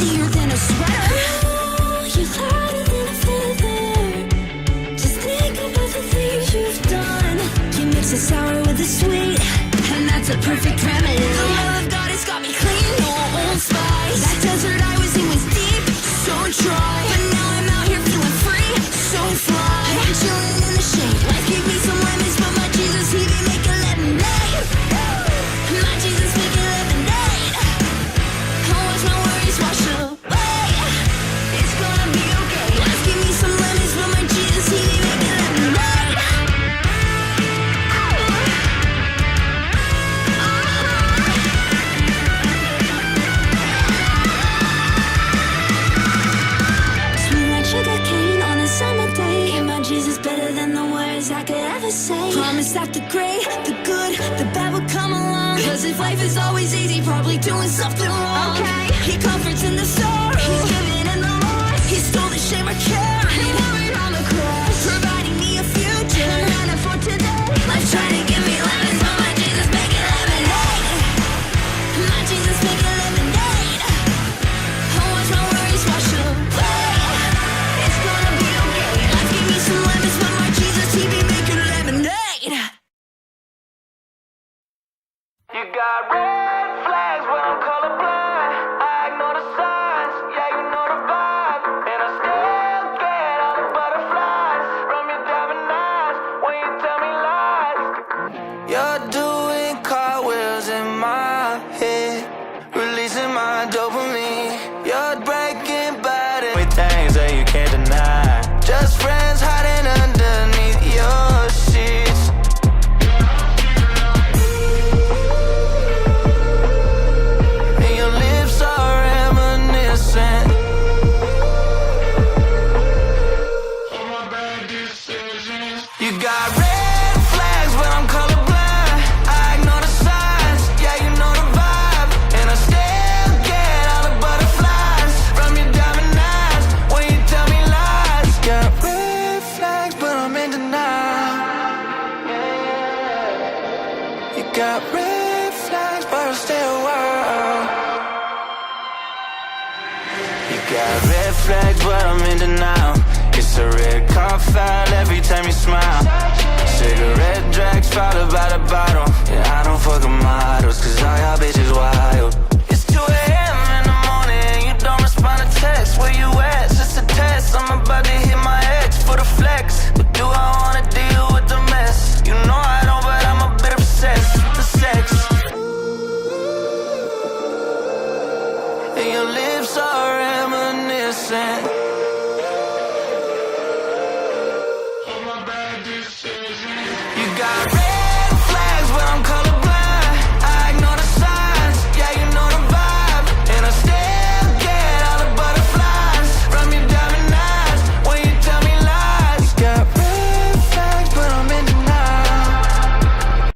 heavier than a sweater. You're lighter than a feather. Just think about the things you've done. You mix the sour with the sweet, and that's a perfect remedy. The love of God has got me clean, no old spice. That desert I was in was deep, so dry, but now I'm out here feeling free, so fly. I'm chilling in the shade. Life gave me some lemons, but my Jesus, he be making lemonade. My Jesus making lemonade. I'll watch my worries wash away. It's gonna be okay. Life gave me some lemons, but my Jesus, he be making lemonade. Sweet like sugar cane on a summer day. Yeah, my Jesus better than the words I could ever say. Promise that the great, the good, the bad will come along. Cause if life is always easy, probably doing something wrong. Okay. He comforts in the sorrow, he's giving in the loss. He stole the shame I carry, he worried on the cross, providing me a future, running for today. Life trying to give me lemons, but my Jesus making lemonade. My Jesus making lemonade. I'll watch my worries wash away. It's gonna be okay. Life gave me some lemons, but my Jesus, he be making lemonade. You got red flags when I'm colorblind. I ignore the signs, yeah, you know the vibe. And I still get all the butterflies from your diamond eyes when you tell me lies. You're doing cartwheels in my head, releasing my dopamine. You're breaking bad with things that you can't deny. Just friends hiding underneath your sheets. And your lips are reminiscent. You got red flags when I'm colorblind. I ignore the signs, yeah, you know the vibe. And I still get all the butterflies from your diamond eyes when you tell me lies. You got red flags, but I'm in denial. You got red flags, but I stay a while. You got red flags, but I'm in denial. It's a red car foul every time you smile. Cigarette drags followed by the bottle. Yeah, I don't fuck with models, cause all y'all bitches wild. It's 2 a.m. in the morning and you don't respond to text. Where you at? It's just a test. I'm about to hit my ex for the flex. But do I wanna deal with the mess? You know I don't, but I'm a bit obsessed with the sex. And your lips are reminiscent. You got red flags when I'm colorblind. I ignore the signs, yeah, you know the vibe. And I still get all the butterflies from your diamond eyes when you tell me lies. You got red flags, but I'm in denial.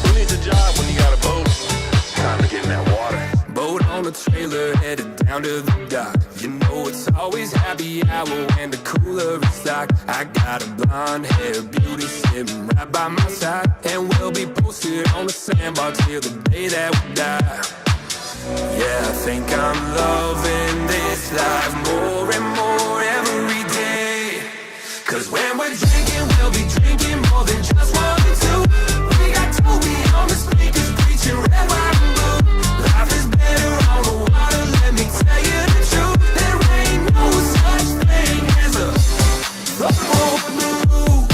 Who needs a job when you got a boat? Time to get in that water. Boat on a trailer headed down to the dock. You know it's always happy hour when the cooler is stocked. I got a blonde hair beauty sitting right by my side, and we'll be posted on the sandbar till the day that we die. Yeah, I think I'm loving this life more and more every day. Cause when we're drinking, we'll be drinking more than just one or two. We got Toby on the speakers preaching red, white, and blue. Life is better on the water, let me tell you the truth. There ain't no such thing as a floatable blue.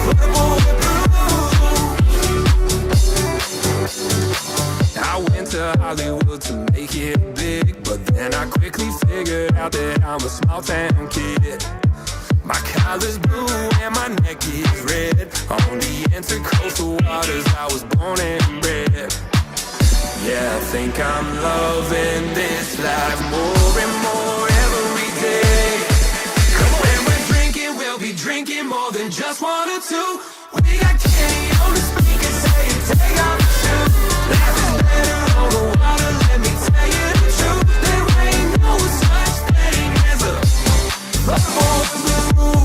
Floatable blue. I went to Hollywood to make it big, but then I quickly figured out that I'm a small town kid. My collar's blue and my neck is red. On the intercoastal waters I was born and bred. Yeah, I think I'm loving this life more and more every day. Cause when we're drinking, we'll be drinking more than just one or two. We got Kenny on the speaker saying take off your shoes. Life is better on the water, let me tell you the truth. There ain't no such thing as a floatable blue.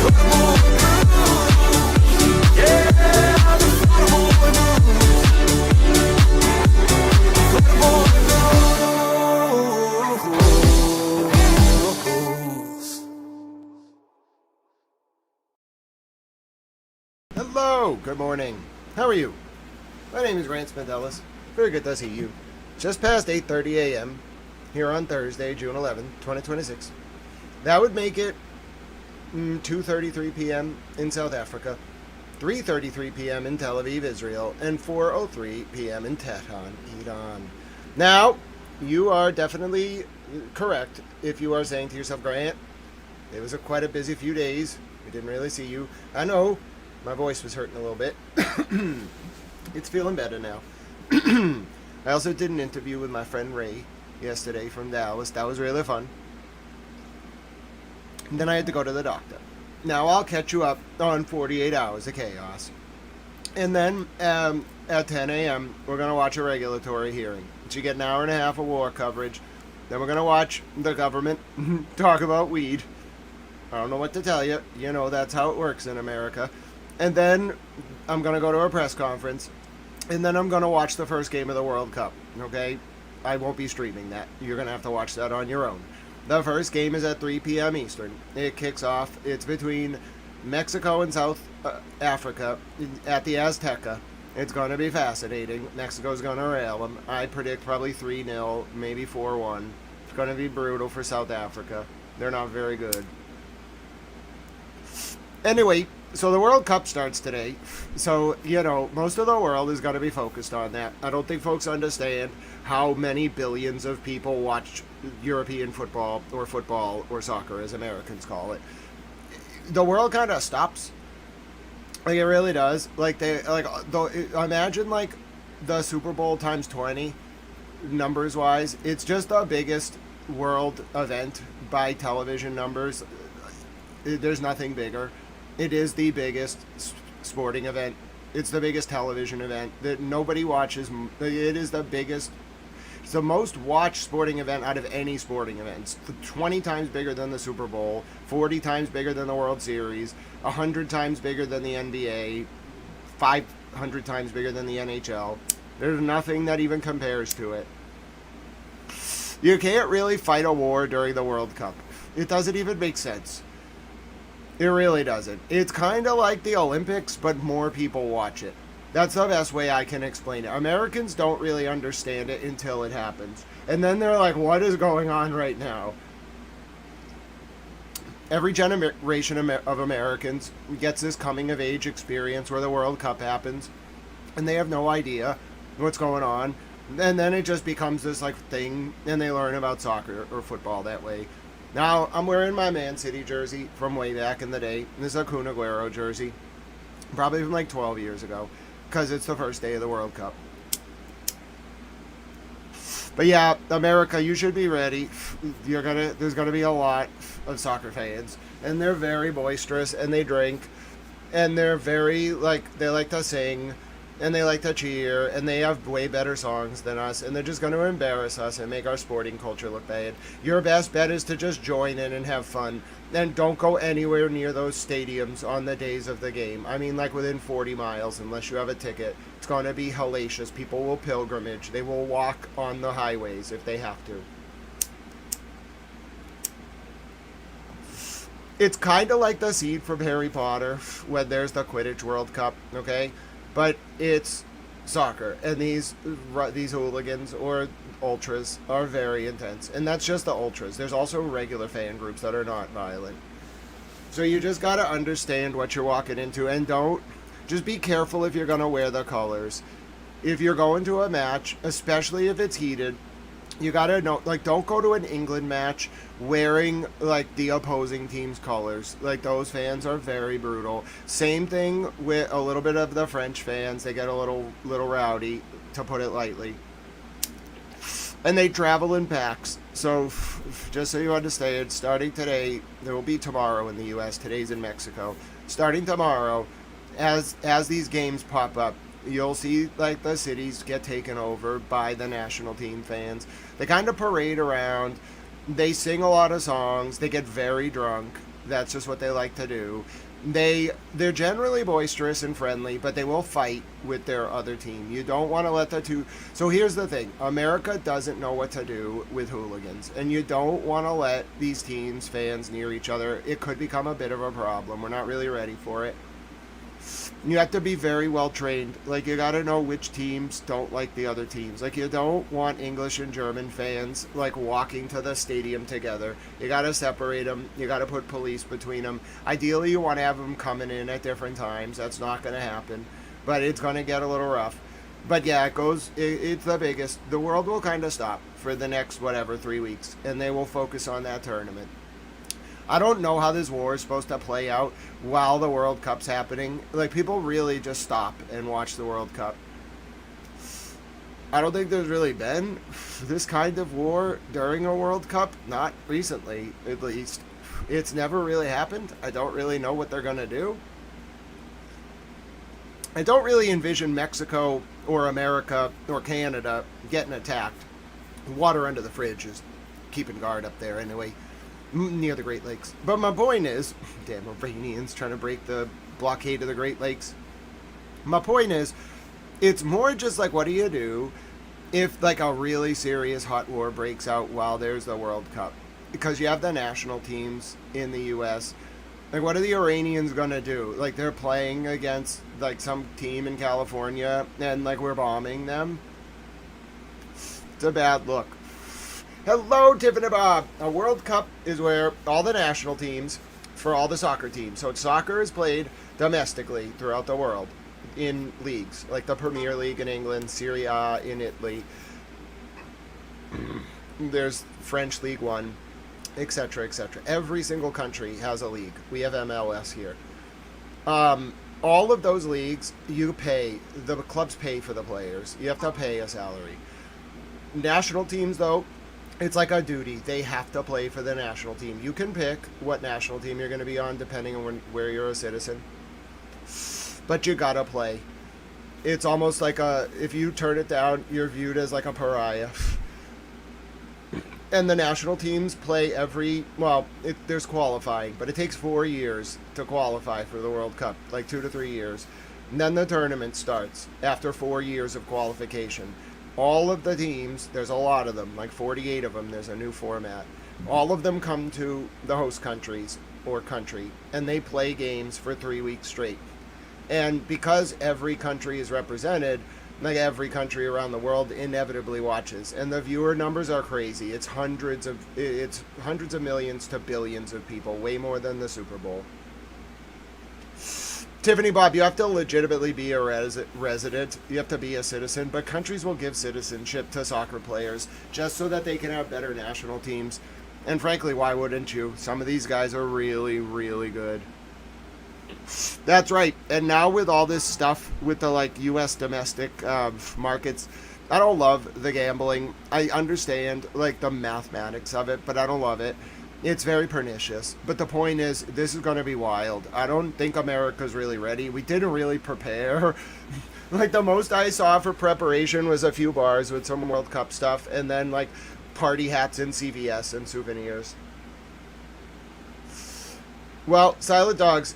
Floatable blue. Yeah, I'm a floatable blue. Good morning. How are you? My name is Grant Spendellis. Very good to see you. Just past 8:30 a.m. here on Thursday, June 11, 2026. That would make it 2:33 p.m. in South Africa, 3:33 p.m. in Tel Aviv, Israel, and 4:03 p.m. in Tehran, Iran. Now, you are definitely correct if you are saying to yourself, Grant, it was quite a busy few days. We didn't really see you. I know, my voice was hurting a little bit. It's feeling better now. I also did an interview with my friend Ray yesterday from Dallas. That was really fun. And then I had to go to the doctor. Now I'll catch you up on 48 hours of chaos. And then at 10 a.m., we're going to watch a regulatory hearing. So you get an hour and a half of war coverage. Then we're going to watch the government talk about weed. I don't know what to tell you. You know, that's how it works in America. And then I'm going to go to a press conference. And then I'm going to watch the first game of the World Cup. Okay? I won't be streaming that. You're going to have to watch that on your own. The first game is at 3 p.m. Eastern. It kicks off. It's between Mexico and South Africa at the Azteca. It's going to be fascinating. Mexico's going to rail them. I predict probably 3-0, maybe 4-1. It's going to be brutal for South Africa. They're not very good. Anyway, so the World Cup starts today. So, you know, most of the world is going to be focused on that. I don't think folks understand how many billions of people watch European football or soccer, as Americans call it. The world kind of stops. Like, it really does. Like, imagine, like, the Super Bowl times 20, numbers-wise. It's just the biggest world event by television numbers. There's nothing bigger. It is the biggest sporting event. It's the biggest television event that nobody watches. It is the biggest. It's the most watched sporting event out of any sporting event. It's 20 times bigger than the Super Bowl, 40 times bigger than the World Series, 100 times bigger than the NBA, 500 times bigger than the NHL. There's nothing that even compares to it. You can't really fight a war during the World Cup. It doesn't even make sense. It really doesn't. It's kind of like the Olympics, but more people watch it. That's the best way I can explain it. Americans don't really understand it until it happens. And then they're like, what is going on right now? Every generation of Americans gets this coming-of-age experience where the World Cup happens, and they have no idea what's going on. And then it just becomes this like thing, and they learn about soccer or football that way. Now, I'm wearing my Man City jersey from way back in the day. This is a Kun Aguero jersey, probably from like 12 years ago, because it's the first day of the World Cup. But yeah, America, you should be ready. There's gonna be a lot of soccer fans, and they're very boisterous, and they drink, and they're very they like to sing, and they like to cheer, and they have way better songs than us, and they're just going to embarrass us and make our sporting culture look bad. Your best bet is to just join in and have fun, and don't go anywhere near those stadiums on the days of the game. I mean, like within 40 miles, unless you have a ticket. It's going to be hellacious. People will pilgrimage. They will walk on the highways if they have to. It's kind of like the scene from Harry Potter when there's the Quidditch World Cup, okay? But it's soccer, and these hooligans or ultras are very intense. And that's just the ultras. There's also regular fan groups that are not violent. So you just got to understand what you're walking into, and just be careful if you're going to wear the colors. If you're going to a match, especially if it's heated, you got to know, don't go to an England match wearing, the opposing team's colors. Those fans are very brutal. Same thing with a little bit of the French fans. They get a little rowdy, to put it lightly. And they travel in packs. So, just so you understand, starting today, there will be tomorrow in the U.S., today's in Mexico. Starting tomorrow, as these games pop up, you'll see the cities get taken over by the national team fans. They kind of parade around. They sing a lot of songs. They get very drunk. That's just what they like to do. They're generally boisterous and friendly, but they will fight with their other team. You don't want to let the two. So here's the thing. America doesn't know what to do with hooligans, and you don't want to let these teams, fans, near each other. It could become a bit of a problem. We're not really ready for it. You have to be very well trained. Like, you got to know which teams don't like the other teams. Like, you don't want English and German fans, like, walking to the stadium together. You got to separate them. You got to put police between them. Ideally, you want to have them coming in at different times. That's not going to happen. But it's going to get a little rough. But yeah, it's the biggest. The world will kind of stop for the next, 3 weeks. And they will focus on that tournament. I don't know how this war is supposed to play out while the World Cup's happening. Like, people really just stop and watch the World Cup. I don't think there's really been this kind of war during a World Cup. Not recently, at least. It's never really happened. I don't really know what they're going to do. I don't really envision Mexico or America or Canada getting attacked. Water under the fridge is keeping guard up there anyway, near the Great Lakes. But my point is, damn Iranians trying to break the blockade of the Great Lakes. My point is, it's more just like, what do you do if like a really serious hot war breaks out while there's the World Cup? Because you have the national teams in the U.S. Like, what are the Iranians gonna do? Like, they're playing against like some team in California and like we're bombing them. It's a bad look. Hello, Tiffany Bob. A World Cup is where all the national teams for all the soccer teams. So soccer is played domestically throughout the world in leagues, like the Premier League in England, Serie A in Italy. There's French League One, etc., etc. Every single country has a league. We have MLS here. All of those leagues, the clubs pay for the players. You have to pay a salary. National teams, though, it's like a duty. They have to play for the national team. You can pick what national team you're going to be on depending on where you're a citizen. But you gotta play. It's almost like if you turn it down, you're viewed as like a pariah. And the national teams play there's qualifying, but it takes 4 years to qualify for the World Cup, like 2 to 3 years. And then the tournament starts after 4 years of qualification. All of the teams, there's a lot of them, like 48 of them, there's a new format. All of them come to the host countries or country, and they play games for 3 weeks straight. And because every country is represented, like every country around the world inevitably watches, and the viewer numbers are crazy. It's hundreds of millions to billions of people, way more than the Super Bowl. Tiffany Bob, you have to legitimately be a resident. You have to be a citizen, but countries will give citizenship to soccer players just so that they can have better national teams. And frankly, why wouldn't you? Some of these guys are really, really good. That's right. And now with all this stuff with the U.S. domestic markets, I don't love the gambling. I understand the mathematics of it, but I don't love it. It's very pernicious. But the point is, this is going to be wild. I don't think America's really ready. We didn't really prepare. The most I saw for preparation was a few bars with some World Cup stuff, and then party hats and CVS and souvenirs. Well, Silent Dogs,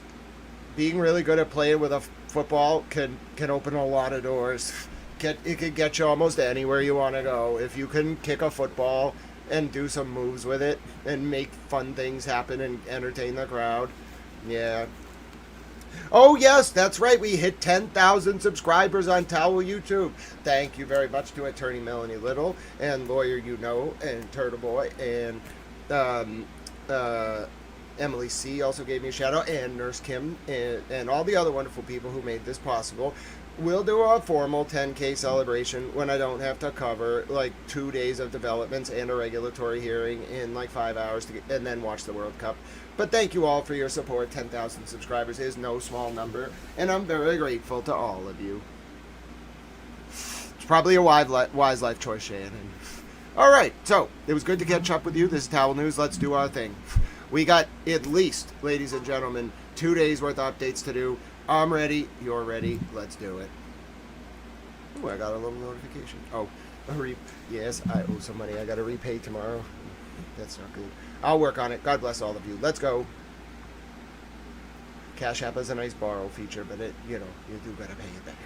being really good at playing with a football can open a lot of doors. It can get you almost anywhere you want to go. If you can kick a football and do some moves with it and make fun things happen and entertain the crowd. Yeah. Oh, yes, that's right. We hit 10,000 subscribers on Towel YouTube. Thank you very much to Attorney Melanie Little and Lawyer and Turtle Boy and Emily C. also gave me a shout out, and Nurse Kim and all the other wonderful people who made this possible. We'll do a formal 10K celebration when I don't have to cover 2 days of developments and a regulatory hearing in 5 hours and then watch the World Cup. But thank you all for your support. 10,000 subscribers is no small number, and I'm very grateful to all of you. It's probably a wise life choice, Shannon. All right, so it was good to catch up with you. This is Towel News. Let's do our thing. We got at least, ladies and gentlemen, 2 days worth of updates to do. I'm ready. You're ready. Let's do it. Oh, I got a little notification. Oh, yes, I owe some money. I got to repay tomorrow. That's not good. I'll work on it. God bless all of you. Let's go. Cash App has a nice borrow feature, but you do gotta pay it back.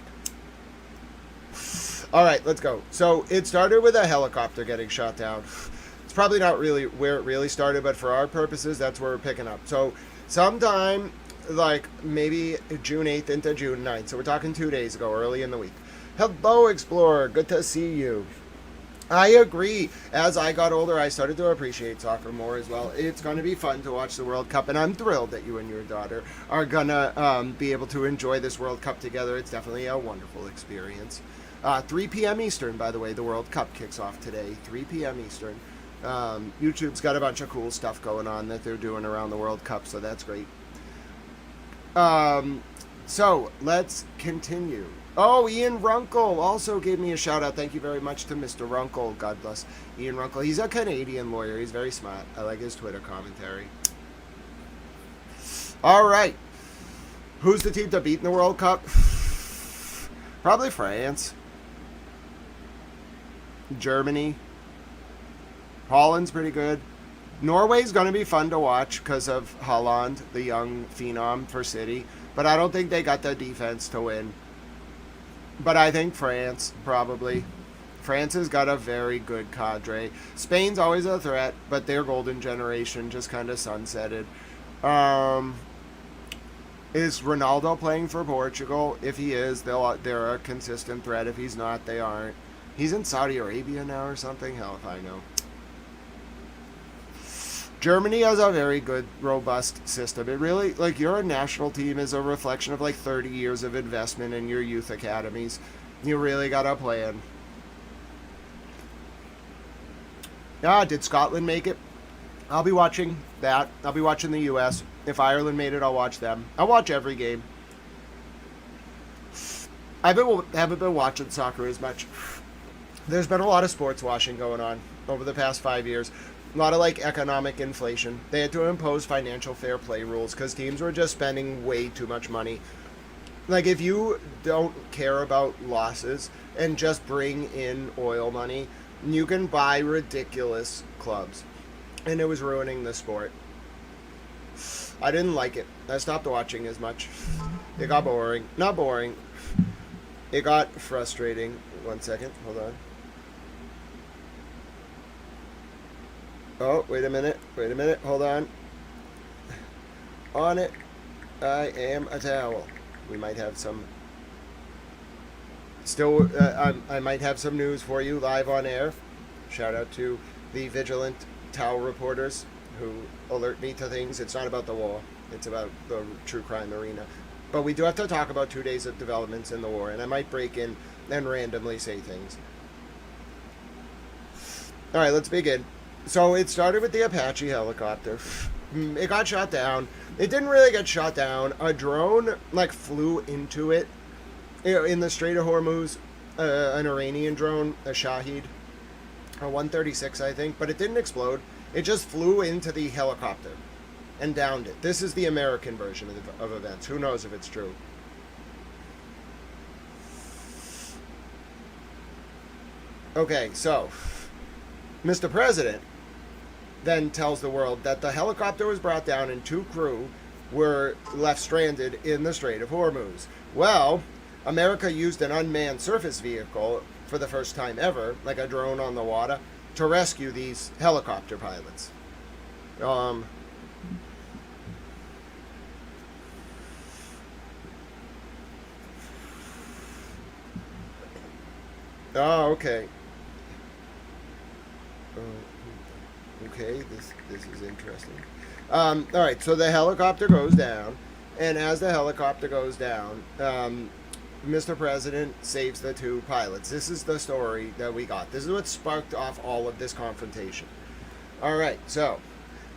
All right, let's go. So it started with a helicopter getting shot down. It's probably not really where it really started, but for our purposes, that's where we're picking up. So sometime like maybe June 8th into June 9th. So we're talking 2 days ago, early in the week. Hello, Explorer. Good to see you. I agree. As I got older, I started to appreciate soccer more as well. It's going to be fun to watch the World Cup, and I'm thrilled that you and your daughter are going to be able to enjoy this World Cup together. It's definitely a wonderful experience. 3 p.m. Eastern, by the way, the World Cup kicks off today, 3 p.m. Eastern. YouTube's got a bunch of cool stuff going on that they're doing around the World Cup, so that's great. So, let's continue. Oh, Ian Runkle also gave me a shout out. Thank you very much to Mr. Runkle. God bless Ian Runkle. He's a Canadian lawyer. He's very smart. I like his Twitter commentary. All right. Who's the team to beat in the World Cup? Probably France. Germany. Holland's pretty good. Norway's going to be fun to watch because of Haaland, the young phenom for City. But I don't think they got the defense to win. But I think France, probably. France has got a very good cadre. Spain's always a threat, but their golden generation just kind of sunsetted. Is Ronaldo playing for Portugal? If he is, they're a consistent threat. If he's not, they aren't. He's in Saudi Arabia now or something? Hell if I know. Germany has a very good, robust system. It really, like, your national team is a reflection of, like, 30 years of investment in your youth academies. You really got a plan. Did Scotland make it? I'll be watching that. I'll be watching the U.S. If Ireland made it, I'll watch them. I'll watch every game. Haven't been watching soccer as much. There's been a lot of sports washing going on over the past 5 years. A lot of, like, economic inflation. They had to impose financial fair play rules because teams were just spending way too much money. Like, if you don't care about losses and just bring in oil money, you can buy ridiculous clubs. And it was ruining the sport. I didn't like it. I stopped watching as much. It got boring. Not boring. It got frustrating. 1 second. Hold on. Oh, wait a minute. Hold on. On it. I am a towel. We might have some... Still, I might have some news for you live on air. Shout out to the vigilant towel reporters who alert me to things. It's not about the war. It's about the true crime arena. But we do have to talk about 2 days of developments in the war, and I might break in and randomly say things. All right, let's begin. So it started with the Apache helicopter. It got shot down. It didn't really get shot down. A drone, like, flew into it in the Strait of Hormuz. An Iranian drone, a Shahid, a 136, I think. But it didn't explode. It just flew into the helicopter and downed it. This is the American version of events. Who knows if it's true? Okay, so Mr. President then tells the world that the helicopter was brought down and 2 crew were left stranded in the Strait of Hormuz. Well, America used an unmanned surface vehicle for the first time ever, like a drone on the water, to rescue these helicopter pilots. Oh, okay. Okay, this is interesting. All right, so the helicopter goes down, and as the helicopter goes down, Mr. President saves the 2 pilots. This is the story that we got. This is what sparked off all of this confrontation. All right, so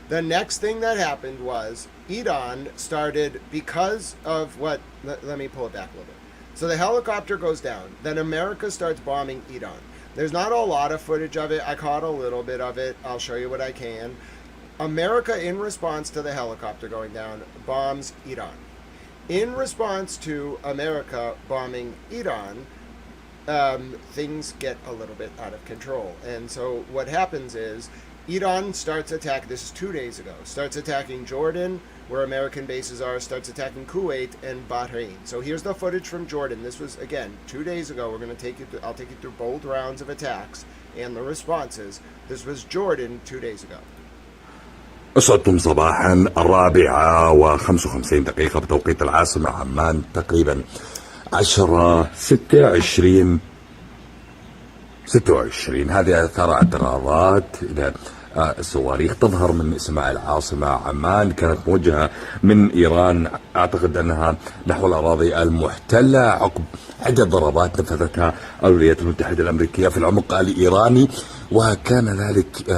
the next thing that happened was Iran started, because of what... Let me pull it back a little bit. So the helicopter goes down. Then America starts bombing Iran. There's not a lot of footage of it. I caught a little bit of it. I'll show you what I can. America, in response to the helicopter going down, bombs Iran. In response to America bombing Iran, things get a little bit out of control. And so what happens is Iran starts attacking, this is 2 days ago, starts attacking Jordan, where American bases are, starts attacking Kuwait and Bahrain. So here's the footage from Jordan. This was, again, 2 days ago. We're going to take you through, I'll take you through both rounds of attacks and the responses. This was Jordan 2 days ago. أسعدتم صباحا 4:55 بتوقيت العاصمة عمان، تقريبا 10:26. هذه أثار اعتراضات إلى الصواريخ تظهر من اسماء العاصمة عمان، كانت موجهة من إيران، أعتقد أنها نحو الأراضي المحتلة عقب عدة ضربات نفذتها الولايات المتحدة الأمريكية في العمق الإيراني، وكان ذلك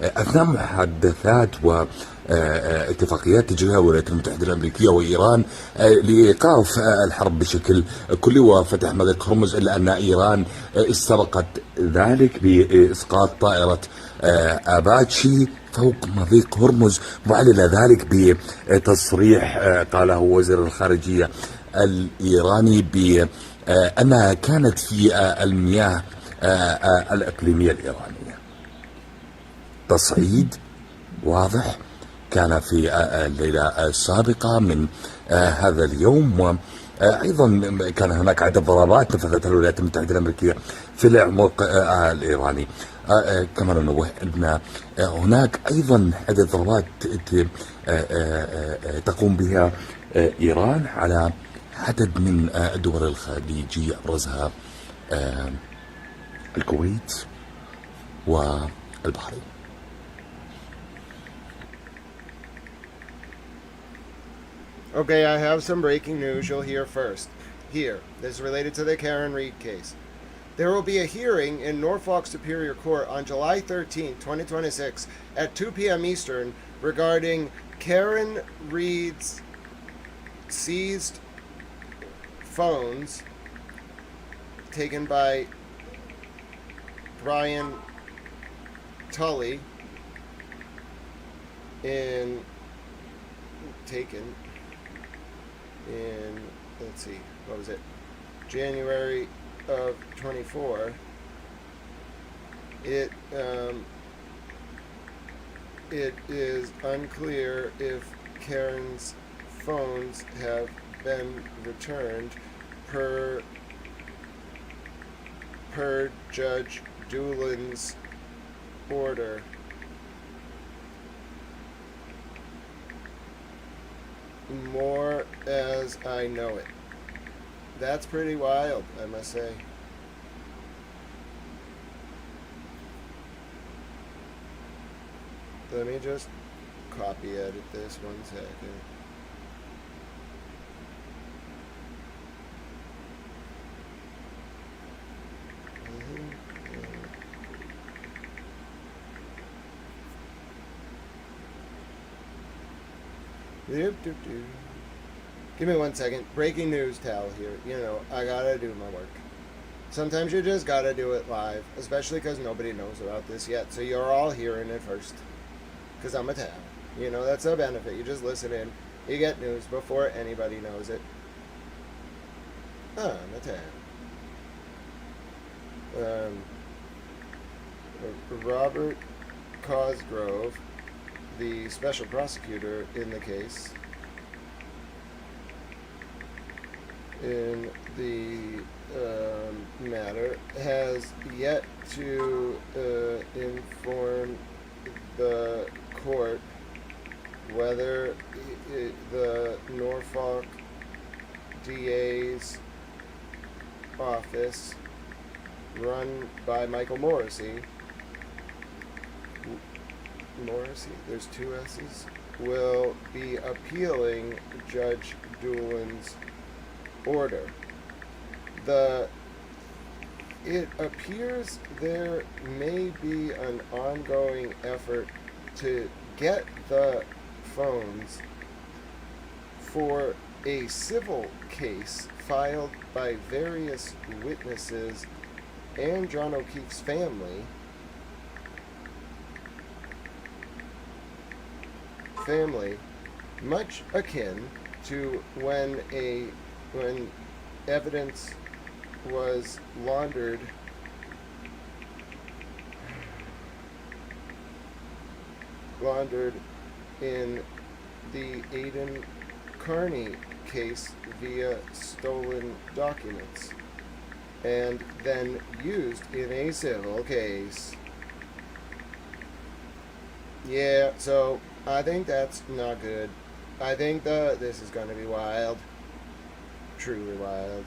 أثناء محادثات و اتفاقيات تجريها الولايات المتحدة الأمريكية وإيران لإيقاف الحرب بشكل كلي وفتح مضيق هرمز، إلا أن إيران استبقت ذلك بإسقاط طائرة أباتشي فوق مضيق هرمز، معلل ذلك بتصريح قاله وزير الخارجية الإيراني بأنها كانت في المياه الإقليمية الإيرانية. تصعيد واضح كان في الليلة السابقة من هذا اليوم، وأيضا كان هناك عدة ضربات نفذتها الولايات المتحدة الأمريكية في العمق الإيراني. كما ننوه أن هناك أيضا عدة ضربات تقوم بها إيران على عدد من الدول الخليجية، أبرزها الكويت والبحرين. Okay, I have some breaking news you'll hear first. Here, this is related to the Karen Reed case. There will be a hearing in Norfolk Superior Court on July 13, 2026 at 2 p.m. Eastern regarding Karen Reed's seized phones taken by Brian Tully in let's see, what was it, January of 24. It is unclear if Karen's phones have been returned per Judge Doolin's order. More as I know it. That's pretty wild, I must say. Let me just copy edit this 1 second. Give me 1 second. Breaking news, Tal here. You know, I gotta do my work. Sometimes you just gotta do it live, especially because nobody knows about this yet. So you're all hearing it first. Because I'm a Tal. You know, that's a benefit. You just listen in. You get news before anybody knows it. I'm a Tal. Robert Cosgrove, the special prosecutor in the case, in the matter, has yet to inform the court whether the Norfolk DA's office, run by Michael Morrissey, there's 2 S's, will be appealing Judge Doolin's order. It appears there may be an ongoing effort to get the phones for a civil case filed by various witnesses and John O'Keefe's family, much akin to when evidence was laundered in the Aidan Carney case via stolen documents, and then used in a civil case. Yeah, so I think that's not good. I think this is going to be wild. Truly wild.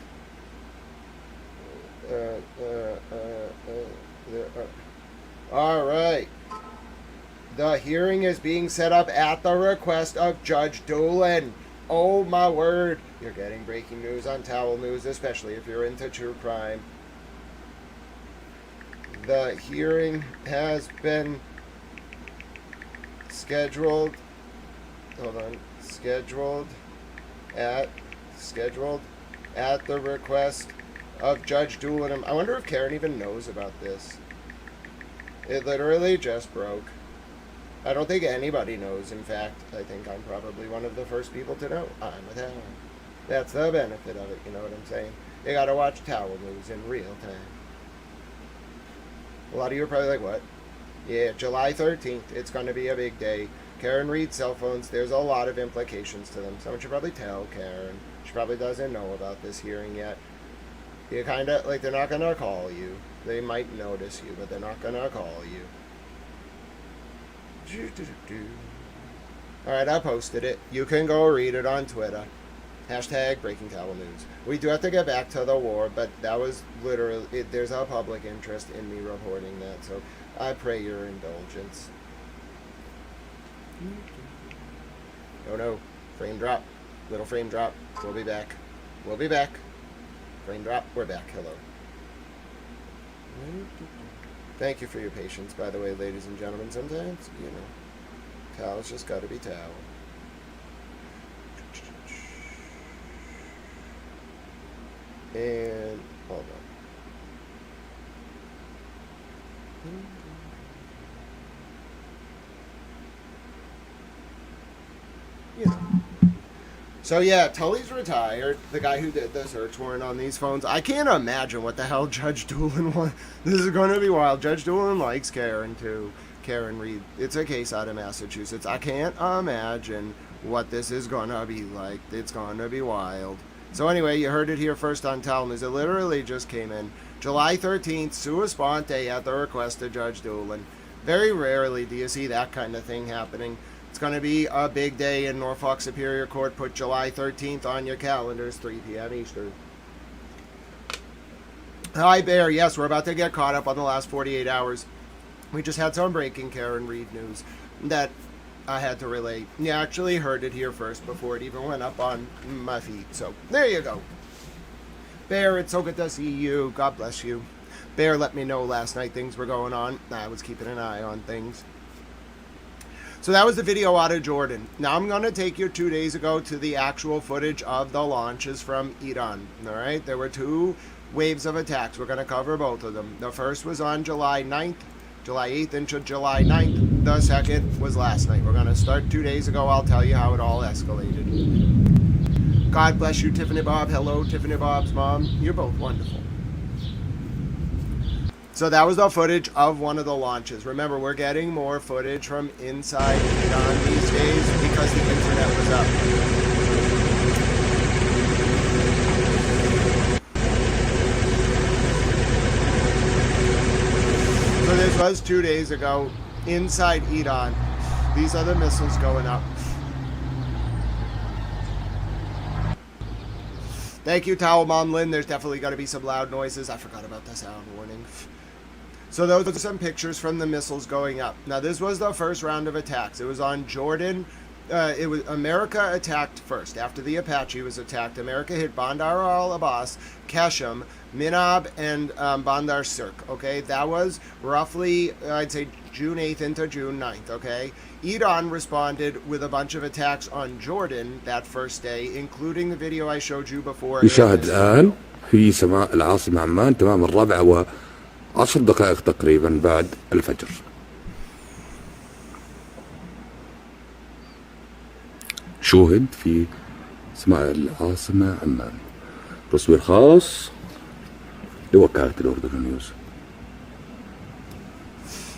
All right. The hearing is being set up at the request of Judge Doolin. Oh my word. You're getting breaking news on Towel News, especially if you're into true crime. The hearing has been scheduled. Hold on. Scheduled at the request of Judge Doolin. I wonder if Karen even knows about this. It literally just broke. I don't think anybody knows. In fact, I think I'm probably one of the first people to know. I'm a Towel. That's the benefit of it, you know what I'm saying? You gotta watch Towel News in real time. A lot of you are probably like, what? Yeah, July 13th. It's gonna be a big day. Karen reads cell phones. There's a lot of implications to them. Someone should probably tell Karen. She probably doesn't know about this hearing yet. You kind of, like, they're not gonna call you. They might notice you, but they're not gonna call you. Alright, I posted it. You can go read it on Twitter. Hashtag Breaking Towel News. We do have to get back to the war, but that was literally, there's a public interest in me reporting that, so I pray your indulgence. Oh no, frame drop. Little frame drop. We'll be back. We'll be back. Frame drop. We're back. Hello. Thank you for your patience, by the way, ladies and gentlemen. Sometimes, you know, towels just gotta be towel. And hold on. You know. So yeah, Tully's retired. The guy who did the search warrant on these phones. I can't imagine what the hell Judge Doolin wants. This is going to be wild. Judge Doolin likes Karen too. Karen Reed. It's a case out of Massachusetts. I can't imagine what this is going to be like. It's going to be wild. So anyway, you heard it here first on Towel News. It literally just came in. July 13th, sua sponte at the request of Judge Doolin. Very rarely do you see that kind of thing happening. It's going to be a big day in Norfolk Superior Court. Put July 13th on your calendars, 3 p.m. Eastern. Hi, Bear. Yes, we're about to get caught up on the last 48 hours. We just had some breaking Karen Reed news that I had to relate. You actually heard it here first before it even went up on my feed. So, there you go. Bear, it's so good to see you. God bless you. Bear let me know last night things were going on. I was keeping an eye on things. So that was the video out of Jordan. Now I'm going to take you 2 days ago to the actual footage of the launches from Iran. All right, there were 2 waves of attacks. We're going to cover both of them. The first was on July 9th, July 8th into July 9th. The second was last night. We're going to start 2 days ago. I'll tell you how it all escalated. God bless you, Tiffany Bob. Hello, Tiffany Bob's mom. You're both wonderful. So that was the footage of one of the launches. Remember, we're getting more footage from inside Iran these days because the internet was up. So this was 2 days ago inside Iran. These are the missiles going up. Thank you, Towel Mom Lynn. There's definitely going to be some loud noises. I forgot about the sound warning. So those are some pictures from the missiles going up. Now, this was the first round of attacks. It was on Jordan. It was America attacked first. After the Apache was attacked, America hit Bandar al-Abbas, Keshem, Minab, and Bandar Sirk. Okay, that was roughly, I'd say, June 8th into June 9th. Okay, Iran responded with a bunch of attacks on Jordan that first day, including the video I showed you before. نشاهد الآن في سماء العاصمة عمان تمام 4:10 تقريبا بعد الفجر. شوهد في سماء العاصمة عمان. تصوير خاص لوكالة الأردن نيوز.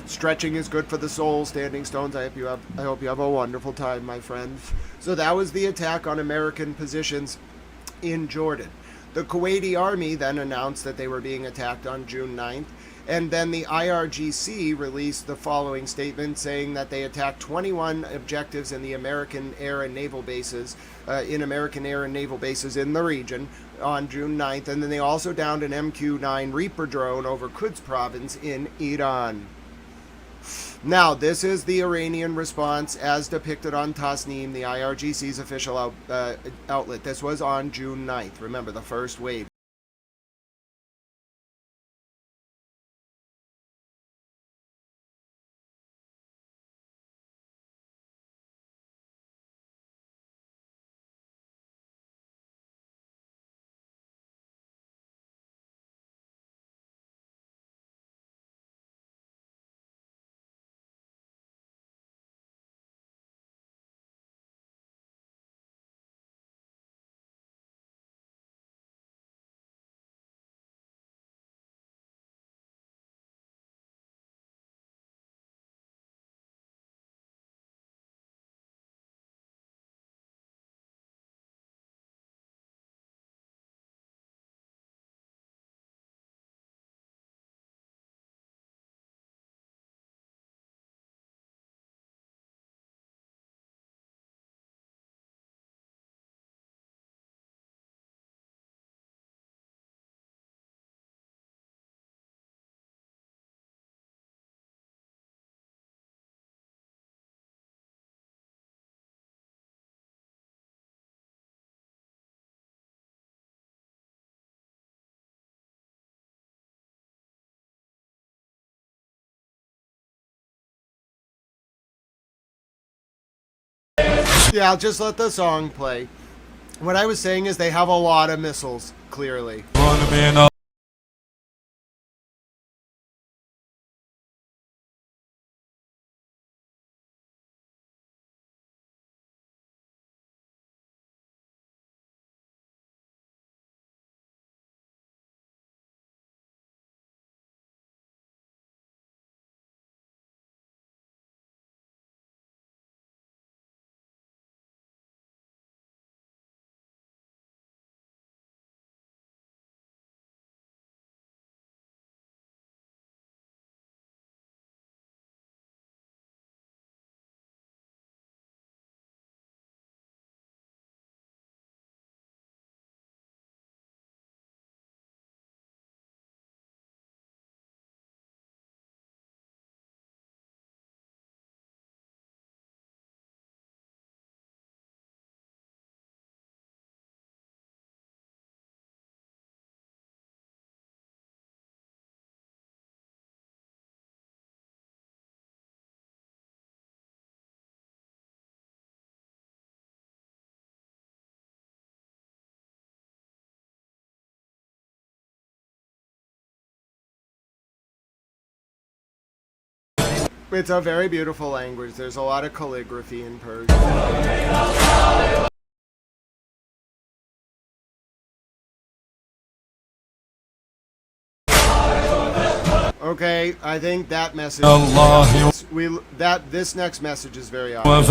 Stretching is good for the soul. Standing stones. I hope you have a wonderful time, my friend. So that was the attack on American positions in Jordan. The Kuwaiti army then announced that they were being attacked on June 9th, And then the IRGC released the following statement saying that they attacked 21 objectives in the American air and naval bases, in the region on June 9th. And then they also downed an MQ-9 Reaper drone over Quds province in Iran. Now, this is the Iranian response as depicted on Tasnim, the IRGC's official outlet. This was on June 9th. Remember, the first wave. Yeah, I'll just let the song play. What I was saying is they have a lot of missiles, clearly. It's a very beautiful language. There's a lot of calligraphy in Persian. Okay, I think that message. This next message is very obvious.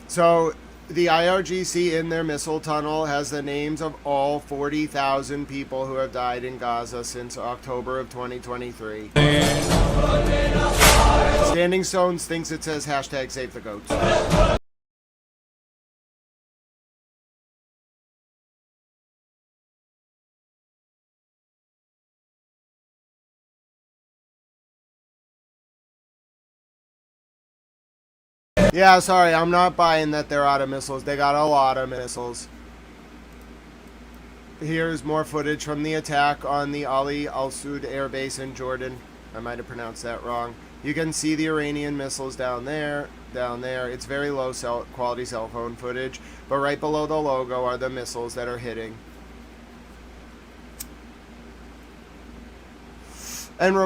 So, the IRGC in their missile tunnel has the names of all 40,000 people who have died in Gaza since October of 2023. Standing Stones thinks it says hashtag save the goats. Yeah, sorry, I'm not buying that they're out of missiles. They got a lot of missiles. Here's more footage from the attack on the Ali Al-Sud Air Base in Jordan. I might have pronounced that wrong. You can see the Iranian missiles down there. It's very low quality cell phone footage, but right below the logo are the missiles that are hitting. And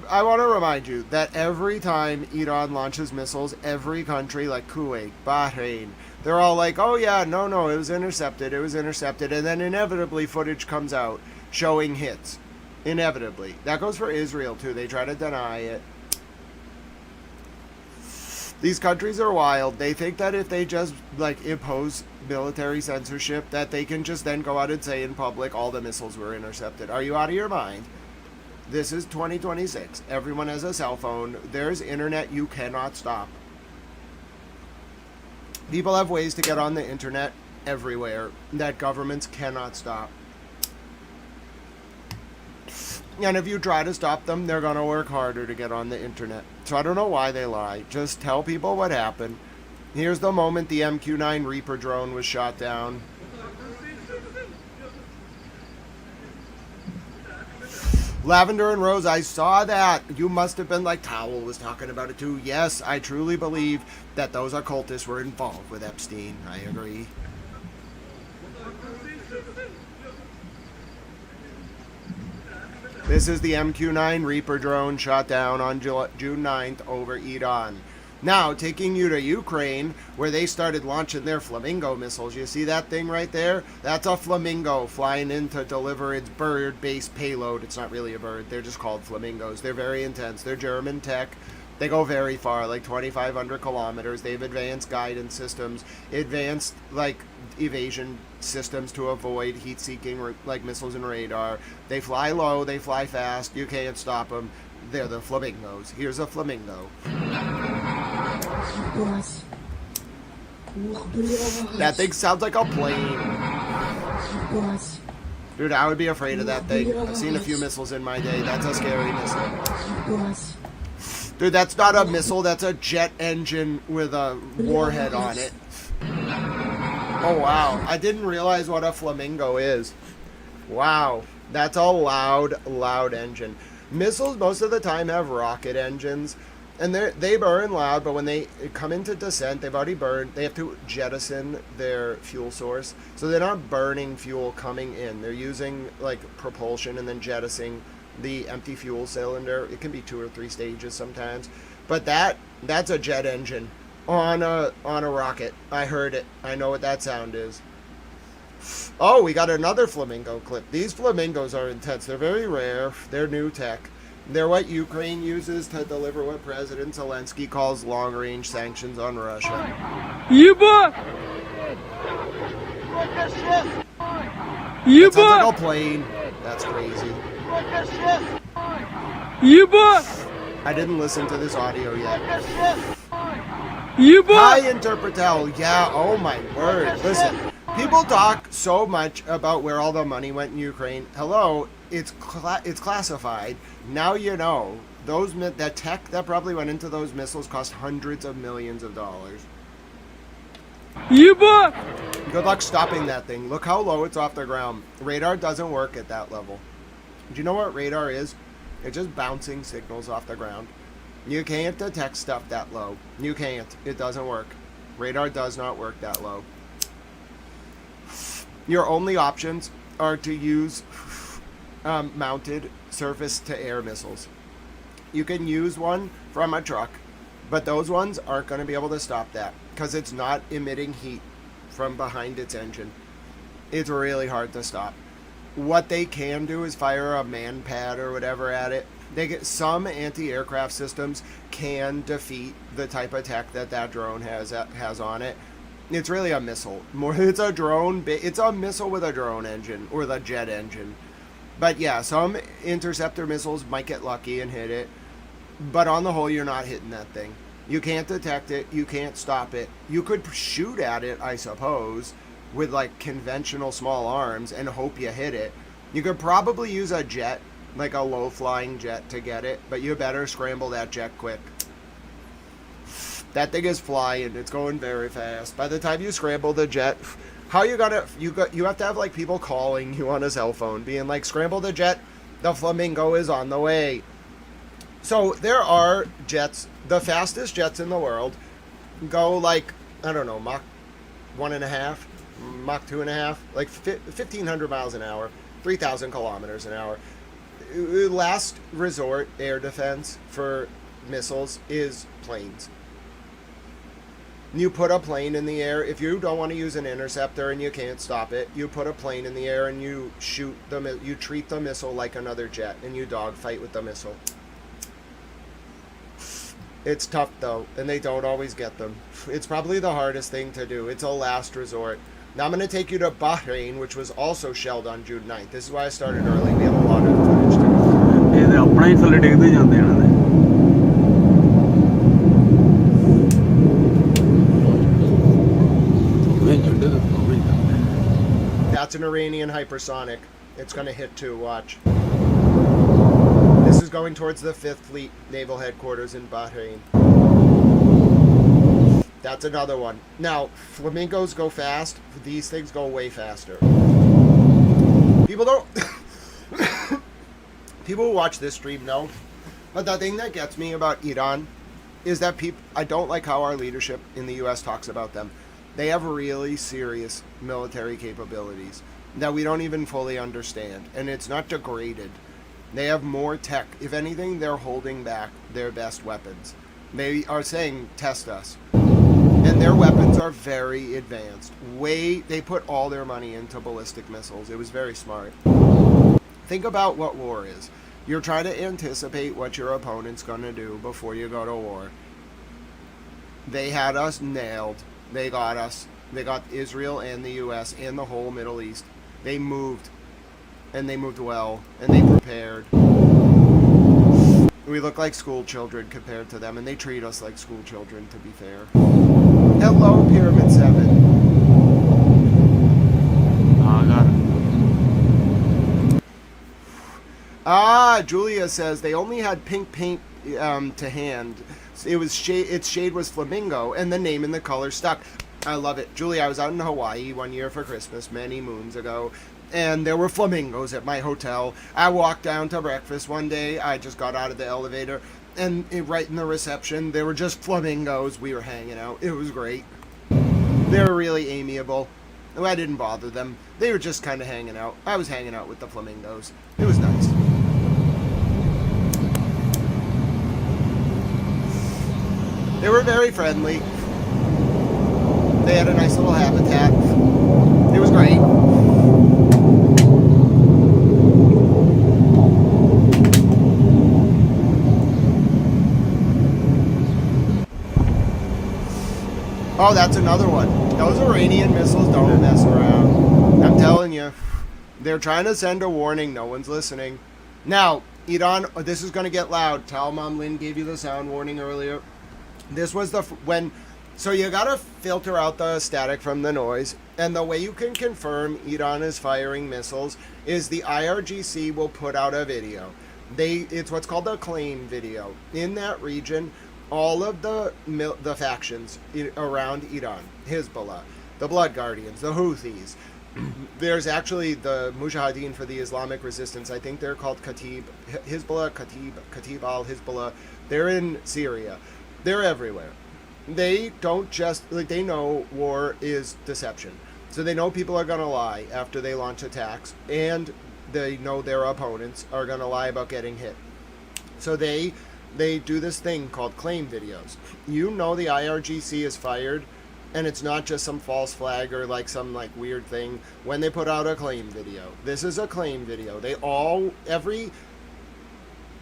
I want to remind you that every time Iran launches missiles, every country like Kuwait, Bahrain, they're all like, oh yeah, no, it was intercepted, and then inevitably footage comes out showing hits. Inevitably. That goes for Israel too. They try to deny it. These countries are wild. They think that if they just impose military censorship, that they can just then go out and say in public all the missiles were intercepted. Are you out of your mind? This is 2026. Everyone has a cell phone. There's internet you cannot stop. People have ways to get on the internet everywhere that governments cannot stop. And if you try to stop them, they're going to work harder to get on the internet. So I don't know why they lie. Just tell people what happened. Here's the moment the MQ-9 Reaper drone was shot down. Lavender and Rose, I saw that. You must have been like, Towel was talking about it too. Yes, I truly believe that those occultists were involved with Epstein. I agree. This is the MQ-9 Reaper drone shot down on June 9th over Iran. Now, taking you to Ukraine, where they started launching their Flamingo missiles. You see that thing right there? That's a Flamingo flying in to deliver its bird-based payload. It's not really a bird. They're just called Flamingos. They're very intense. They're German tech. They go very far, like 2,500 kilometers. They have advanced guidance systems, advanced, like, evasion systems to avoid heat-seeking, like, missiles and radar. They fly low. They fly fast. You can't stop them. They're the Flamingos. Here's a Flamingo. That thing sounds like a plane. Dude, I would be afraid of that thing. I've seen a few missiles in my day. That's a scary missile. Dude, that's not a missile. That's a jet engine with a warhead on it. Oh, wow. I didn't realize what a Flamingo is. Wow. That's a loud, loud engine. Missiles most of the time have rocket engines, and they burn loud, but when they come into descent, they've already burned. They have to jettison their fuel source, so they're not burning fuel coming in. They're using, like, propulsion and then jettisoning the empty fuel cylinder. It can be 2 or 3 stages sometimes, but that's a jet engine on a rocket. I heard it. I know what that sound is. Oh, we got another Flamingo clip. These Flamingos are intense. They're very rare. They're new tech. They're what Ukraine uses to deliver what President Zelensky calls long-range sanctions on Russia. Еба! It sounds like Еба! a plane. That's crazy. Еба! I didn't listen to this audio yet. Еба! Hi, Interpretel. Yeah, oh my word. Listen, people talk so much about where all the money went in Ukraine. Hello, it's classified. Now you know. That tech that probably went into those missiles cost hundreds of millions of dollars. Еба! Good luck stopping that thing. Look how low it's off the ground. Radar doesn't work at that level. Do you know what radar is? It's just bouncing signals off the ground. You can't detect stuff that low. You can't. It doesn't work. Radar does not work that low. Your only options are to use mounted surface-to-air missiles. You can use one from a truck, but those ones aren't going to be able to stop that because it's not emitting heat from behind its engine. It's really hard to stop. What they can do is fire a man pad or whatever at it. Some anti-aircraft systems can defeat the type of tech that drone has on it. It's really a missile. It's a drone. It's a missile with a drone engine or the jet engine. But yeah, some interceptor missiles might get lucky and hit it. But on the whole, you're not hitting that thing. You can't detect it. You can't stop it. You could shoot at it, I suppose, with like conventional small arms and hope you hit it. You could probably use a jet, like a low-flying jet, to get it, but you better scramble that jet quick. That thing is flying. It's going very fast. By the time you scramble the jet, how you have to have like people calling you on a cell phone, being like, "Scramble the jet. The Flamingo is on the way." So there are jets. The fastest jets in the world go like, I don't know, Mach 1.5, Mach 2.5, like 1,500 miles an hour, 3,000 kilometers an hour. Last resort air defense for missiles is planes. You put a plane in the air. If you don't want to use an interceptor and you can't stop it, you put a plane in the air and you shoot them. You treat the missile like another jet and you dogfight with the missile. It's tough though, and they don't always get them. It's probably the hardest thing to do. It's a last resort. Now I'm going to take you to Bahrain, which was also shelled on June 9th. This is why I started early. We have a lot of footage to go. ਆਪਣਾ ਹੀ ਥੱਲੇ ਡਿੱਗਦੇ ਜਾਂਦੇ ਇਹਨਾਂ ਦੇ। That's an Iranian hypersonic. It's going to hit too, watch. This is going towards the 5th Fleet Naval Headquarters in Bahrain. That's another one. Now, flamingos go fast. These things go way faster. People don't... People who watch this stream know. But the thing that gets me about Iran is that I don't like how our leadership in the U.S. talks about them. They have really serious military capabilities that we don't even fully understand. And it's not degraded. They have more tech. If anything, they're holding back their best weapons. They are saying, test us. And their weapons are very advanced. They put all their money into ballistic missiles. It was very smart. Think about what war is. You're trying to anticipate what your opponent's going to do before you go to war. They had us nailed. They got us. They got Israel and the U.S. and the whole Middle East. They moved. And they moved well. And they prepared. We look like school children compared to them. And they treat us like school children, to be fair. Hello, Pyramid 7. I got it. Julia says they only had pink paint to hand. Its shade was flamingo, and the name and the color stuck. I love it. Julia, I was out in Hawaii one year for Christmas, many moons ago, and there were flamingos at my hotel. I walked down to breakfast one day. I just got out of the elevator, and right in the reception, there were just flamingos. We were hanging out. It was great. They were really amiable. I didn't bother them. They were just kind of hanging out. I was hanging out with the flamingos. It was nice. They were very friendly. They had a nice little habitat. It was great. Oh, that's another one. Those Iranian missiles don't mess around. I'm telling you. They're trying to send a warning. No one's listening. Now, Iran, this is going to get loud. Tal Mom Lynn gave you the sound warning earlier. This was so you gotta filter out the static from the noise, and the way you can confirm Iran is firing missiles is the IRGC will put out a video. It's what's called a claim video. In that region, all of the factions around Iran, Hezbollah, the Blood Guardians, the Houthis, there's actually the Mujahideen for the Islamic Resistance. I think they're called Katib al-Hezbollah. They're in Syria. They're everywhere. They don't just, they know war is deception. So they know people are going to lie after they launch attacks, and they know their opponents are going to lie about getting hit. So they do this thing called claim videos. You know the IRGC is fired, and it's not just some false flag or some weird thing when they put out a claim video. This is a claim video. Every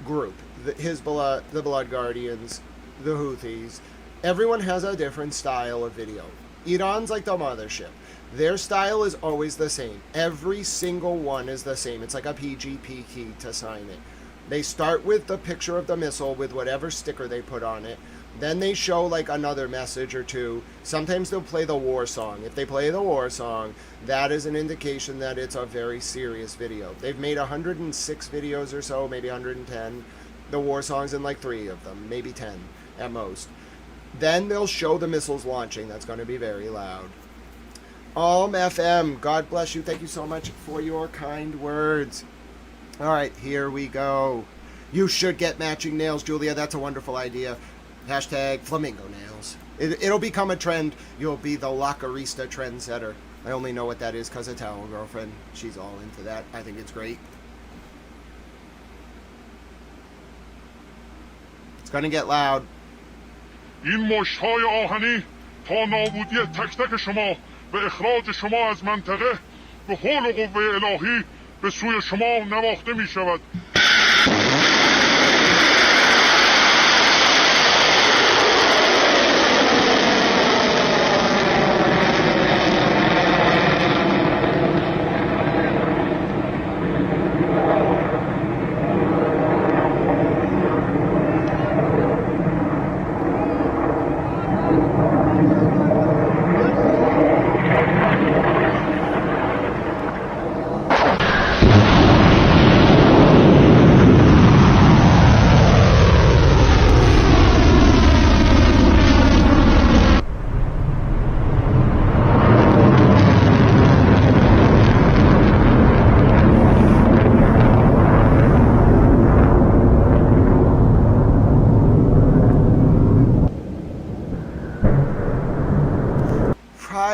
group, the Hezbollah, the Blood Guardians, the Houthis, everyone has a different style of video. Iran's like the mothership. Their style is always the same. Every single one is the same. It's like a PGP key to sign it. They start with the picture of the missile with whatever sticker they put on it. Then they show another message or two. Sometimes they'll play the war song. If they play the war song, that is an indication that it's a very serious video. They've made 106 videos or so, maybe 110. The war song's in 3 of them, maybe 10 at most. Then they'll show the missiles launching. That's going to be very loud. FM, God bless you. Thank you so much for your kind words. All right, here we go. You should get matching nails, Julia. That's a wonderful idea. Hashtag flamingo nails. It'll become a trend. You'll be the Lacarista trendsetter. I only know what that is because of Towel Girlfriend. She's all into that. I think it's great. It's going to get loud. این مشت‌های آهنی تا نابودی تک تک شما و اخراج شما از منطقه به حول و قوه الهی به سوی شما نواخته می شود.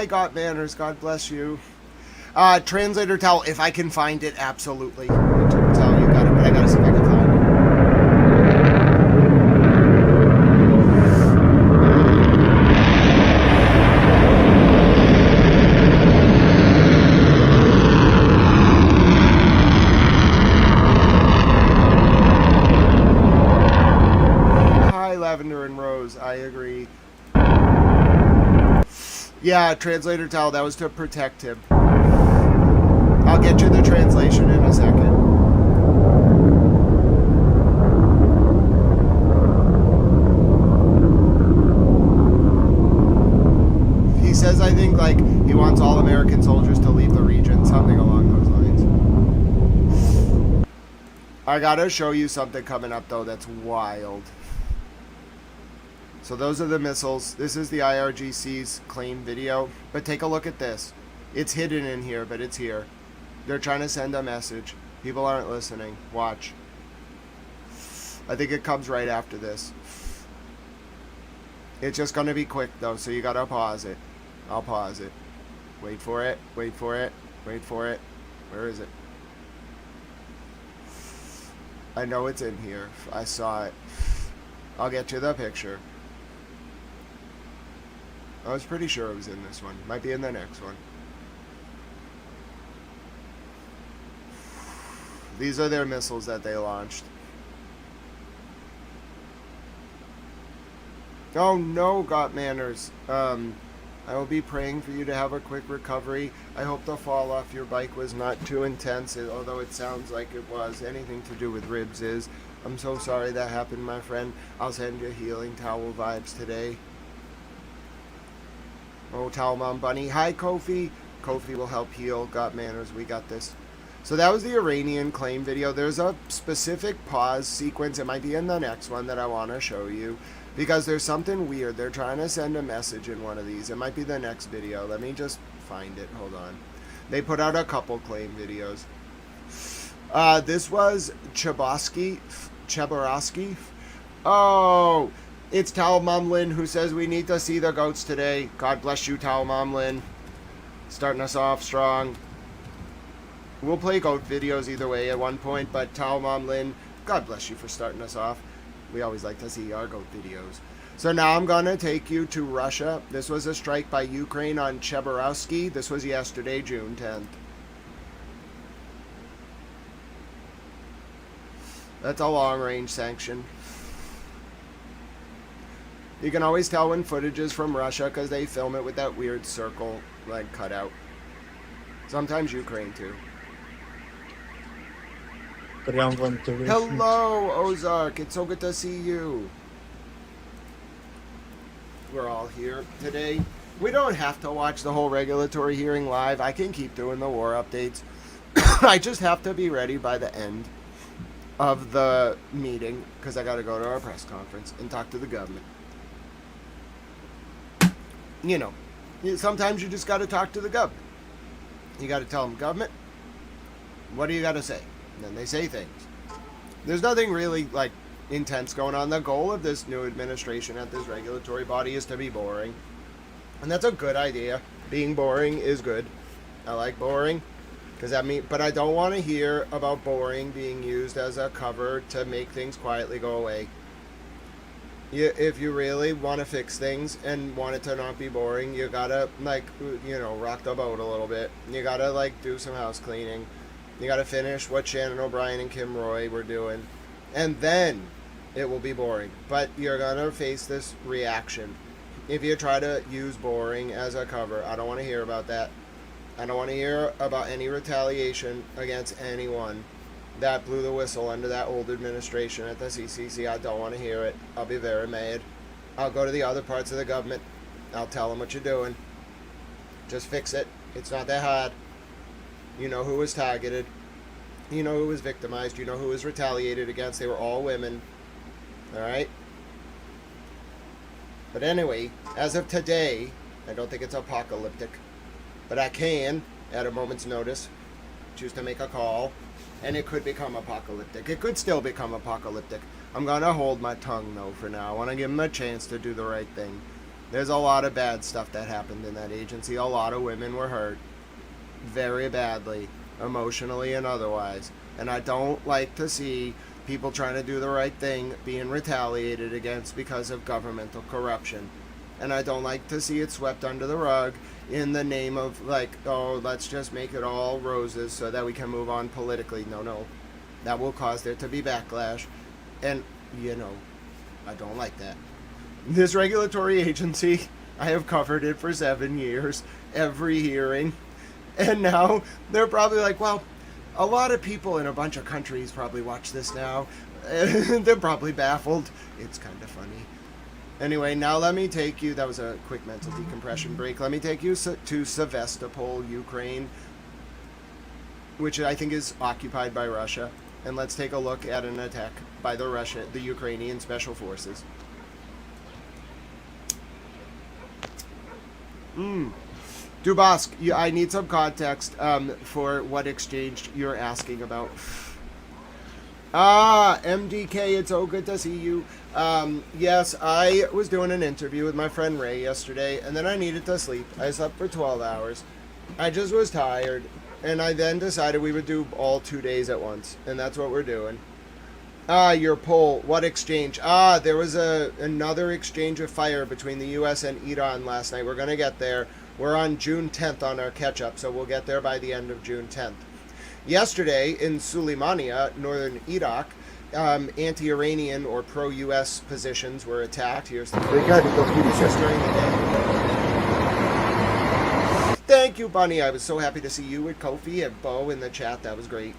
Hi, Got Manners. God bless you. Translator towel, if I can find it, absolutely. Towel, you got it, but I gotta see if I can find it. Hi, Lavender and Rose. I agree. Yeah, translator towel, that was to protect him. I'll get you the translation in a second. He says, I think, like, he wants all American soldiers to leave the region, something along those lines. I gotta show you something coming up, though, that's wild. So those are the missiles. This is the IRGC's claim video. But take a look at this. It's hidden in here, but it's here. They're trying to send a message. People aren't listening. Watch. I think it comes right after this. It's just going to be quick, though, so you got to pause it. I'll pause it. Wait for it. Wait for it. Wait for it. Where is it? I know it's in here. I saw it. I'll get you the picture. I was pretty sure it was in this one. Might be in the next one. These are their missiles that they launched. Oh no, Got Manners. I will be praying for you to have a quick recovery. I hope the fall off your bike was not too intense, although it sounds like it was. Anything to do with ribs is. I'm so sorry that happened, my friend. I'll send you healing towel vibes today. Oh, Towel Mom Bunny. Hi, Kofi. Kofi will help heal. Got Manners. We got this. So that was the Iranian claim video. There's a specific pause sequence. It might be in the next one that I want to show you. Because there's something weird. They're trying to send a message in one of these. It might be the next video. Let me just find it. Hold on. They put out a couple claim videos. This was Chaborowski. Oh, it's Towel Mom Lynn who says we need to see the goats today. God bless you, Towel Mom Lynn. Starting us off strong. We'll play goat videos either way at one point, but Towel Mom Lynn, God bless you for starting us off. We always like to see our goat videos. So now I'm going to take you to Russia. This was a strike by Ukraine on Chaborowski. This was yesterday, June 10th. That's a long-range sanction. You can always tell when footage is from Russia because they film it with that weird circle, like, cutout. Sometimes Ukraine, too. Hello, Ozark. It's so good to see you. We're all here today. We don't have to watch the whole regulatory hearing live. I can keep doing the war updates. I just have to be ready by the end of the meeting because I got to go to our press conference and talk to the government. You know, sometimes you just got to talk to the government. You got to tell them, government, what do you got to say? And then they say things. There's nothing really, like, intense going on. The goal of this new administration at this regulatory body is to be boring. And that's a good idea. Being boring is good. I like boring. Because that means, but I don't want to hear about boring being used as a cover to make things quietly go away. If you really want to fix things and want it to not be boring, you gotta, like, you know, rock the boat a little bit. You gotta, like, do some house cleaning. You gotta finish what Shannon O'Brien and Kim Roy were doing. And then it will be boring. But you're gonna face this reaction. If you try to use boring as a cover, I don't want to hear about that. I don't want to hear about any retaliation against anyone that blew the whistle under that old administration at the CCC. I don't want to hear it. I'll be very mad. I'll go to the other parts of the government. I'll tell them what you're doing. Just fix it. It's not that hard. You know who was targeted. You know who was victimized. You know who was retaliated against. They were all women. Alright? But anyway, as of today, I don't think it's apocalyptic. But I can, at a moment's notice, choose to make a call. And it could become apocalyptic. It could still become apocalyptic. I'm going to hold my tongue, though, for now. I want to give them a chance to do the right thing. There's a lot of bad stuff that happened in that agency. A lot of women were hurt very badly, emotionally and otherwise. And I don't like to see people trying to do the right thing being retaliated against because of governmental corruption. And I don't like to see it swept under the rug in the name of, like, oh, let's just make it all roses so that we can move on politically. No. That will cause there to be backlash. And, I don't like that. This regulatory agency, I have covered it for 7 years, every hearing. And now they're probably like, well, a lot of people in a bunch of countries probably watch this now. They're probably baffled. It's kind of funny. Anyway, now let me take you, that was a quick mental decompression break. Let me take you to Sevastopol, Ukraine, which I think is occupied by Russia. And let's take a look at an attack by the Ukrainian Special Forces. Dubask, I need some context for what exchange you're asking about. MDK, it's so good to see you. Yes, I was doing an interview with my friend Ray yesterday, and then I needed to sleep. I slept for 12 hours. I just was tired, and I then decided we would do all 2 days at once, and that's what we're doing. Your poll, what exchange? There was another exchange of fire between the U.S. and Iran last night. We're going to get there. We're on June 10th on our catch-up, so we'll get there by the end of June 10th. Yesterday, in Suleimania, northern Iraq, anti-Iranian or pro-U.S. positions were attacked. Here's the during the day. Thank you, Bunny. I was so happy to see you with Kofi and Bo in the chat. That was great.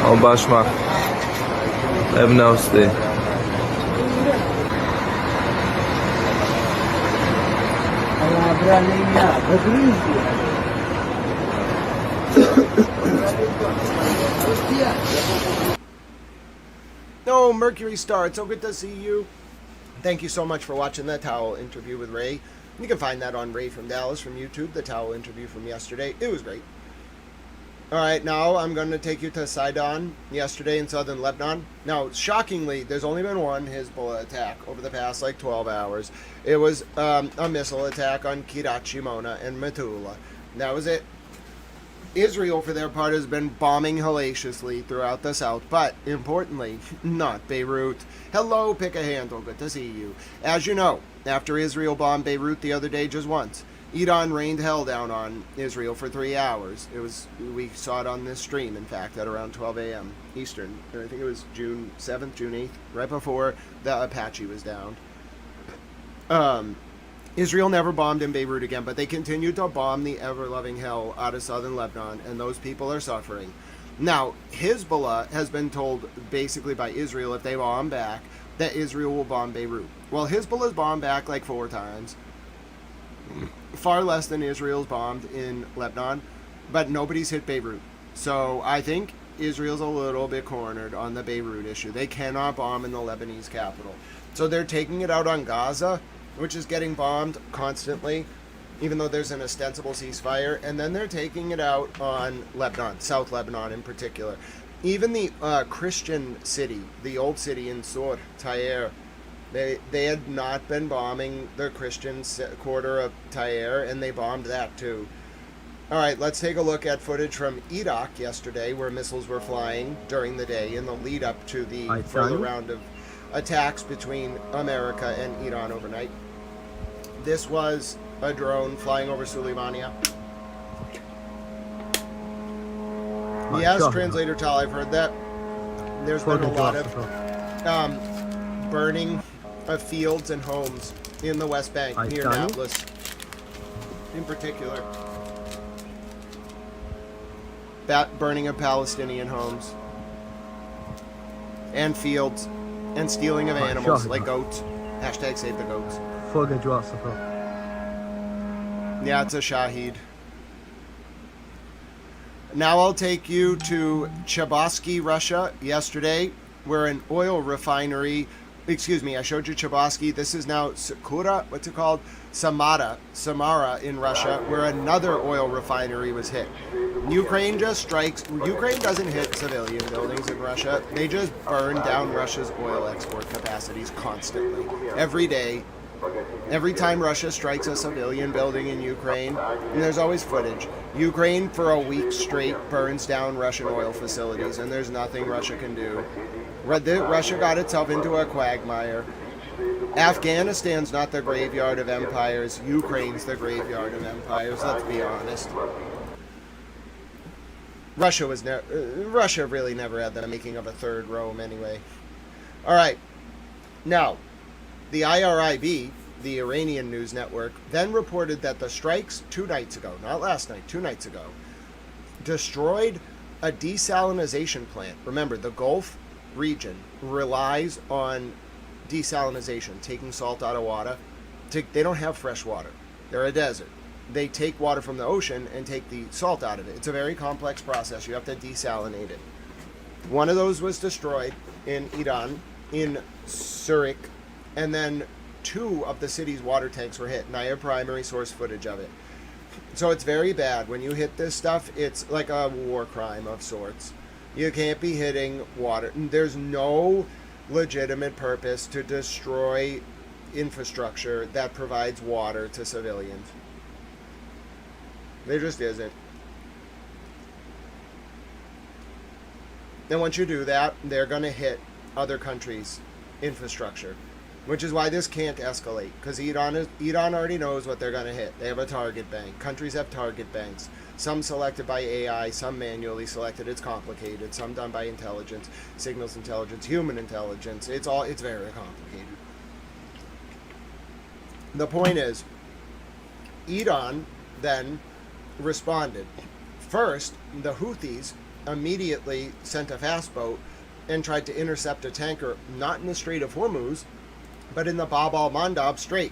او باشمار ابن اوستی No, Mercury Star, it's so good to see you. Thank you so much for watching that towel interview with Ray. You can find that on Ray from Dallas from YouTube, the towel interview from yesterday. It was great. Alright, now I'm going to take you to Sidon, yesterday in southern Lebanon. Now, shockingly, there's only been one Hezbollah attack over the past, 12 hours. It was a missile attack on Kiryat Shimona and Metula. That was it. Israel, for their part, has been bombing hellaciously throughout the south, but, importantly, not Beirut. Hello, Pick a Handle, good to see you. As you know, after Israel bombed Beirut the other day just once, Iran rained hell down on Israel for 3 hours. We saw it on this stream, in fact, at around 12 a.m. Eastern. I think it was June 7th, June 8th, right before the Apache was downed. Israel never bombed in Beirut again, but they continued to bomb the ever-loving hell out of southern Lebanon, and those people are suffering. Now, Hezbollah has been told, basically by Israel, if they bomb back, that Israel will bomb Beirut. Well, Hezbollah's bombed back 4 times. Far less than Israel's bombed in Lebanon, but nobody's hit Beirut. So I think Israel's a little bit cornered on the Beirut issue. They cannot bomb in the Lebanese capital. So they're taking it out on Gaza, which is getting bombed constantly, even though there's an ostensible ceasefire, and then they're taking it out on Lebanon, South Lebanon in particular. Even the Christian city, the old city in Sur, Tyre, they had not been bombing the Christian quarter of Tyre, and they bombed that too. Alright, let's take a look at footage from Iraq yesterday, where missiles were flying during the day in the lead up to the further round of attacks between America and Iran overnight. This was a drone flying over Suleimania. Yes, translator Tal, I've heard that. There's been a lot of burning of fields and homes in the West Bank near Nablus in particular. Burning of Palestinian homes and fields and stealing of animals like goats. Hashtag save the goats. Yeah, it's a Shahid. Now I'll take you to Chebosky, Russia, yesterday, where an oil refinery excuse me, I showed you Cheboksky. This is now Sakura, what's it called? Samara in Russia, where another oil refinery was hit. Ukraine doesn't hit civilian buildings in Russia. They just burn down Russia's oil export capacities constantly. Every day. Every time Russia strikes a civilian building in Ukraine, and there's always footage, Ukraine for a week straight burns down Russian oil facilities, and there's nothing Russia can do. Russia got itself into a quagmire. Afghanistan's not the graveyard of empires. Ukraine's the graveyard of empires, let's be honest. Russia really never had the making of a third Rome anyway. Alright, now, the IRIB, the Iranian news network, then reported that the strikes 2 nights ago, not last night, 2 nights ago, destroyed a desalinization plant. Remember, the Gulf region relies on desalinization, taking salt out of water. They don't have fresh water. They're a desert. They take water from the ocean and take the salt out of it. It's a very complex process. You have to desalinate it. One of those was destroyed in Iran, in Surik, and then 2 of the city's water tanks were hit, and I have primary source footage of it. So it's very bad. When you hit this stuff, it's like a war crime of sorts. You can't be hitting water. There's no legitimate purpose to destroy infrastructure that provides water to civilians. There just isn't. And once you do that, they're going to hit other countries' infrastructure, which is why this can't escalate, because Iran already knows what they're going to hit. They have a target bank. Countries have target banks. Some selected by AI, some manually selected. It's complicated. Some done by intelligence, signals intelligence, human intelligence. It's very complicated. The point is, Iran then responded. First, the Houthis immediately sent a fast boat and tried to intercept a tanker, not in the Strait of Hormuz, but in the Bab al-Mandab Strait.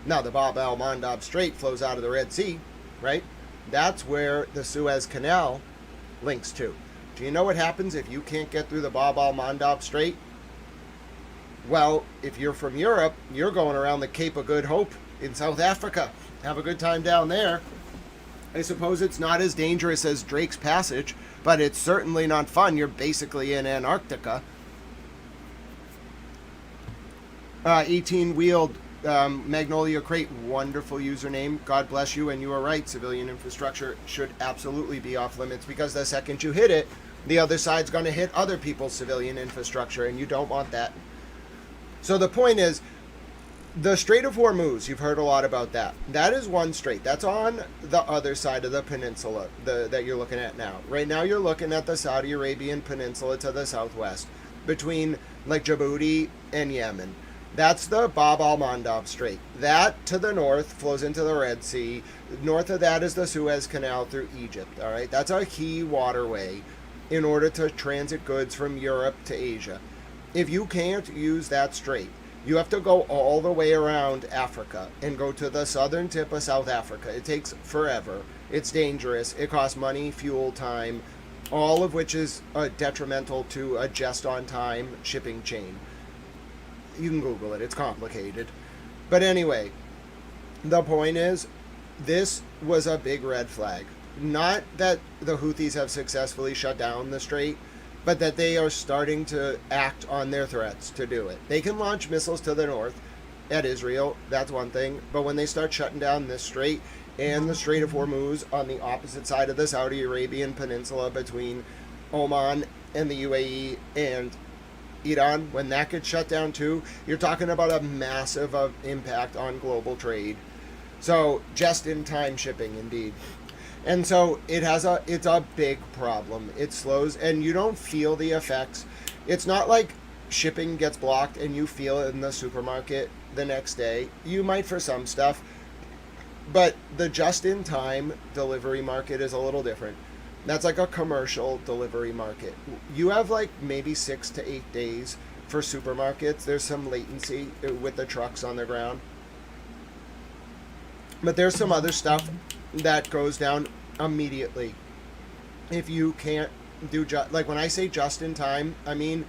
Now, the Bab al-Mandab Strait flows out of the Red Sea, right? That's where the Suez Canal links to. Do you know what happens if you can't get through the Bab al-Mandab Strait? Well, if you're from Europe, you're going around the Cape of Good Hope in South Africa. Have a good time down there. I suppose it's not as dangerous as Drake's Passage, but it's certainly not fun. You're basically in Antarctica. 18-wheeled Magnolia Crate, wonderful username. God bless you, and you are right. Civilian infrastructure should absolutely be off limits, because the second you hit it, the other side's going to hit other people's civilian infrastructure, and you don't want that. So the point is, the Strait of Hormuz, you've heard a lot about that. That is one strait. That's on the other side of the peninsula that you're looking at now. Right now you're looking at the Saudi Arabian peninsula to the southwest, between like Djibouti and Yemen. That's the Bab al-Mandab Strait. That to the north flows into the Red Sea. North of that is the Suez Canal through Egypt. All right, that's a key waterway in order to transit goods from Europe to Asia. If you can't use that strait, you have to go all the way around Africa and go to the southern tip of South Africa. It takes forever. It's dangerous. It costs money, fuel, time, all of which is detrimental to a just-on-time shipping chain. You can Google it. It's complicated. But anyway, the point is, this was a big red flag. Not that the Houthis have successfully shut down the strait, but that they are starting to act on their threats to do it. They can launch missiles to the north at Israel, that's one thing, but when they start shutting down this strait and the Strait of Hormuz on the opposite side of the Saudi Arabian peninsula between Oman and the UAE and Iran, when that gets shut down too, you're talking about a massive impact on global trade. So, just-in-time shipping, indeed. And so it's a big problem. It slows, and you don't feel the effects. It's not like shipping gets blocked and you feel it in the supermarket the next day. You might for some stuff, but the just-in-time delivery market is a little different. That's like a commercial delivery market. You have like maybe 6 to 8 days for supermarkets. There's some latency with the trucks on the ground. But there's some other stuff that goes down immediately if you can't do like when I say just in time, I mean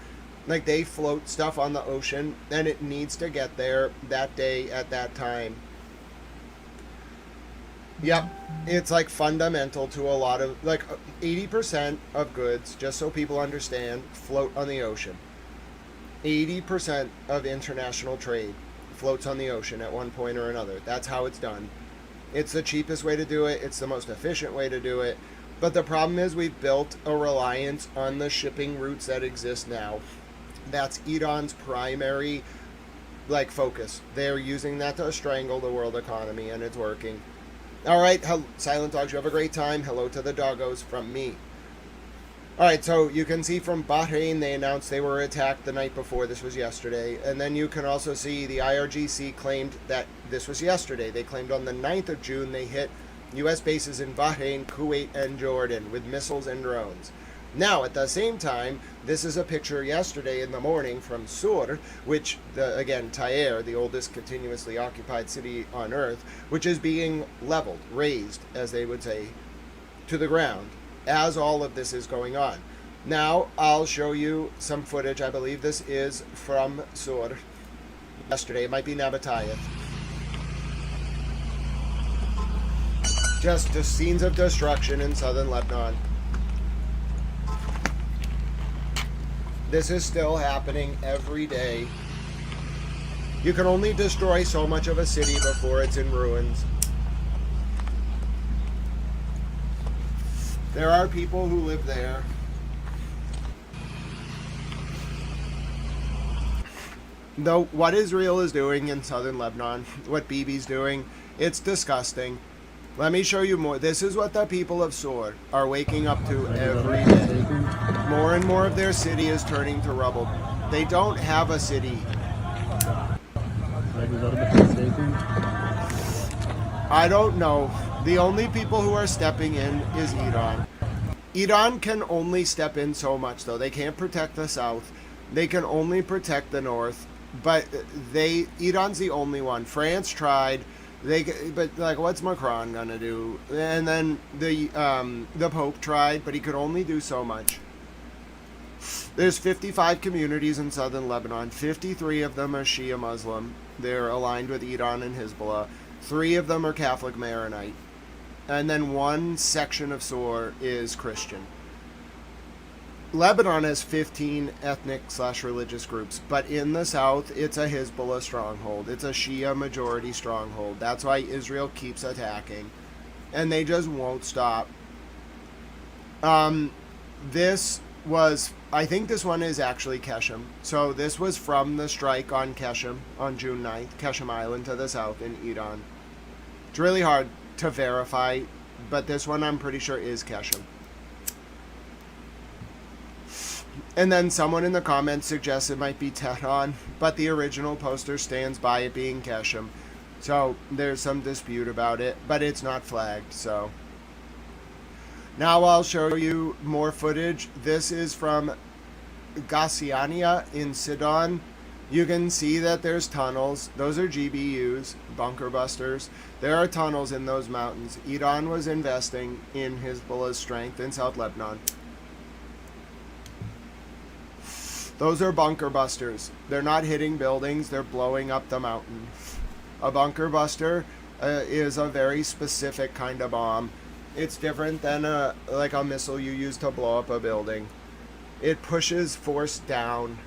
Like, they float stuff on the ocean, and it needs to get there that day at that time. Yep, it's like fundamental to a lot of, like, 80% of goods, just so people understand, float on the ocean. 80% of international trade floats on the ocean at one point or another. That's how it's done. It's the cheapest way to do it. It's the most efficient way to do it. But the problem is we've built a reliance on the shipping routes that exist now. That's Iran's primary, like, focus. They're using that to strangle the world economy, and it's working. All right, Silent Dogs, you have a great time. Hello to the doggos from me. All right, so you can see from Bahrain, they announced they were attacked the night before. This was yesterday. And then you can also see the IRGC claimed that this was yesterday. They claimed on the 9th of June they hit U.S. bases in Bahrain, Kuwait, and Jordan with missiles and drones. Now, at the same time, this is a picture yesterday in the morning from Sur, which, again, Tyre, the oldest continuously occupied city on Earth, which is being leveled, razed, as they would say, to the ground, as all of this is going on. Now, I'll show you some footage. I believe this is from Sur yesterday. It might be Nabatayef. Just the scenes of destruction in southern Lebanon. This is still happening every day. You can only destroy so much of a city before it's in ruins. There are people who live there. Though what Israel is doing in southern Lebanon, what Bibi's doing, it's disgusting. Let me show you more. This is what the people of Sur are waking up to every day. More and more of their city is turning to rubble. They don't have a city. I don't know. The only people who are stepping in is Iran. Iran can only step in so much, though. They can't protect the south. They can only protect the north. But Iran's the only one. France tried. But like, what's Macron gonna do? And then the Pope tried, but he could only do so much. There's 55 communities in southern Lebanon. 53 of them are Shia Muslim. They're aligned with Iran and Hezbollah. 3 of them are Catholic Maronite. And then 1 section of Sur is Christian. Lebanon has 15 ethnic/religious groups, but in the south, it's a Hezbollah stronghold. It's a Shia majority stronghold. That's why Israel keeps attacking. And they just won't stop. This was, I think this one is actually Keshem. So this was from the strike on Keshem on June 9th, Keshem Island to the south in Iran. It's really hard to verify, but this one I'm pretty sure is Keshem. And then someone in the comments suggests it might be Tehran, but the original poster stands by it being Keshem. So there's some dispute about it, but it's not flagged, so. Now I'll show you more footage. This is from Gassiania in Sidon. You can see that there's tunnels. Those are GBUs, bunker busters. There are tunnels in those mountains. Iran was investing in Hezbollah's strength in South Lebanon. Those are bunker busters. They're not hitting buildings, they're blowing up the mountain. A bunker buster is a very specific kind of bomb. It's different than like a missile you use to blow up a building. It pushes force down.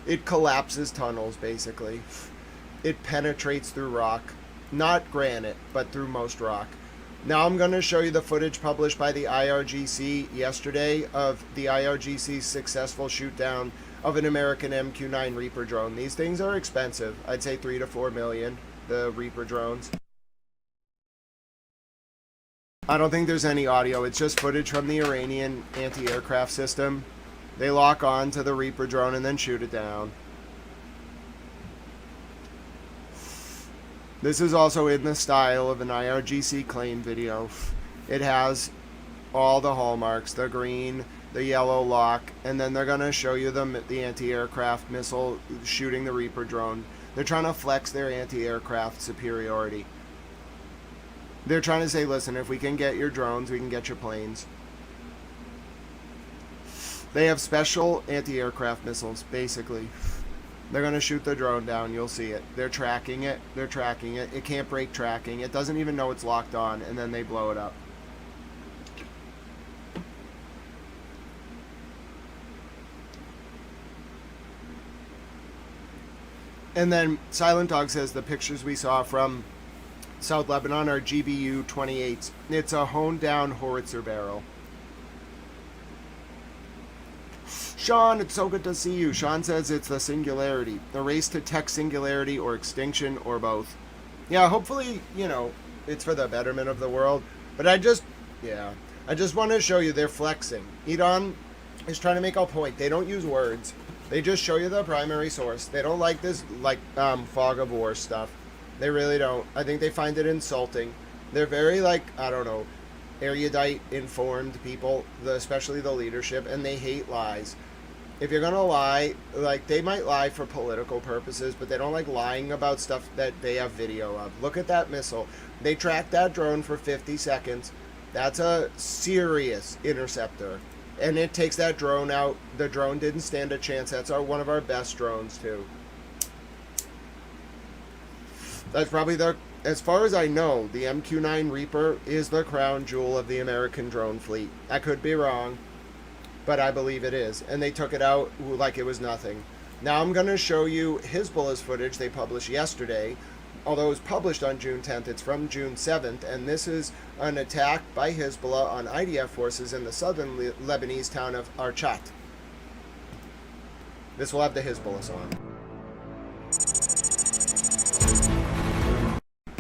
It collapses tunnels, basically. It penetrates through rock. Not granite, but through most rock. Now I'm going to show you the footage published by the IRGC yesterday of the IRGC's successful shoot down of an American MQ-9 Reaper drone. These things are expensive. I'd say 3 to 4 million, the Reaper drones. I don't think there's any audio. It's just footage from the Iranian anti-aircraft system. They lock on to the Reaper drone and then shoot it down. This is also in the style of an IRGC claim video. It has all the hallmarks, the green, the yellow lock, and then they're going to show you the anti-aircraft missile shooting the Reaper drone. They're trying to flex their anti-aircraft superiority. They're trying to say, listen, if we can get your drones, we can get your planes. They have special anti-aircraft missiles, basically. They're going to shoot the drone down. You'll see it. They're tracking it. They're tracking it. It can't break tracking. It doesn't even know it's locked on, and then they blow it up. And then Silent Dog says the pictures we saw from South Lebanon are GBU 28s. It's a honed down howitzer barrel. Sean, it's so good to see you. Sean says it's the singularity. The race to tech singularity or extinction or both. Yeah, hopefully, it's for the betterment of the world. But I just want to show you they're flexing. Iran is trying to make a point. They don't use words. They just show you the primary source. They don't like this, fog of war stuff. They really don't. I think they find it insulting. They're very, erudite, informed people, especially the leadership, and they hate lies. If you're going to lie, they might lie for political purposes, but they don't like lying about stuff that they have video of. Look at that missile. They tracked that drone for 50 seconds. That's a serious interceptor. And it takes that drone out. The drone didn't stand a chance. That's one of our best drones, too. That's probably as far as I know, the MQ-9 Reaper is the crown jewel of the American drone fleet. I could be wrong, but I believe it is. And they took it out like it was nothing. Now I'm going to show you Hezbollah's footage they published yesterday. Although it was published on June 10th, it's from June 7th, and this is an attack by Hezbollah on IDF forces in the southern Lebanese town of Archat. This will have the Hezbollah song.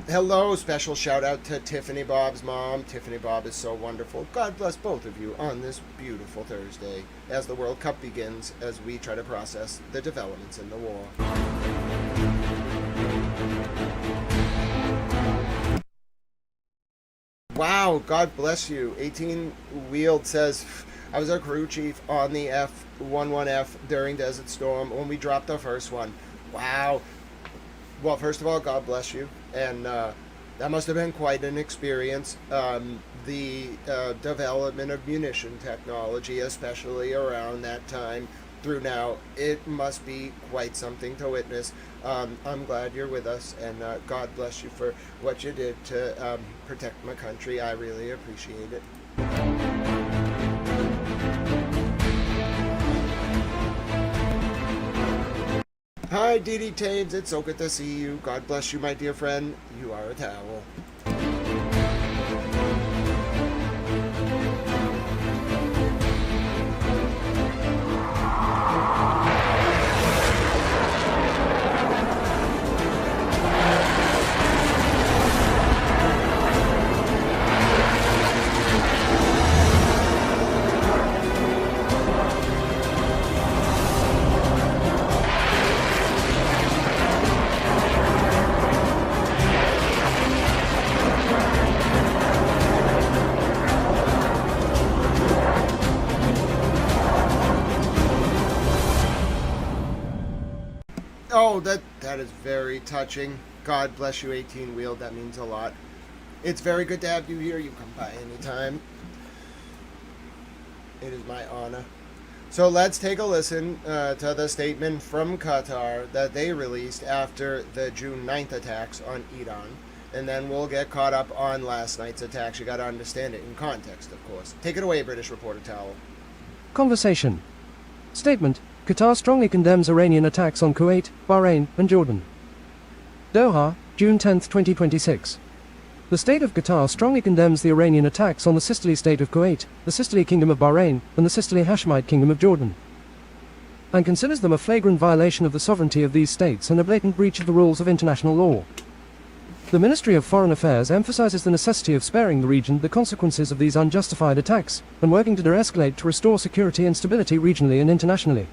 Hello, special shout out to Tiffany Bob's mom. Tiffany Bob is so wonderful. God bless both of you on this beautiful Thursday as the World Cup begins, as we try to process the developments in the war. Wow, God bless you. 18 Wheeled says, I was a crew chief on the F-11F during Desert Storm when we dropped the first one. Wow. Well, first of all, God bless you. And that must have been quite an experience. The development of munition technology, especially around that time through now, it must be quite something to witness. I'm glad you're with us, and God bless you for what you did to protect my country. I really appreciate it. Hi, Dee Dee Tames. It's so good to see you. God bless you, my dear friend. You are a towel. Oh, that is very touching. God bless you, 18 Wheeled. That means a lot. It's very good to have you here. You come by anytime. It is my honor. So let's take a listen to the statement from Qatar that they released after the June 9th attacks on Iran. And then we'll get caught up on last night's attacks. You got to understand it in context, of course. Take it away, British reporter Towel. Conversation. Statement. Qatar strongly condemns Iranian attacks on Kuwait, Bahrain, and Jordan. Doha, June 10, 2026. The state of Qatar strongly condemns the Iranian attacks on the sisterly state of Kuwait, the sisterly kingdom of Bahrain, and the sisterly Hashemite kingdom of Jordan, and considers them a flagrant violation of the sovereignty of these states and a blatant breach of the rules of international law. The Ministry of Foreign Affairs emphasizes the necessity of sparing the region the consequences of these unjustified attacks, and working to de-escalate to restore security and stability regionally and internationally.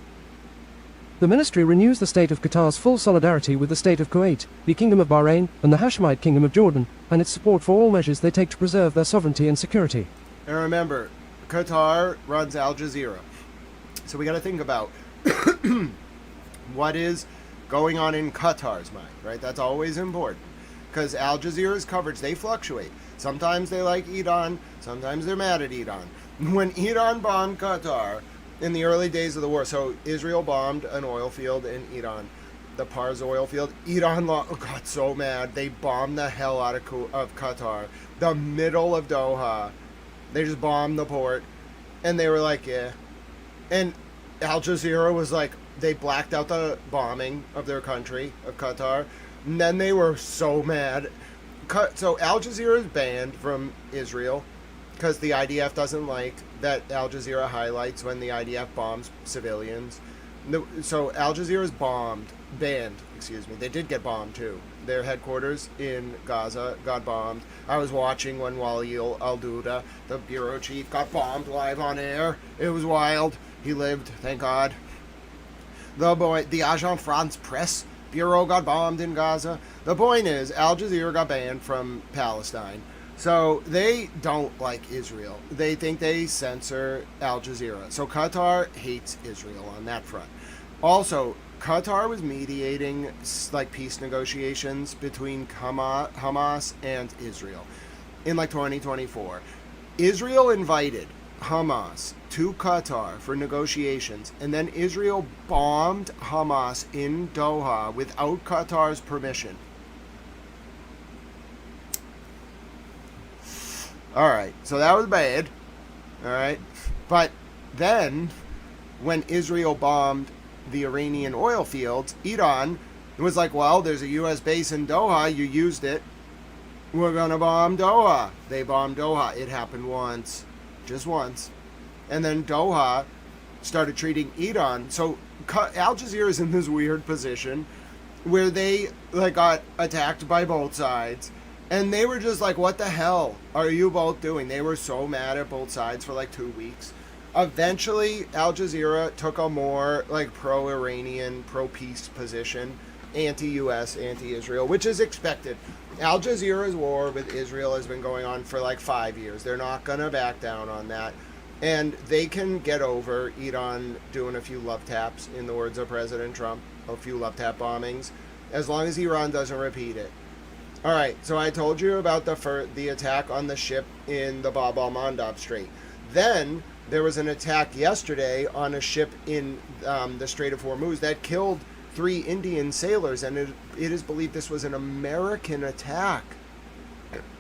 The ministry renews the state of Qatar's full solidarity with the state of Kuwait, the Kingdom of Bahrain, and the Hashemite Kingdom of Jordan, and its support for all measures they take to preserve their sovereignty and security. And remember, Qatar runs Al Jazeera. So we got to think about what is going on in Qatar's mind, right? That's always important. Because Al Jazeera's coverage, they fluctuate. Sometimes they like Iran, sometimes they're mad at Iran. When Iran bombed Qatar, in the early days of the war. So Israel bombed an oil field in Iran, the Pars oil field. Iran got so mad. They bombed the hell out of Qatar, the middle of Doha. They just bombed the port, and they were like, yeah. And Al Jazeera was like, they blacked out the bombing of their country, of Qatar, and then they were so mad. So Al Jazeera is banned from Israel because the IDF doesn't like that Al Jazeera highlights when the IDF bombs civilians. So Al Jazeera's banned, excuse me. They did get bombed too. Their headquarters in Gaza got bombed. I was watching when Wali al-Duda, the bureau chief, got bombed live on air. It was wild. He lived, thank God. The Agence France Presse bureau got bombed in Gaza. The point is, Al Jazeera got banned from Palestine. So they don't like Israel. They think they censor Al Jazeera. So Qatar hates Israel on that front. Also, Qatar was mediating like peace negotiations between Hamas and Israel in like 2024. Israel invited Hamas to Qatar for negotiations, and then Israel bombed Hamas in Doha without Qatar's permission. Alright, so that was bad. Alright. But then, when Israel bombed the Iranian oil fields, Iran was like, well, there's a U.S. base in Doha, you used it, we're gonna bomb Doha. They bombed Doha. It happened once. Just once. And then Doha started treating Iran. So Al Jazeera is in this weird position where they like got attacked by both sides. And they were just like, what the hell are you both doing? They were so mad at both sides for like 2 weeks. Eventually, Al Jazeera took a more like pro-Iranian, pro-peace position, anti-US, anti-Israel, which is expected. Al Jazeera's war with Israel has been going on for like 5 years. They're not going to back down on that. And they can get over Iran doing a few love taps, in the words of President Trump, a few love tap bombings, as long as Iran doesn't repeat it. All right, so I told you about the attack on the ship in the Bab al-Mandab Strait. Then there was an attack yesterday on a ship in the Strait of Hormuz that killed 3 Indian sailors, and it is believed this was an American attack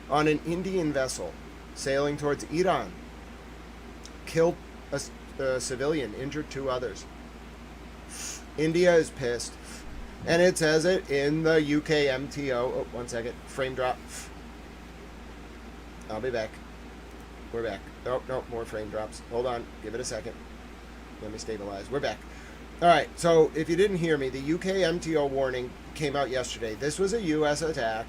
on an Indian vessel sailing towards Iran. Killed a civilian, injured 2 others. India is pissed. And it says it in the UK MTO. Oh, 1 second. Frame drop. I'll be back. We're back. Oh, no, more frame drops. Hold on. Give it a second. Let me stabilize. We're back. All right. So if you didn't hear me, the UK MTO warning came out yesterday. This was a U.S. attack.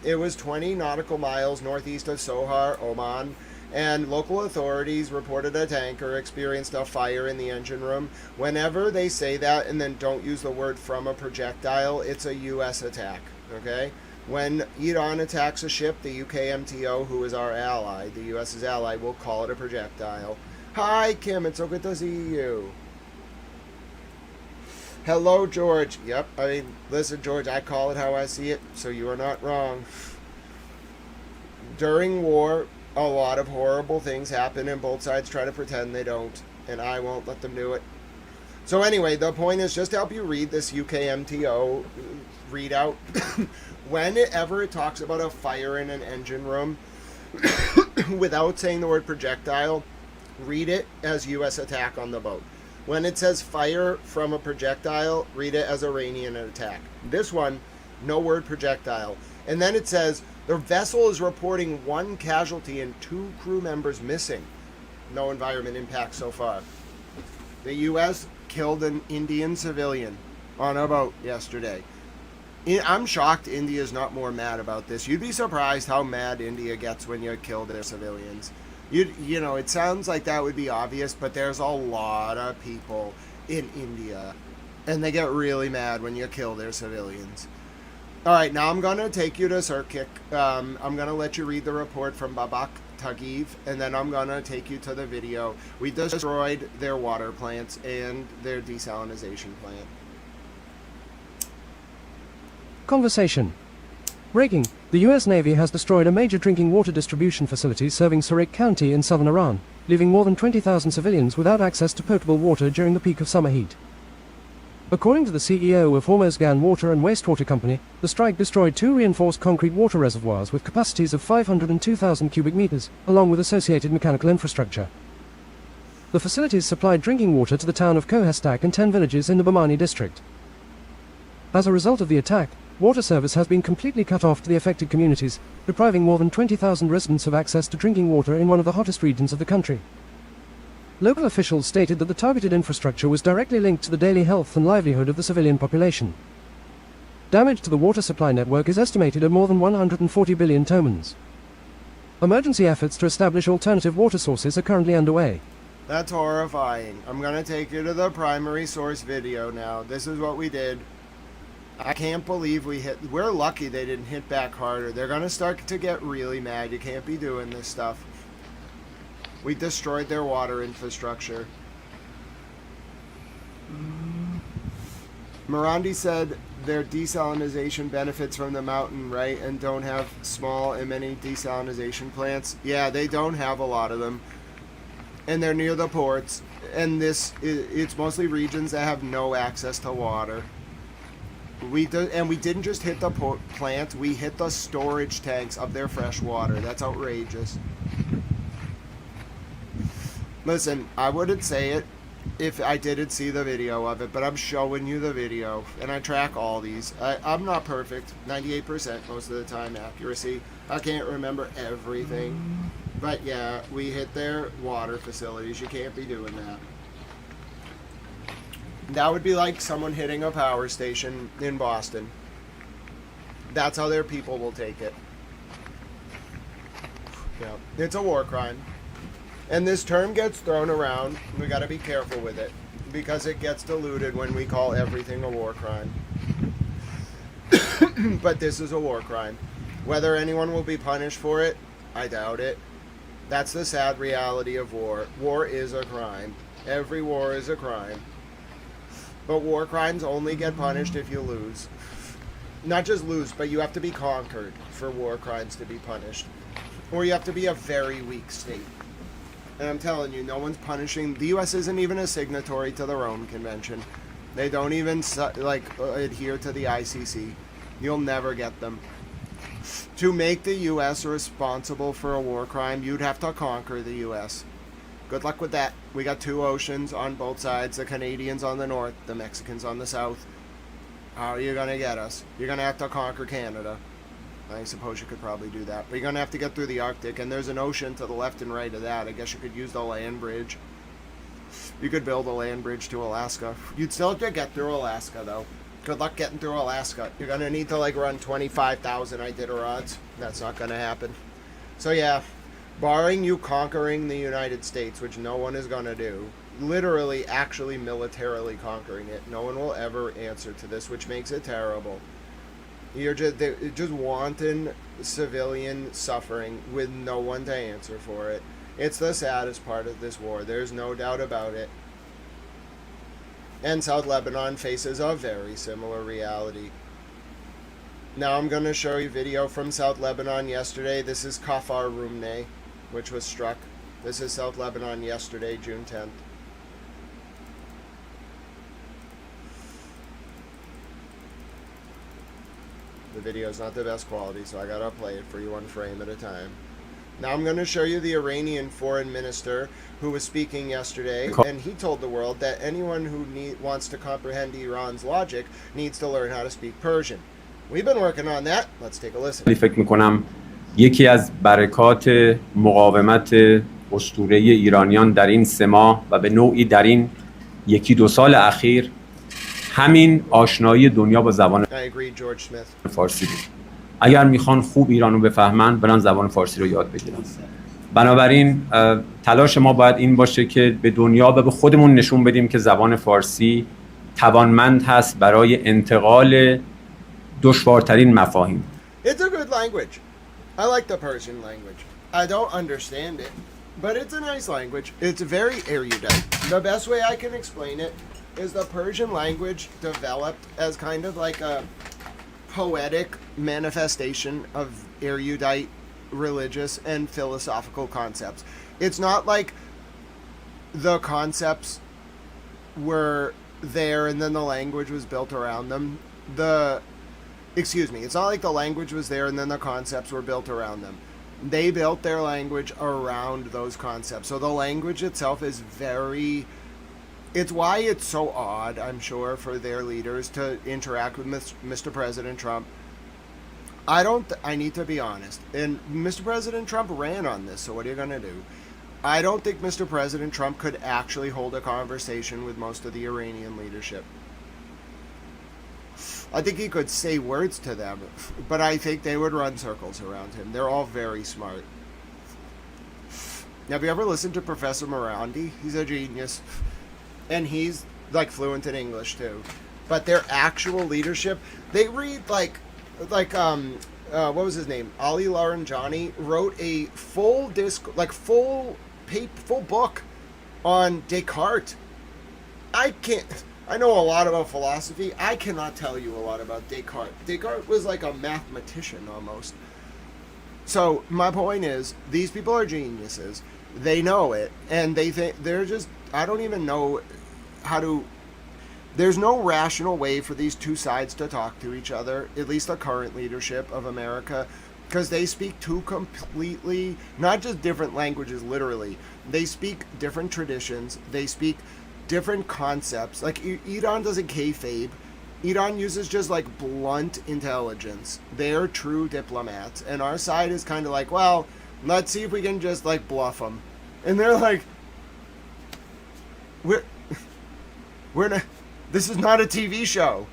It was 20 nautical miles northeast of Sohar, Oman. And local authorities reported a tanker experienced a fire in the engine room. Whenever they say that and then don't use the word from a projectile, it's a U.S. attack, okay? When Iran attacks a ship, the UK MTO, who is our ally, the U.S.'s ally, will call it a projectile. Hi, Kim. It's so good to see you. Hello, George. Yep, I mean, listen, George, I call it how I see it, so you are not wrong. During war, a lot of horrible things happen, and both sides try to pretend they don't, and I won't let them do it. So anyway, the point is just to help you read this UK MTO readout. Whenever it talks about a fire in an engine room, without saying the word projectile, read it as U.S. attack on the boat. When it says fire from a projectile, read it as Iranian attack. This one, no word projectile. And then it says, the vessel is reporting 1 casualty and 2 crew members missing. No environment impact so far. The U.S. killed an Indian civilian on a boat yesterday. I'm shocked India's not more mad about this. You'd be surprised how mad India gets when you kill their civilians. You know, it sounds like that would be obvious, but there's a lot of people in India, and they get really mad when you kill their civilians. All right, now I'm going to take you to Sirkik. I'm going to let you read the report from Babak Tagiv, and then I'm going to take you to the video. We destroyed their water plants and their desalinization plant. Conversation. Breaking. The US Navy has destroyed a major drinking water distribution facility serving Surik County in southern Iran, leaving more than 20,000 civilians without access to potable water during the peak of summer heat. According to the CEO of Hormozgan Water and Wastewater Company, the strike destroyed 2 reinforced concrete water reservoirs with capacities of 502,000 cubic meters, along with associated mechanical infrastructure. The facilities supplied drinking water to the town of Kohestak and 10 villages in the Bamani district. As a result of the attack, water service has been completely cut off to the affected communities, depriving more than 20,000 residents of access to drinking water in one of the hottest regions of the country. Local officials stated that the targeted infrastructure was directly linked to the daily health and livelihood of the civilian population. Damage to the water supply network is estimated at more than 140 billion tomans. Emergency efforts to establish alternative water sources are currently underway. That's horrifying. I'm gonna take you to the primary source video now. This is what we did. I can't believe we're lucky they didn't hit back harder. They're gonna start to get really mad. You can't be doing this stuff. We destroyed their water infrastructure. Morandi said their desalination benefits from the mountain, right? And don't have small and many desalination plants. Yeah, they don't have a lot of them. And they're near the ports. And it's mostly regions that have no access to water. We didn't just hit the plant, we hit the storage tanks of their fresh water. That's outrageous. Listen, I wouldn't say it if I didn't see the video of it, but I'm showing you the video, and I track all these. I'm not perfect, 98% most of the time accuracy. I can't remember everything. But yeah, we hit their water facilities. You can't be doing that. That would be like someone hitting a power station in Boston. That's how their people will take it. Yeah, it's a war crime. And this term gets thrown around. We got to be careful with it because it gets diluted when we call everything a war crime. But this is a war crime. Whether anyone will be punished for it, I doubt it. That's the sad reality of war. War is a crime. Every war is a crime. But war crimes only get punished if you lose. Not just lose, but you have to be conquered for war crimes to be punished. Or you have to be a very weak state. And I'm telling you, no one's punishing. The U.S. isn't even a signatory to the Rome Convention. They don't even adhere to the ICC. You'll never get them. To make the U.S. responsible for a war crime, you'd have to conquer the U.S. Good luck with that. We got 2 oceans on both sides. The Canadians on the north, the Mexicans on the south. How are you going to get us? You're going to have to conquer Canada. I suppose you could probably do that. But you're going to have to get through the Arctic, and there's an ocean to the left and right of that. I guess you could use the land bridge. You could build a land bridge to Alaska. You'd still have to get through Alaska, though. Good luck getting through Alaska. You're going to need to, run 25,000 Iditarods. That's not going to happen. So, yeah, barring you conquering the United States, which no one is going to do, literally, actually, militarily conquering it, no one will ever answer to this, which makes it terrible. You're just wanton civilian suffering with no one to answer for it. It's the saddest part of this war. There's no doubt about it. And South Lebanon faces a very similar reality. Now I'm going to show you a video from South Lebanon yesterday. This is Kafar Rumneh, which was struck. This is South Lebanon yesterday, June 10th. The video is not the best quality, so I gotta play it for you one frame at a time. Now I'm going to show you the Iranian foreign minister who was speaking yesterday, and he told the world that anyone who wants to comprehend Iran's logic needs to learn how to speak Persian. We've been working on that. Let's take a listen. فکر می‌کنم یکی از برکات مقاومت اسطوره ایرانیان در این 3 ماه و به نوعی در این 1-2 سال اخیر همین آشنایی دنیا با زبان فارسی بود. اگر میخوان خوب ایرانو بفهمن برن زبان فارسی رو یاد بگیرن. بنابراین تلاش ما باید این باشه که به دنیا و به خودمون نشون بدیم که زبان فارسی توانمند هست برای انتقال دشوارترین مفاهیم. It's a good language. I like the Persian language. I don't understand it, but it's a nice language. It's very erudite. The best way I can explain it is the Persian language developed as kind of like a poetic manifestation of erudite religious and philosophical concepts. It's not like the concepts were there and then the language was built around them. It's not like the language was there and then the concepts were built around them. They built their language around those concepts. So the language itself is it's why it's so odd, I'm sure, for their leaders to interact with Mr. President Trump. I need to be honest. And Mr. President Trump ran on this, so what are you going to do? I don't think Mr. President Trump could actually hold a conversation with most of the Iranian leadership. I think he could say words to them, but I think they would run circles around him. They're all very smart. Have you ever listened to Professor Morandi? He's a genius. And he's, like, fluent in English, too. But their actual leadership, they read, what was his name? Ali Laranjani wrote a full book on Descartes. I know a lot about philosophy. I cannot tell you a lot about Descartes. Descartes was like a mathematician almost. So my point is, these people are geniuses. They know it, and they think they're just. I don't even know how to. There's no rational way for these two sides to talk to each other. At least the current leadership of America, because they speak two completely, not just different languages. Literally, they speak different traditions. They speak different concepts. Like, Iran doesn't kayfabe. Iran uses just, like, blunt intelligence. They're true diplomats. And our side is kind of like, well, let's see if we can just, like, bluff them. And they're like, we're not, this is not a TV show.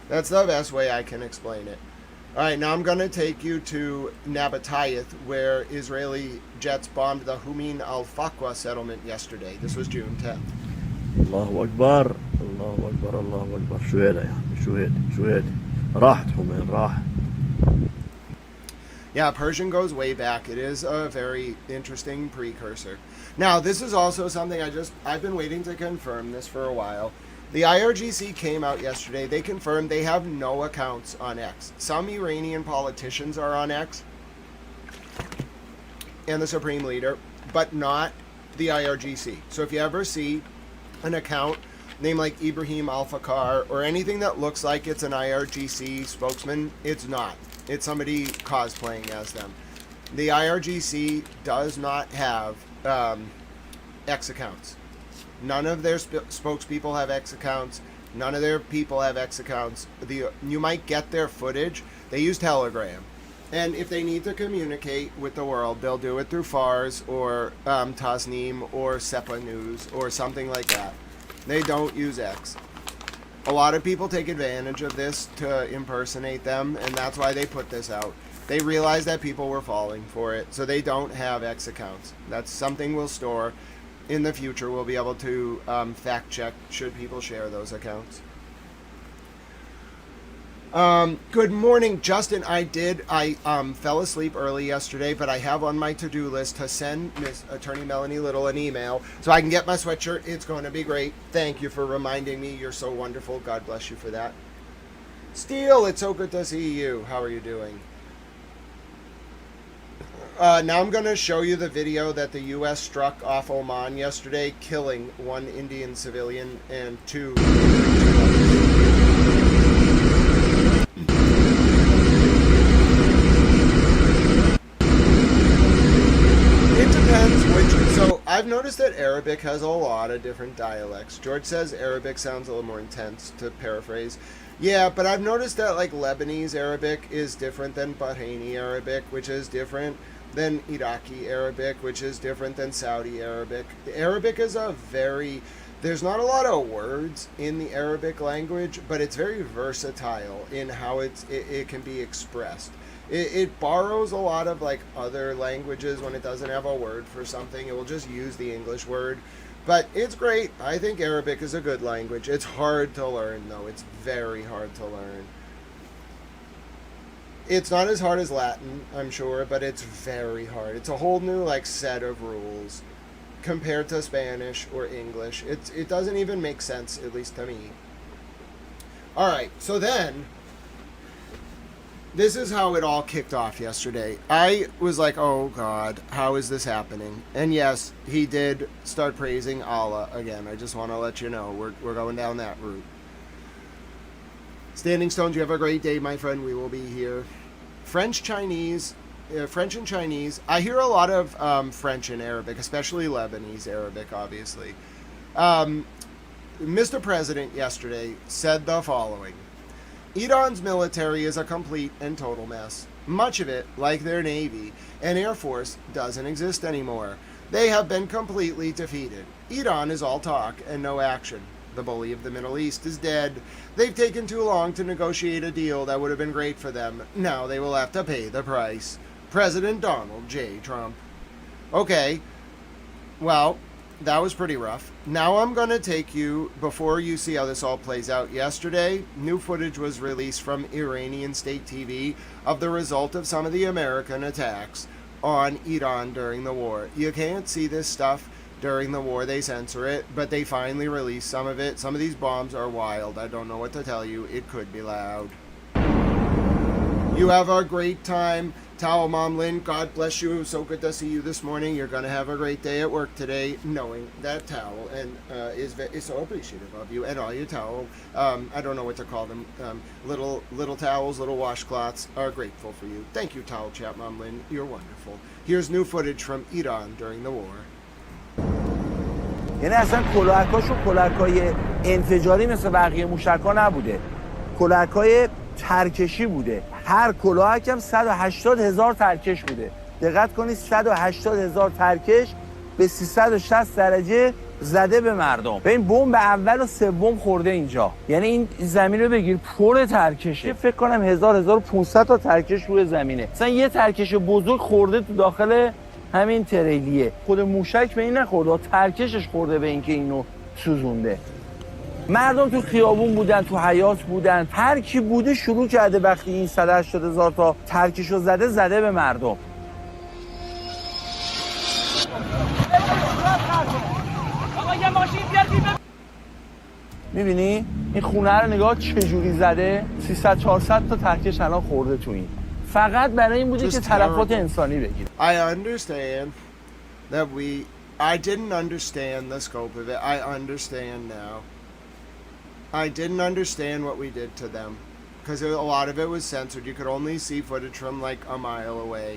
That's the best way I can explain it. All right, now I'm going to take you to Nabatayth, where Israeli jets bombed the Humin al-Faqwa settlement yesterday. This was June 10th. Allahu Akbar, Allahu Akbar, Allahu Akbar. شو هيدا يعني؟ شو هيدا؟ راحت حمين راح. Yeah, Persian goes way back. It is a very interesting precursor. Now, this is also something I've been waiting to confirm this for a while. The IRGC came out yesterday. They confirmed they have no accounts on X. Some Iranian politicians are on X and the Supreme Leader, but not the IRGC. So if you ever see an account named like Ibrahim Al-Fakar or anything that looks like it's an IRGC spokesman, it's not. It's somebody cosplaying as them. The IRGC does not have X accounts. None of their spokespeople have X accounts. None of their people have X accounts. You might get their footage. They use Telegram. And if they need to communicate with the world, they'll do it through Fars or Tasnim or SEPA News or something like that. They don't use X. A lot of people take advantage of this to impersonate them, and that's why they put this out. They realize that people were falling for it, so they don't have X accounts. That's something we'll store. In the future, we'll be able to fact check should people share those accounts. Good morning, Justin. I fell asleep early yesterday, but I have on my to-do list to send Miss Attorney Melanie Little an email so I can get my sweatshirt. It's going to be great. Thank you for reminding me. You're so wonderful. God bless you for that. Steele, it's so good to see you. How are you doing? Now I'm going to show you the video that the U.S. struck off Oman yesterday, killing one Indian civilian and two others. It depends which. So I've noticed that Arabic has a lot of different dialects. George says Arabic sounds a little more intense, to paraphrase. Yeah, but I've noticed that like Lebanese Arabic is different than Bahraini Arabic, which is different than Iraqi Arabic, which is different than Saudi Arabic. The Arabic is there's not a lot of words in the Arabic language, but it's very versatile in how it can be expressed. It borrows a lot of like other languages when it doesn't have a word for something. It will just use the English word. But it's great. I think Arabic is a good language. It's hard to learn, though. It's very hard to learn. It's not as hard as Latin, I'm sure, but it's very hard. It's a whole new like set of rules compared to Spanish or English. It doesn't even make sense, at least to me. All right, so then, this is how it all kicked off yesterday. I was like, oh God, how is this happening? And yes, he did start praising Allah again. I just want to let you know, we're going down that route. Standing Stones, you have a great day, my friend. We will be here. French and Chinese. I hear a lot of French and Arabic, especially Lebanese Arabic, obviously. Mr. President yesterday said the following. Iran's military is a complete and total mess. Much of it, like their Navy and Air Force, doesn't exist anymore. They have been completely defeated. Iran is all talk and no action. The bully of the Middle East is dead. They've taken too long to negotiate a deal that would have been great for them. Now they will have to pay the price. President Donald J. Trump. Okay, well, that was pretty rough. Now I'm going to take you, before you see how this all plays out. Yesterday, new footage was released from Iranian state TV of the result of some of the American attacks on Iran during the war. You can't see this stuff during the war. They censor it, but they finally released some of it. Some of these bombs are wild. I don't know what to tell you. It could be loud. You have a great time. Towel Mom Lynn, God bless you. So good to see you this morning. You're going to have a great day at work today, knowing that Towel and is so appreciative of you and all your towel. I don't know what to call them. Little towels, little washcloths are grateful for you. Thank you, Towel Chat Mom Lynn. You're wonderful. Here's new footage from Iran during the war. یعنی اصلا کلاهکاشون کلاهکای انفجاری مثل بقیه موشک‌ها نبوده. کلاهکای ترکشی بوده. هر کلاهک هم 180,000 ترکش بوده. دقت کنید 180,000 ترکش به 360 درجه زده به مردم. به این بمب اول و سوم خورده اینجا. یعنی این زمین رو بگیر پر ترکشه. فکر کنم 1500 تا ترکش روی زمینه. مثلا یه ترکش بزرگ خورده تو داخل همین تریلیه. خود موشک به این نخورده، ترکشش خورده به اینکه اینو سوزونده. مردم تو خیابون بودن، تو حیاط بودن، هر کی بوده شروع کرده وقتی این 180,000 تا ترکشو زده به مردم. میبینی؟ این خونه رو نگاه چجوری زده؟ 300-400 تا ترکش الان خورده تو این. فقط برای این بوده که تلفات انسانی بگیره. I understand that I didn't understand the scope of it. I understand now. I didn't understand what we did to them because a lot of it was censored. You could only see footage from like a mile away.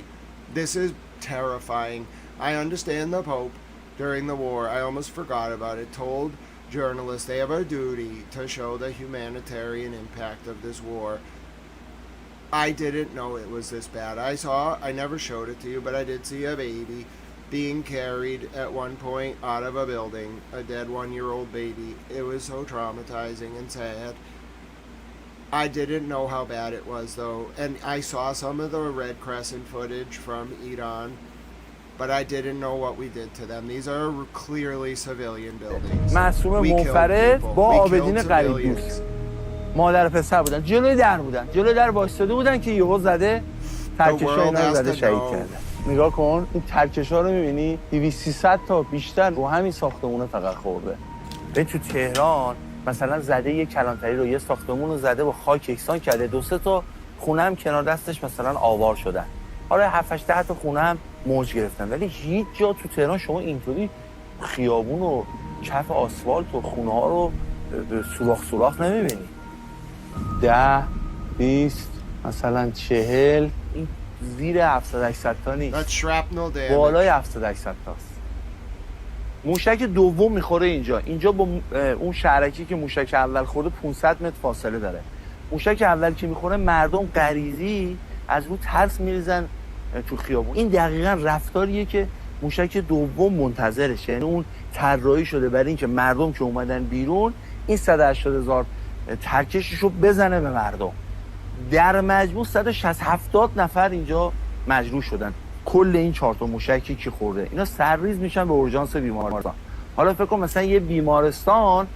This is terrifying. I understand the Pope during the war, I almost forgot about it, told journalists they have a duty to show the humanitarian impact of this war. I didn't know it was this bad. I never showed it to you, but I did see a baby being carried at one point out of a building, a dead 1-year-old baby. It was so traumatizing and sad. I didn't know how bad it was though, and I saw some of the Red Crescent footage from Iran, but I didn't know what we did to them. These are clearly civilian buildings. معصوم منفرد با آبدین غریب دوست. مادر پسر بودن، جلوی در وایساده بودن که یهو زده ترکش‌ها اینا رو زده شهید کرده. نگاه کن این ترکش‌ها رو می‌بینی 200-300 تا بیشتر رو همین ساختمونه فقط خورده. به تو تهران مثلا زده یه کلانتری رو، یه ساختمون رو زده با خاک یکسان کرده، 2-3 تا خونه هم کنار دستش مثلا آوار شدن. حالا 7-8 تا خونه هم موج گرفتن، ولی هیچ جا تو تهران شما اینطوری خیابون و کف آسفالت و خونه‌ها رو سوراخ نمی‌بینی. 10 20 مثلا 40 این زیر 700-800 تا نیست، بالای 700-800 تاست. موشک دوم میخوره اینجا با اون شهرکی که موشک اول خورده 500 متر فاصله داره. موشک اول که میخوره مردم غریزی از رو ترس میریزن تو خیابون. این دقیقاً رفتاریه که موشک دوم منتظرشه، یعنی اون طراحی شده برای اینکه مردم که اومدن بیرون این 180,000 ترکششو بزنه به مردم. در مجموع 160-70 نفر اینجا مجروح شدن. کل این 4 تا موشکی که خورده اینا سرریز میشن به اورژانس بیمارستان. حالا فکر کن مثلا یه بیمارستان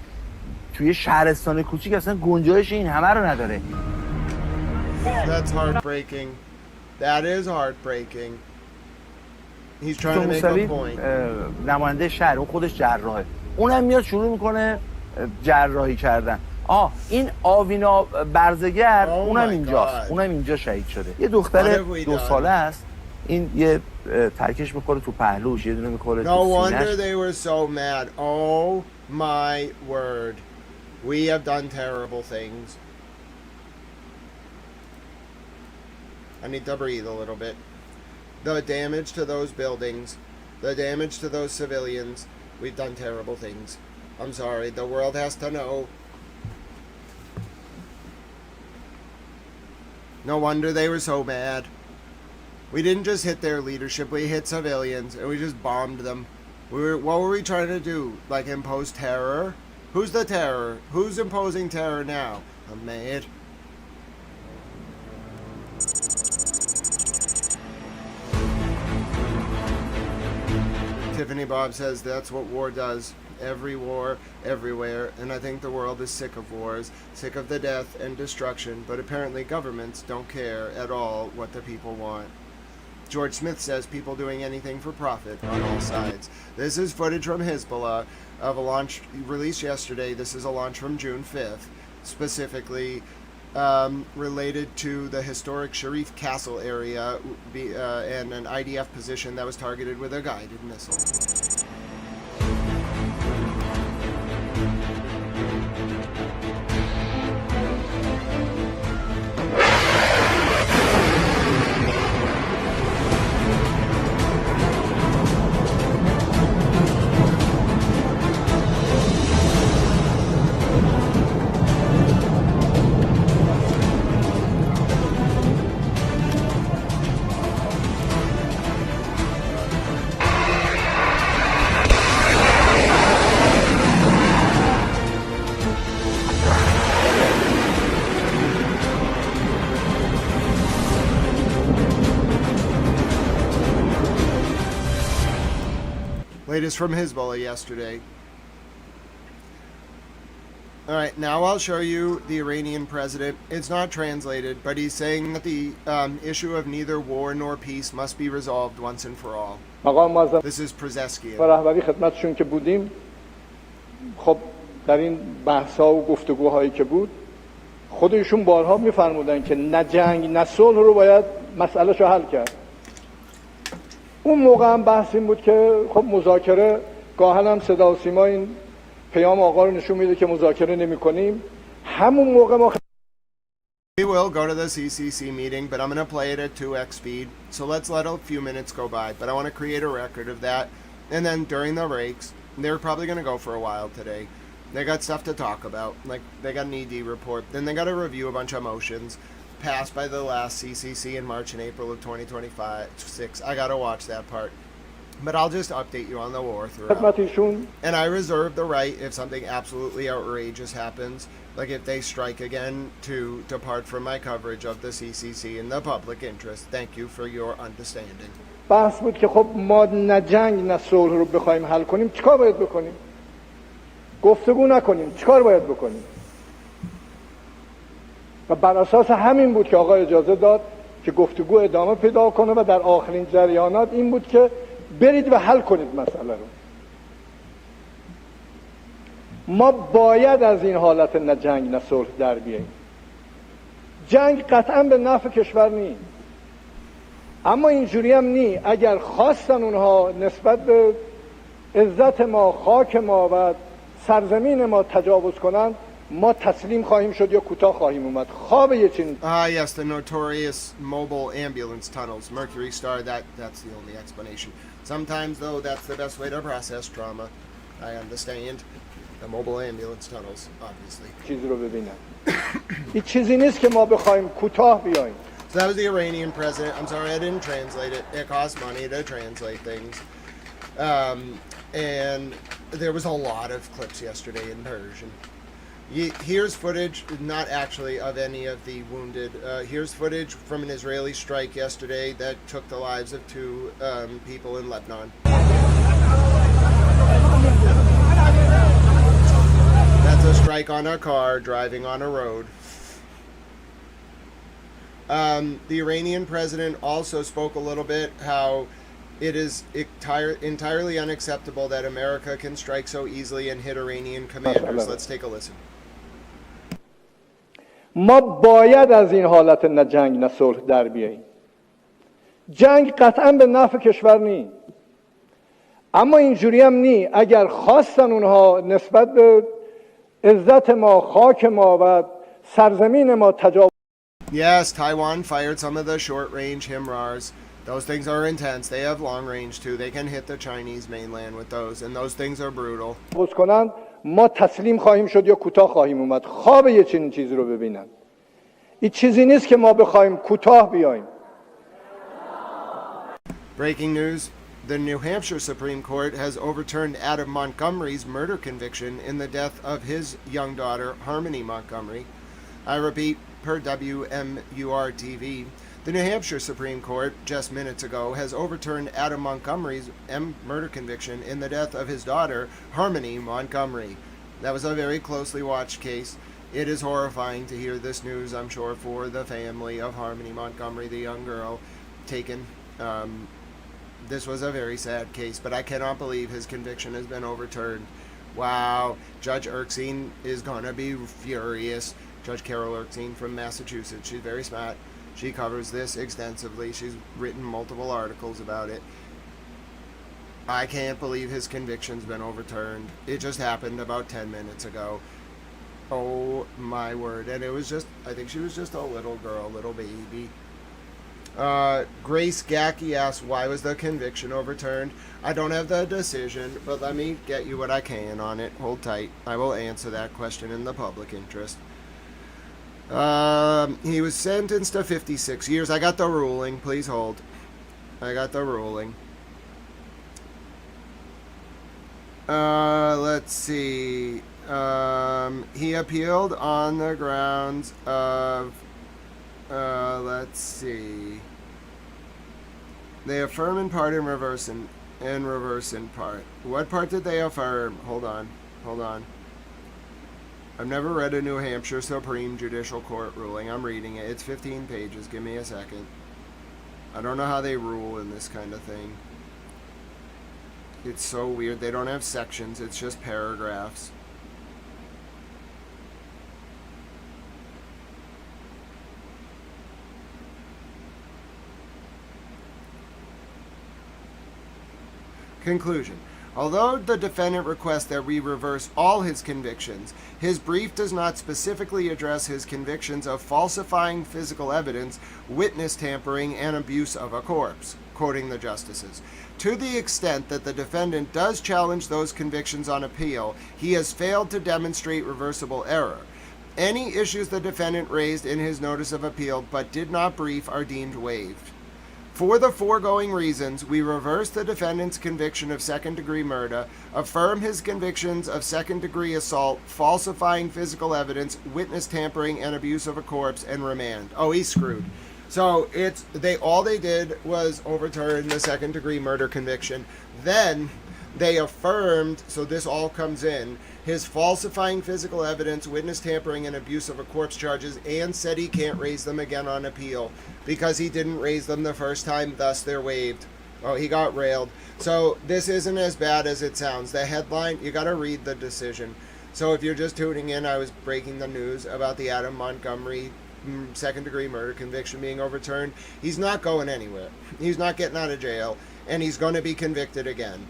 توی شهرستان کوچیک اصلا گنجایش این همه رو نداره. That's heartbreaking. That is heartbreaking. He's trying to make a point. نماینده شهر اون خودش جراحه. اونم میاد شروع میکنه جراحی کردن. این آوینا برزگر اونم اینجاست، اونم اینجا شهید شده. یه دختر 2 ساله است، این یه ترکش میخوره تو پهلوش، یه دونه میخوره تو سینه‌اش. No wonder they were so mad. Oh my word. We have done terrible things. I need to breathe a little bit. The damage to those buildings, the damage to those civilians, we've done terrible things. I'm sorry, the world has to know. No wonder they were so mad. We didn't just hit their leadership, we hit civilians, and we just bombed them. What were we trying to do? Like, impose terror? Who's the terror? Who's imposing terror now? I'm mad. Tiffany Bob says that's what war does. Every war, everywhere, and I think the world is sick of wars, sick of the death and destruction, but apparently governments don't care at all what the people want. George Smith says people doing anything for profit on all sides. This is footage from Hezbollah of a launch released yesterday. This is a launch from June 5th, specifically related to the historic Sharif Castle area and an IDF position that was targeted with a guided missile. Latest from Hezbollah yesterday. Alright, now I'll show you the Iranian president. It's not translated, but he's saying that the issue of neither war nor peace must be resolved once and for all. This is Przezeskian. رهبری خدمتشون که بودیم، خب در این بحث‌ها و گفتگوهایی که بود، خودشون بارها می‌فرمودن که نه جنگ نه صلح رو باید مسئله‌شو حل کرد. اون موقع هم بحث این بود که خب مذاکره، گاهن هم صدا و سیما این پیام آقا رو نشون میده که مذاکره نمی کنیم. همون موقع ما We will go to the CCC meeting, but I'm going to play it at 2x speed. So let's let a few minutes go by. But I want to create a record of that. And then during the breaks, they're probably going to go for a while today. They got stuff to talk about. Like, they got an ED report. Then they got to review a bunch of motions passed by the last CCC in March and April of 2025-6. I got to watch that part. But I'll just update you on the war throughout. And I reserve the right, if something absolutely outrageous happens, like if they strike again, to depart from my coverage of the CCC in the public interest. Thank you for your understanding. بحث بود که خب ما نه جنگ نه صلح رو بخوایم حل کنیم، چیکار باید بکنیم؟ گفتگو نکنیم، چیکار باید بکنیم؟ و بر اساس همین بود که آقا اجازه داد که گفتگو ادامه پیدا کنه و در آخرین جریانات این بود که برید و حل کنید مسئله رو. ما باید از این حالت نه جنگ نه صلح در بیاییم. جنگ قطعا به نفع کشور نیست، اما اینجوری هم نی. اگر خواستن اونها نسبت به عزت ما، خاک ما و سرزمین ما تجاوز کنن، ما تسلیم خواهیم شد یا کوتاه خواهیم اومد. خواب یه چین. Yes, the notorious mobile ambulance tunnels, Mercury Star, that's the only explanation. Sometimes though that's the best way to process trauma. I understand. The mobile ambulance tunnels, obviously. چیزی رو ببینن. این چیزی نیست که ما بخوایم کوتاه بیایم. So that was the Iranian president. I'm sorry I didn't translate it. It costs money to translate things. And there was a lot of clips yesterday in Persian. Here's footage, not actually of any of the wounded. Here's footage from an Israeli strike yesterday that took the lives of 2 people in Lebanon. That's a strike on a car driving on a road. The Iranian president also spoke a little bit how it is entirely unacceptable that America can strike so easily and hit Iranian commanders. Let's take a listen. ما باید از این حالت نه جنگ نه صلح در بیاییم. جنگ قطعا به نفع کشور نی، اما اینجوری هم نی. اگر خواستن اونها نسبت به عزت ما، خاک ما و سرزمین ما تجاوز. Yes, Taiwan fired some of the short-range HIMARS. Those things are intense. They have long range too. They can hit the Chinese mainland with those, and those things are brutal. کنن ما تسلیم خواهیم شد یا کوتاه خواهیم اومد. خواب یه چنین چیزی رو ببینن. این چیزی نیست که ما بخوایم کوتاه بیایم. Breaking news. The New Hampshire Supreme Court has overturned Adam Montgomery's murder conviction in the death of his young daughter, Harmony Montgomery. I repeat, per WMUR-TV, the New Hampshire Supreme Court, just minutes ago, has overturned Adam Montgomery's murder conviction in the death of his daughter, Harmony Montgomery. That was a very closely watched case. It is horrifying to hear this news, I'm sure, for the family of Harmony Montgomery, the young girl taken. This was a very sad case, but I cannot believe his conviction has been overturned. Wow, Judge Erskine is going to be furious. Judge Carol Erskine from Massachusetts. She's very smart. She covers this extensively. She's written multiple articles about it. I can't believe his conviction's been overturned. It just happened about 10 minutes ago. Oh my word. And it was just, I think she was just a little girl, little baby. Grace Gacky asks, why was the conviction overturned? I don't have the decision, but let me get you what I can on it. Hold tight. I will answer that question in the public interest. He was sentenced to 56 years. I got the ruling. Please hold. I got the ruling. Let's see. He appealed on the grounds of let's see. They affirm in part and reverse in part. What part did they affirm? Hold on. I've never read a New Hampshire Supreme Judicial Court ruling. I'm reading it. It's 15 pages. Give me a second. I don't know how they rule in this kind of thing. It's so weird. They don't have sections. It's just paragraphs. Conclusion. Although the defendant requests that we reverse all his convictions, his brief does not specifically address his convictions of falsifying physical evidence, witness tampering, and abuse of a corpse, quoting the justices. To the extent that the defendant does challenge those convictions on appeal, he has failed to demonstrate reversible error. Any issues the defendant raised in his notice of appeal but did not brief are deemed waived. For the foregoing reasons, we reverse the defendant's conviction of second-degree murder, affirm his convictions of second-degree assault, falsifying physical evidence, witness tampering, and abuse of a corpse, and remand. Oh, he's screwed. So all they did was overturn the second-degree murder conviction. Then they affirmed, so this all comes in, his falsifying physical evidence, witness tampering, and abuse of a corpse charges, and said he can't raise them again on appeal because he didn't raise them the first time, thus they're waived. Oh, he got railed. So this isn't as bad as it sounds. The headline, you got to read the decision. So if you're just tuning in, I was breaking the news about the Adam Montgomery second-degree murder conviction being overturned. He's not going anywhere. He's not getting out of jail, and he's going to be convicted again.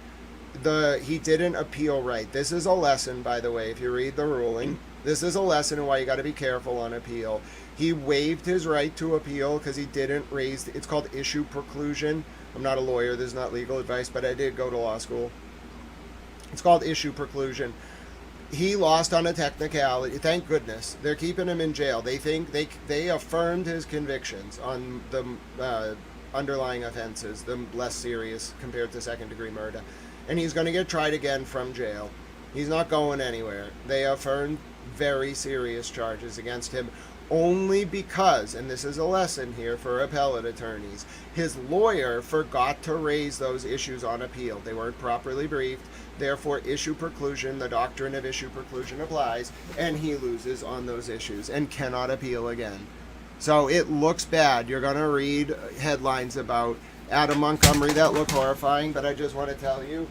He didn't appeal right. This is a lesson, by the way, if you read the ruling. This is a lesson in why you got to be careful on appeal. He waived his right to appeal because he didn't raise, it's called issue preclusion. I'm not a lawyer, this is not legal advice, but I did go to law school. It's called issue preclusion. He lost on a technicality. Thank goodness. They're keeping him in jail. They think they affirmed his convictions on the underlying offenses, the less serious compared to second-degree murder. And he's going to get tried again from jail. He's not going anywhere. They affirmed very serious charges against him only because, and this is a lesson here for appellate attorneys, his lawyer forgot to raise those issues on appeal. They weren't properly briefed. Therefore, issue preclusion, the doctrine of issue preclusion applies, and he loses on those issues and cannot appeal again. So it looks bad. You're going to read headlines about Adam Montgomery that look horrifying, but I just want to tell you,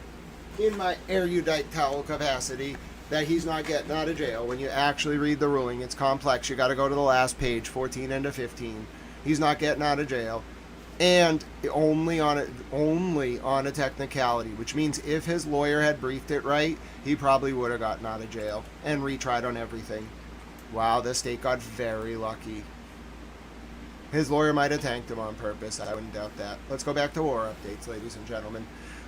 in my erudite towel capacity, that he's not getting out of jail. When you actually read the ruling, it's complex. You got to go to the last page, 14 into 15. He's not getting out of jail, and only on a technicality, which means if his lawyer had briefed it right, he probably would have gotten out of jail and retried on everything. Wow, the state got very lucky. His lawyer might have tanked him on purpose. I wouldn't doubt that. Let's go back to war updates, ladies and gentlemen.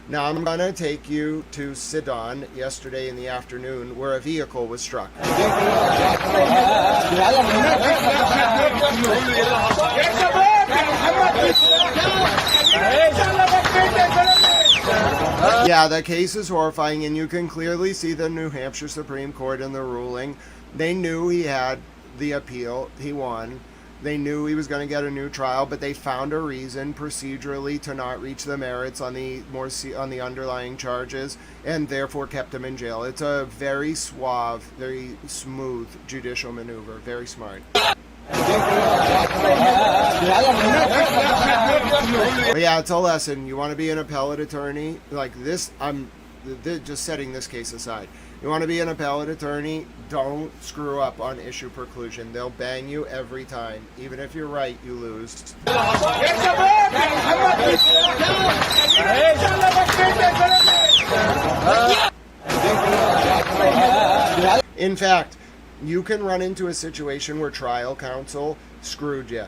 Now I'm going to take you to Sidon yesterday in the afternoon, where a vehicle was struck. Yeah, the case is horrifying, and you can clearly see the New Hampshire Supreme Court in the ruling. They knew he had the appeal. He won. They knew he was going to get a new trial, but they found a reason procedurally to not reach the merits on the underlying charges, and therefore kept him in jail. It's a very suave, very smooth judicial maneuver. Very smart. But yeah, it's a lesson. You want to be an appellate attorney like this? I'm just setting this case aside. You want to be an appellate attorney? Don't screw up on issue preclusion. They'll bang you every time. Even if you're right, you lose. In fact, you can run into a situation where trial counsel screwed you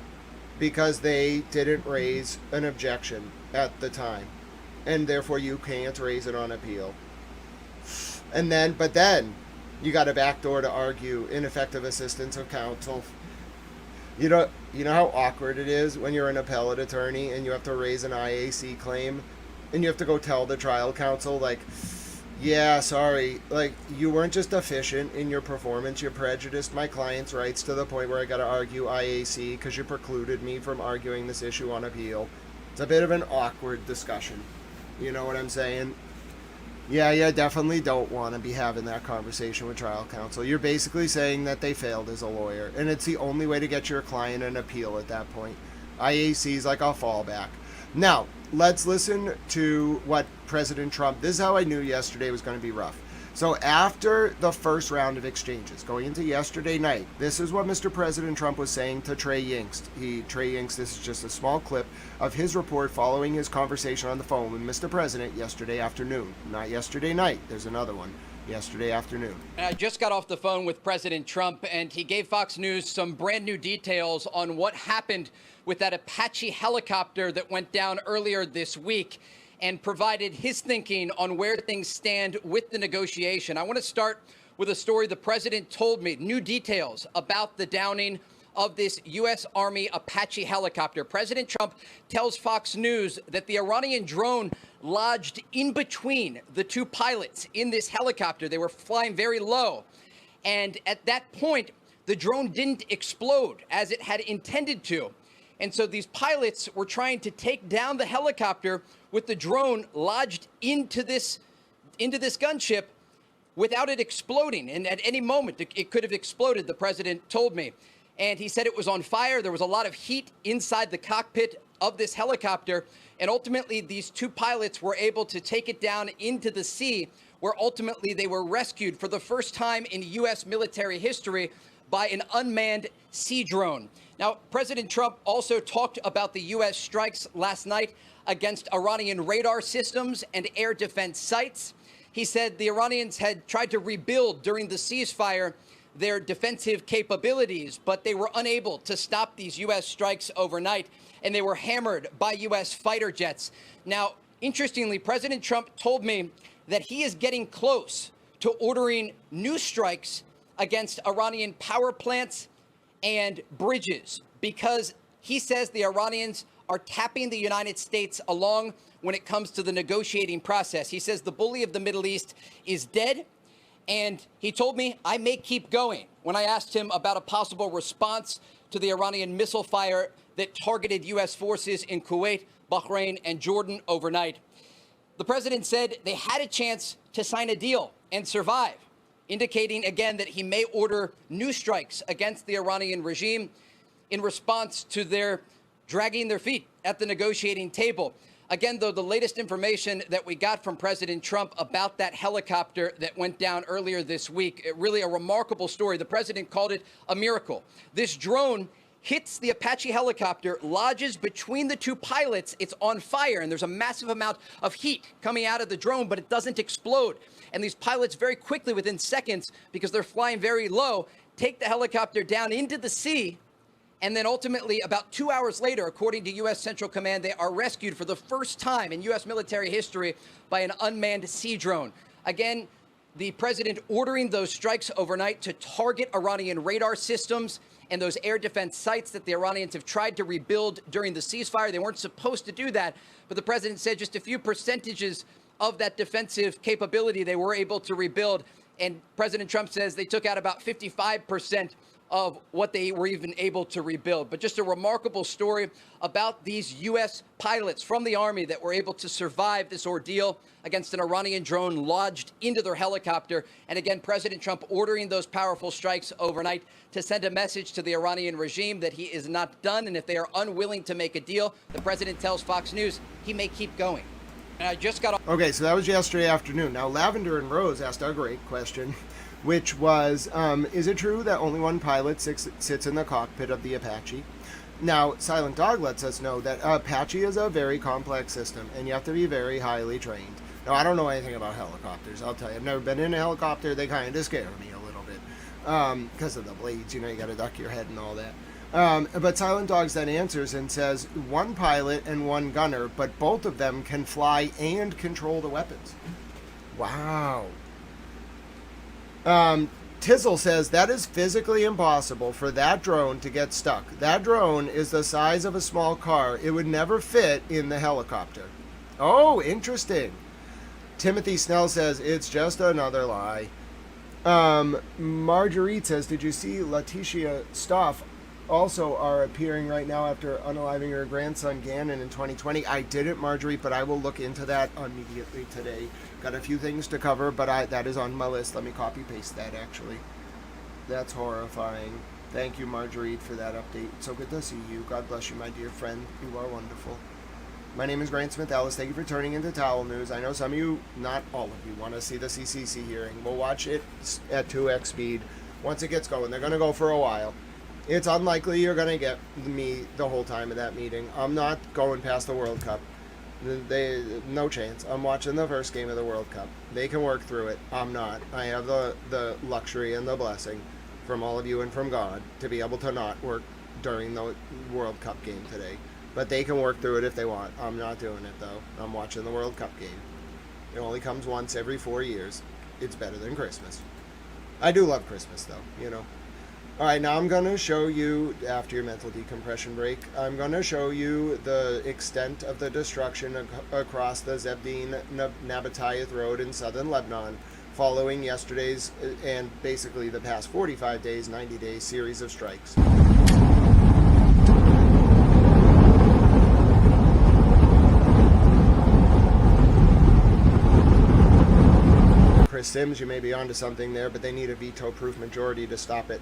because they didn't raise an objection at the time, and therefore you can't raise it on appeal. But then you got a backdoor to argue ineffective assistance of counsel. You know how awkward it is when you're an appellate attorney and you have to raise an IAC claim, and you have to go tell the trial counsel, like, yeah, sorry, like, you weren't just deficient in your performance, you prejudiced my client's rights to the point where I got to argue IAC because you precluded me from arguing this issue on appeal. It's a bit of an awkward discussion. You know what I'm saying? Yeah, you definitely don't want to be having that conversation with trial counsel. You're basically saying that they failed as a lawyer, and it's the only way to get your client an appeal at that point. IAC is like a fallback. Now, let's listen to what President Trump... This is how I knew yesterday was going to be rough. So after the first round of exchanges, going into yesterday night, this is what Mr. President Trump was saying to Trey Yingst. Trey Yingst, this is just a small clip of his report following his conversation on the phone with Mr. President yesterday afternoon. Not yesterday night. There's another one. Yesterday afternoon. I just got off the phone with President Trump, and he gave Fox News some brand new details on what happened with that Apache helicopter that went down earlier this week, and provided his thinking on where things stand with the negotiation. I want to start with a story the president told me, new details about the downing of this U.S. Army Apache helicopter. President Trump tells Fox News that the Iranian drone lodged in between the two pilots in this helicopter. They were flying very low. And at that point, the drone didn't explode as it had intended to. And so these pilots were trying to take down the helicopter with the drone lodged into this gunship without it exploding. And at any moment, it could have exploded, the president told me. And he said it was on fire. There was a lot of heat inside the cockpit of this helicopter. And ultimately, these two pilots were able to take it down into the sea, where ultimately they were rescued for the first time in U.S. military history by an unmanned sea drone. Now, President Trump also talked about the U.S. strikes last night against Iranian radar systems and air defense sites. He said the Iranians had tried to rebuild during the ceasefire their defensive capabilities, but they were unable to stop these U.S. strikes overnight, and they were hammered by U.S. fighter jets. Now, interestingly, President Trump told me that he is getting close to ordering new strikes against Iranian power plants and bridges, because he says the Iranians are tapping the United States along when it comes to the negotiating process. He says the bully of the Middle East is dead, and he told me I may keep going when I asked him about a possible response to the Iranian missile fire that targeted U.S. forces in Kuwait, Bahrain, and Jordan overnight. The president said they had a chance to sign a deal and survive, indicating again that he may order new strikes against the Iranian regime in response to their dragging their feet at the negotiating table. Again, though, the latest information that we got from President Trump about that helicopter that went down earlier this week, really a remarkable story. The president called it a miracle. This drone hits the Apache helicopter, lodges between the two pilots. It's on fire, and there's a massive amount of heat coming out of the drone, but it doesn't explode. And these pilots very quickly, within seconds, because they're flying very low, take the helicopter down into the sea. And then ultimately, about 2 hours later, according to U.S. Central Command, they are rescued for the first time in U.S. military history by an unmanned sea drone. Again, the president ordering those strikes overnight to target Iranian radar systems and those air defense sites that the Iranians have tried to rebuild during the ceasefire. They weren't supposed to do that, but the president said just a few percentages of that defensive capability they were able to rebuild. And President Trump says they took out about 55% of what they were even able to rebuild. But just a remarkable story about these U.S. pilots from the Army that were able to survive this ordeal against an Iranian drone lodged into their helicopter. And again, President Trump ordering those powerful strikes overnight to send a message to the Iranian regime that he is not done. And if they are unwilling to make a deal, the president tells Fox News he may keep going. And I just got... Okay, so that was yesterday afternoon. Now, Lavender and Rose asked a great question, which was, is it true that only one pilot sits in the cockpit of the Apache? Now, Silent Dog lets us know that Apache is a very complex system, and you have to be very highly trained. Now, I don't know anything about helicopters, I'll tell you. I've never been in a helicopter. They kind of scare me a little bit because of the blades. You know, you got to duck your head and all that. But Silent Dogs then answers and says, one pilot and one gunner, but both of them can fly and control the weapons. Wow. Tizzle says that is physically impossible for that drone to get stuck. That drone is the size of a small car. It would never fit in the helicopter. Oh, interesting. Timothy Snell says it's just another lie. Marguerite says, did you see Letitia Stoff also are appearing right now after unaliving her grandson Gannon in 2020? I didn't, Marguerite, but I will look into that immediately today. Got a few things to cover, but that is on my list. Let me copy paste that, actually. That's horrifying. Thank you, Marguerite, for that update. So good to see you. God bless you, my dear friend. You are wonderful. My name is Grant Smith Ellis. Thank you for turning into Towel News. I know some of you, not all of you, want to see the CCC hearing. We'll watch it at 2x speed once it gets going. They're going to go for a while. It's unlikely you're going to get me the whole time of that meeting. I'm not going past the World Cup. No chance. I'm watching the first game of the World Cup. They can work through it. I'm not. I have the luxury and the blessing from all of you and from God to be able to not work during the World Cup game today. But they can work through it if they want. I'm not doing it, though. I'm watching the World Cup game. It only comes once every 4 years. It's better than Christmas. I do love Christmas, though, you know. Alright, now I'm going to show you, after your mental decompression break, I'm going to show you the extent of the destruction across the Zebdin Nabatayeth Road in southern Lebanon, following yesterday's and basically the past 45 days, 90 days series of strikes. Chris Sims, you may be onto something there, but they need a veto-proof majority to stop it.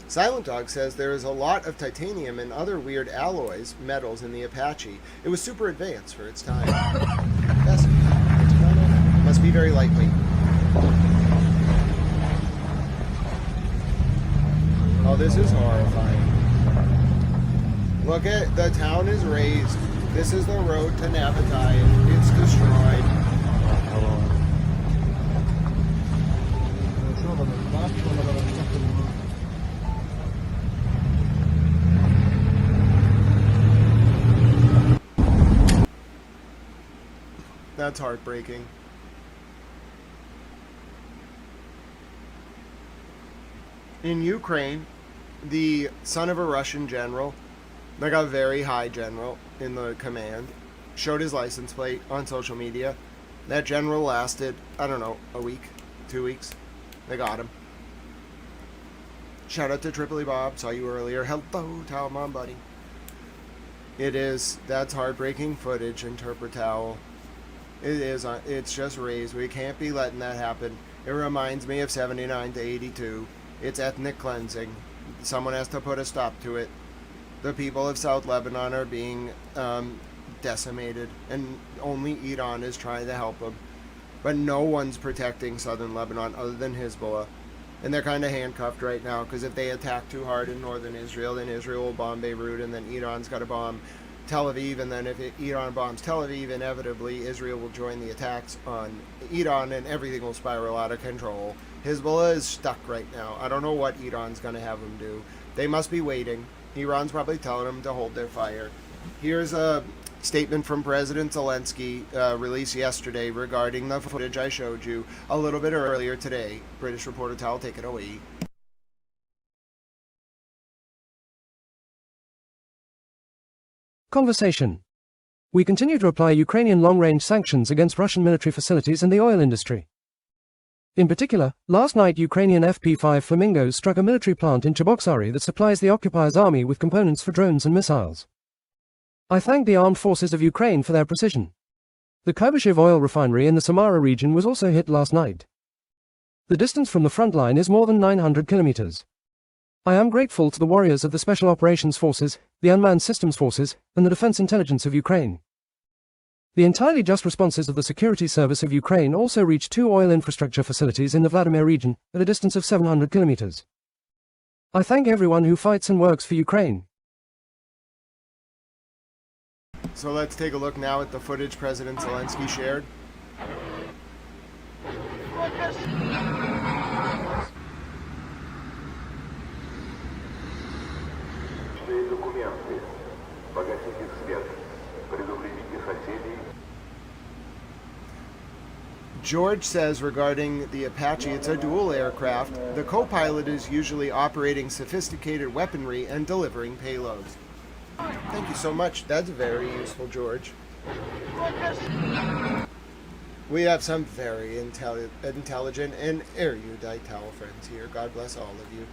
Silent Dog says there is a lot of titanium and other weird alloys, metals in the Apache. It was super advanced for its time. Yes. Must be very lightweight. Oh, this is horrifying. Look at, the town is razed. This is the road to Nabatayeth. It's destroyed. That's heartbreaking. In Ukraine, the son of a Russian general, like a very high general in the command, showed his license plate on social media. That general lasted, I don't know, a week, 2 weeks. They got him. Shout out to Tripoli Bob, saw you earlier. Hello, Talmon buddy. It is. That's heartbreaking footage, Interpret Towel. It is. It's just raised. We can't be letting that happen. It reminds me of 79 to 82. It's ethnic cleansing. Someone has to put a stop to it. The people of South Lebanon are being decimated, and only Iran is trying to help them. But no one's protecting southern Lebanon other than Hezbollah. And they're kind of handcuffed right now, because if they attack too hard in northern Israel, then Israel will bomb Beirut, and then Iran's got to bomb Tel Aviv, and then if Iran bombs Tel Aviv, inevitably Israel will join the attacks on Iran, and everything will spiral out of control. Hezbollah is stuck right now. I don't know what Iran's going to have them do. They must be waiting. Iran's probably telling them to hold their fire. Here's a statement from President Zelensky released yesterday regarding the footage I showed you a little bit earlier today. British reporter Tal, take it away. Conversation. We continue to apply Ukrainian long-range sanctions against Russian military facilities and the oil industry. In particular, last night Ukrainian FP-5 Flamingos struck a military plant in Cheboksary that supplies the occupiers' army with components for drones and missiles. I thank the armed forces of Ukraine for their precision. The Kybyshiv oil refinery in the Samara region was also hit last night. The distance from the front line is more than 900 kilometers. I am grateful to the warriors of the Special Operations Forces, the Unmanned Systems Forces, and the Defense Intelligence of Ukraine. The entirely just responses of the Security Service of Ukraine also reached 2 oil infrastructure facilities in the Vladimir region, at a distance of 700 kilometers. I thank everyone who fights and works for Ukraine. So let's take a look now at the footage President Zelensky shared. George says regarding the Apache, it's a dual aircraft. The co-pilot is usually operating sophisticated weaponry and delivering payloads. Thank you so much. That's very useful, George. We have some very intelligent and erudite Towel friends here. God bless all of you.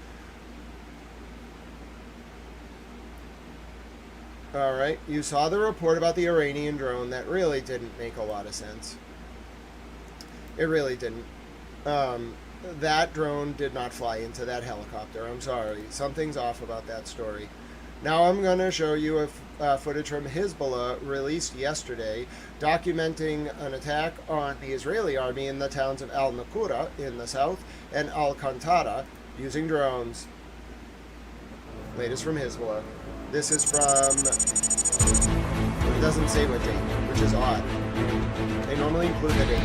Alright, you saw the report about the Iranian drone. That really didn't make a lot of sense. It really didn't. That drone did not fly into that helicopter. I'm sorry. Something's off about that story. Now I'm going to show you a footage from Hezbollah released yesterday documenting an attack on the Israeli army in the towns of Al-Naqura in the south and Al-Qantara using drones. Latest from Hezbollah. This is from... It doesn't say what date, which is odd. They normally include the date.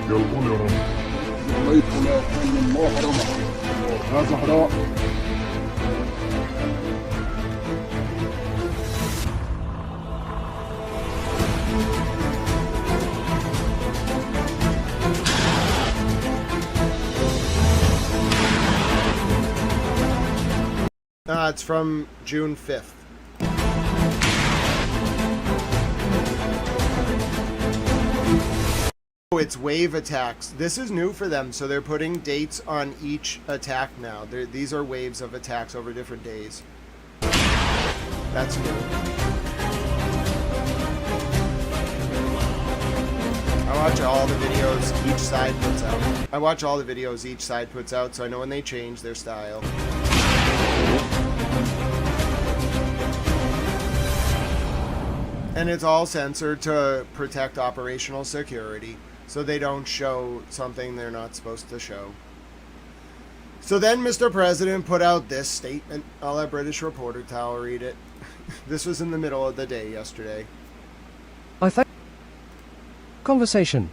يلقون يا رب صليت لا أن الله حرمها يا زهراء It's from June 5th. It's wave attacks. This is new for them, so they're putting dates on each attack now. These are waves of attacks over different days. That's new. I watch all the videos each side puts out. I watch all the videos each side puts out, so I know when they change their style. And it's all censored to protect operational security, so they don't show something they're not supposed to show. So then Mr. President put out this statement. I'll let British reporter Tal read it. This was in the middle of the day yesterday. Conversation.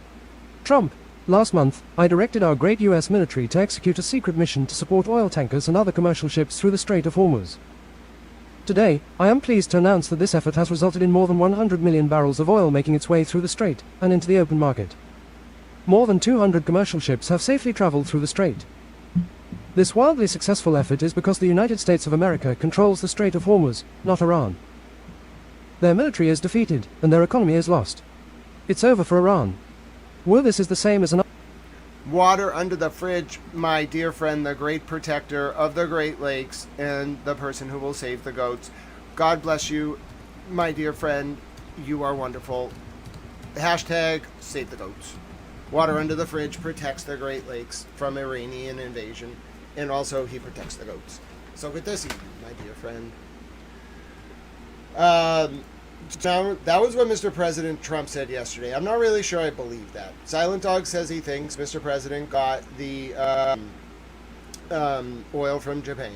Trump. Last month, I directed our great U.S. military to execute a secret mission to support oil tankers and other commercial ships through the Strait of Hormuz. Today, I am pleased to announce that this effort has resulted in more than 100 million barrels of oil making its way through the strait and into the open market. More than 200 commercial ships have safely traveled through the strait. This wildly successful effort is because the United States of America controls the Strait of Hormuz, not Iran. Their military is defeated, and their economy is lost. It's over for Iran. Well, this is the same as an... Water under the fridge, my dear friend, the great protector of the Great Lakes and the person who will save the goats. God bless you, my dear friend. You are wonderful. Hashtag save the goats. Water under the fridge protects the Great Lakes from Iranian invasion, and also he protects the goats. So good to see you, my dear friend. Now, that was what Mr. President Trump said yesterday. I'm not really sure I believe that. Silent Dog says he thinks Mr. President got the oil from Japan.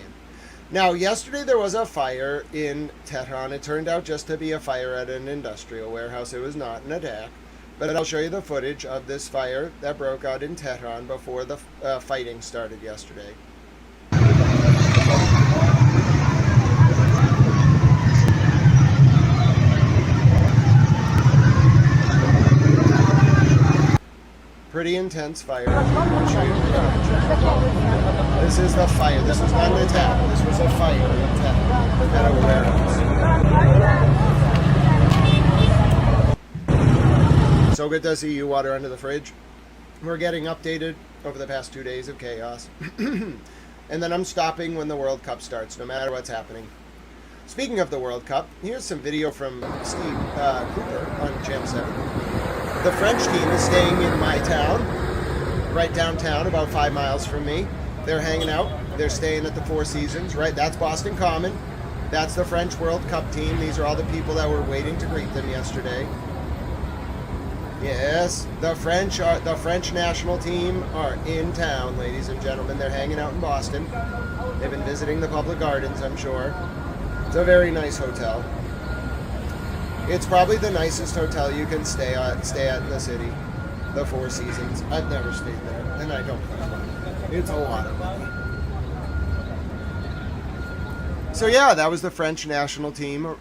Now, yesterday there was a fire in Tehran. It turned out just to be a fire at an industrial warehouse. It was not an attack. But I'll show you the footage of this fire that broke out in Tehran before the fighting started yesterday. Pretty intense fire. I'll show you the footage. This is the fire. This was not an attack. This was a fire in Tehran at a warehouse. So good to see you, Water Under the Fridge. We're getting updated over the past 2 days of chaos. And then I'm stopping when the World Cup starts, no matter what's happening. Speaking of the World Cup, here's some video from Steve Cooper on Channel 7. The French team is staying in my town, right downtown, about 5 miles from me. They're hanging out. They're staying at the Four Seasons, right? That's Boston Common. That's the French World Cup team. These are all the people that were waiting to greet them yesterday. Yes, the French national team are in town, ladies and gentlemen. They're hanging out in Boston. They've been visiting the public gardens, I'm sure. It's a very nice hotel. It's probably the nicest hotel you can stay at in the city. The Four Seasons. I've never stayed there, and I don't plan on it. It's a lot of money. So yeah, that was the French national team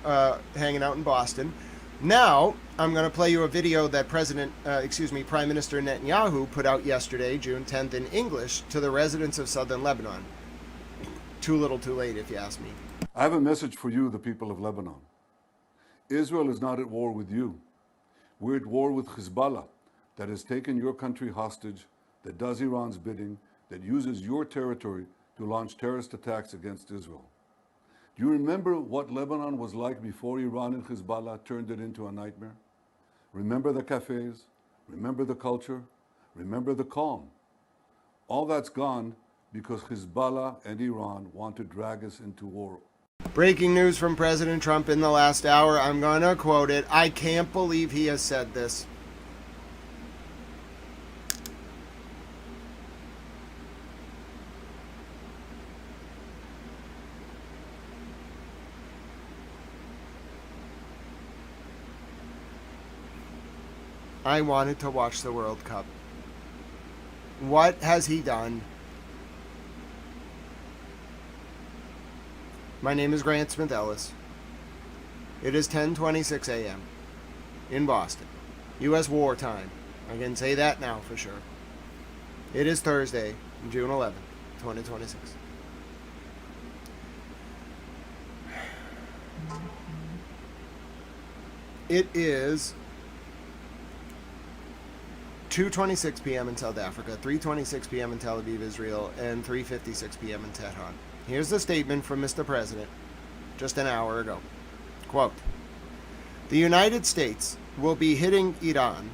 hanging out in Boston. Now, I'm going to play you a video that Prime Minister Netanyahu put out yesterday, June 10th, in English to the residents of southern Lebanon. Too little too late, if you ask me. I have a message for you, the people of Lebanon. Israel is not at war with you. We're at war with Hezbollah, that has taken your country hostage, that does Iran's bidding, that uses your territory to launch terrorist attacks against Israel. Do you remember what Lebanon was like before Iran and Hezbollah turned it into a nightmare? Remember the cafes? Remember the culture? Remember the calm? All that's gone because Hezbollah and Iran want to drag us into war. Breaking news from President Trump in the last hour. I'm going to quote it. I can't believe he has said this. I wanted to watch the World Cup. What has he done? My name is Grant Smith Ellis. It is 10:26 a.m. in Boston. U.S. wartime. I can say that now for sure. It is Thursday, June 11th, 2026. It is 2:26 p.m. in South Africa, 3:26 p.m. in Tel Aviv, Israel, and 3:56 p.m. in Tehran. Here's the statement from Mr. President just an hour ago. Quote, "The United States will be hitting Iran,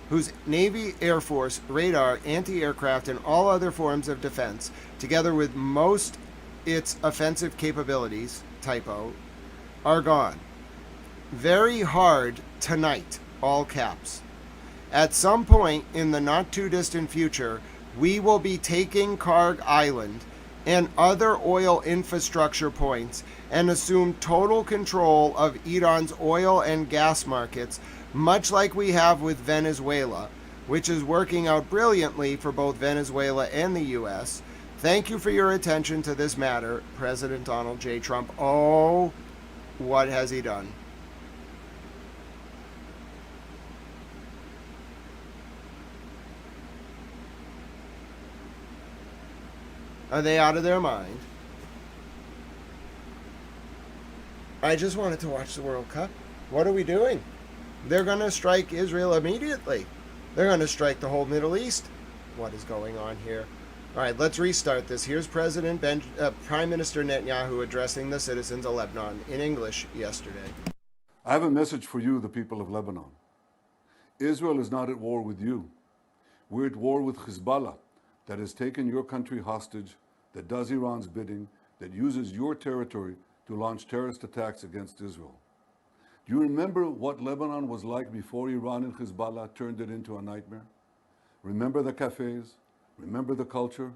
whose Navy, Air Force, radar, anti-aircraft, and all other forms of defense, together with most its offensive capabilities, typo, are gone. Very hard tonight, all caps. At some point in the not-too-distant future, we will be taking Karg Island and other oil infrastructure points and assume total control of Iran's oil and gas markets, much like we have with Venezuela, which is working out brilliantly for both Venezuela and the U.S. Thank you for your attention to this matter, President Donald J. Trump." Oh, what has he done? Are they out of their mind? I just wanted to watch the World Cup. What are we doing? They're going to strike Israel immediately. They're going to strike the whole Middle East. what is going on here. All right, let's restart this. Here's Prime Minister Netanyahu addressing the citizens of Lebanon in English yesterday. I have a message for you, the people of Lebanon. Israel is not at war with you. We're at war with Hezbollah, that has taken your country hostage, that does Iran's bidding, that uses your territory to launch terrorist attacks against Israel. Do you remember what Lebanon was like before Iran and Hezbollah turned it into a nightmare? Remember the cafes? Remember the culture?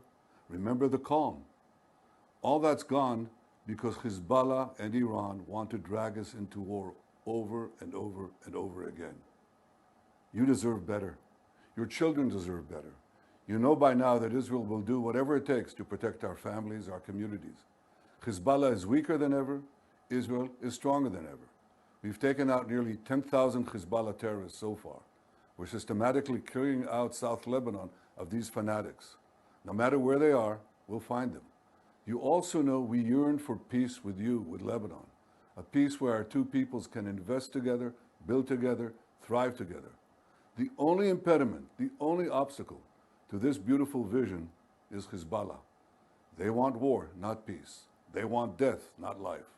Remember the calm? All that's gone because Hezbollah and Iran want to drag us into war over and over and over again. You deserve better. Your children deserve better. You know by now that Israel will do whatever it takes to protect our families, our communities. Hezbollah is weaker than ever. Israel is stronger than ever. We've taken out nearly 10,000 Hezbollah terrorists so far. We're systematically clearing out South Lebanon of these fanatics. No matter where they are, we'll find them. You also know we yearn for peace with you, with Lebanon, a peace where our two peoples can invest together, build together, thrive together. The only impediment, the only obstacle to this beautiful vision is Hezbollah. They want war, not peace. They want death, not life.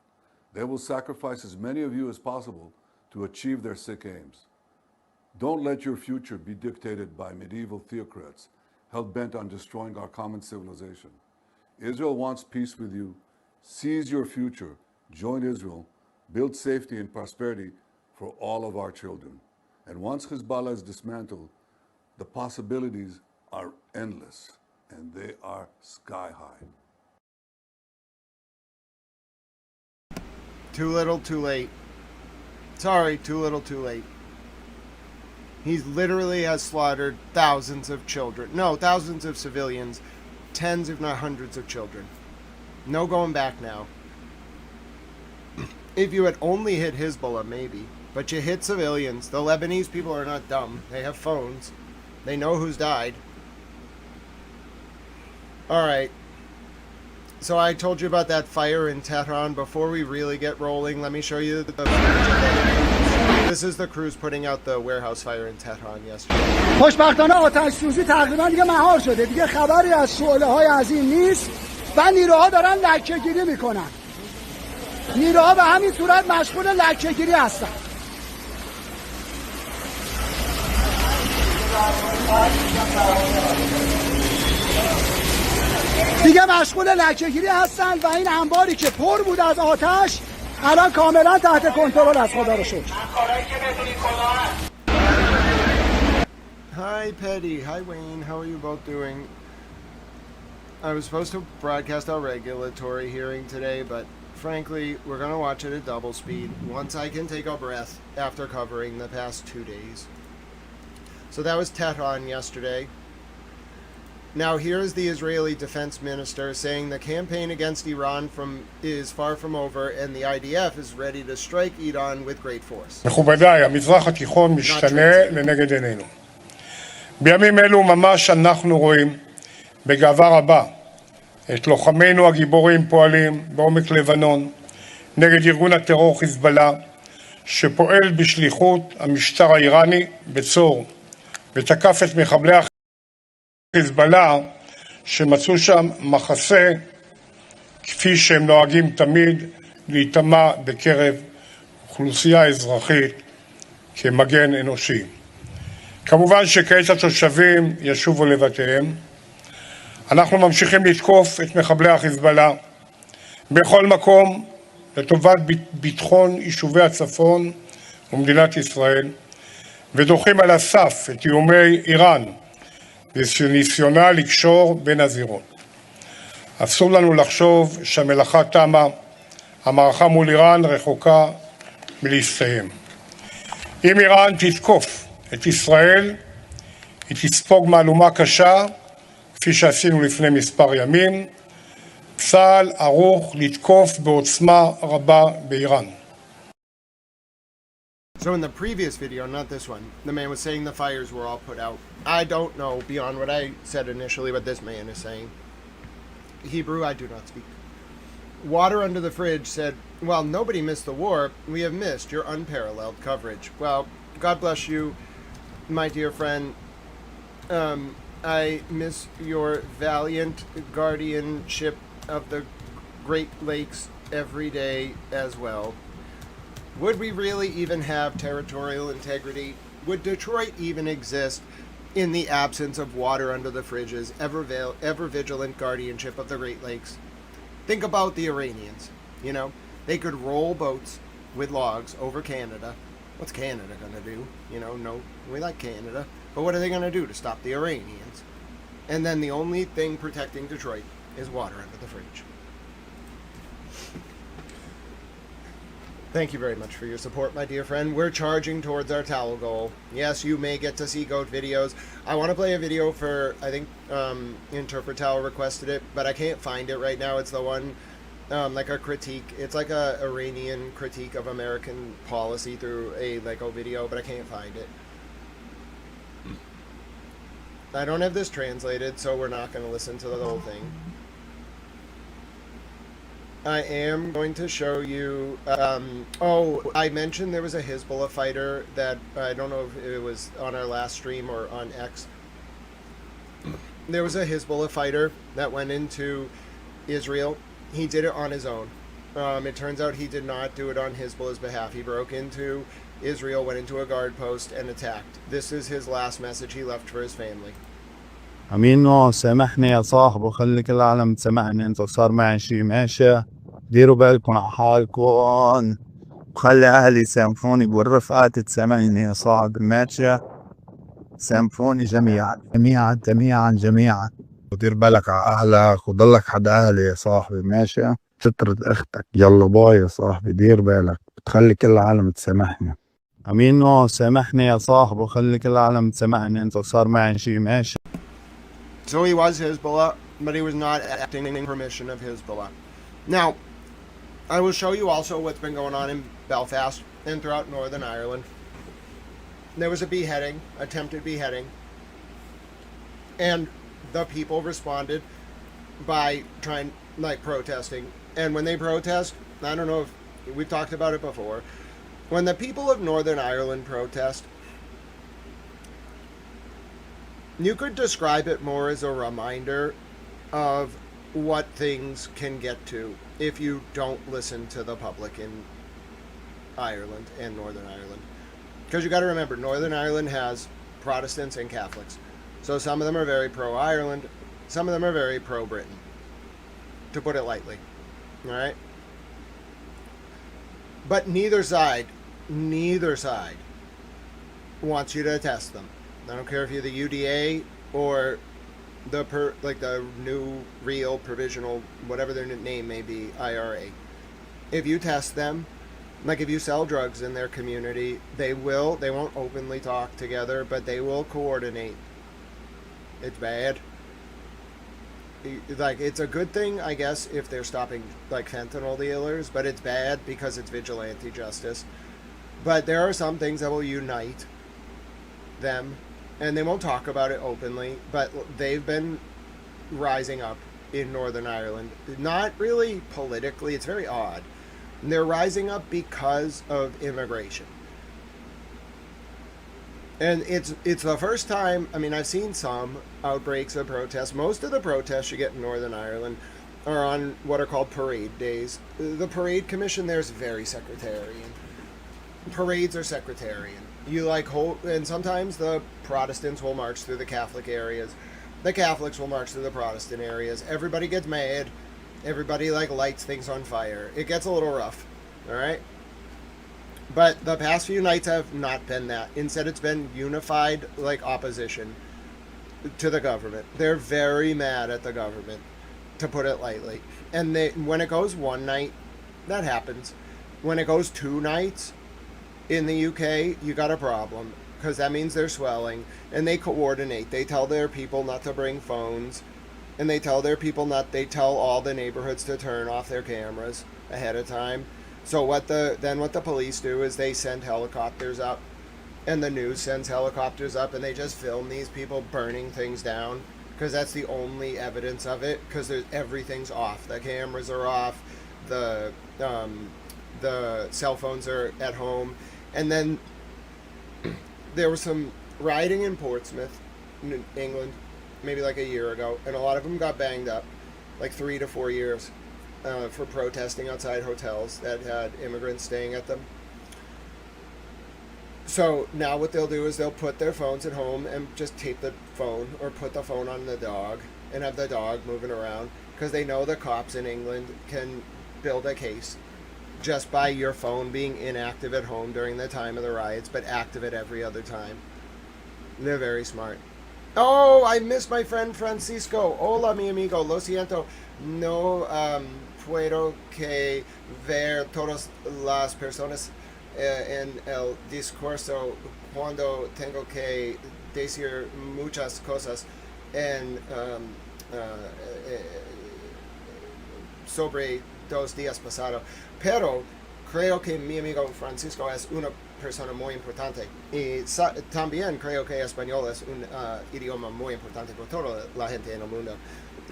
They will sacrifice as many of you as possible to achieve their sick aims. Don't let your future be dictated by medieval theocrats hell-bent on destroying our common civilization. Israel wants peace with you. Seize your future. Join Israel. Build safety and prosperity for all of our children. And once Hezbollah is dismantled, the possibilities are endless, and they are sky high. Too little, too late. Sorry, too little, too late. He literally has slaughtered thousands of children. No, thousands of civilians. Tens, if not hundreds of children. No going back now. If you had only hit Hezbollah, maybe. But you hit civilians. The Lebanese people are not dumb. They have phones. They know who's died. Alright. So I told you about that fire in Tehran. Before we really get rolling, let me show you the This is the crews putting out the warehouse fire in Tehran yesterday. خوشبختانه آتش سوزی تقریبا دیگه مهار شده. دیگه خبری از شعله‌های از این نیست و نیروها دارن لکه‌گیری میکنن. نیروها به همین صورت مشغول لکه‌گیری هستن. دیگه مشغول لکه‌گیری هستن و این انباری که پر بود از آتش الان کاملا تحت کنترل است. خدا رو شکر. Hi Petty, hi Wayne, how are you both doing? I was supposed to broadcast our regulatory hearing today, but frankly, we're going to watch it at double speed once I can take a breath after covering the past 2 days. So that was Tehran yesterday. Now here's the Israeli defense minister saying the campaign against Iran is far from over and the IDF is ready to strike Iran with great force. מכובדיי, המזרח התיכון משתנה לנגד עינינו. בימים אלו ממש אנחנו רואים בגאווה רבה את לוחמינו הגיבורים פועלים בעומק לבנון נגד ארגון הטרור חיזבאללה שפועל בשליחות המשטר האיראני בצור ותקף את מחבלי חיזבאללה שמצאו שם מחסה כפי שהם נוהגים תמיד להיטמע בקרב אוכלוסייה אזרחית כמגן אנושי. כמובן שכעת התושבים ישובו לבתיהם. אנחנו ממשיכים לתקוף את מחבלי החיזבאללה בכל מקום לטובת ביטחון יישובי הצפון ומדינת ישראל ודוחים על הסף את איומי איראן וניסיונה לקשור בין הזירות. אסור לנו לחשוב שהמלאכה תמה, המערכה מול איראן רחוקה מלהסתיים. אם איראן תתקוף את ישראל, היא תספוג מהלומה קשה, כפי שעשינו לפני מספר ימים. צה"ל ערוך לתקוף בעוצמה רבה באיראן. So in the previous video, not this one, the man was saying the fires were all put out. I don't know beyond what I said initially what this man is saying. Hebrew, I do not speak. Water Under the Fridge said, well, nobody missed the war. We have missed your unparalleled coverage. Well, God bless you, my dear friend. I miss your valiant guardianship of the Great Lakes every day as well. Would we really even have territorial integrity? Would Detroit even exist in the absence of water under the fridges, ever vigilant guardianship of the Great Lakes? Think about the Iranians. You know, they could roll boats with logs over Canada. What's Canada going to do? You know, no, we like Canada. But what are they going to do to stop the Iranians? And then the only thing protecting Detroit is water under the fridge. Thank you very much for your support, my dear friend. We're charging towards our tallow goal. Yes, you may get to see goat videos. I want to play a video for, I think, Interpretal requested it, but I can't find it right now. It's the one, like a critique. It's like a Iranian critique of American policy through a Lego video, but I can't find it. I don't have this translated, so we're not going to listen to the whole thing. I am going to show you, oh, I mentioned there was a Hezbollah fighter that, I don't know if it was on our last stream or on X. There was a Hezbollah fighter that went into Israel. He did it on his own. It turns out he did not do it on Hezbollah's behalf. He broke into Israel, went into a guard post, and attacked. This is his last message he left for his family. أمينو سامحني يا صاحب وخلي كل العالم تسامحني انتو صار معي شي ماشي ديروا بالكم على حالكم وخلي أهلي يسامحوني والرفقات تسامحني يا صاحب ماشي سامحوني جميعا جميعا جميعا جميعا ودير بالك على أهلك وضلك حد أهلي يا صاحبي ماشي تطرد أختك يلا باي يا صاحبي دير بالك بتخلي كل العالم تسامحني أمينو سامحني يا صاحب وخلي كل العالم تسامحني انتو صار معي شي ماشي. So he was Hezbollah, but he was not acting in permission of Hezbollah. Now, I will show you also what's been going on in Belfast and throughout Northern Ireland. There was a beheading, attempted beheading, and the people responded by protesting. And when they protest, I don't know if we've talked about it before, when the people of Northern Ireland protest, you could describe it more as a reminder of what things can get to if you don't listen to the public in Ireland and Northern Ireland. Because you got to remember, Northern Ireland has Protestants and Catholics. So some of them are very pro-Ireland, some of them are very pro-Britain, to put it lightly. All right? But neither side wants you to test them. I don't care if you're the UDA or the new real provisional, whatever their name may be, IRA. If you test them, like if you sell drugs in their community, they won't openly talk together, but they will coordinate. It's bad. Like, it's a good thing, I guess, if they're stopping fentanyl dealers, but it's bad because it's vigilante justice. But there are some things that will unite them. And they won't talk about it openly, but they've been rising up in Northern Ireland. Not really politically, it's very odd. They're rising up because of immigration. And it's the first time, I mean, I've seen some outbreaks of protests. Most of the protests you get in Northern Ireland are on what are called parade days. The parade commission there is very sectarian. Parades are sectarian. And sometimes the Protestants will march through the Catholic areas. The Catholics will march through the Protestant areas. Everybody gets mad. Everybody lights things on fire. It gets a little rough. All right? But the past few nights have not been that. Instead, it's been unified opposition to the government. They're very mad at the government, to put it lightly. And when it goes one night, that happens. When it goes 2 nights, in the UK, you got a problem, because that means they're swelling, and they coordinate. They tell their people not to bring phones, and they tell tell all the neighborhoods to turn off their cameras ahead of time. So what the police do is they send helicopters up, and the news sends helicopters up, and they just film these people burning things down, because that's the only evidence of it, because everything's off. The cameras are off, the cell phones are at home. And then there was some rioting in Portsmouth, England, maybe like a year ago, and a lot of them got banged up, like 3 to 4 years, for protesting outside hotels that had immigrants staying at them. So now what they'll do is they'll put their phones at home and just tape the phone or put the phone on the dog and have the dog moving around, because they know the cops in England can build a case just by your phone being inactive at home during the time of the riots, but active at every other time. They're very smart. Oh, I missed my friend Francisco. Hola, mi amigo. Lo siento. No puedo que ver todas las personas en el discurso cuando tengo que decir muchas cosas sobre 2 días pasado. Pero creo que mi amigo Francisco es una persona muy importante, y también creo que español es un idioma muy importante por toda la gente en el mundo.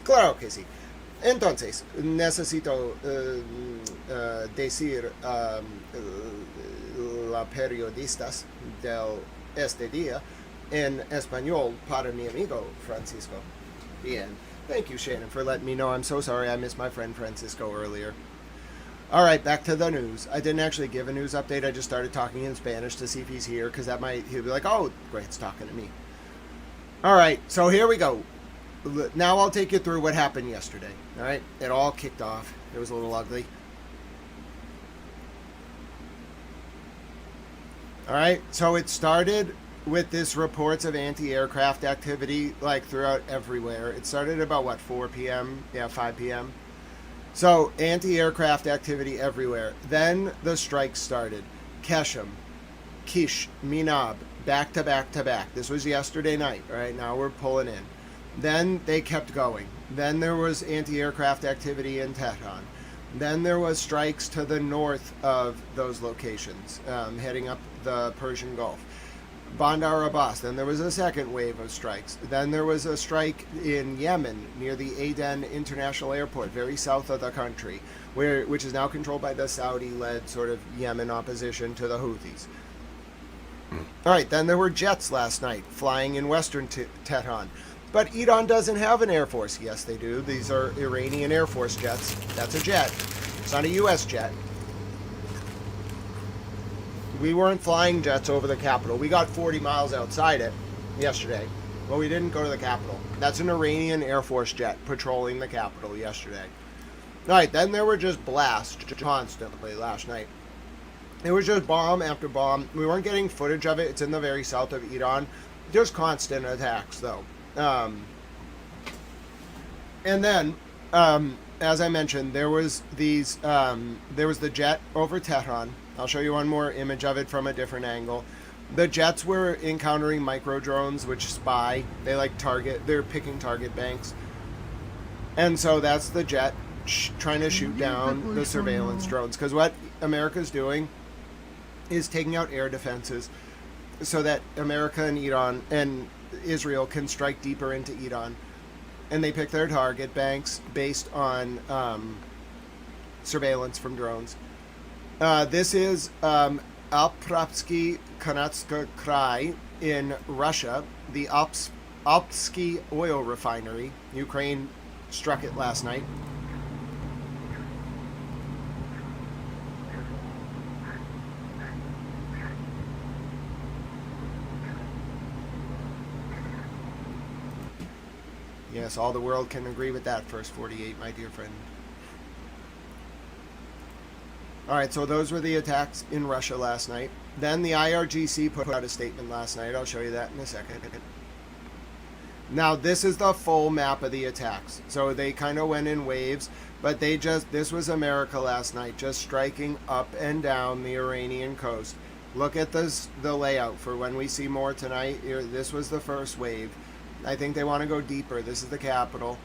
Claro que sí. Entonces, necesito decir la periodistas de este día en español para mi amigo Francisco. Bien. Thank you, Shannon, for letting me know. I'm so sorry I missed my friend Francisco earlier. All right, back to the news. I didn't actually give a news update. I just started talking in Spanish to see if he's here, because he'll be like, oh, great, it's talking to me. All right, so here we go. Now I'll take you through what happened yesterday. All right, it all kicked off. It was a little ugly. All right, so it started with this reports of anti-aircraft activity like throughout everywhere. It started about 4 p.m. Yeah, 5 p.m. So anti-aircraft activity everywhere. Then the strikes started. Keshem, Kish, Minab, back to back to back. This was yesterday night. Right now we're pulling in. Then they kept going. Then there was anti-aircraft activity in Tehran. Then there was strikes to the north of those locations, heading up the Persian Gulf. Bandar Abbas. Then there was a second wave of strikes. Then there was a strike in Yemen near the Aden International Airport, very south of the country, which is now controlled by the Saudi-led sort of Yemen opposition to the Houthis. All right, then there were jets last night flying in western Tehran. But Iran doesn't have an air force. Yes, they do. These are Iranian Air Force jets. That's a jet. It's not a U.S. jet. We weren't flying jets over the capital. We got 40 miles outside it yesterday, but we didn't go to the capital. That's an Iranian Air Force jet patrolling the capital yesterday. All right, then there were just blasts constantly last night. It was just bomb after bomb. We weren't getting footage of it. It's in the very south of Iran. Just constant attacks, though. And then, as I mentioned, there was the jet over Tehran. I'll show you one more image of it from a different angle. The jets were encountering micro drones, which spy. They they're picking target banks. And so that's the jet trying to shoot down the surveillance drones. Because what America's doing is taking out air defenses so that America and Iran and Israel can strike deeper into Iran. And they pick their target banks based on surveillance from drones. This is Alpsky Kanatska Krai in Russia, the Alpsky oil refinery. Ukraine struck it last night. Yes, all the world can agree with that, First 48, my dear friend. All right, so those were the attacks in Russia last night. Then the IRGC put out a statement last night. I'll show you that in a second. Now, this is the full map of the attacks. So they kind of went in waves, but this was America last night, just striking up and down the Iranian coast. Look at the layout for when we see more tonight. This was the first wave. I think they want to go deeper. This is the capital.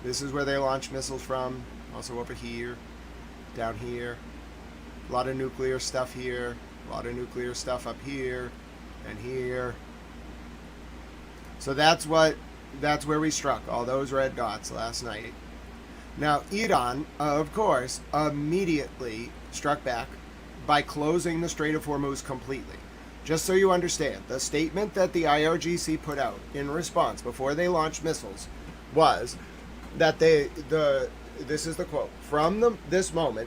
This is where they launch missiles from. Also over here, down here. A lot of nuclear stuff here, a lot of nuclear stuff up here, and here. So that's where we struck, all those red dots last night. Now, Iran, of course, immediately struck back by closing the Strait of Hormuz completely. Just so you understand, the statement that the IRGC put out in response before they launched missiles was that this is the quote, from this moment,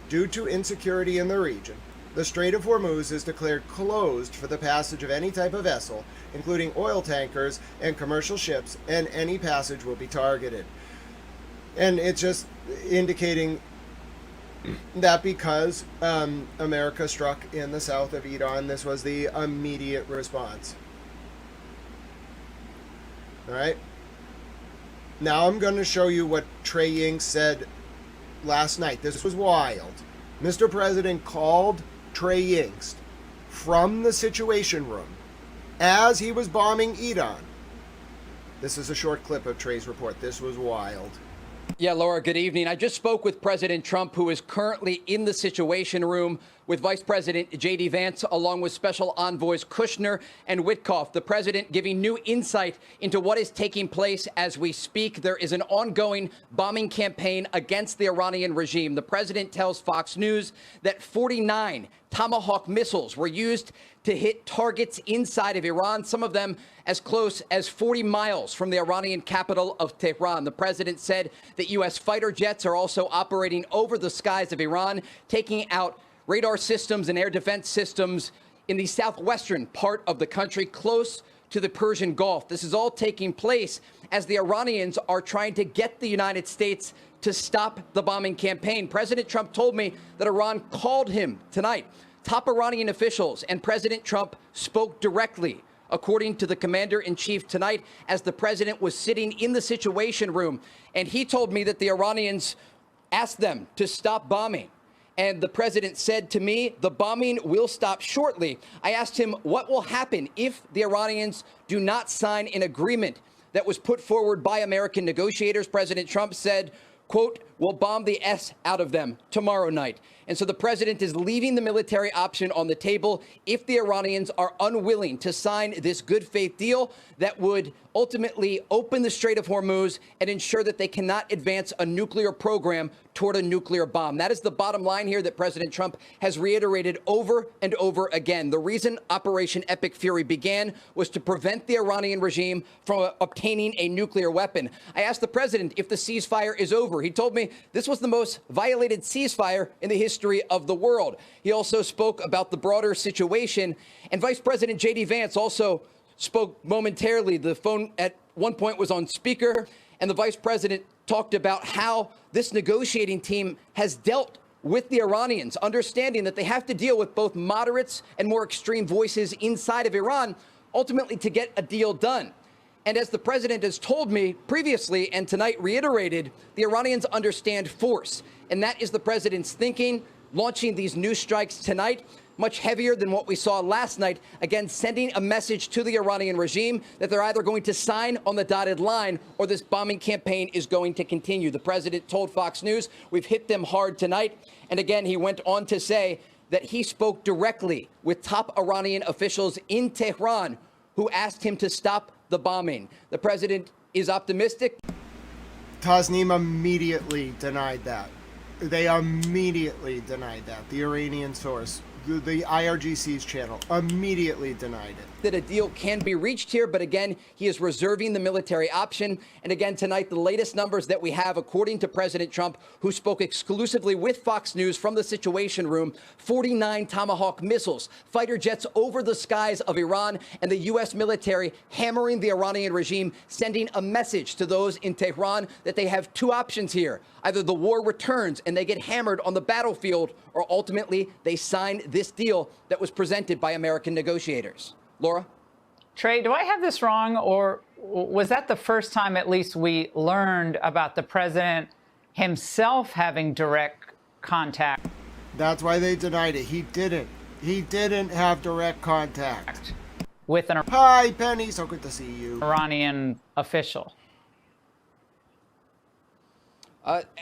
due to insecurity in the region, the Strait of Hormuz is declared closed for the passage of any type of vessel, including oil tankers and commercial ships, and any passage will be targeted. And it's just indicating that because America struck in the south of Iran, this was the immediate response. All right. Now I'm going to show you what Trey Ying said last night. This was wild. Mr. President called Trey Yingst from the Situation Room as he was bombing Iran. This is a short clip of Trey's report. This was wild. Yeah, Laura, good evening. I just spoke with President Trump, who is currently in the Situation Room with Vice President J.D. Vance, along with Special Envoys Kushner and Witkoff. The president giving new insight into what is taking place as we speak. There is an ongoing bombing campaign against the Iranian regime. The president tells Fox News that 49 Tomahawk missiles were used to hit targets inside of Iran, some of them as close as 40 miles from the Iranian capital of Tehran. The president said that U.S. fighter jets are also operating over the skies of Iran, taking out radar systems and air defense systems in the southwestern part of the country, close to the Persian Gulf. This is all taking place as the Iranians are trying to get the United States to stop the bombing campaign. President Trump told me that Iran called him tonight. Top Iranian officials and President Trump spoke directly, according to the commander-in-chief tonight, as the president was sitting in the Situation Room. And he told me that the Iranians asked them to stop bombing. And the president said to me, the bombing will stop shortly. I asked him what will happen if the Iranians do not sign an agreement that was put forward by American negotiators. President Trump said, quote, we'll bomb the S out of them tomorrow night. And so the president is leaving the military option on the table if the Iranians are unwilling to sign this good faith deal that would ultimately open the Strait of Hormuz and ensure that they cannot advance a nuclear program toward a nuclear bomb. That is the bottom line here that President Trump has reiterated over and over again. The reason Operation Epic Fury began was to prevent the Iranian regime from obtaining a nuclear weapon. I asked the president if the ceasefire is over. He told me this was the most violated ceasefire in the history of the world. He also spoke about the broader situation, and Vice President J.D. Vance also spoke momentarily. The phone at one point was on speaker, and the vice president talked about how this negotiating team has dealt with the Iranians, understanding that they have to deal with both moderates and more extreme voices inside of Iran, ultimately to get a deal done. And as the president has told me previously and tonight reiterated, the Iranians understand force. And that is the president's thinking, launching these new strikes tonight, much heavier than what we saw last night, again, sending a message to the Iranian regime that they're either going to sign on the dotted line or this bombing campaign is going to continue. The president told Fox News, we've hit them hard tonight. And again, he went on to say that he spoke directly with top Iranian officials in Tehran who asked him to stop the bombing. The president is optimistic. Tasnim immediately denied that. They immediately denied that. The Iranian source, the IRGC's channel, immediately denied it. That a deal can be reached here, but again, he is reserving the military option. And again, tonight, the latest numbers that we have, according to President Trump, who spoke exclusively with Fox News from the Situation Room, 49 Tomahawk missiles, fighter jets over the skies of Iran, and the U.S. military hammering the Iranian regime, sending a message to those in Tehran that they have two options here. Either the war returns and they get hammered on the battlefield, or ultimately they sign this deal that was presented by American negotiators. Laura? Trey, do I have this wrong, or was that the first time at least we learned about the president himself having direct contact? That's why they denied it. He didn't. He didn't have direct contact. With an Hi, Penny. So good to see you. Iranian official.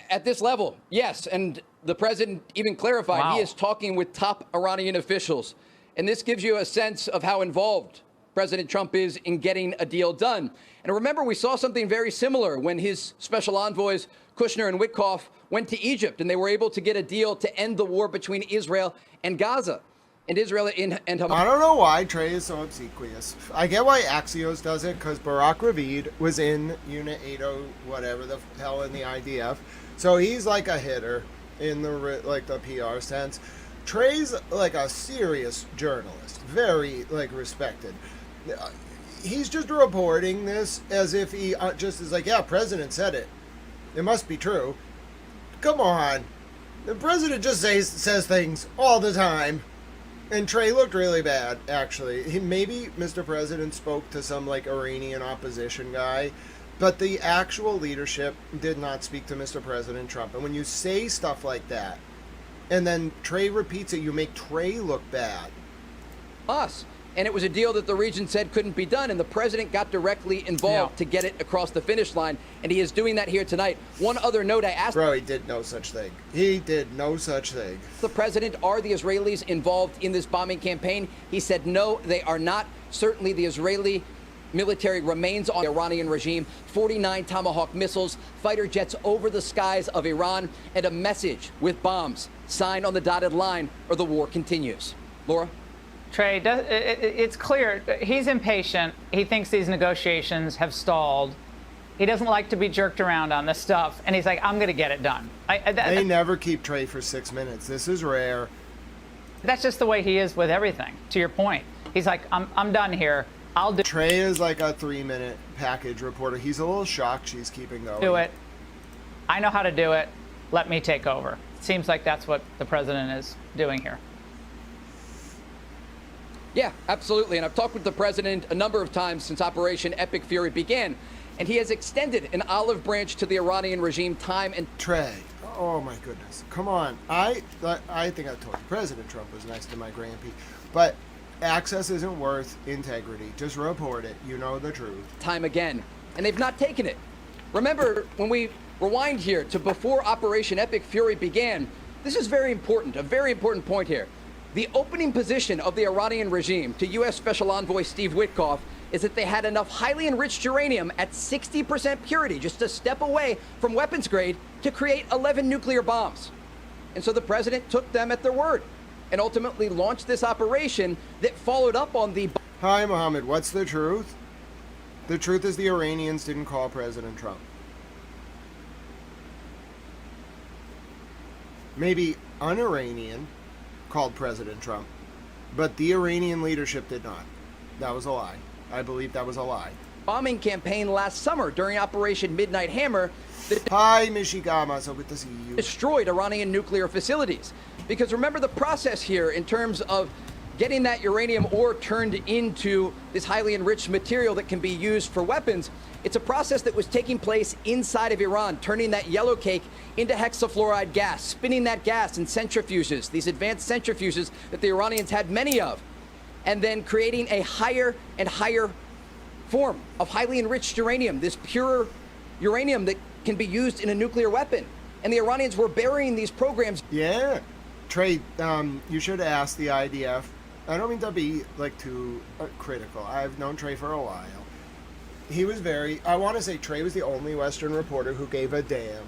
At this level, yes. And the president even clarified he is talking with top Iranian officials. And this gives you a sense of how involved President Trump is in getting a deal done. And remember, we saw something very similar when his special envoys, Kushner and Witkoff, went to Egypt and they were able to get a deal to end the war between Israel and Gaza. and Israel and Hamas. I don't know why Trey is so obsequious. I get why Axios does it, because Barak Ravid was in Unit 80, whatever the hell, in the IDF. So he's like a hitter in the PR sense. Trey's like a serious journalist, very like respected. He's just reporting this as if he just is like, yeah, president said it. It must be true. Come on. The president just says things all the time. And Trey looked really bad, actually. Maybe Mr. President spoke to some like Iranian opposition guy, but the actual leadership did not speak to Mr. President Trump. And when you say stuff like that, and then Trey repeats it, you make Trey look bad. Us. And it was a deal that the region said couldn't be done, and the president got directly involved to get it across the finish line, and he is doing that here tonight. One other note I asked... Bro, he did no such thing. He did no such thing. The president, are the Israelis involved in this bombing campaign? He said no, they are not. Certainly the Israeli military remains on the Iranian regime. 49 Tomahawk missiles, fighter jets over the skies of Iran, and a message with bombs signed on the dotted line, or the war continues. Laura? Trey, it's clear he's impatient. He thinks these negotiations have stalled. He doesn't like to be jerked around on this stuff, and he's like, I'm going to get it done. They never keep Trey for 6 minutes. This is rare. That's just the way he is with everything, to your point. He's like, I'm done here. I'll do Trey is like a 3-minute package reporter. He's a little shocked she's keeping going. Do it. I know how to do it. Let me take over. It seems like that's what the president is doing here. Yeah, absolutely. And I've talked with the president a number of times since Operation Epic Fury began, and he has extended an olive branch to the Iranian regime time and... Trey, oh my goodness. Come on. I think I told you President Trump was nice to my grandpa, but access isn't worth integrity. Just report it. You know the truth. Time again. And they've not taken it. Remember, when we rewind here to before Operation Epic Fury began, this is very important, a very important point here. The opening position of the Iranian regime to U.S. Special Envoy Steve Witkoff is that they had enough highly enriched uranium at 60% purity, just a step away from weapons grade, to create 11 nuclear bombs. And so the president took them at their word and ultimately launched this operation that followed up on the... Hi, Mohammed. What's the truth? The truth is the Iranians didn't call President Trump. Maybe an Iranian called President Trump, but the Iranian leadership did not. That was a lie. I believe that was a lie. Bombing campaign last summer during Operation Midnight Hammer that Hi, Mishigama. So good to see you. Destroyed Iranian nuclear facilities. Because remember the process here in terms of getting that uranium ore turned into this highly enriched material that can be used for weapons. It's a process that was taking place inside of Iran, turning that yellow cake into hexafluoride gas, spinning that gas in centrifuges, these advanced centrifuges that the Iranians had many of, and then creating a higher and higher form of highly enriched uranium, this pure uranium that can be used in a nuclear weapon. And the Iranians were burying these programs. Yeah. Trey, you should ask the IDF. I don't mean to be like too critical. I've known Trey for a while. He was I want to say Trey was the only Western reporter who gave a damn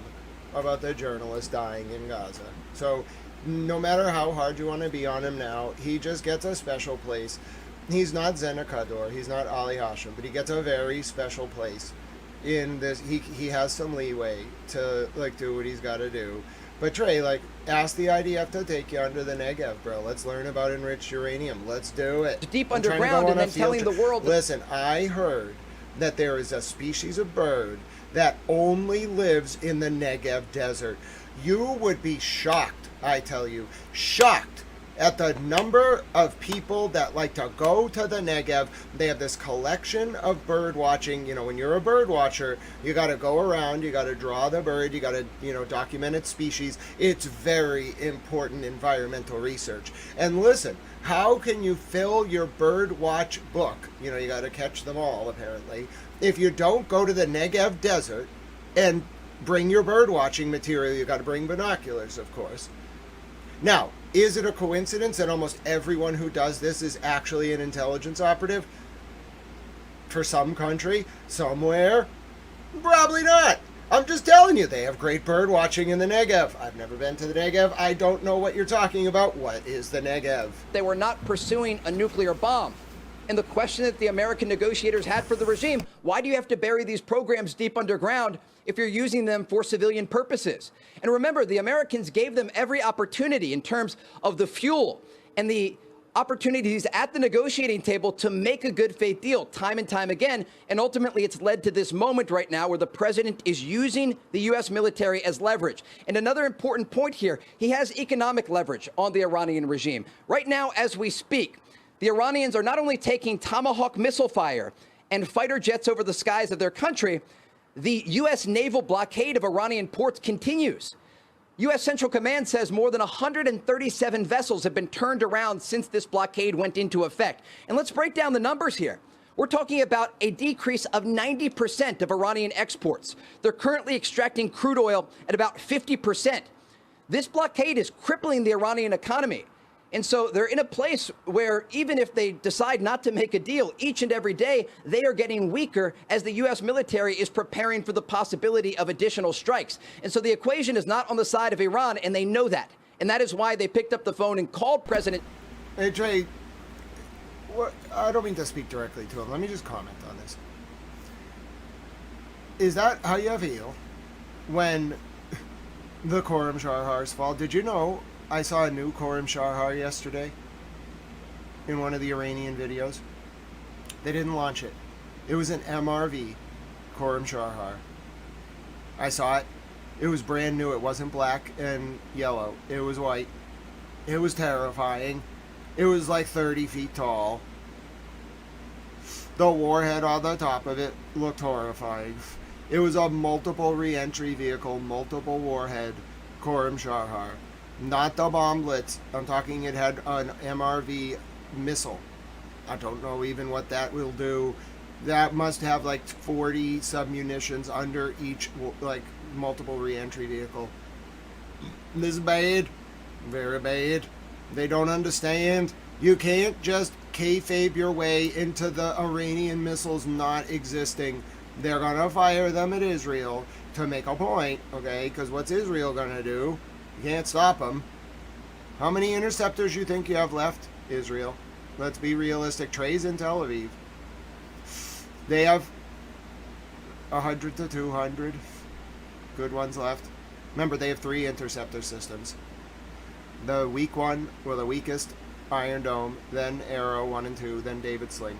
about the journalist dying in Gaza. So no matter how hard you want to be on him now, he just gets a special place. He's not Zena Kador, he's not Ali Hashim, but he gets a very special place in this. He has some leeway to like do what he's got to do. But Trey, like, ask the IDF to take you under the Negev, bro. Let's learn about enriched uranium. Let's do it. Deep underground and then telling the world. Listen, I heard that there is a species of bird that only lives in the Negev desert. You would be shocked, I tell you, shocked at the number of people that like to go to the Negev. They have this collection of bird watching. You know, when you're a bird watcher, you got to go around, you got to draw the bird, you got to, document its species. It's very important environmental research. And listen, how can you fill your bird watch book? You got to catch them all, apparently, if you don't go to the Negev desert and bring your bird watching material. You got to bring binoculars, of course. Now, is it a coincidence that almost everyone who does this is actually an intelligence operative? For some country, somewhere? Probably not. I'm just telling you, they have great bird watching in the Negev. I've never been to the Negev. I don't know what you're talking about. What is the Negev? They were not pursuing a nuclear bomb. And the question that the American negotiators had for the regime, why do you have to bury these programs deep underground if you're using them for civilian purposes? And remember, the Americans gave them every opportunity in terms of the fuel and the opportunities at the negotiating table to make a good faith deal time and time again. And ultimately, it's led to this moment right now where the president is using the U.S. military as leverage. And another important point here, he has economic leverage on the Iranian regime. Right now, as we speak, the Iranians are not only taking Tomahawk missile fire and fighter jets over the skies of their country, the U.S. naval blockade of Iranian ports continues. U.S. Central Command says more than 137 vessels have been turned around since this blockade went into effect. And let's break down the numbers here. We're talking about a decrease of 90% of Iranian exports. They're currently extracting crude oil at about 50%. This blockade is crippling the Iranian economy. And so they're in a place where even if they decide not to make a deal each and every day, they are getting weaker as the U.S. military is preparing for the possibility of additional strikes. And so the equation is not on the side of Iran, and they know that. And that is why they picked up the phone and called President. Hey, Trey, I don't mean to speak directly to him. Let me just comment on this. Is that how you feel when the Khorram Sharhars fall? Did you know I saw a new Khorram Sharhar yesterday in one of the Iranian videos? They didn't launch it. It was an MRV Khorram Sharhar. I saw it. It was brand new. It wasn't black and yellow. It was white. It was terrifying. It was like 30 feet tall. The warhead on the top of it looked horrifying. It was a multiple re-entry vehicle, multiple warhead Khorram Sharhar. Not the bomblets. I'm talking it had an MRV missile. I don't know even what that will do. That must have like 40 submunitions under each, like, multiple re-entry vehicle. This is bad. Very bad. They don't understand. You can't just kayfabe your way into the Iranian missiles not existing. They're gonna fire them at Israel to make a point, okay? Because what's Israel gonna do? You can't stop them. How many interceptors you think you have left, Israel? Let's be realistic. Trey's in Tel Aviv. They have 100 to 200 good ones left. Remember, they have 3 interceptor systems. The weak one, or the weakest, Iron Dome, then Arrow 1 and 2, then David Sling.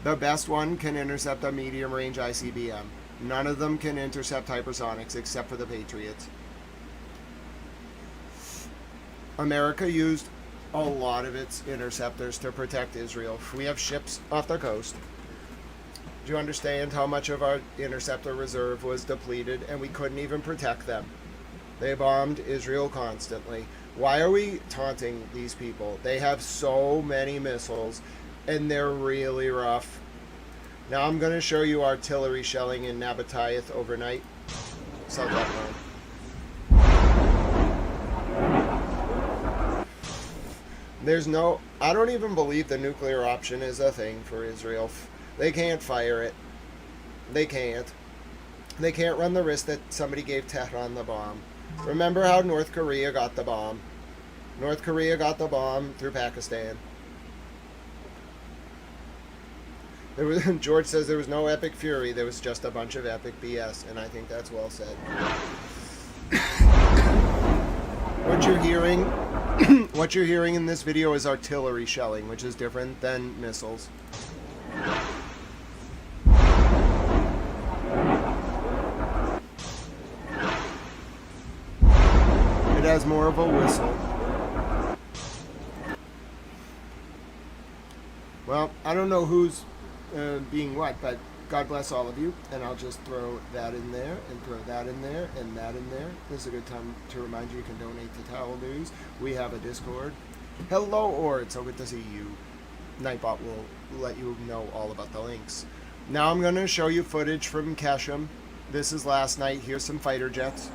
The best one can intercept a medium-range ICBM. None of them can intercept hypersonics except for the Patriots. America used a lot of its interceptors to protect Israel. We have ships off the coast. Do you understand how much of our interceptor reserve was depleted and we couldn't even protect them? They bombed Israel constantly. Why are we taunting these people? They have so many missiles and they're really rough. Now I'm going to show you artillery shelling in Nabatayeth overnight. South Lebanon. There's no, I don't even believe the nuclear option is a thing for Israel. They can't fire it. They can't. They can't run the risk that somebody gave Tehran the bomb. Remember how North Korea got the bomb? North Korea got the bomb through Pakistan. There was, George says there was no epic fury. There was just a bunch of epic BS, and I think that's well said. What you're hearing in this video is artillery shelling, which is different than missiles. It has more of a whistle. Well, I don't know who's being what, but God bless all of you, and I'll just throw that in there, and throw that in there, and that in there. This is a good time to remind you can donate to Towel News. We have a Discord. Hello, Ord, so good to see you. Nightbot will let you know all about the links. Now I'm going to show you footage from Keshem. This is last night. Here's some fighter jets.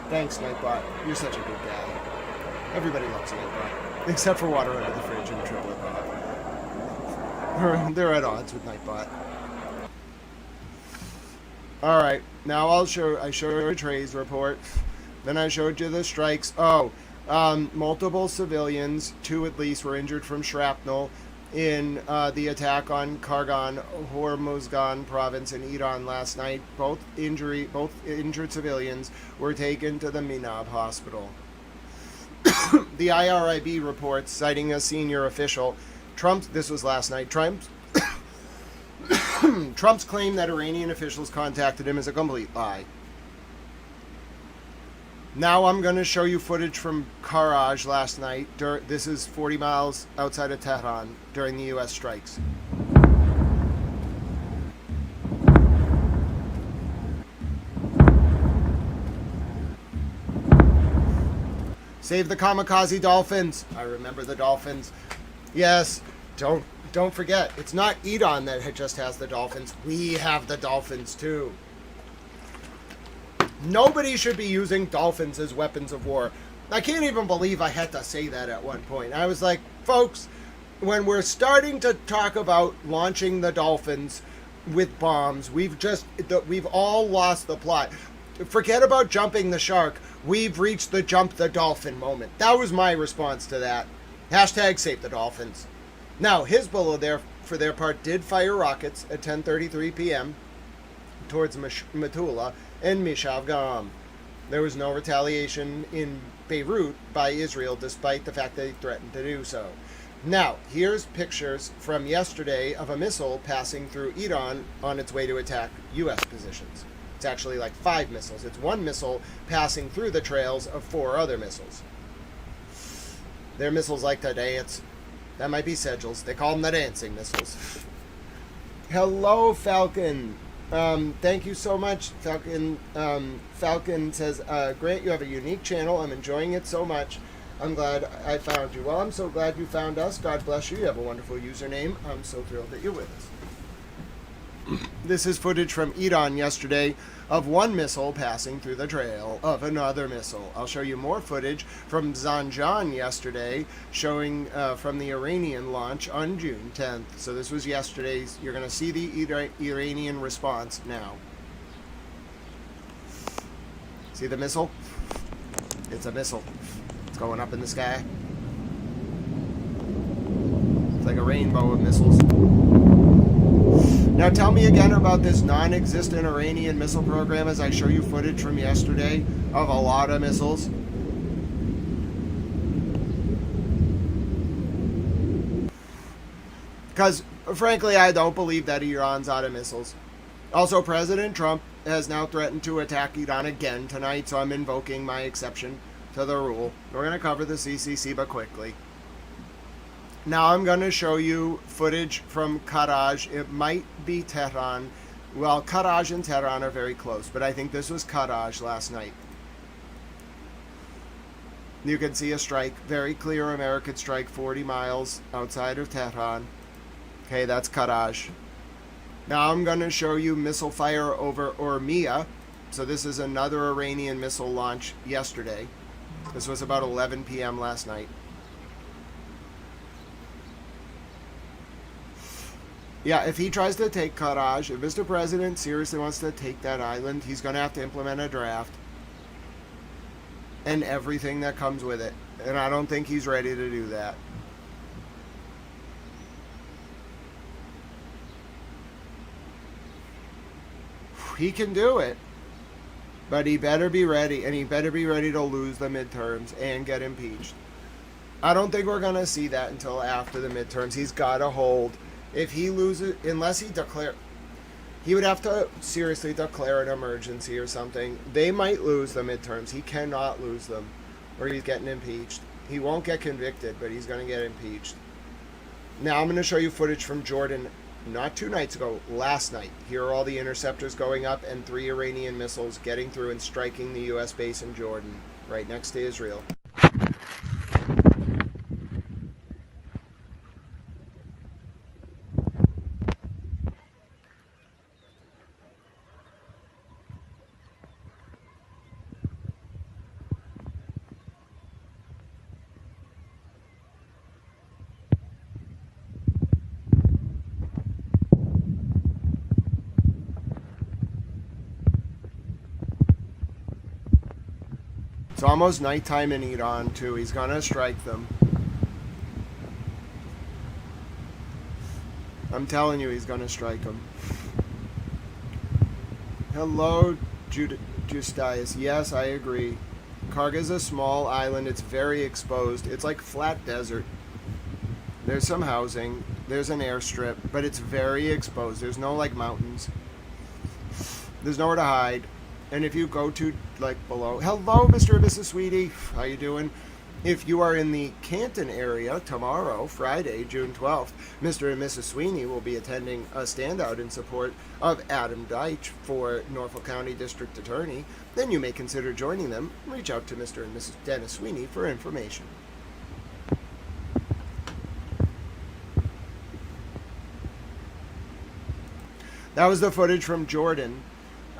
Thanks, Nightbot. You're such a good guy. Everybody loves a Nightbot, except for water under the fridge and triplet bot. They're at odds with Nightbot. All right, now I showed you Trey's report. Then I showed you the strikes. Multiple civilians, 2 at least, were injured from shrapnel in the attack on Kargan, Hormuzgan province in Iran last night. Both injured civilians were taken to the Minab hospital. The IRIB reports, citing a senior official, this was last night, Trump's claim that Iranian officials contacted him is a complete lie. Now I'm going to show you footage from Karaj last night. This is 40 miles outside of Tehran during the U.S. strikes. Save the kamikaze dolphins. I remember the dolphins. Yes, don't forget, it's not Iran that just has the dolphins. We have the dolphins too. Nobody should be using dolphins as weapons of war. I can't even believe I had to say that at one point. I was like, folks, when we're starting to talk about launching the dolphins with bombs, we've all lost the plot. Forget about jumping the shark. We've reached the jump the dolphin moment. That was my response to that. Hashtag save the dolphins. Now, Hezbollah, for their part, did fire rockets at 10:33 p.m. towards Metula and Mishavgam. There was no retaliation in Beirut by Israel, despite the fact they threatened to do so. Now, here's pictures from yesterday of a missile passing through Iran on its way to attack U.S. positions. It's actually like 5 missiles. It's 1 missile passing through the trails of 4 other missiles. Their missiles like to dance. That might be Sedgels. They call them the dancing missiles. Hello, Falcon. Thank you so much, Falcon. Falcon says, Grant, you have a unique channel. I'm enjoying it so much. I'm glad I found you. Well, I'm so glad you found us. God bless you. You have a wonderful username. I'm so thrilled that you're with us. This is footage from Iran yesterday of 1 missile passing through the trail of another missile. I'll show you more footage from Zanjan yesterday, showing from the Iranian launch on June 10th. So this was yesterday's. You're going to see the Iranian response now. See the missile? It's a missile. It's going up in the sky. It's like a rainbow of missiles. Now tell me again about this non-existent Iranian missile program as I show you footage from yesterday of a lot of missiles. Because, frankly, I don't believe that Iran's out of missiles. Also, President Trump has now threatened to attack Iran again tonight, so I'm invoking my exception to the rule. We're going to cover the CCC, but quickly. Now I'm going to show you footage from Karaj. It might be Tehran. Well, Karaj and Tehran are very close, but I think this was Karaj last night. You can see a strike, very clear American strike, 40 miles outside of Tehran. Okay, that's Karaj. Now I'm going to show you missile fire over Urmia. So this is another Iranian missile launch yesterday. This was about 11 p.m. last night. Yeah, if he tries to take Karaj, if Mr. President seriously wants to take that island, he's going to have to implement a draft and everything that comes with it. And I don't think he's ready to do that. He can do it, but he better be ready, and he better be ready to lose the midterms and get impeached. I don't think we're going to see that until after the midterms. He's got to hold. If he loses, unless he declare, he would have to seriously declare an emergency or something. They might lose the midterms. He cannot lose them, or he's getting impeached. He won't get convicted, but he's going to get impeached. Now I'm going to show you footage from Jordan, not 2 nights ago, last night. Here are all the interceptors going up and 3 Iranian missiles getting through and striking the U.S. base in Jordan, right next to Israel. It's almost nighttime in Iran, too. He's going to strike them. I'm telling you, he's going to strike them. Hello, Justice. Yes, I agree. Karga's a small island. It's very exposed. It's like flat desert. There's some housing. There's an airstrip, but it's very exposed. There's no, like, mountains. There's nowhere to hide. And if you go to, like, below... Hello, Mr. and Mrs. Sweetie. How you doing? If you are in the Canton area tomorrow, Friday, June 12th, Mr. and Mrs. Sweeney will be attending a standout in support of Adam Deitch for Norfolk County District Attorney. Then you may consider joining them. Reach out to Mr. and Mrs. Dennis Sweeney for information. That was the footage from Jordan.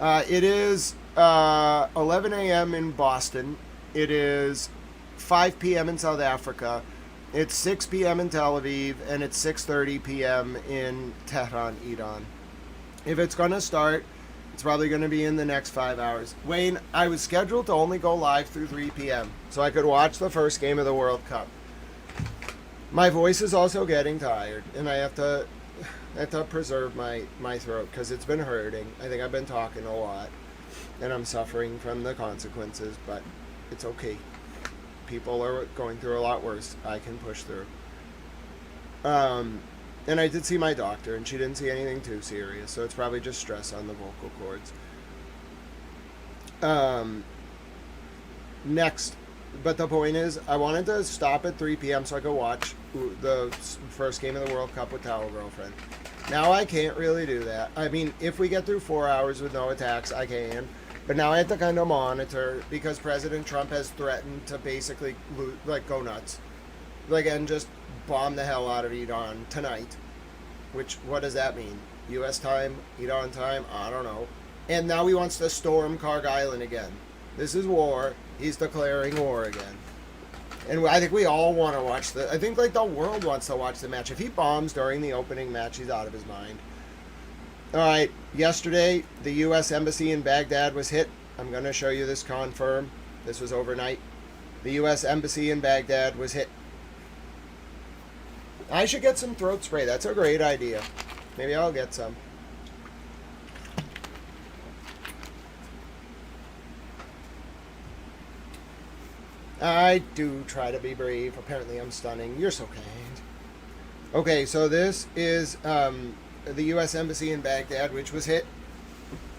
It is 11 a.m. in Boston. It is 5 p.m. in South Africa. It's 6 p.m. in Tel Aviv, and it's 6:30 p.m. in Tehran, Iran. If it's going to start, it's probably going to be in the next 5 hours. Wayne, I was scheduled to only go live through 3 p.m. so I could watch the first game of the World Cup. My voice is also getting tired, and I have to preserve my throat because it's been hurting. I think I've been talking a lot, and I'm suffering from the consequences, but it's okay. People are going through a lot worse. I can push through. And I did see my doctor, and she didn't see anything too serious, so it's probably just stress on the vocal cords. Next, but the point is, I wanted to stop at 3 p.m. so I could watch the first game of the World Cup with Towel Girlfriend. Now I can't really do that. I mean, if we get through 4 hours with no attacks, I can. But now I have to kind of monitor because President Trump has threatened to basically go nuts, and just bomb the hell out of Iran tonight. Which, what does that mean? U.S. time, Iran time? I don't know. And now he wants to storm Karg Island again. This is war. He's declaring war again. And I think we all want to watch I think the world wants to watch the match. If he bombs during the opening match, he's out of his mind. All right, yesterday, the U.S. Embassy in Baghdad was hit. I'm going to show you this confirm. This was overnight. The U.S. Embassy in Baghdad was hit. I should get some throat spray. That's a great idea. Maybe I'll get some. I do try to be brave. Apparently I'm stunning. You're so kind. Okay, so this is... the U.S. Embassy in Baghdad, which was hit.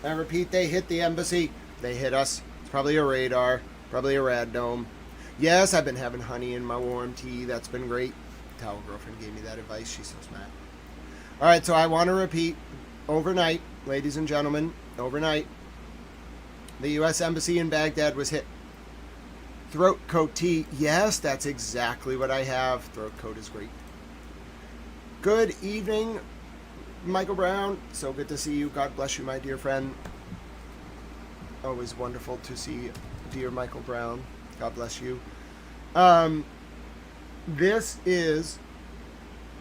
I repeat, they hit the embassy. They hit us. It's probably a radar, probably a rad dome. Yes, I've been having honey in my warm tea. That's been great. Towel Girlfriend gave me that advice. She's so smart. All right, so I want to repeat, overnight, ladies and gentlemen, overnight, the U.S. Embassy in Baghdad was hit. Throat coat tea. Yes, that's exactly what I have. Throat coat is great. Good evening, Michael Brown, so good to see you. God bless you, my dear friend. Always wonderful to see dear Michael Brown. God bless you. This is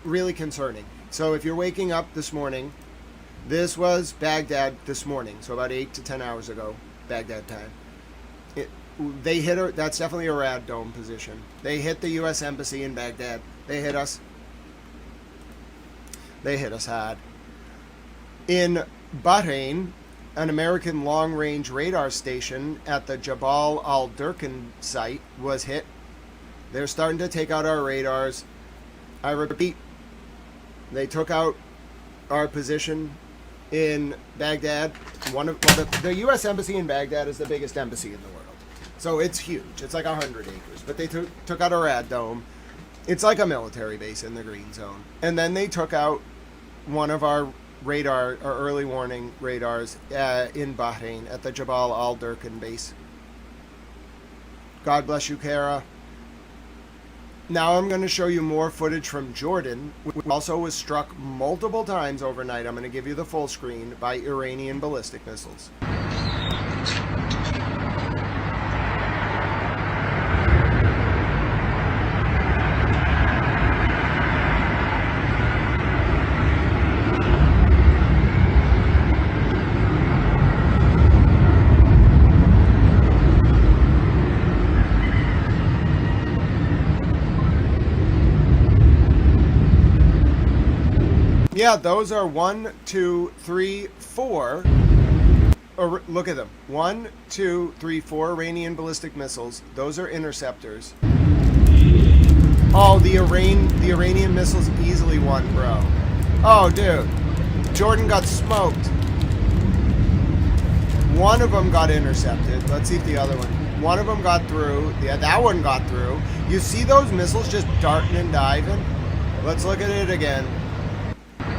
really concerning. So if you're waking up this morning, this was Baghdad this morning, so about 8 to 10 hours ago, Baghdad time. They hit her. That's definitely a rad dome position. They hit the U.S. Embassy in Baghdad. They hit us. They hit us hard. In Bahrain, an American long-range radar station at the Jabal al-Durkan site was hit. They're starting to take out our radars. I repeat, they took out our position in Baghdad. The U.S. Embassy in Baghdad is the biggest embassy in the world. So it's huge. It's like 100 acres. But they took out a rad dome. It's like a military base in the green zone. And then they took out one of our radar, or early warning radars in Bahrain at the Jabal al-Durkan base. God bless you, Kara. Now I'm going to show you more footage from Jordan, which also was struck multiple times overnight. I'm going to give you the full screen by Iranian ballistic missiles. Yeah, those are 1, 2, 3, 4. Or look at them. 1, 2, 3, 4 Iranian ballistic missiles. Those are interceptors. Oh, the Iranian missiles easily won, bro. Oh, dude. Jordan got smoked. One of them got intercepted. Let's see if the other one. One of them got through. Yeah, that one got through. You see those missiles just darting and diving? Let's look at it again.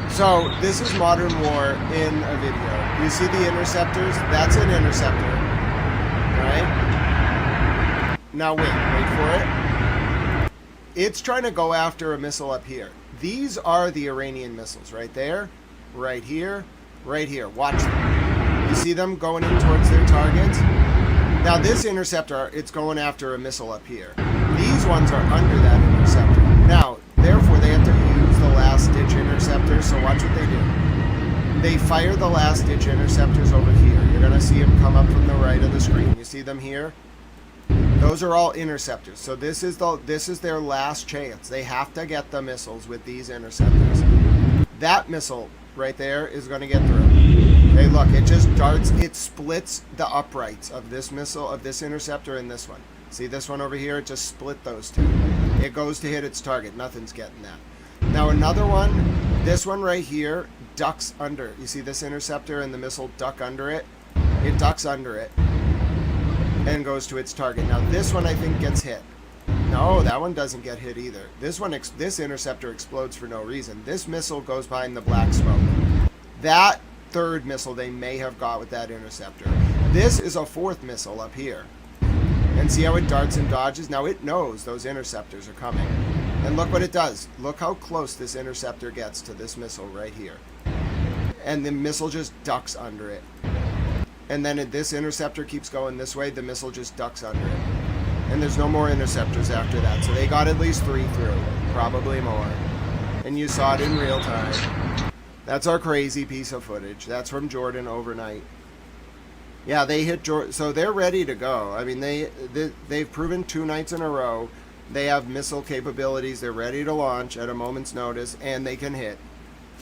So, this is Modern War in a video. You see the interceptors? That's an interceptor. Right? Now wait for it. It's trying to go after a missile up here. These are the Iranian missiles right there, right here, right here. Watch them. You see them going in towards their targets? Now this interceptor, it's going after a missile up here. These ones are under that interceptor. Now, therefore, they have to use the last-ditch interceptors, so watch what they do. They fire the last-ditch interceptors over here. You're going to see them come up from the right of the screen. You see them here? Those are all interceptors. So this is their last chance. They have to get the missiles with these interceptors. That missile right there is going to get through. Okay, look, it just darts, it splits the uprights of this missile, of this interceptor and this one. See this one over here? It just split those two. It goes to hit its target. Nothing's getting that. Now another one, this one right here, ducks under. You see this interceptor and the missile duck under it? It ducks under it and goes to its target. Now this one I think gets hit. No, that one doesn't get hit either. This interceptor explodes for no reason. This missile goes behind the black smoke. That third missile they may have got with that interceptor. This is a fourth missile up here. And see how it darts and dodges? Now it knows those interceptors are coming. And look what it does. Look how close this interceptor gets to this missile right here. And the missile just ducks under it. And then this interceptor keeps going this way, the missile just ducks under it. And there's no more interceptors after that. So they got at least 3 through, probably more. And you saw it in real time. That's our crazy piece of footage. That's from Jordan overnight. Yeah, they hit Jordan, so they're ready to go. I mean, they've proven 2 nights in a row. They have missile capabilities. They're ready to launch at a moment's notice, and they can hit.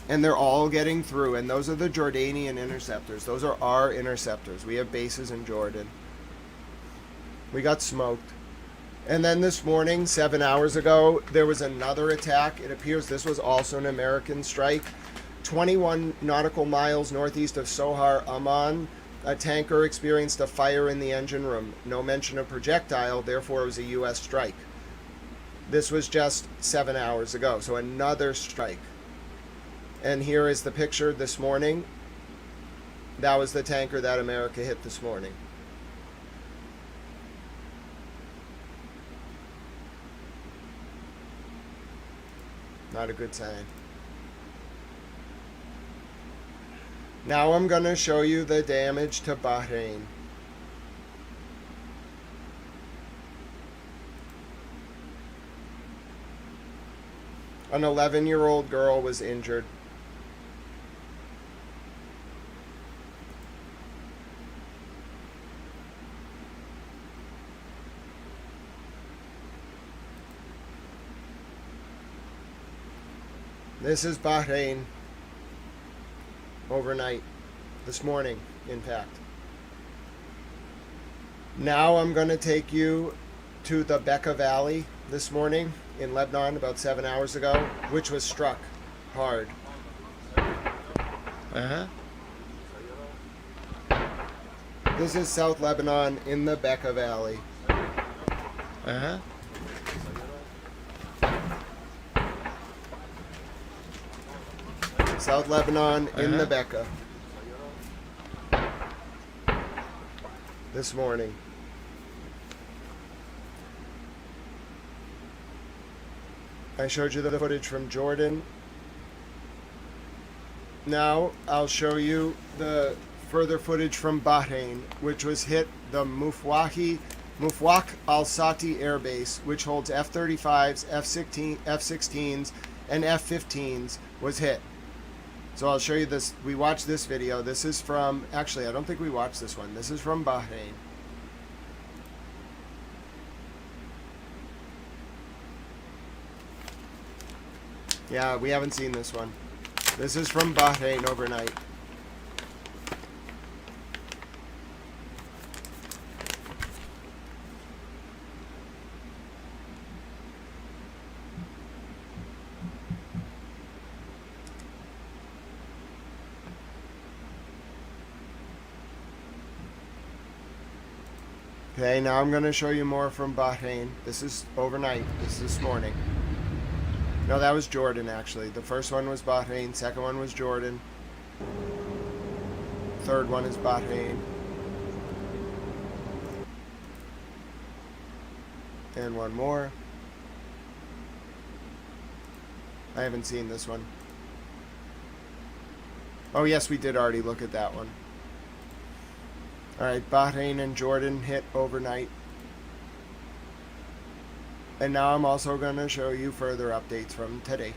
And they're all getting through, and those are the Jordanian interceptors. Those are our interceptors. We have bases in Jordan. We got smoked. And then this morning, 7 hours ago, there was another attack. It appears this was also an American strike. 21 nautical miles northeast of Sohar, Amman, a tanker experienced a fire in the engine room. No mention of projectile, therefore it was a U.S. strike. This was just 7 hours ago, so another strike. And here is the picture this morning. That was the tanker that America hit this morning. Not a good sign. Now I'm going to show you the damage to Bahrain. An 11-year-old girl was injured. This is Bahrain. Overnight. This morning, in fact. Now I'm going to take you to the Bekaa Valley this morning in Lebanon about 7 hours ago, which was struck hard. This is South Lebanon in the Bekaa Valley. South Lebanon in the Bekaa. This morning. I showed you the footage from Jordan. Now I'll show you the further footage from Bahrain, which was hit the Mufwaq al-Sati Air Base, which holds F-35s, F-16s, and F-15s, was hit. So I'll show you this. We watched this video. This is from, actually, I don't think we watched this one. This is from Bahrain. Yeah, we haven't seen this one. This is from Bahrain overnight. Okay, now I'm going to show you more from Bahrain. This is overnight. This is this morning. No, that was Jordan, actually. The first one was Bahrain. Second one was Jordan. Third one is Bahrain. And one more. I haven't seen this one. Oh, yes, we did already look at that one. Alright, Bahrain and Jordan hit overnight. And now I'm also going to show you further updates from today.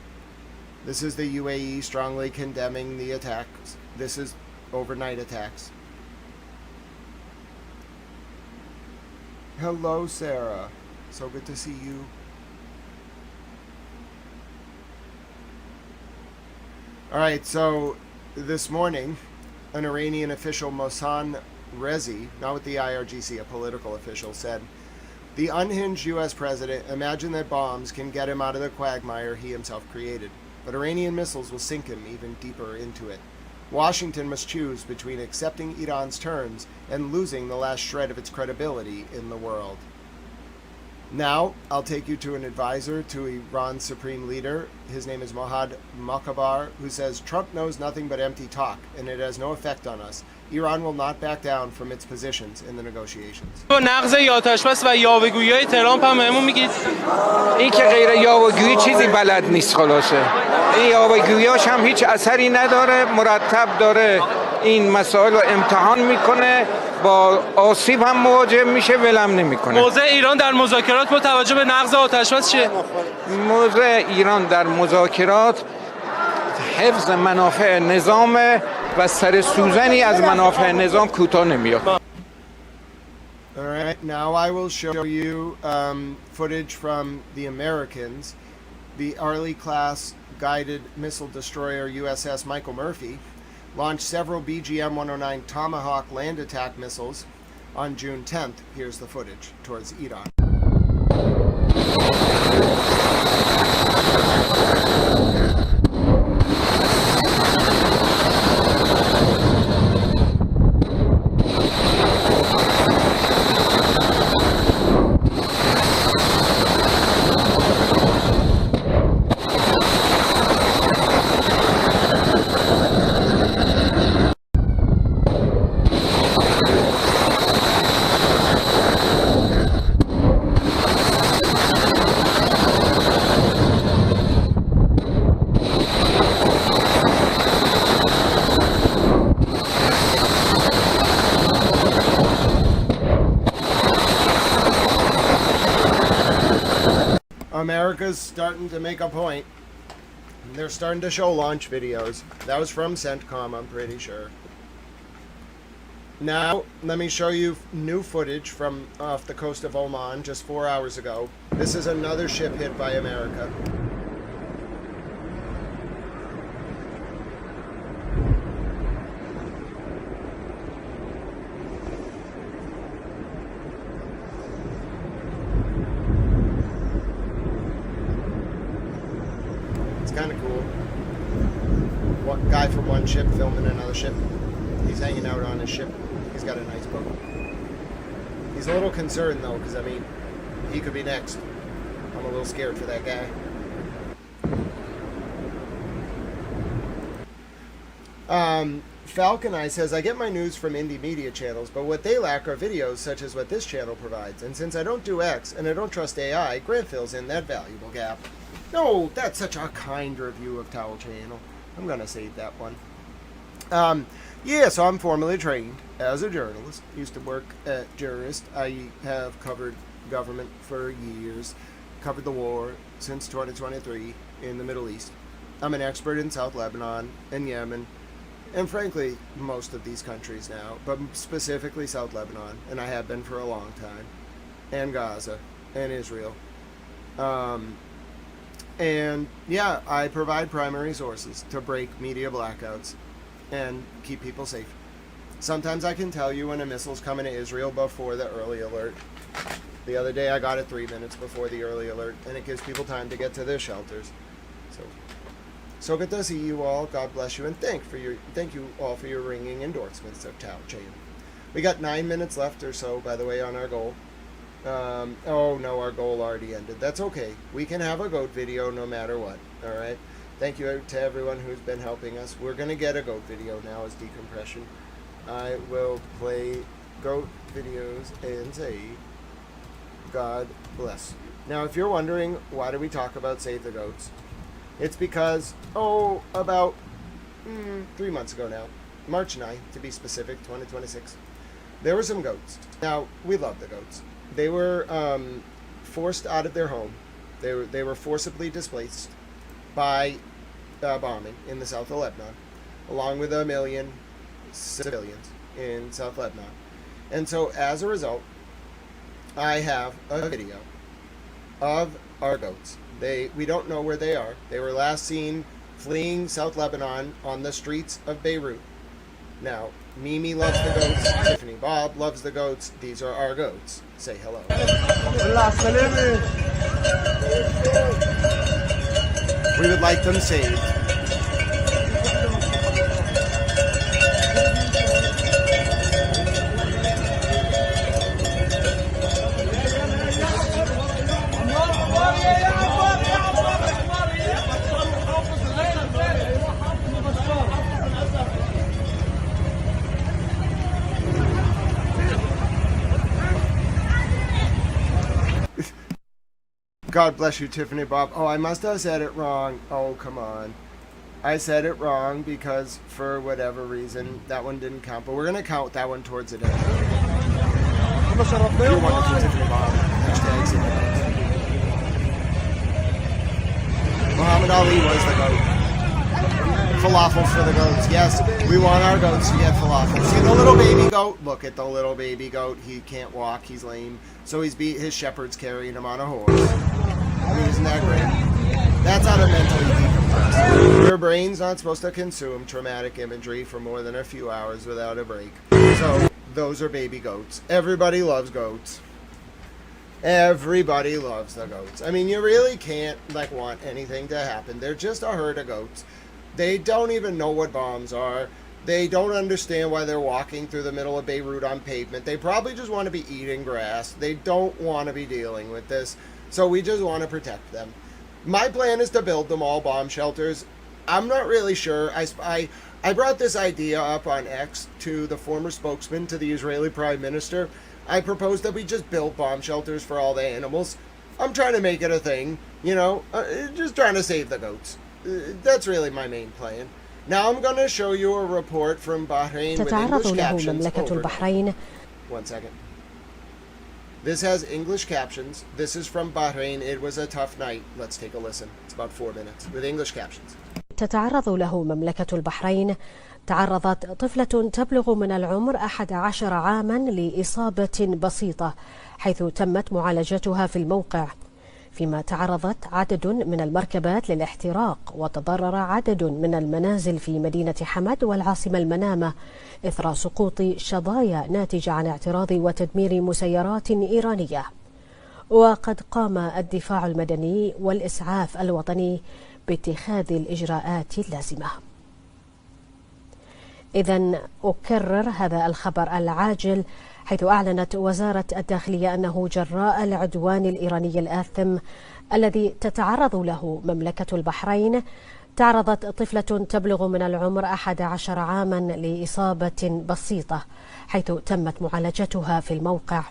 This is the UAE strongly condemning the attacks. This is overnight attacks. Hello, Sarah. So good to see you. Alright, so this morning, an Iranian official, Mohsen Rezi, not with the IRGC, a political official, said, "The unhinged U.S. president imagined that bombs can get him out of the quagmire he himself created, but Iranian missiles will sink him even deeper into it. Washington must choose between accepting Iran's terms and losing the last shred of its credibility in the world." Now, I'll take you to an advisor to Iran's supreme leader. His name is Mohad Makabar, who says, "Trump knows nothing but empty talk, and it has no effect on us. Iran will not back down from its positions in the negotiations." نقض آتشبس و یاوه‌گویی‌های ترامپ هم بهمون میگید این که غیر یاوه‌گویی چیزی بلد نیست خلاصه. این یاوه‌گویی‌هاش هم هیچ اثری نداره، مرتب داره این مسائل رو امتحان میکنه، با آسیب هم مواجه میشه، ولم نمیکنه. موضع ایران در مذاکرات با توجه به نقض آتشبس چیه؟ موضع ایران در مذاکرات حفظ منافع نظام و سر سوزنی از منافع نظام کوتاه نمیاد. Alright, now I will show you footage from the Americans. The Arleigh-class guided missile destroyer USS Michael Murphy launched several BGM-109 Tomahawk land attack missiles on June 10th. Here's the footage towards Iran. America's starting to make a point. They're starting to show launch videos. That was from CENTCOM, I'm pretty sure. Now, let me show you new footage from off the coast of Oman just 4 hours ago. This is another ship hit by America. Kind of cool. One guy from one ship filming another ship. He's hanging out on his ship. He's got a nice boat. He's a little concerned though, because I mean, he could be next. I'm a little scared for that guy. Falcon Eye says, "I get my news from indie media channels, but what they lack are videos such as what this channel provides. And since I don't do X and I don't trust AI, Grant fills in that valuable gap." No, that's such a kind review of Towel Channel. I'm going to save that one. Yeah, so I'm formally trained as a journalist. Used to work at Jurist. I have covered government for years. Covered the war since 2023 in the Middle East. I'm an expert in South Lebanon and Yemen. And frankly, most of these countries now. But specifically South Lebanon. And I have been for a long time. And Gaza. And Israel. And yeah, I provide primary sources to break media blackouts and keep people safe. Sometimes I can tell you when a missile's coming to Israel before the early alert. The other day I got it 3 minutes before the early alert, and it gives people time to get to their shelters. So good to see you all. God bless you, and thank you all for your ringing endorsements of Tao Chain. We got 9 minutes left or so, by the way, on our goal. Oh no, our goal already ended. That's okay. We can have a goat video no matter what. All right. Thank you to everyone who's been helping us. We're gonna get a goat video now as decompression. I will play goat videos and say, God bless you. Now, if you're wondering why do we talk about Save the Goats, it's because about 3 months ago now, March 9th to be specific, 2026, there were some goats. Now, we love the goats. They were forced out of their home. They were forcibly displaced by bombing in the south of Lebanon, along with 1 million civilians in South Lebanon. And so, as a result, I have a video of our goats. We don't know where they are. They were last seen fleeing South Lebanon on the streets of Beirut. Now, Mimi loves the goats. Tiffany Bob loves the goats. These are our goats. Say hello. We would like them saved. God bless you, Tiffany Bob. Oh, I must have said it wrong. Oh, come on. I said it wrong because for whatever reason, that one didn't count. But we're going to count that one towards the day. You're wonderful, Tiffany Bob. Hashtag Save the Goats. Muhammad Ali was the goat. Falafel for the goats. Yes, we want our goats to get falafel. See the little baby goat? Look at the little baby goat. He can't walk. He's lame. So his shepherd's carrying him on a horse. I mean, isn't that great? That's how to mentally decompress. Your brain's not supposed to consume traumatic imagery for more than a few hours without a break. So those are baby goats. Everybody loves goats. Everybody loves the goats. I mean, you really can't want anything to happen. They're just a herd of goats. They don't even know what bombs are. They don't understand why they're walking through the middle of Beirut on pavement. They probably just want to be eating grass. They don't want to be dealing with this. So we just want to protect them. My plan is to build them all bomb shelters. I'm not really sure. I brought this idea up on X to the former spokesman to the Israeli Prime Minister. I proposed that we just build bomb shelters for all the animals. I'm trying to make it a thing, just trying to save the goats. That's really my main plan. Now I'm going to show you a report from Bahrain with English captions. One second. This has English captions. This is from Bahrain. It was a tough night. Let's take a listen. It's about 4 minutes with English captions. تتعرض له مملكة البحرين. تعرضت طفلة تبلغ من العمر 11 عاما لإصابة بسيطة حيث تمت معالجتها في الموقع، فيما تعرضت عدد من المركبات للاحتراق وتضرر عدد من المنازل في مدينة حمد والعاصمة المنامة إثر سقوط شظايا ناتجة عن اعتراض وتدمير مسيرات إيرانية. وقد قام الدفاع المدني والإسعاف الوطني باتخاذ الإجراءات اللازمة. إذن أكرر هذا الخبر العاجل، حيث أعلنت وزارة الداخلية أنه جراء العدوان الإيراني الآثم الذي تتعرض له مملكة البحرين، تعرضت طفلة تبلغ من العمر 11 عاما لإصابة بسيطة حيث تمت معالجتها في الموقع،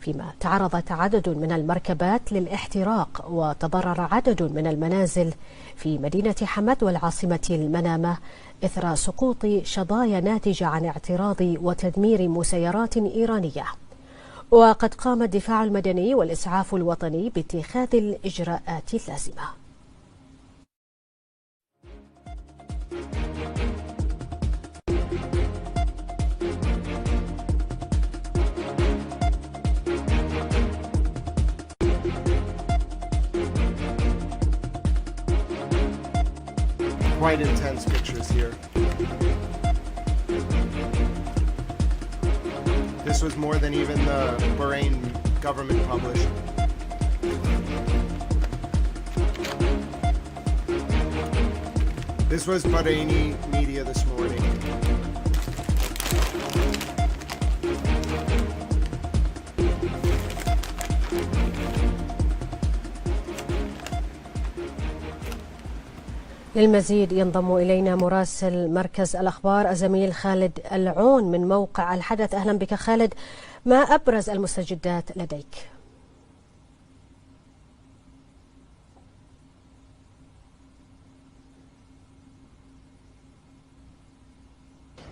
فيما تعرضت عدد من المركبات للاحتراق وتضرر عدد من المنازل في مدينة حمد والعاصمة المنامة إثر سقوط شظايا ناتجة عن اعتراض وتدمير مسيرات إيرانية. وقد قام الدفاع المدني والإسعاف الوطني باتخاذ الإجراءات اللازمة. quite intense pictures here. This was more than even the Bahrain government published. This was Bahraini media this morning. للمزيد ينضم إلينا مراسل مركز الأخبار الزميل خالد العون من موقع الحدث. أهلا بك خالد، ما أبرز المستجدات لديك؟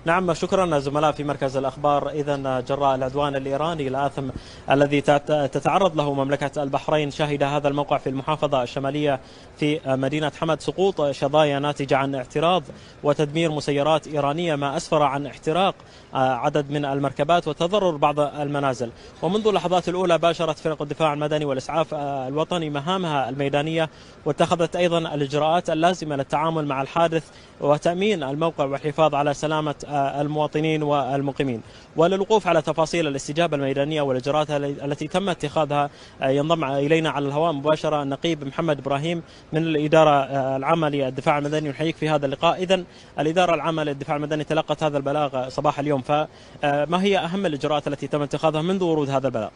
نعم، شكرا زملاء في مركز الأخبار. إذن جراء العدوان الإيراني الآثم الذي تتعرض له مملكة البحرين، شهد هذا الموقع في المحافظة الشمالية في مدينة حمد سقوط شظايا ناتجة عن اعتراض وتدمير مسيرات إيرانية، ما أسفر عن احتراق عدد من المركبات وتضرر بعض المنازل. ومنذ اللحظات الأولى باشرت فرق الدفاع المدني والإسعاف الوطني مهامها الميدانية، واتخذت أيضا الإجراءات اللازمة للتعامل مع الحادث وتأمين الموقع والحفاظ على سلامة المواطنين والمقيمين. وللوقوف على تفاصيل الاستجابة الميدانية والإجراءات التي تم اتخاذها، ينضم إلينا على الهواء مباشرة النقيب محمد إبراهيم من الإدارة العامة للدفاع المدني، ونحييك في هذا اللقاء. إذن الإدارة العامة للدفاع المدني تلقت هذا البلاغ صباح اليوم، فما هي أهم الإجراءات التي تم اتخاذها منذ ورود هذا البلاغ؟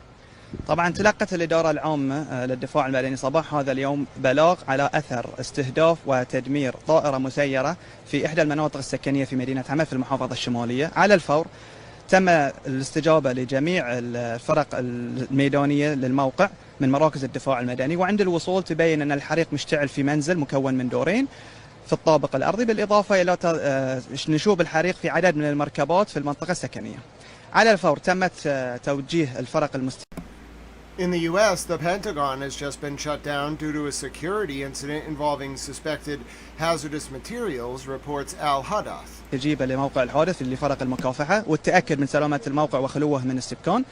طبعا تلقت الإدارة العامة للدفاع المدني صباح هذا اليوم بلاغ على أثر استهداف وتدمير طائرة مسيرة في إحدى المناطق السكنية في مدينة حمد في المحافظة الشمالية. على الفور تم الاستجابة لجميع الفرق الميدانية للموقع من مراكز الدفاع المدني، وعند الوصول تبين أن الحريق مشتعل في منزل مكون من دورين في الطابق الأرضي، بالإضافة إلى نشوب الحريق في عدد من المركبات في المنطقة السكنية. على الفور تمت توجيه الفرق In the U.S., the Pentagon has just been shut down due to a security incident involving suspected hazardous materials, reports Al Hadath. تجيب لموقع الحادث لفرق المكافحة والتأكد من سلامة الموقع وخلوه من السكان.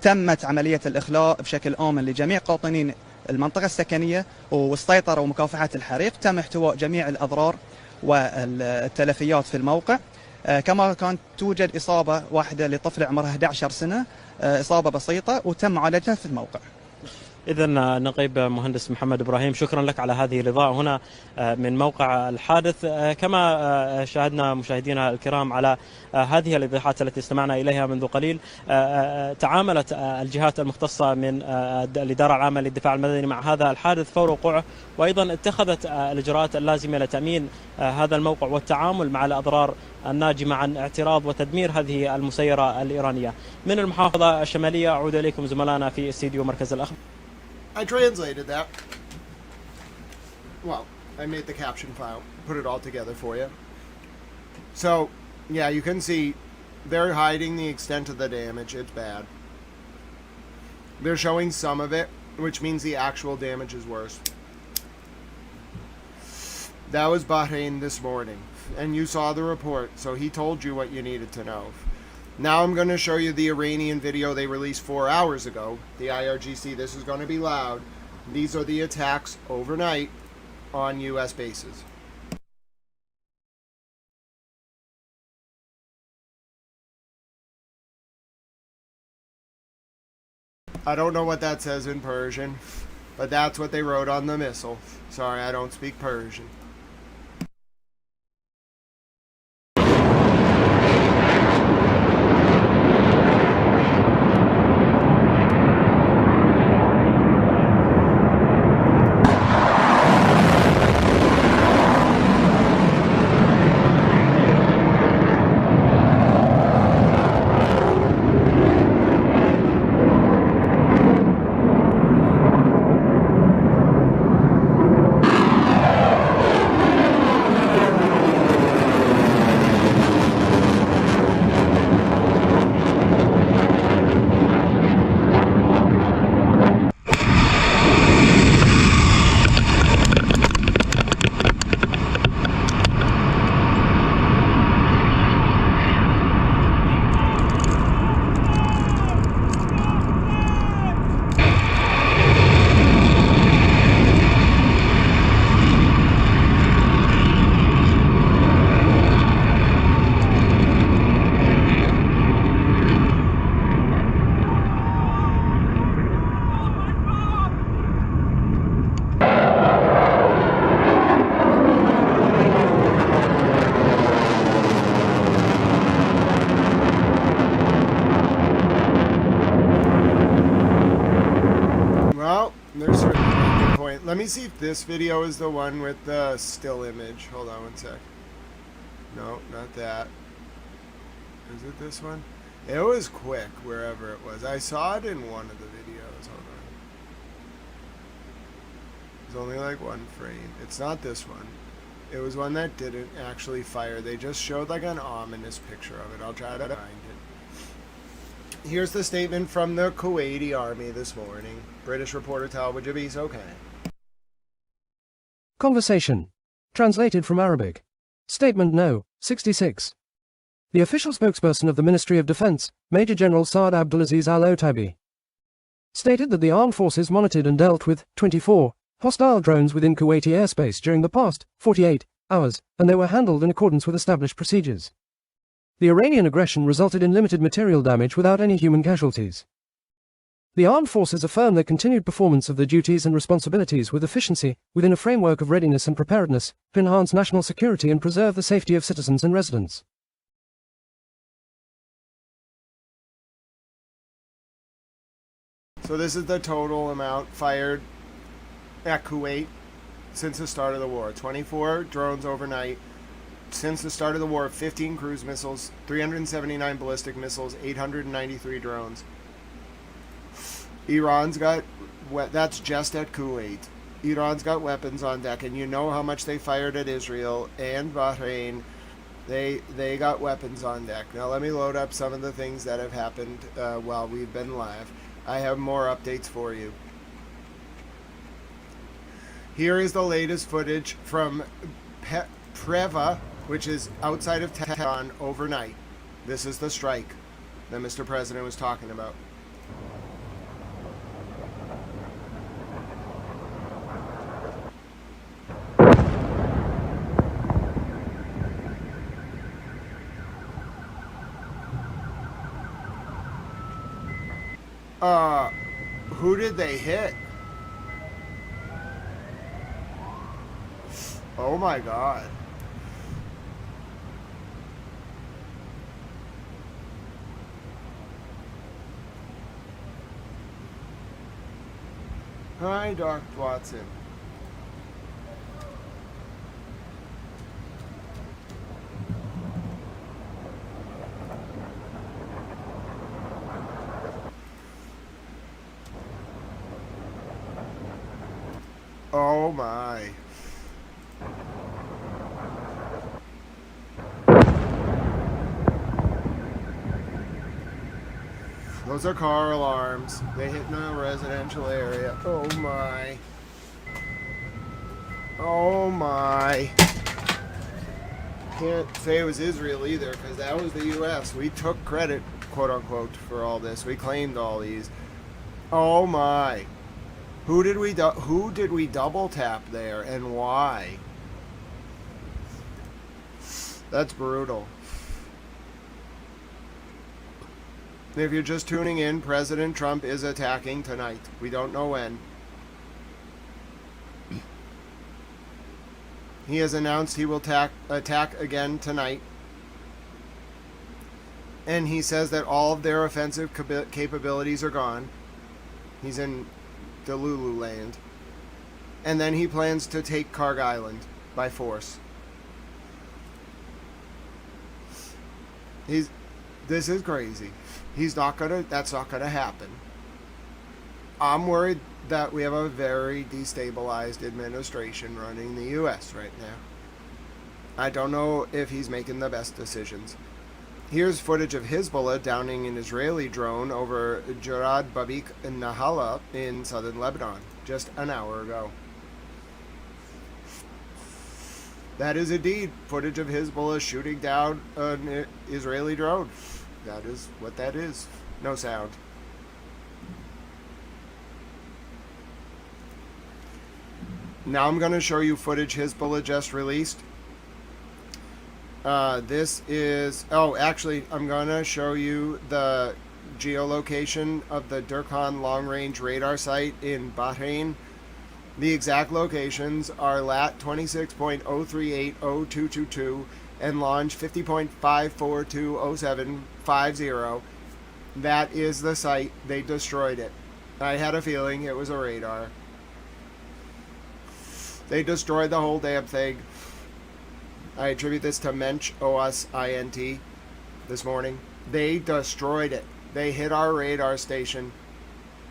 تمت عملية الإخلاء بشكل آمن لجميع قاطنين المنطقة السكنية والسيطرة ومكافحة الحريق. تم احتواء جميع الأضرار والتلفيات في الموقع. كما كانت توجد إصابة واحدة لطفل عمره 11 سنة، إصابة بسيطة، وتم معالجتها في الموقع. إذن نقيب مهندس محمد إبراهيم، شكرا لك على هذه الإضاءة هنا من موقع الحادث. كما شاهدنا مشاهدينا الكرام على هذه الإيضاحات التي استمعنا إليها منذ قليل، تعاملت الجهات المختصة من الإدارة العامة للدفاع المدني مع هذا الحادث فور وقوعه، وأيضا اتخذت الإجراءات اللازمة لتأمين هذا الموقع والتعامل مع الأضرار الناجمة عن اعتراض وتدمير هذه المسيرة الإيرانية. من المحافظة الشمالية أعود إليكم زملائنا في استديو مركز الأخبار. I translated that. Well, I made the caption file, put it all together for you. So, yeah, you can see they're hiding the extent of the damage. It's bad. They're showing some of it, which means the actual damage is worse. That was Bahrain this morning, and you saw the report, so he told you what you needed to know. Now I'm going to show you the Iranian video they released 4 hours ago. The IRGC, this is going to be loud. These are the attacks overnight on U.S. bases. I don't know what that says in Persian, but that's what they wrote on the missile. Sorry, I don't speak Persian. Let me see if this video is the one with the still image. Hold on one sec. No, not that. Is it this one? It was quick wherever it was. I saw it in one of the videos. Hold on. It's only like one frame. It's not this one. It was one that didn't actually fire. They just showed like an ominous picture of it. I'll try to find it. Here's the statement from the Kuwaiti army this morning. British reporter Tal, would you be so kind? Conversation. Translated from Arabic. Statement No. 66. The official spokesperson of the Ministry of Defense, Major General Saad Abdulaziz Al-Otaibi, stated that the armed forces monitored and dealt with 24 hostile drones within Kuwaiti airspace during the past 48 hours, and they were handled in accordance with established procedures. The Iranian aggression resulted in limited material damage without any human casualties. The armed forces affirm their continued performance of their duties and responsibilities with efficiency, within a framework of readiness and preparedness, to enhance national security and preserve the safety of citizens and residents. So this is the total amount fired at Kuwait since the start of the war. 24 drones overnight. Since the start of the war, 15 cruise missiles, 379 ballistic missiles, 893 drones. Iran's got, that's just at Kuwait. Iran's got weapons on deck, and you know how much they fired at Israel and Bahrain. They got weapons on deck. Now let me load up some of the things that have happened while we've been live. I have more updates for you. Here is the latest footage from Preva, which is outside of Tehran overnight. This is the strike that Mr. President was talking about. Who did they hit? Oh my God. Hi, Dr. Watson. Oh my. Those are car alarms. They hit in a residential area. Oh my. Oh my. Can't say it was Israel either, because that was the U.S. We took credit, quote unquote, for all this. We claimed all these. Oh my. Who did we double tap there, and why? That's brutal. If you're just tuning in, President Trump is attacking tonight. We don't know when. He has announced he will attack again tonight. And he says that all of their offensive capabilities are gone. He's in the Lulu land. And then he plans to take Karg Island by force. This is crazy. That's not gonna happen. I'm worried that we have a very destabilized administration running the U.S. right now. I don't know if he's making the best decisions. Here's footage of Hezbollah downing an Israeli drone over Jarad Babik and Nahala in southern Lebanon just an hour ago. That is indeed footage of Hezbollah shooting down an Israeli drone. That is what that is. No sound. Now I'm going to show you footage Hezbollah just released. This is... Oh, actually, I'm going to show you the geolocation of the Durkhan long-range radar site in Bahrain. The exact locations are lat 26.0380222 and launch 50.5420750. That is the site. They destroyed it. I had a feeling it was a radar. They destroyed the whole damn thing. I attribute this to Mensch, OSINT, this morning. They destroyed it. They hit our radar station.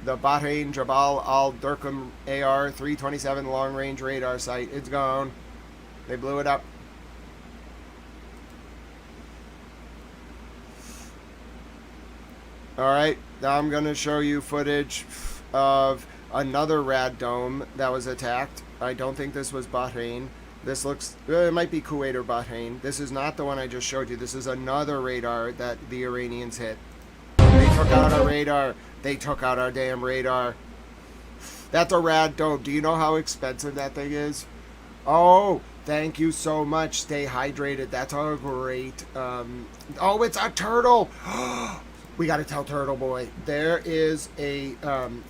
The Bahrain Jabal al-Durqam AR-327 long-range radar site. It's gone. They blew it up. Alright, now I'm going to show you footage of another rad dome that was attacked. I don't think this was Bahrain. This looks, it might be Kuwait or Bahrain. This is not the one I just showed you. This is another radar that the Iranians hit. They took out our radar. They took out our damn radar. That's a rad dome. Do you know how expensive that thing is? Oh, thank you so much. Stay hydrated. That's a great... oh, it's a turtle. We got to tell Turtle Boy. There is a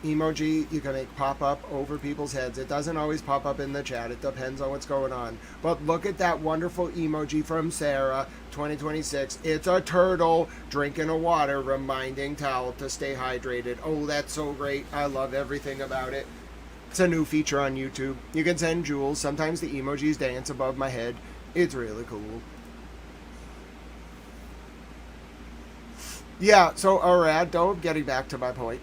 emoji you can make pop up over people's heads. It doesn't always pop up in the chat. It depends on what's going on. But look at that wonderful emoji from Sarah, 2026. It's a turtle drinking a water, reminding Tal to stay hydrated. Oh, that's so great. I love everything about it. It's a new feature on YouTube. You can send jewels. Sometimes the emojis dance above my head. It's really cool. Yeah, so a rad dome, getting back to my point.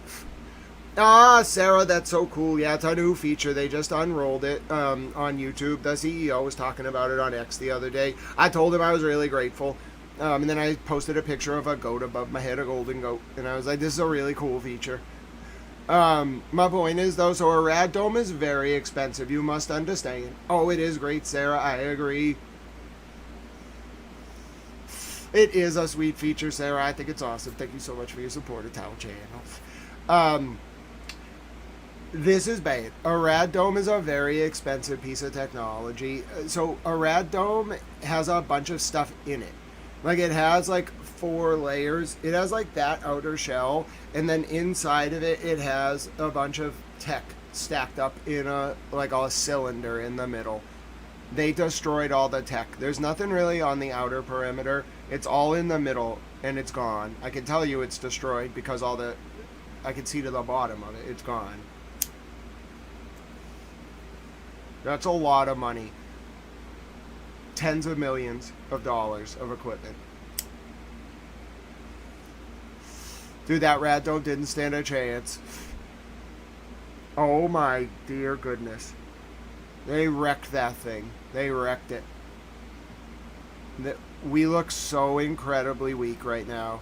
Ah, Sarah, that's so cool. Yeah, it's a new feature. They just unrolled it on YouTube. The CEO was talking about it on X the other day. I told him I was really grateful. And then I posted a picture of a goat above my head, a golden goat. And I was like, this is a really cool feature. My point is, though, so a rad dome is very expensive. You must understand. Oh, it is great, Sarah. I agree. It is a sweet feature, Sarah. I think it's awesome. Thank you so much for your support of Tao Channel. This is bad. A rad dome is a very expensive piece of technology. So a rad dome has a bunch of stuff in it. Like, it has like 4 layers. It has like that outer shell, and then inside of it, it has a bunch of tech stacked up in a cylinder in the middle. They destroyed all the tech. There's nothing really on the outer perimeter. It's all in the middle, and it's gone. I can tell you it's destroyed because I can see to the bottom of it. It's gone. That's a lot of money. Tens of millions of dollars of equipment. Dude, that rad dome didn't stand a chance. Oh my dear goodness. They wrecked that thing. They wrecked it. We look so incredibly weak right now.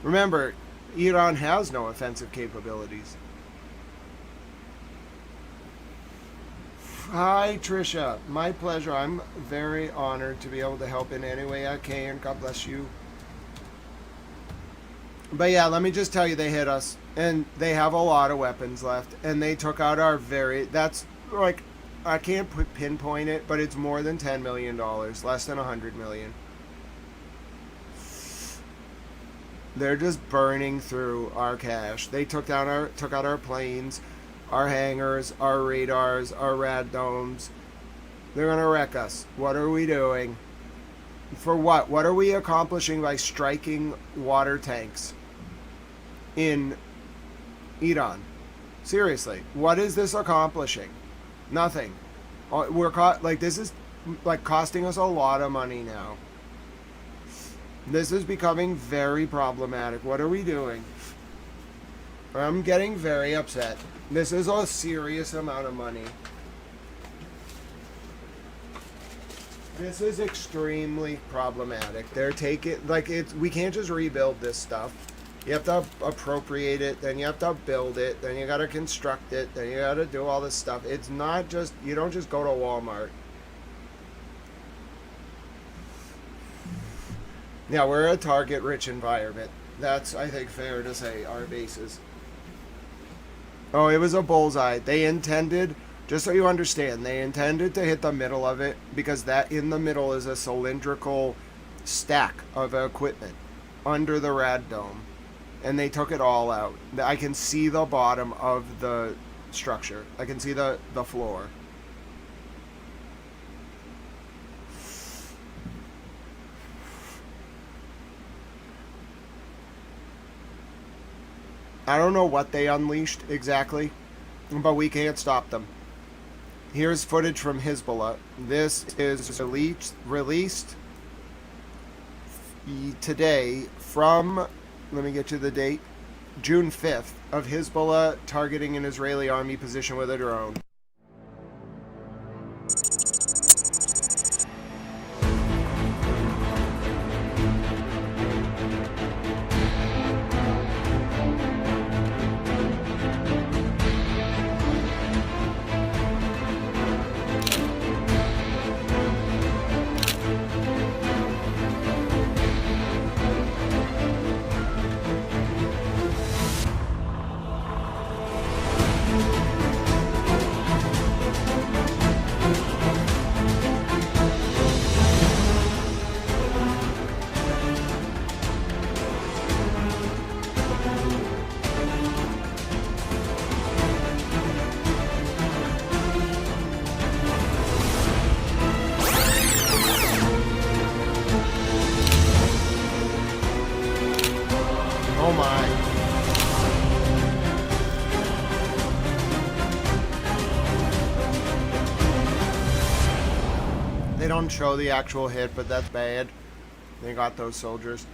Remember, Iran has no offensive capabilities. Hi, Trisha. My pleasure. I'm very honored to be able to help in any way I can. God bless you. But yeah, let me just tell you, they hit us. And they have a lot of weapons left. And they took out our that's like... I can't pinpoint it, but it's more than $10 million, less than $100 million. They're just burning through our cash. They took out our planes, our hangars, our radars, our rad domes. They're gonna wreck us. What are we doing? For what? What are we accomplishing by striking water tanks in Iran? Seriously, what is this accomplishing? Nothing. This is like costing us a lot of money now. This is becoming very problematic. What are we doing? I'm getting very upset. This is a serious amount of money. This is extremely problematic. They're taking we can't just rebuild this stuff. You have to appropriate it, then you have to build it, then you got to construct it, then you got to do all this stuff. It's not just, you don't just go to Walmart. Yeah, we're a target-rich environment. That's, I think, fair to say, our bases. Oh, it was a bullseye. They intended, just so you understand, they intended to hit the middle of it because that in the middle is a cylindrical stack of equipment under the rad dome. And they took it all out. I can see the bottom of the structure. I can see the floor. I don't know what they unleashed exactly, but we can't stop them. Here's footage from Hezbollah. This is released today from, let me get you the date, June 5th, of Hezbollah targeting an Israeli army position with a drone. Oh my. They don't show the actual hit, but that's bad. They got those soldiers.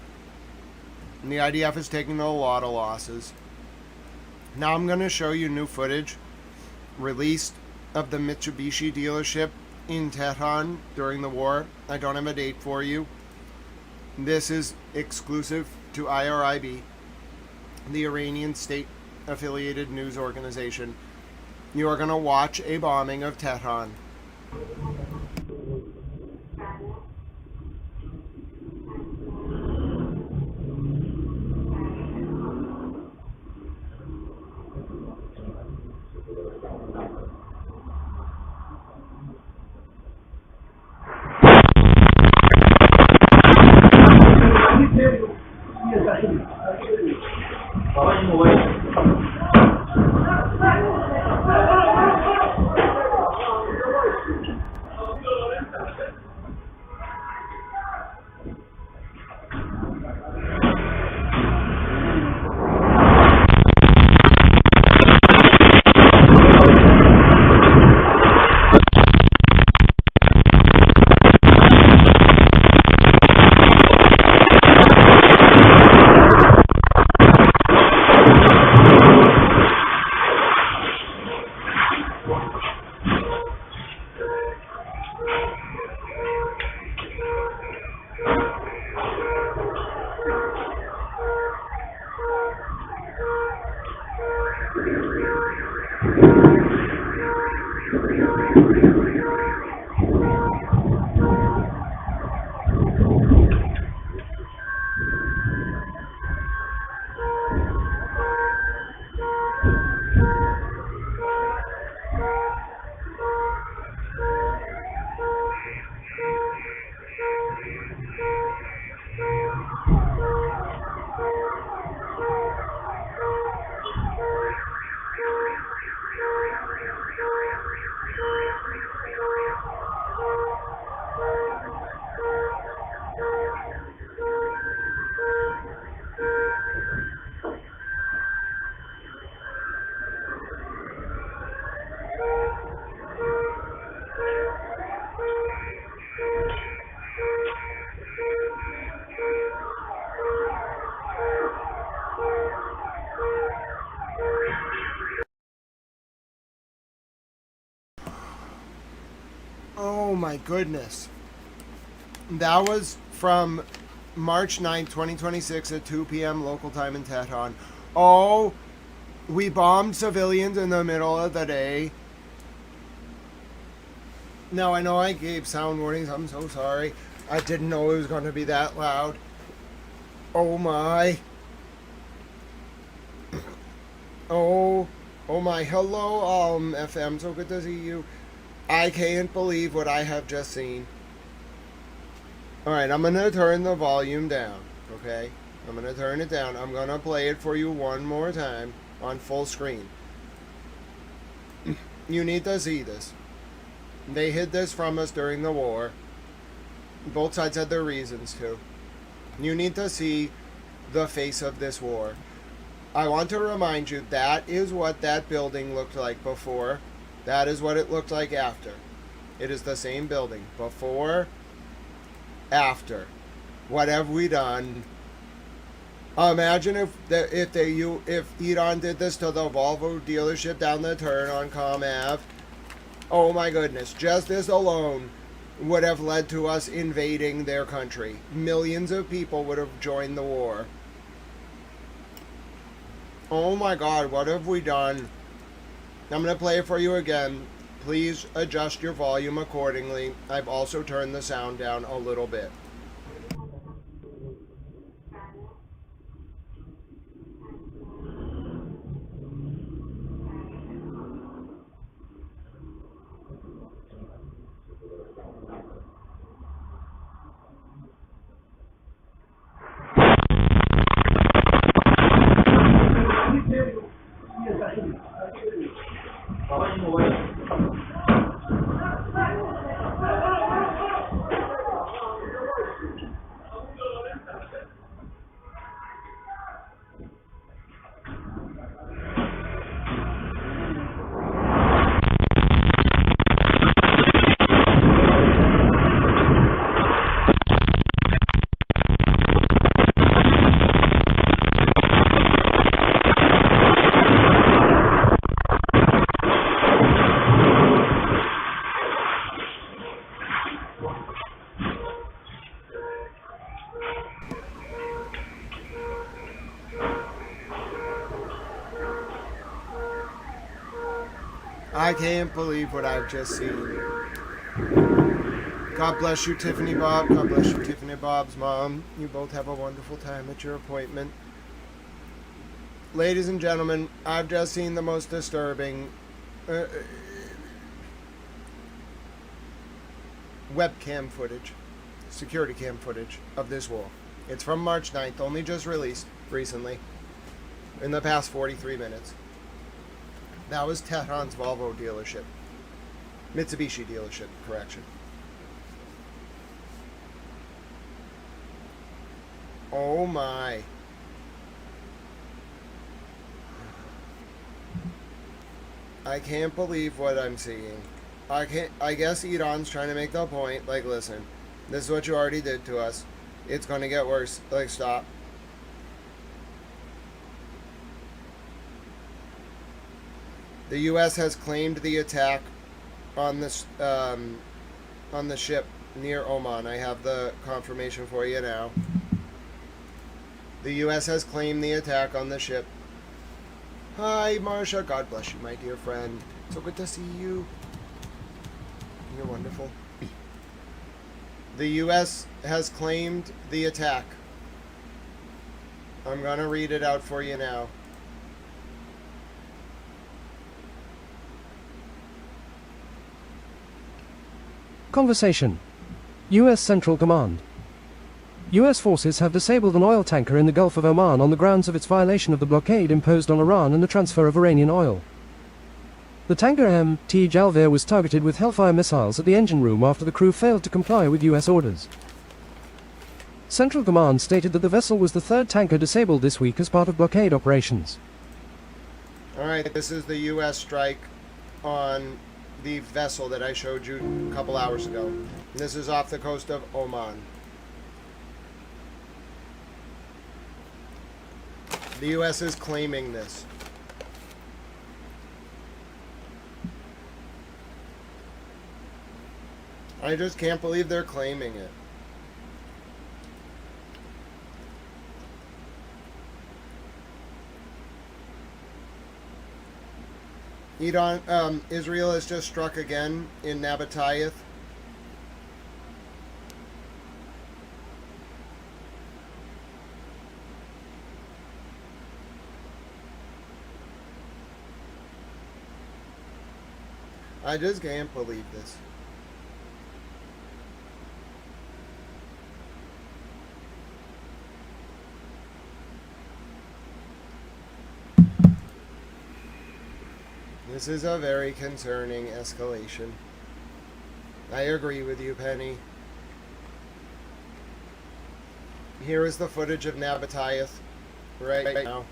And the IDF is taking a lot of losses. Now I'm going to show you new footage released of the Mitsubishi dealership in Tehran during the war. I don't have a date for you. This is exclusive to IRIB, the Iranian state-affiliated news organization. You are going to watch a bombing of Tehran. Oh my goodness. That was from March 9th, 2026 at 2 p.m. local time in Tehran. Oh, we bombed civilians in the middle of the day. Now, I know I gave sound warnings. I'm so sorry. I didn't know it was going to be that loud. Oh my. Oh my. Hello, FM. So good to see you. I can't believe what I have just seen. Alright, I'm going to turn the volume down, okay? I'm going to turn it down. I'm going to play it for you one more time on full screen. You need to see this. They hid this from us during the war. Both sides had their reasons to. You need to see the face of this war. I want to remind you, that is what that building looked like before. That is what it looked like after. It is the same building. Before, after. What have we done? Imagine if Iran did this to the Volvo dealership down the turn on Com Ave. Oh my goodness. Just this alone would have led to us invading their country. Millions of people would have joined the war. Oh my God, what have we done? I'm going to play it for you again. Please adjust your volume accordingly. I've also turned the sound down a little bit. I can't believe what I've just seen. God bless you, Tiffany Bob. God bless you, Tiffany Bob's mom. You both have a wonderful time at your appointment. Ladies and gentlemen, I've just seen the most disturbing webcam footage, security cam footage of this war. It's from March 9th, only just released recently, in the past 43 minutes. That was Tehran's Volvo dealership. Mitsubishi dealership, correction. Oh my. I can't believe what I'm seeing. I guess Iran's trying to make the point, like, listen, this is what you already did to us. It's going to get worse. Like, stop. The U.S. has claimed the attack on this on the ship near Oman. I have the confirmation for you now. The U.S. has claimed the attack on the ship. Hi, Marsha. God bless you, my dear friend. So good to see you. You're wonderful. The U.S. has claimed the attack. I'm going to read it out for you now. Conversation. U.S. Central Command. U.S. forces have disabled an oil tanker in the Gulf of Oman on the grounds of its violation of the blockade imposed on Iran and the transfer of Iranian oil. The tanker M.T. Jalvir was targeted with Hellfire missiles at the engine room after the crew failed to comply with U.S. orders. Central Command stated that the vessel was the third tanker disabled this week as part of blockade operations. Alright, this is the U.S. strike on the vessel that I showed you a couple hours ago. And this is off the coast of Oman. The U.S. is claiming this. I just can't believe they're claiming it. Israel has just struck again in Nabatayeth. I just can't believe this. This is a very concerning escalation. I agree with you, Penny. Here is the footage of Nabatayeth right now.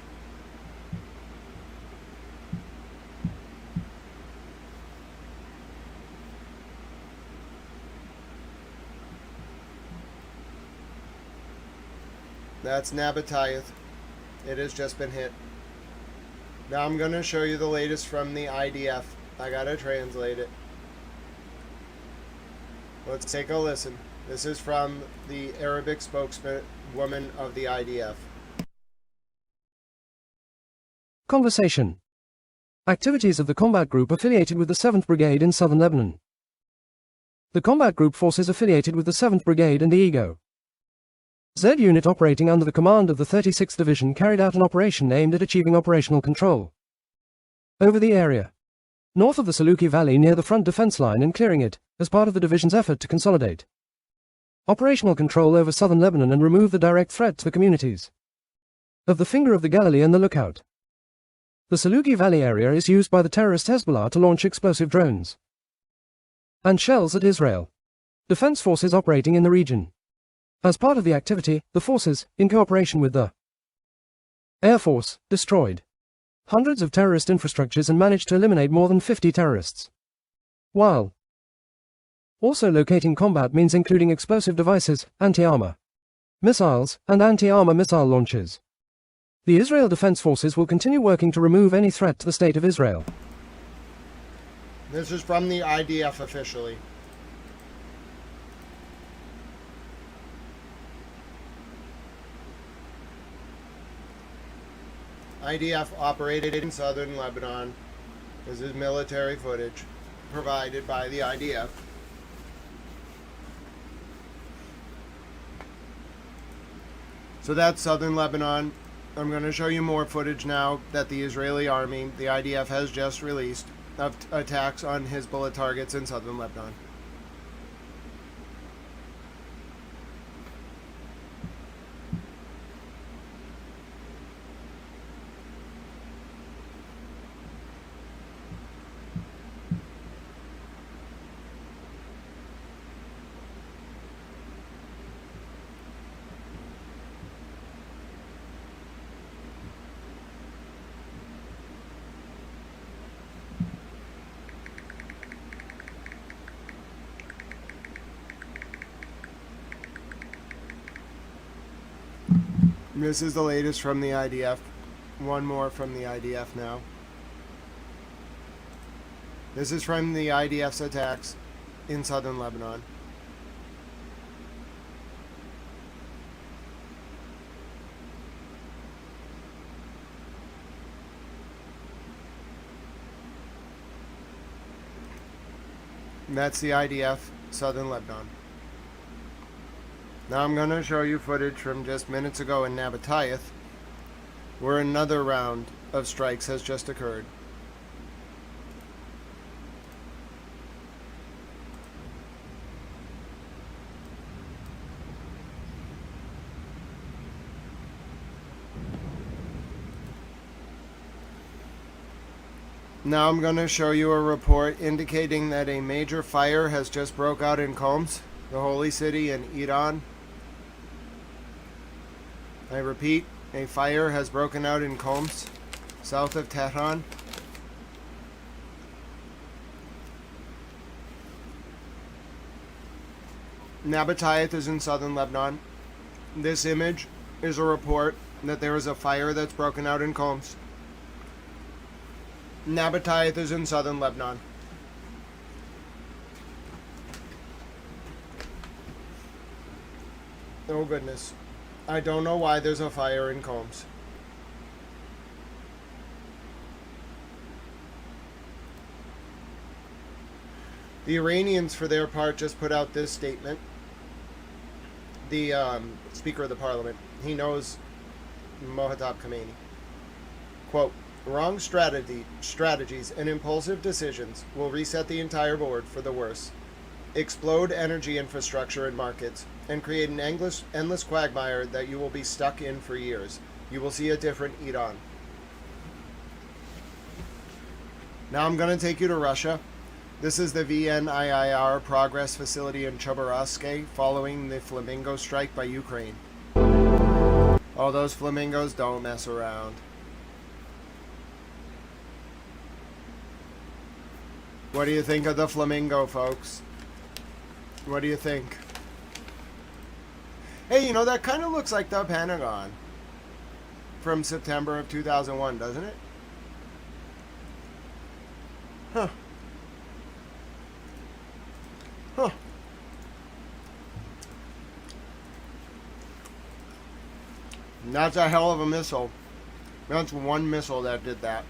That's Nabatayeth. It has just been hit. Now I'm going to show you the latest from the IDF. I gotta translate it. Let's take a listen. This is from the Arabic spokeswoman of the IDF. Conversation. Activities of the combat group affiliated with the 7th Brigade in southern Lebanon. The combat group forces affiliated with the 7th Brigade and the EGO Z unit operating under the command of the 36th Division carried out an operation aimed at achieving operational control over the area north of the Saluki Valley near the front defense line and clearing it, as part of the division's effort to consolidate operational control over southern Lebanon and remove the direct threat to the communities of the Finger of the Galilee and the Lookout. The Saluki Valley area is used by the terrorist Hezbollah to launch explosive drones and shells at Israel defense forces operating in the region. As part of the activity, the forces, in cooperation with the Air Force, destroyed hundreds of terrorist infrastructures and managed to eliminate more than 50 terrorists, while also locating combat means including explosive devices, anti-armor missiles, and anti-armor missile launchers. The Israel Defense Forces will continue working to remove any threat to the state of Israel. This is from the IDF officially. IDF operated in southern Lebanon. This is military footage provided by the IDF. So that's southern Lebanon. I'm going to show you more footage now that the Israeli army, the IDF, has just released of attacks on Hezbollah targets in southern Lebanon. This is the latest from the IDF. One more from the IDF now. This is from the IDF's attacks in southern Lebanon. And that's the IDF, southern Lebanon. Now I'm going to show you footage from just minutes ago in Nabatayeth, where another round of strikes has just occurred. Now I'm going to show you a report indicating that a major fire has just broke out in Homs, the holy city in Iran. I repeat, a fire has broken out in Homs, south of Tehran. Nabatayeth is in southern Lebanon. This image is a report that there is a fire that's broken out in Homs. Nabatayeth is in southern Lebanon. Oh goodness. I don't know why there's a fire in Homs. The Iranians, for their part, just put out this statement. The Speaker of the Parliament, he knows Mohatab Khomeini. Quote, wrong strategies and impulsive decisions will reset the entire board for the worse, explode energy infrastructure and markets, and create an endless quagmire that you will be stuck in for years. You will see a different Iran. Now I'm going to take you to Russia. This is the VNIIR Progress Facility in Chobarovsk following the flamingo strike by Ukraine. Oh, those flamingos don't mess around. What do you think of the flamingo, folks? What do you think? Hey, you know, that kind of looks like the Pentagon from September of 2001, doesn't it? Huh. Huh. And that's a hell of a missile. That's one missile that did that.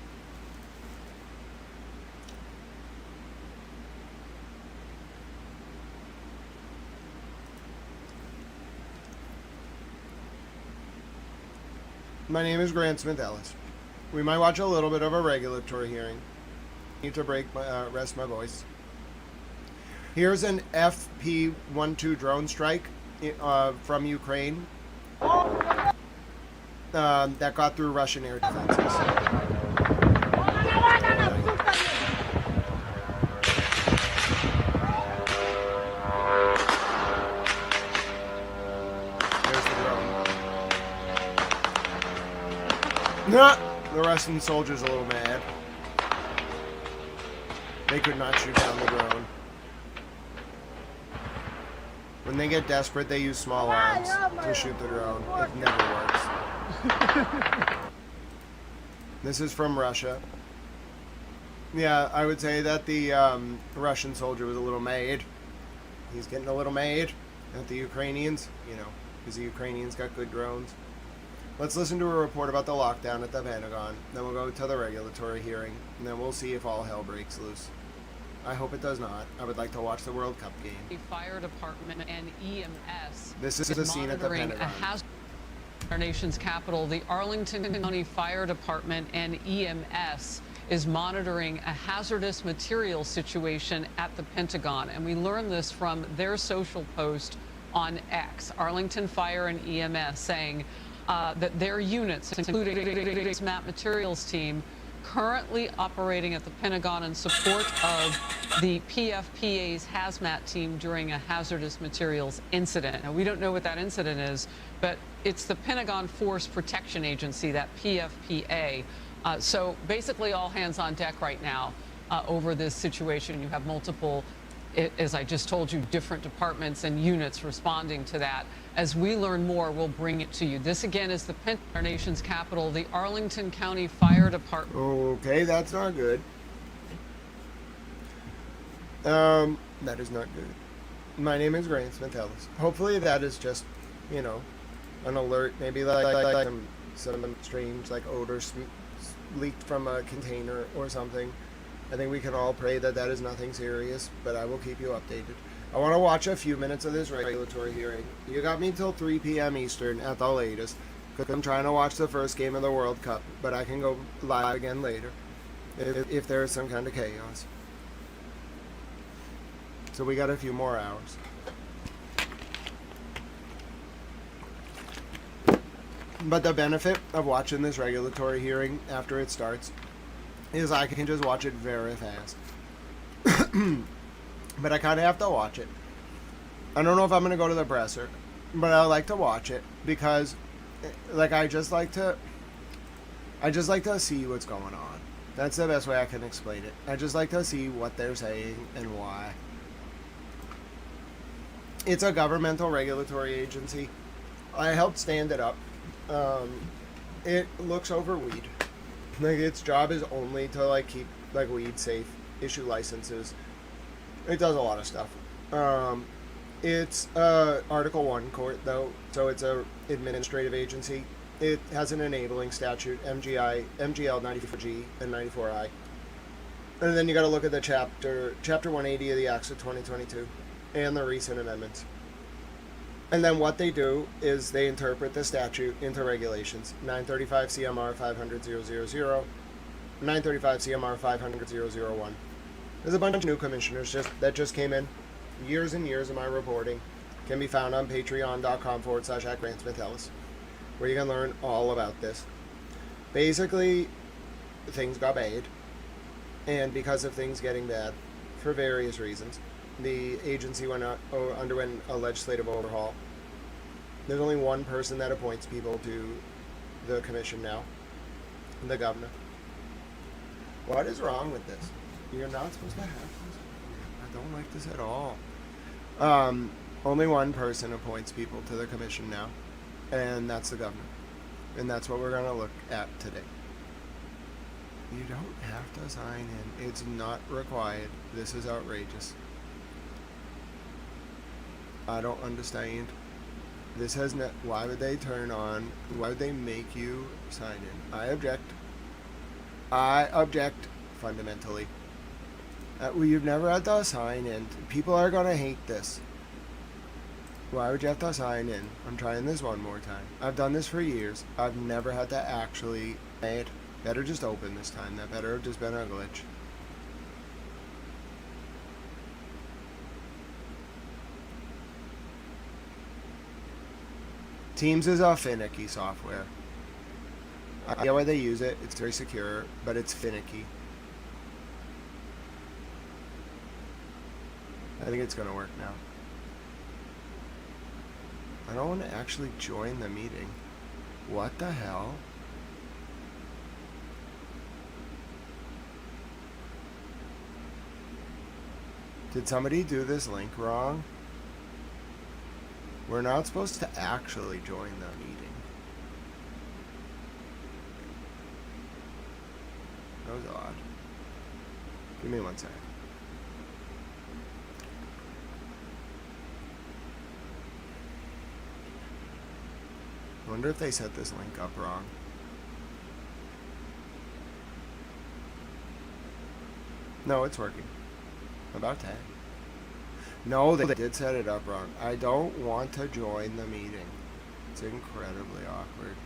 My name is Grant Smith Ellis. We might watch a little bit of a regulatory hearing. Need to rest my voice. Here's an FP-12 drone strike from Ukraine that got through Russian air defenses. The Russian soldiers a little mad. They could not shoot down the drone. When they get desperate, they use small arms to shoot the drone. It never works. This is from Russia. Yeah, I would say that the Russian soldier was a little mad. He's getting a little mad at the Ukrainians, you know, because the Ukrainians got good drones. Let's listen to a report about the lockdown at the Pentagon. Then we'll go to the regulatory hearing, and then we'll see if all hell breaks loose. I hope it does not. I would like to watch the World Cup game. The fire department and EMS. This is the scene at the Pentagon. Our nation's capital, the Arlington County Fire Department and EMS is monitoring a hazardous material situation at the Pentagon. And we learned this from their social post on X. Arlington Fire and EMS saying that their units, including the MAP materials team, currently operating at the Pentagon in support of the PFPA's hazmat team during a hazardous materials incident. Now, we don't know what that incident is, but it's the Pentagon Force Protection Agency, that PFPA. So basically all hands on deck right now over this situation. You have multiple, as I just told you, different departments and units responding to that. As we learn more, we'll bring it to you. This again is the our nation's capital, the Arlington County Fire Department. Okay, that's not good. That is not good. My name is Grant Smith Ellis. Hopefully that is just, you know, an alert. Maybe like some strange like odor leaked from a container or something. I think we can all pray that that is nothing serious, but I will keep you updated. I want to watch a few minutes of this regulatory hearing. You got me till 3 p.m. Eastern at the latest, because I'm trying to watch the first game of the World Cup, but I can go live again later if there is some kind of chaos. So we got a few more hours. But the benefit of watching this regulatory hearing after it starts is I can just watch it very fast. But I kind of have to watch it. I don't know if I'm going to go to the presser, but I like to watch it because, like, I just like to see what's going on. That's the best way I can explain it. I just like to see what they're saying and why. It's a governmental regulatory agency. I helped stand it up. It looks over weed. Like, its job is only to, like, keep, like, weed safe, issue licenses. It does a lot of stuff. It's Article 1 court, though, so it's a administrative agency. It has an enabling statute, MGL 94G and 94I. And then you got to look at the Chapter 180 of the Acts of 2022 and the recent amendments. And then what they do is they interpret the statute into regulations. 935 CMR 500.000, 935 CMR 500.001. There's a bunch of new commissioners that just came in. Years and years of my reporting can be found on patreon.com/@GrantSmithEllis, where you can learn all about this. Basically, things got bad, and because of things getting bad, for various reasons, the agency underwent a legislative overhaul. There's only one person that appoints people to the commission now, the governor. What is wrong with this? You're not supposed to have this. I don't like this at all. Only one person appoints people to the commission now, and that's the governor. And that's what we're going to look at today. You don't have to sign in. It's not required. This is outrageous. I don't understand. This has not. Why would they turn on? Why would they make you sign in? I object. I object fundamentally. Well, you've never had to sign in. People are going to hate this. Why would you have to sign in? I'm trying this one more time. I've done this for years. I've never had to actually pay it. Better just open this time. That better have just been a glitch. Teams is a finicky software. I get why they use it. It's very secure, but it's finicky. I think it's going to work now. I don't want to actually join the meeting. What the hell? Did somebody do this link wrong? We're not supposed to actually join the meeting. That was odd. Give me 1 second. I wonder if they set this link up wrong. No, it's working. About that. No, they did set it up wrong. I don't want to join the meeting. It's incredibly awkward.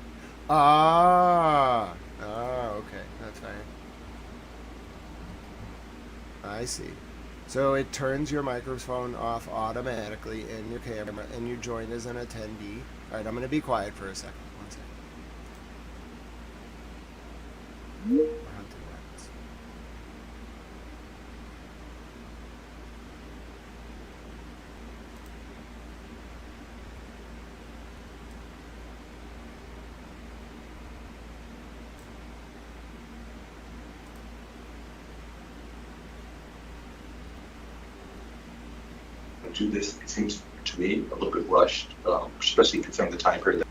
Okay. That's fine. I see. So it turns your microphone off automatically and your camera, and you join as an attendee. Alright, I'm going to be quiet for a second. 1 second. Do this, it seems to me a little bit rushed, especially considering the time period.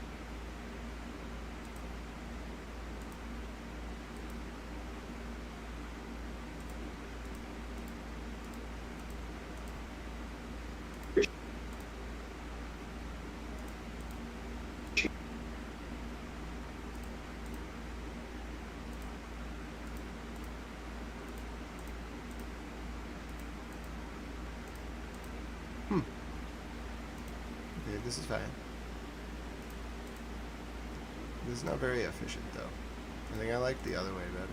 Okay, this is fine. This is not very efficient, though. I think I like the other way better.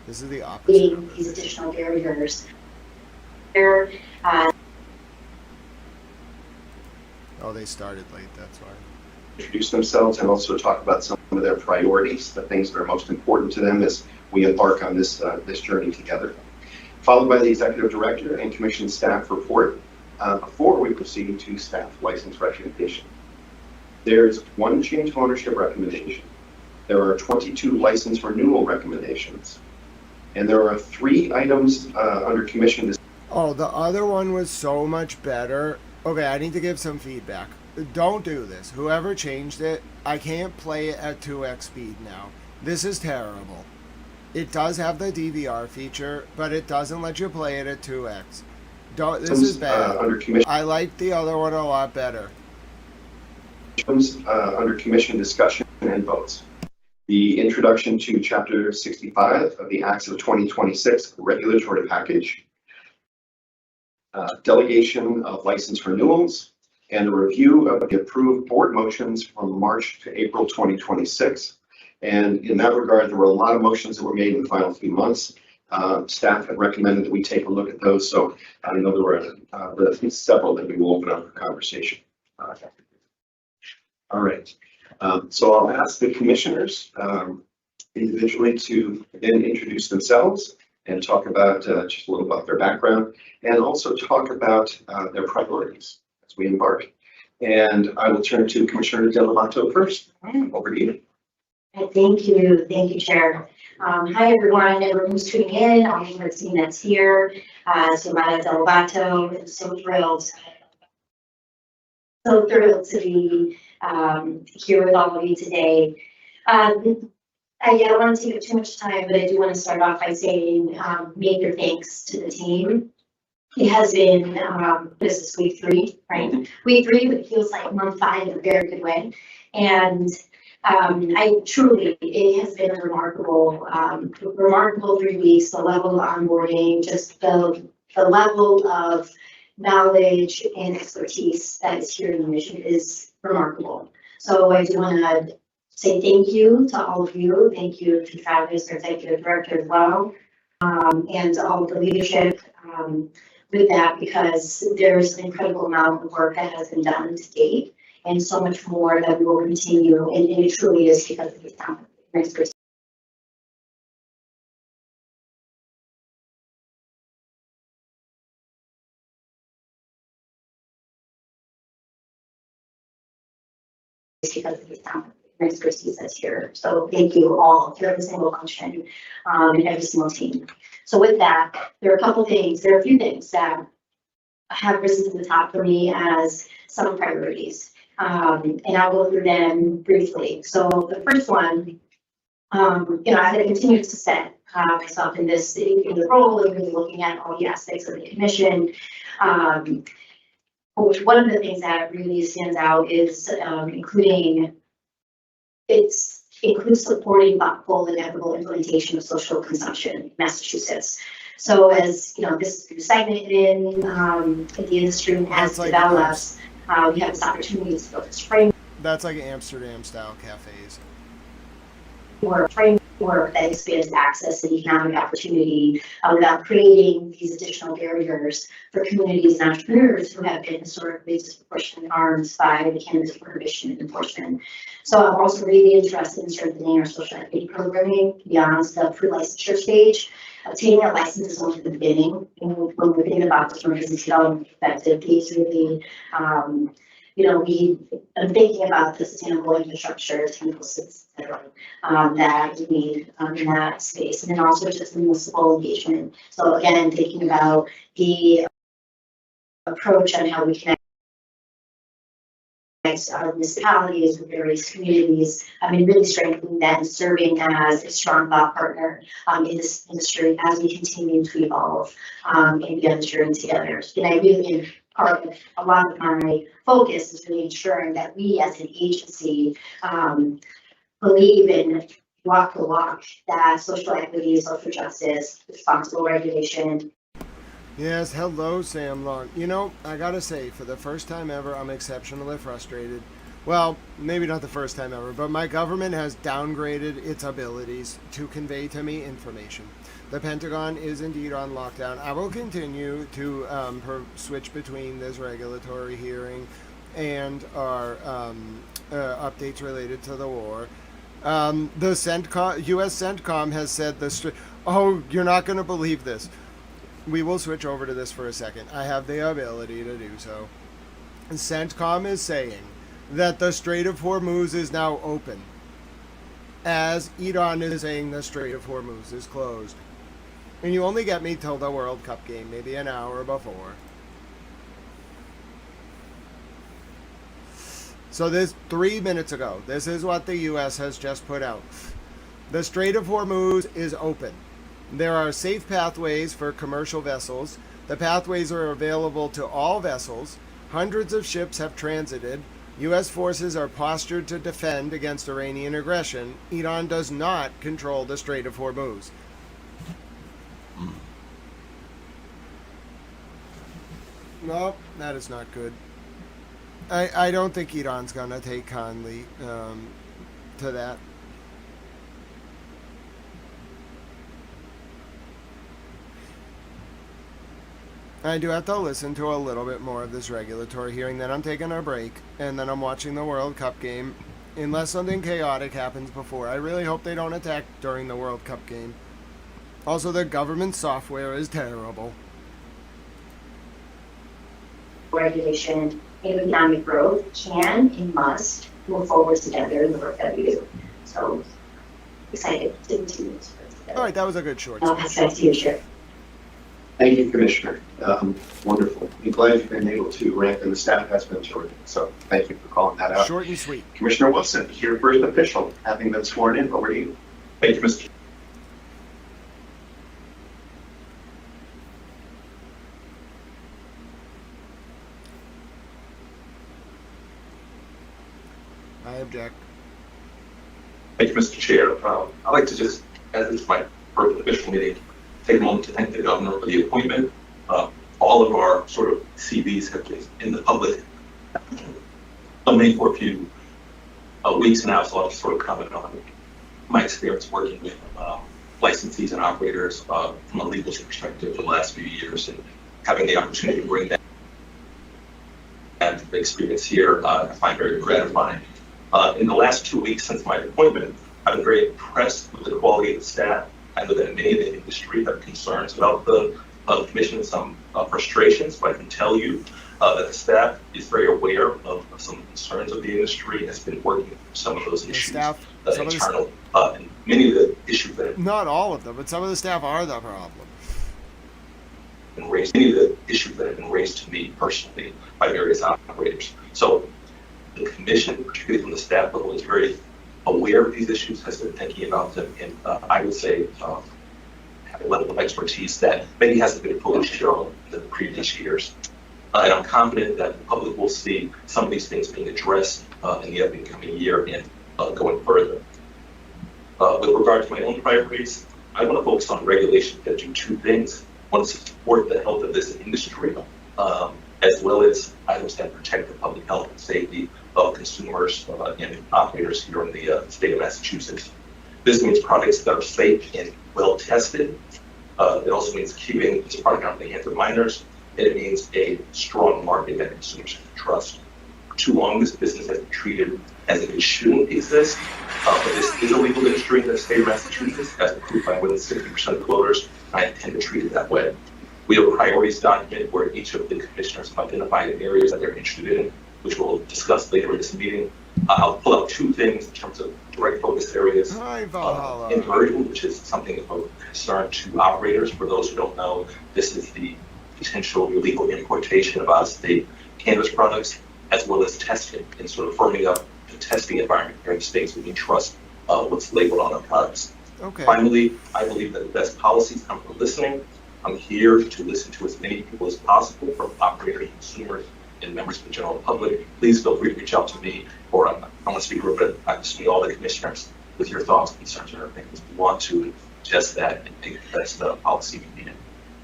This is the opposite of these additional barriers. Oh, they started late, that's why. Introduce themselves and also talk about some of their priorities, the things that are most important to them as we embark on this journey together. Followed by the executive director and commission staff report before we proceed to staff license recommendation. There's one change of ownership recommendation. There are 22 license renewal recommendations. And there are 3 items under commission. Oh, the other one was so much better. Okay, I need to give some feedback. Don't do this. Whoever changed it, I can't play it at 2x speed now. This is terrible. It does have the DVR feature, but it doesn't let you play it at 2x. This is bad. I like the other one a lot better. Under commission discussion and votes. The introduction to Chapter 65 of the Acts of 2026 regulatory package, delegation of license renewals, and a review of the approved board motions from March to April 2026. And in that regard, there were a lot of motions that were made in the final few months. Staff had recommended that we take a look at those, so I know there were at least several that we will open up for conversation. All right, so I'll ask the commissioners individually to again introduce themselves and talk about just a little about their background and also talk about their priorities as we embark. And I will turn to Commissioner Delavanto first. Over to you. Thank you, Chair. Hi, everyone. Everyone who's tuning in, all the team that's here. Xiomara Delavanto, I'm so thrilled So thrilled to be here with all of you today. I don't want to take up too much time, but I do want to start off by saying major thanks to the team. It has been, this is week 3, right? Week 3, but it feels like month 5 in a very good way. And it has been a remarkable 3 weeks, the level of onboarding, just the level of knowledge and expertise that is here in the mission is remarkable. So I do want to say thank you to all of you. Thank you to Travis, our executive director as well, and to all of the leadership with that, because there's an incredible amount of work that has been done to date and so much more that we will continue. And it truly is because of the talent and expertise. Because of the talent and expertise that's here. So thank you all for every single function and every single team. So with that, there are a few things that have risen to the top for me as some priorities. And I'll go through them briefly. So the first one, I had to continue to set myself in the role of really looking at all the aspects of the commission. One of the things that really stands out is includes supporting thoughtful and equitable implementation of social consumption in Massachusetts. So as this is segmented in the industry and as develops, we have this opportunity to build this framework. That's like Amsterdam style cafes. Framework that expands access and economic opportunity without creating these additional barriers for communities and entrepreneurs who have been historically disproportionately harmed by the cannabis prohibition and enforcement. So I'm also really interested in strengthening our social equity programming beyond the pre-licensure stage. Obtaining a license is only the beginning. And when we're thinking about this from a business development perspective, these really, I'm thinking about the sustainable infrastructure, technical systems, that we need in that space, and then also just the municipal engagement. So again, thinking about the approach and how we connect our municipalities with various communities, really strengthening that and serving as a strong thought partner in this industry as we continue to evolve and be on the journey together. And I really, part of a lot of my focus is really ensuring that we as an agency believe in walk the walk, that social equity, social justice, responsible regulation. Yes, hello, Sam Long. I gotta say, for the first time ever, I'm exceptionally frustrated. Well, maybe not the first time ever, but my government has downgraded its abilities to convey to me information. The Pentagon is indeed on lockdown. I will continue to switch between this regulatory hearing and our updates related to the war. The U.S. CENTCOM has said you're not going to believe this. We will switch over to this for a second. I have the ability to do so. CENTCOM is saying that the Strait of Hormuz is now open, as Iran is saying the Strait of Hormuz is closed. And you only get me till the World Cup game, maybe an hour before. So this 3 minutes ago, this is what the U.S. has just put out. The Strait of Hormuz is open. There are safe pathways for commercial vessels. The pathways are available to all vessels. Hundreds of ships have transited. U.S. forces are postured to defend against Iranian aggression. Iran does not control the Strait of Hormuz. No, that is not good. I don't think Iran's going to take kindly to that. I do have to listen to a little bit more of this regulatory hearing, then I'm taking a break, and then I'm watching the World Cup game, unless something chaotic happens before. I really hope they don't attack during the World Cup game. Also, the government software is terrible. Regulation and economic growth can and must move forward together in the work that we do. So, excited to continue this work together. All right, that was a good short. I'll pass back to you, Chair. Thank you, Commissioner. Wonderful. I'm glad you've been able to rank, and the staff has been terrific. So thank you for calling that out. Short and sweet. Commissioner Wilson, your first official, having been sworn in. Over to you. Thank you, Mr. I object. Thank you, Mr. Chair. I'd like to just, as it's my first official meeting, take a moment to thank the governor for the appointment. All of our sort of CVs have been in the public domain for a few weeks now, so I'll just sort of comment on my experience working with licensees and operators from a legal perspective for the last few years, and having the opportunity to bring that experience here, I find very gratifying. In the last 2 weeks since my appointment, I've been very impressed with the quality of the staff. I know that many in the industry have concerns about the commission and some frustrations, but I can tell you that the staff is very aware of some concerns of the industry, has been working through some of those issues internal, and many of the issues that not all of them, but some of the staff are the problem. Many of the issues that have been raised to me personally by various operators. So the commission, particularly from the staff level, is very aware of these issues, has been thinking about them, and I would say have a level of expertise that maybe hasn't been fully shown in the previous years. And I'm confident that the public will see some of these things being addressed in the upcoming year and going further. With regard to my own priorities, I want to focus on regulations that do two things. One is to support the health of this industry, as well as items that protect the public health and safety of consumers and operators here in the state of Massachusetts. This means products that are safe and well tested. It also means keeping this product out of the hands of minors, and it means a strong market that consumers can trust. For too long, this business has been treated as if it shouldn't exist, but this is a legal industry in the state of Massachusetts, as approved by more than 60% of the voters. I intend to treat it that way. We have a priorities document where each of the commissioners have identified areas that they're interested in, which we'll discuss later in this meeting. I'll pull out two things in terms of direct focus areas. Inversion, which is something of concern to operators. For those who don't know, this is the potential illegal importation of out-of-state cannabis products, as well as testing and sort of firming up the testing environment here in the states so we can trust what's labeled on our products. Okay. Finally, I believe that the best policies come from listening. I'm here to listen to as many people as possible, from operators, consumers, and members of the general public. Please feel free to reach out to me, or I want to speak but I can speak to all the commissioners with your thoughts, concerns, and everything. We want to adjust that and think that's the policy we need.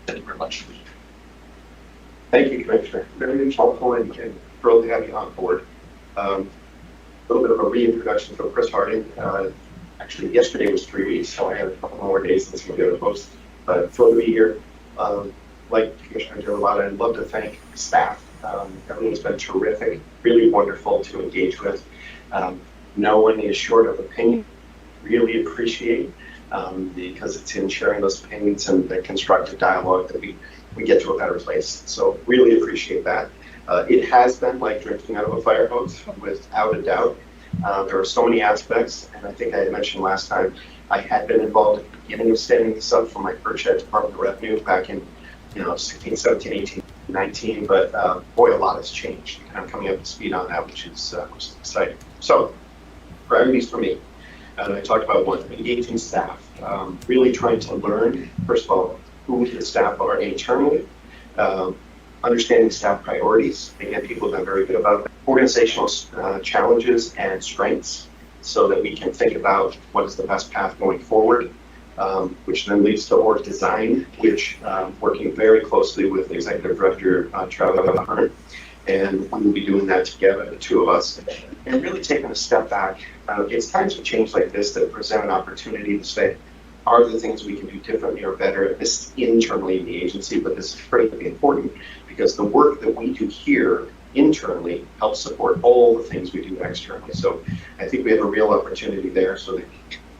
Thank you very much. Thank you, Commissioner. Very helpful and thrilled to have you on board. A little bit of a reintroduction from Chris Harding. Actually, yesterday was 3 weeks, so I have a couple more days since we'll be able to host. But thrilled to be here. Like Commissioner Girovato, I'd love to thank staff. Everyone's been terrific, really wonderful to engage with. No one is short of opinion. Really appreciate because it's in sharing those opinions and the constructive dialogue that we get to a better place. So really appreciate that. It has been like drinking out of a fire hose, without a doubt. There are so many aspects, and I think I had mentioned last time, I had been involved at the beginning of setting this up for my first at Department of Revenue back in 16, 17, 18, 19, but boy, a lot has changed. And I'm coming up to speed on that, which is exciting. So, priorities for me. I talked about one, engaging staff. Really trying to learn, first of all, who the staff are internally, understanding staff priorities. Again, people have been very good about that. Organizational challenges and strengths, so that we can think about what is the best path going forward, which then leads to org design, which working very closely with Executive Director Travis Ahern, and we will be doing that together, the two of us, and really taking a step back. It's times of change like this that present an opportunity to say, are there things we can do differently or better? This is internally in the agency, but this is critically important because the work that we do here internally helps support all the things we do externally. So I think we have a real opportunity there. So the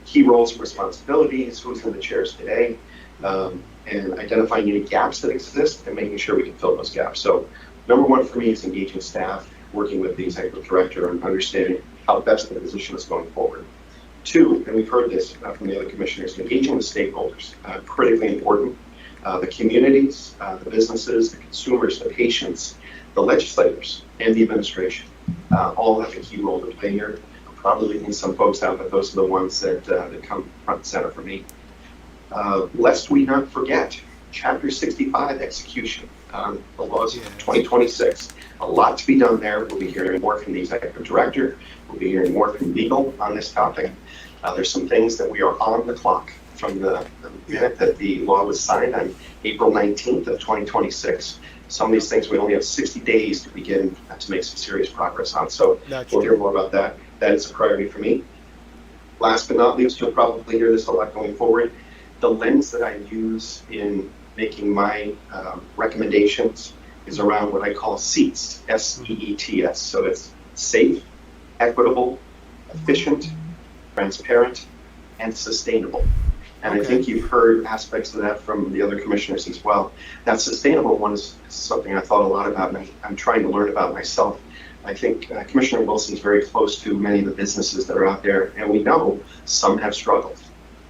key roles and responsibilities, who's in the chairs today, and identifying any gaps that exist and making sure we can fill those gaps. So number one for me is engaging staff, working with the executive director and understanding how best the position is going forward. Two, and we've heard this from the other commissioners, engaging the stakeholders, critically important. The communities, the businesses, the consumers, the patients, the legislators, and the administration all have a key role to play here. I'm probably leaving some folks out, but those are the ones that come front and center for me. Lest we not forget, Chapter 65 execution, the laws of 2026. A lot to be done there. We'll be hearing more from the executive director. We'll be hearing more from legal on this topic. There's some things that we are on the clock from the minute that the law was signed on April 19th of 2026. Some of these things we only have 60 days to begin to make some serious progress on. So we'll hear more about that. That is a priority for me. Last but not least, you'll probably hear this a lot going forward. The lens that I use in making my recommendations is around what I call SEETS, S-E-E-T-S. So it's safe, equitable, efficient, transparent, and sustainable. And I think you've heard aspects of that from the other commissioners as well. That sustainable one is something I thought a lot about, and I'm trying to learn about myself. I think Commissioner Wilson is very close to many of the businesses that are out there, and we know some have struggled.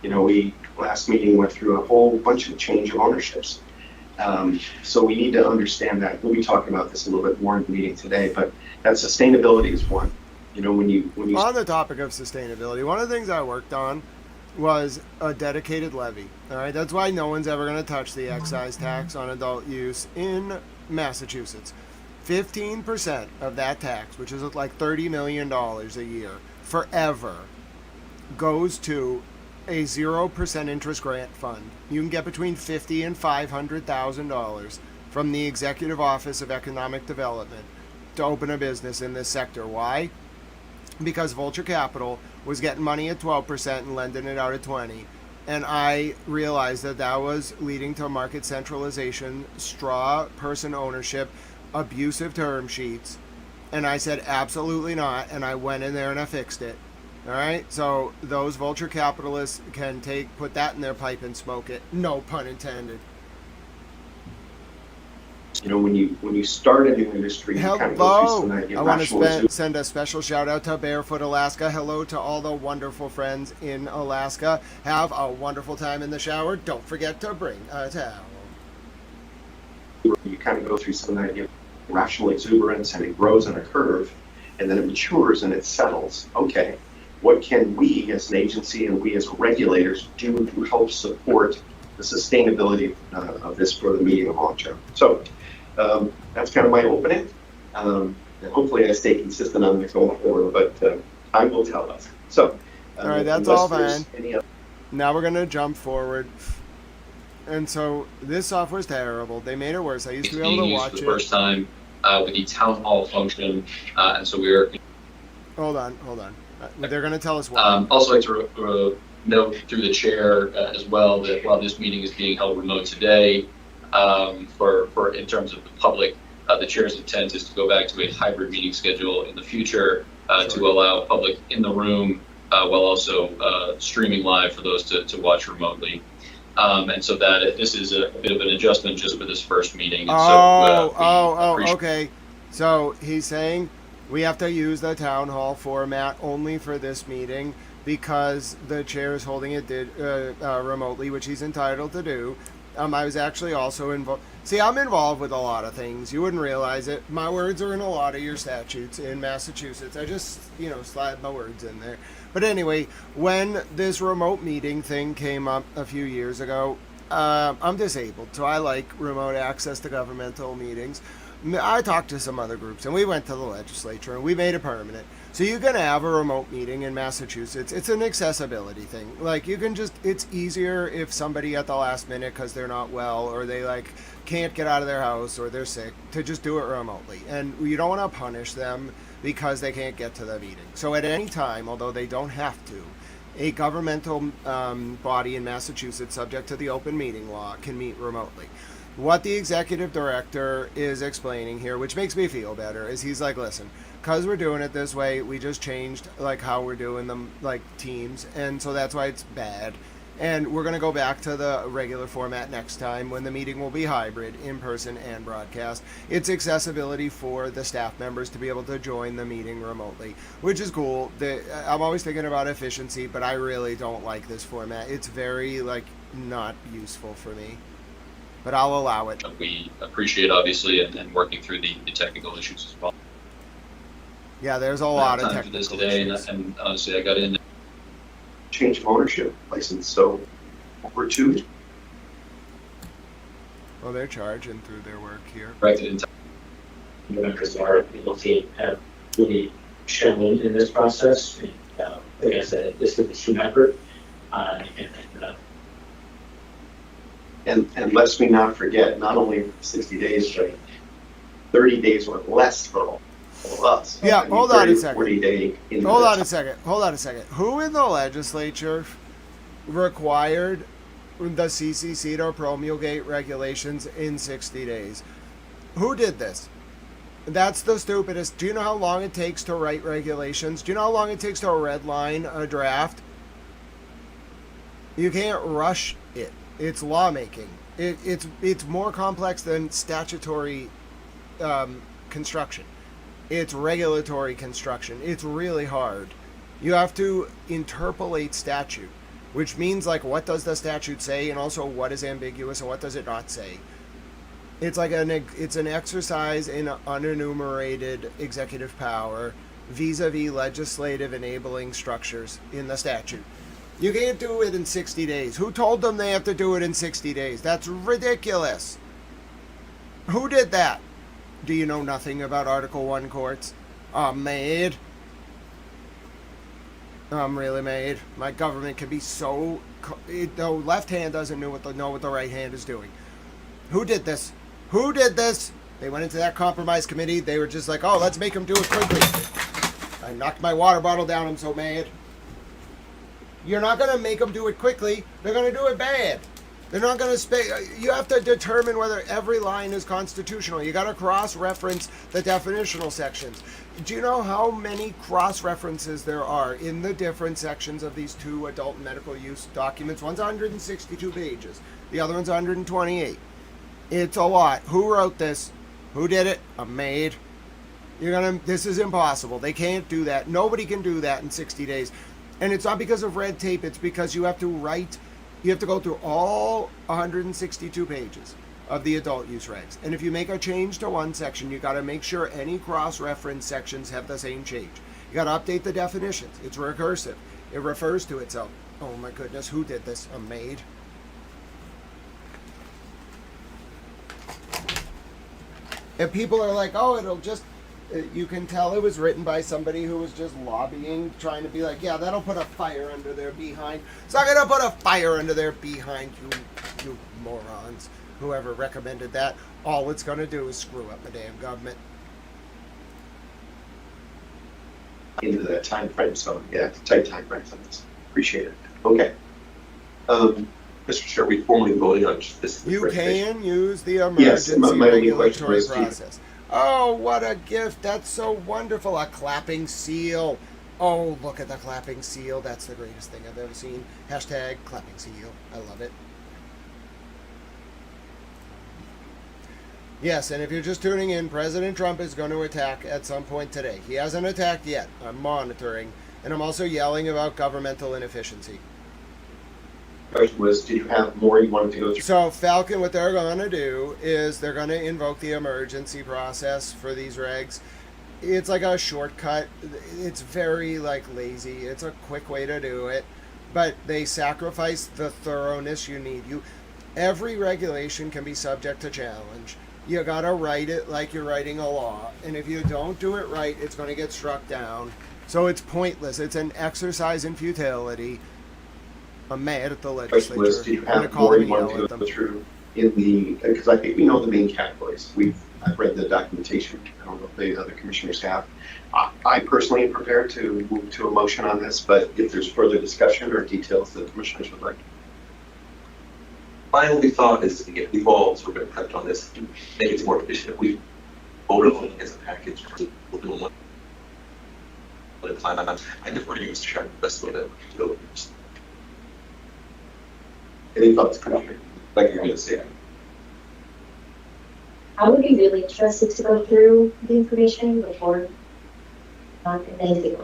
You know, we last meeting went through a whole bunch of change of ownerships. So we need to understand that. We'll be talking about this a little bit more in the meeting today, but that sustainability is one. You know, when you on the topic of sustainability, one of the things I worked on was a dedicated levy. All right, that's why no one's ever going to touch the excise tax on adult use in Massachusetts. 15% of that tax, which is like $30 million a year, forever, goes to a 0% interest grant fund. You can get between $50,000 and $500,000 from the Executive Office of Economic Development to open a business in this sector. Why? Because Vulture Capital was getting money at 12% and lending it out at 20%. And I realized that that was leading to market centralization, straw person ownership, abusive term sheets. And I said, absolutely not. And I went in there and I fixed it. All right. So those vulture capitalists can put that in their pipe and smoke it. No pun intended. You know, when you start a new industry, you kind of go through some of that. I want to send a special shout out to Barefoot, Alaska. Hello to all the wonderful friends in Alaska. Have a wonderful time in the shower. Don't forget to bring a towel. You kind of go through some of that irrational exuberance, and it grows in a curve, and then it matures and it settles. Okay, what can we as an agency and we as regulators do to help support the sustainability of this for the medium and long term? So that's kind of my opening. And hopefully I stay consistent on this going forward, but time will tell us. So, all right, that's all fine. Now we're going to jump forward. And so this software is terrible. They made it worse. I used to be able to watch it. For the first time with the town hall function, and so we are. Hold on. They're going to tell us why. Also, like to note through the chair as well that while this meeting is being held remote today, for in terms of the public, the chair's intent is to go back to a hybrid meeting schedule in the future to allow public in the room while also streaming live for those to watch remotely. And so that this is a bit of an adjustment just for this first meeting. And okay. So he's saying we have to use the town hall format only for this meeting because the chair is holding it remotely, which he's entitled to do. I was actually also involved. See, I'm involved with a lot of things. You wouldn't realize it. My words are in a lot of your statutes in Massachusetts. I just, slide my words in there. But anyway, when this remote meeting thing came up a few years ago, I'm disabled, so I like remote access to governmental meetings. I talked to some other groups, and we went to the legislature, and we made it permanent. So you can have a remote meeting in Massachusetts. It's an accessibility thing. Like, you can it's easier if somebody at the last minute, because they're not well, or they, can't get out of their house, or they're sick, to just do it remotely. And you don't want to punish them because they can't get to the meeting. So at any time, although they don't have to, a governmental body in Massachusetts, subject to the open meeting law, can meet remotely. What the executive director is explaining here, which makes me feel better, is he's like, listen, because we're doing it this way, we just changed how we're doing them, teams, and so that's why it's bad. And we're going to go back to the regular format next time when the meeting will be hybrid, in person and broadcast. It's accessibility for the staff members to be able to join the meeting remotely, which is cool. I'm always thinking about efficiency, but I really don't like this format. It's very, not useful for me. but I'll allow it. We appreciate, obviously, and working through the technical issues as well. Yeah, there's a lot of time for this today, issues. and honestly, I got in. Change of ownership license, so we're two. Well, they're charging through their work here. Members of our legal team have really shown in this process. And, like I said, this is a team effort. And let's me not forget, not only 60 days, but 30 days or less for all of us. Yeah, hold on a second. 40 day Hold on a second. Who in the legislature required the CCC to promulgate regulations in 60 days? Who did this? That's the stupidest. Do you know how long it takes to write regulations? Do you know how long it takes to redline a draft? You can't rush it. It's lawmaking. It's more complex than statutory construction. It's regulatory construction. It's really hard. You have to interpolate statute, which means like what does the statute say, and also what is ambiguous and what does it not say. It's like it's an exercise in unenumerated executive power vis-a-vis legislative enabling structures in the statute. You can't do it in 60 days. Who told them they have to do it in 60 days? That's ridiculous. Who did that? Do you know nothing about Article 1 courts? I'm mad. I'm really mad. My government can be so... The left hand doesn't know what the right hand is doing. Who did this? Who did this? They went into that compromise committee. They were just like, oh, let's make them do it quickly. I knocked my water bottle down. I'm so mad. You're not going to make them do it quickly. They're going to do it bad. They're not going to you have to determine whether every line is constitutional. You got to cross-reference the definitional sections. Do you know how many cross-references there are in the different sections of these two adult and medical use documents? One's 162 pages. The other one's 128. It's a lot. Who wrote this? Who did it? A maid. This is impossible. They can't do that. Nobody can do that in 60 days. And it's not because of red tape. It's because you have to go through all 162 pages of the adult use regs. And if you make a change to one section, you got to make sure any cross-reference sections have the same change. You got to update the definitions. It's recursive. It refers to itself. Oh my goodness, who did this? A maid? And people are like, oh, it'll just... You can tell it was written by somebody who was just lobbying, trying to be like, yeah, that'll put a fire under their behind. It's not going to put a fire under their behind, you morons. Whoever recommended that, all it's going to do is screw up the damn government. Into that time frame, so yeah, tight time frame on this. Appreciate it. Okay. Mr. Chair, we formally voting on this. You can use the emergency regulatory process. Oh, what a gift. That's so wonderful. A clapping seal. Oh, look at the clapping seal. That's the greatest thing I've ever seen. Hashtag clapping seal. I love it. Yes, and if you're just tuning in, President Trump is going to attack at some point today. He hasn't attacked yet. I'm monitoring. And I'm also yelling about governmental inefficiency. Question was, did you have more you wanted to go through? So Falcon, what they're going to do is they're going to invoke the emergency process for these regs. It's like a shortcut. It's very lazy. It's a quick way to do it, but they sacrifice the thoroughness you need. Every regulation can be subject to challenge. You got to write it like you're writing a law, and if you don't do it right, it's going to get struck down. So it's pointless. It's an exercise in futility. I'm mad at the legislature. Was, did you have more you wanted to go through in the, because I think we know the main categories. I've read the documentation. I don't know if the other commissioners have. I personally am prepared to move to a motion on this, but if there's further discussion or details that the commissioners would like. My only thought is, again, we've all sort of been prepped on this to make it more efficient. If we voted on it as a package, we'll do one. I defer to you, Mr. Chairman, best way to do it. Any thoughts, Commissioner? Like you're going to say. I would be really interested to go through the information before anything.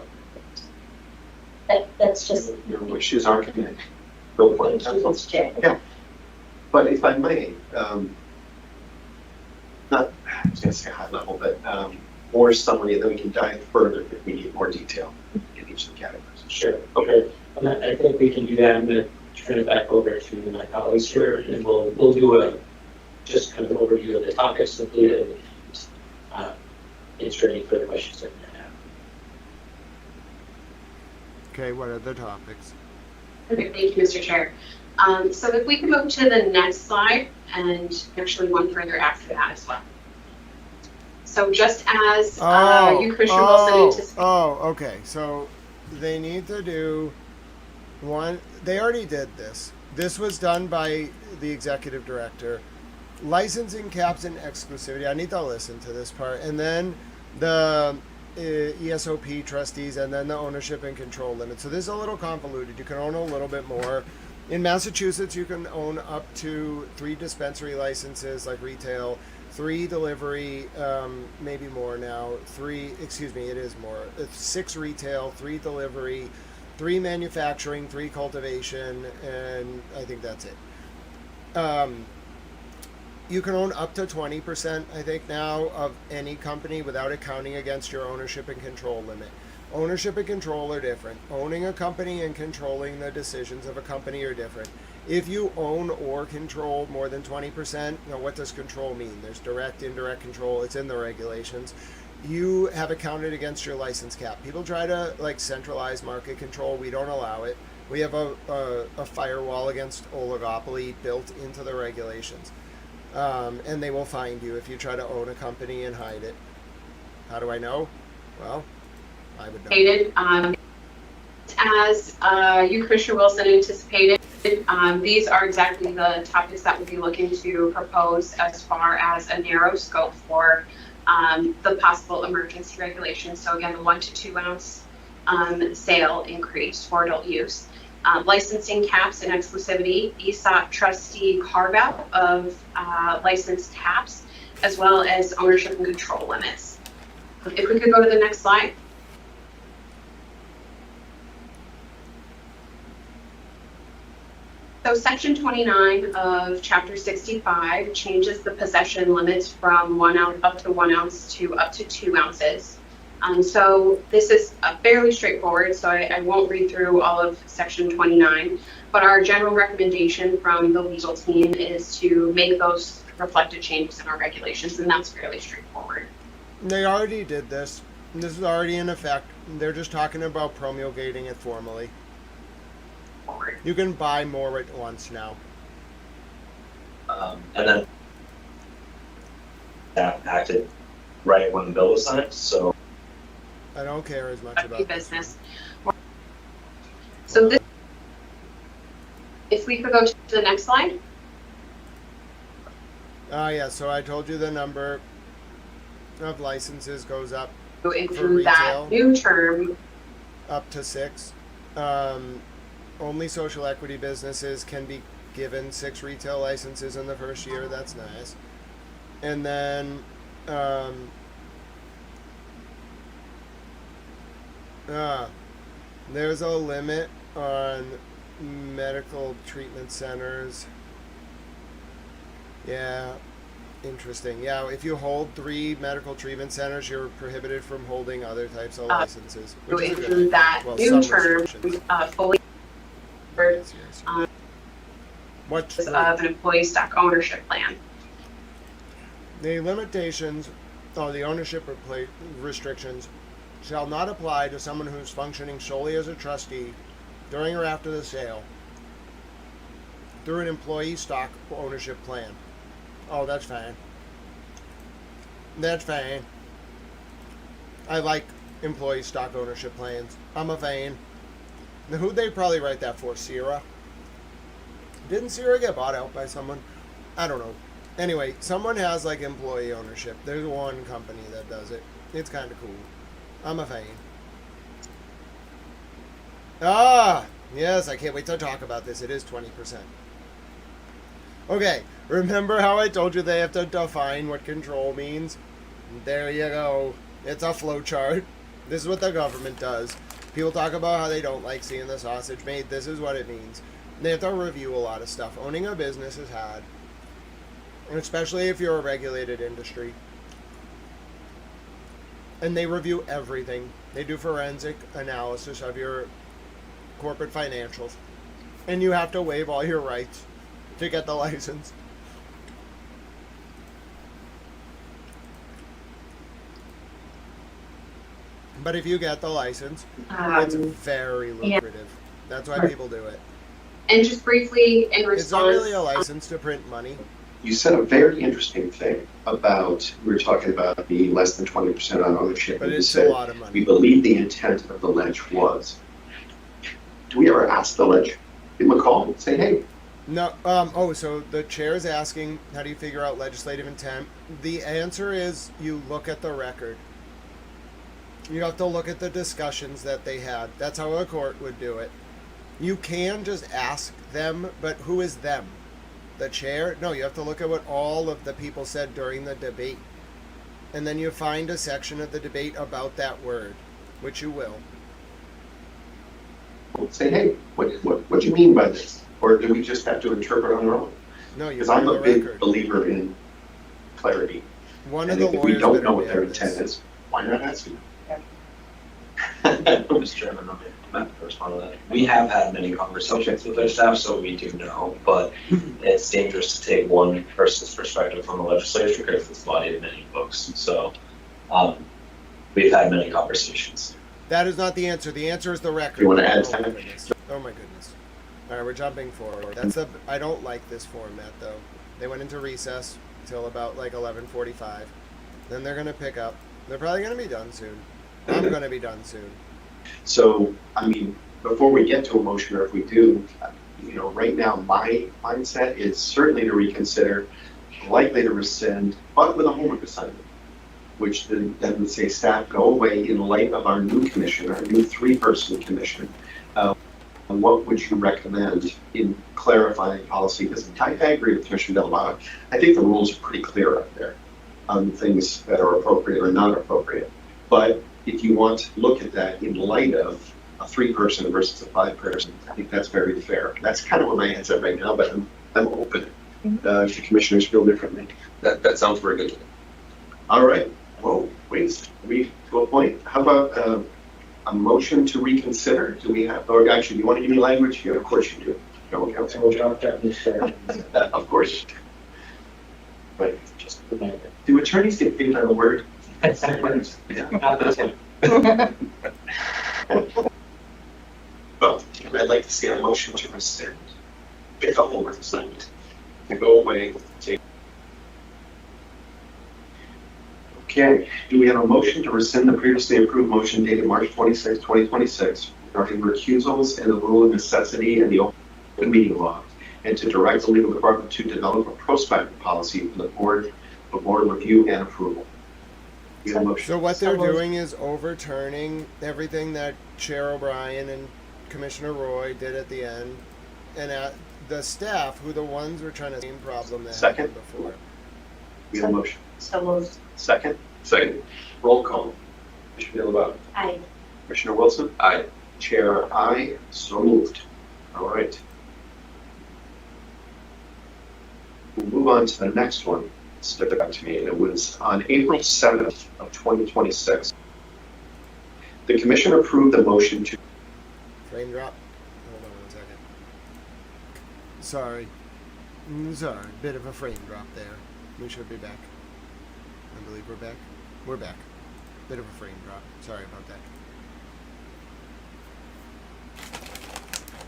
That's just your wishes are committed. Go for it. Yeah. But if I may, not, I was going to say high level, but more summary, and then we can dive further if we need more detail in each of the categories. Sure. Okay. I think we can do that. I'm going to turn it back over to my colleagues here, and we'll do a just kind of an overview of the topics included, and answer any further questions that you may have. Okay, what are the topics? Okay, thank you, Mr. Chair. So if we could move to the next slide, and actually one further after that as well. So just as you, Commissioner Wilson, anticipated. Oh, okay. So they need to do one. They already did this. This was done by the executive director. Licensing caps and exclusivity. I need to listen to this part. And then the ESOP trustees, and then the ownership and control limit. So this is a little convoluted. You can own a little bit more. In Massachusetts, you can own up to 3 dispensary licenses, like retail, 3 delivery, maybe more now. 6 retail, 3 delivery, 3 manufacturing, 3 cultivation, and I think that's it. You can own up to 20%, I think, now of any company without it counting against your ownership and control limit. Ownership and control are different. Owning a company and controlling the decisions of a company are different. If you own or control more than 20%, now what does control mean? There's direct, indirect control. It's in the regulations. You have it counted against your license cap. People try to centralize market control. We don't allow it. We have a firewall against oligopoly built into the regulations. And they will find you if you try to own a company and hide it. How do I know? Well, I would know. As you, Commissioner Wilson, anticipated, these are exactly the topics that we'll be looking to propose as far as a narrow scope for the possible emergency regulations. So again, the 1 to 2 ounce sale increase for adult use. Licensing caps and exclusivity, ESOP trustee carve out of licensed caps, as well as ownership and control limits. If we could go to the next slide. So Section 29 of Chapter 65 changes the possession limits from 1 ounce up to 1 ounce to up to 2 ounces. So this is fairly straightforward, so I won't read through all of Section 29, but our general recommendation from the legal team is to make those reflected changes in our regulations, and that's fairly straightforward. They already did this. This is already in effect. They're just talking about promulgating it formally. You can buy more at once now. And then that acted right when the bill was signed, so I don't care as much about business. So this, if we could go to the next slide. Yeah, so I told you the number of licenses goes up to include that new term up to 6. Only social equity businesses can be given 6 retail licenses in the first year. That's nice. And then there's a limit on medical treatment centers. Yeah, interesting. Yeah, if you hold 3 medical treatment centers, you're prohibited from holding other types of licenses. To include that new term fully what of an employee stock ownership plan. The limitations or the ownership restrictions shall not apply to someone who's functioning solely as a trustee during or after the sale through an employee stock ownership plan. Oh, that's fine. That's fine. I like employee stock ownership plans. I'm a fan. Now, who'd they probably write that for? Sierra? Didn't Sierra get bought out by someone? I don't know. Anyway, someone has employee ownership. There's one company that does it. It's kind of cool. I'm a fan. Yes, I can't wait to talk about this. It is 20%. Okay, remember how I told you they have to define what control means? There you go. It's a flow chart. This is what the government does. People talk about how they don't like seeing the sausage made. This is what it means. They have to review a lot of stuff. Owning a business is hard, especially if you're a regulated industry. And they review everything. They do forensic analysis of your corporate financials. And you have to waive all your rights to get the license. But if you get the license, it's very lucrative. That's why people do it. And just briefly, in response... It's not really a license to print money. You said a very interesting thing about, we were talking about the less than 20% on ownership. But and it's said, a lot of money. We believe the intent of the ledge was. Do we ever ask the ledge? Give them a call and say, hey. No. So the chair's asking, how do you figure out legislative intent? The answer is you look at the record. You have to look at the discussions that they had. That's how a court would do it. You can just ask them, but who is them? The chair? No, you have to look at what all of the people said during the debate. And then you find a section of the debate about that word, which you will. Say, hey, what do you mean by this? Or do we just have to interpret on our own? No, you Because I'm a big record. believer in clarity. One and of the if we lawyers don't better know what be their on this. intent is, why not ask them? Mr. Chairman, I'm not to respond to that. We have had many conversations with our staff, so we do know, but it's dangerous to take one person's perspective from the legislature because it's the body of many folks. So we've had many conversations. That is not the answer. The answer is the record. You want to add Oh, my time? goodness. Oh my goodness. All right, we're jumping forward. I don't like this format though. They went into recess till about like 11:45. Then they're gonna pick up. They're probably gonna be done soon. I'm gonna be done soon. So, I mean, before we get to a motion, or if we do, right now my mindset is certainly to reconsider, likely to rescind, but with a homework assignment, which then would say staff go away in light of our new commission, our new 3-person commission. What would you recommend in clarifying policy? Because I agree with Commissioner Delamato. I think the rules are pretty clear out there on things that are appropriate or not appropriate. But if you want to look at that in light of a 3-person versus a 5-person, I think that's very fair. That's kind of where my head's at right now, but I'm open if the commissioners feel differently. That sounds very good. All right. Whoa, wait, we to a point. How about a motion to reconsider? Do we have, or actually, do you want to give me language? Yeah, of course you do. No, of course. But just do attorneys get paid on the word? Well, I'd like to see a motion to rescind. Pick up homework assignment. To go away. Take. Okay, do we have a motion to rescind the previously approved motion dated March 26, 2026 regarding recusals and the rule of necessity and the open meeting law, and to direct the legal department to develop a prospective policy for the board review and approval? So what they're doing is overturning everything that Chair O'Brien and Commissioner Roy did at the end, and the staff, who the ones were trying to same problem that happened before. We have a motion. So moved. Second. Roll call. Commissioner Delamato. Aye. Commissioner Wilson. Aye. Chair, aye. So moved. All right. We'll move on to the next one. Stuck out to me, and it was on April 7th of 2026. The commission approved the motion to Frame drop. Hold on 1 second. Sorry, bit of a frame drop there. We should be back. I believe we're back. We're back. Bit of a frame drop. Sorry about that.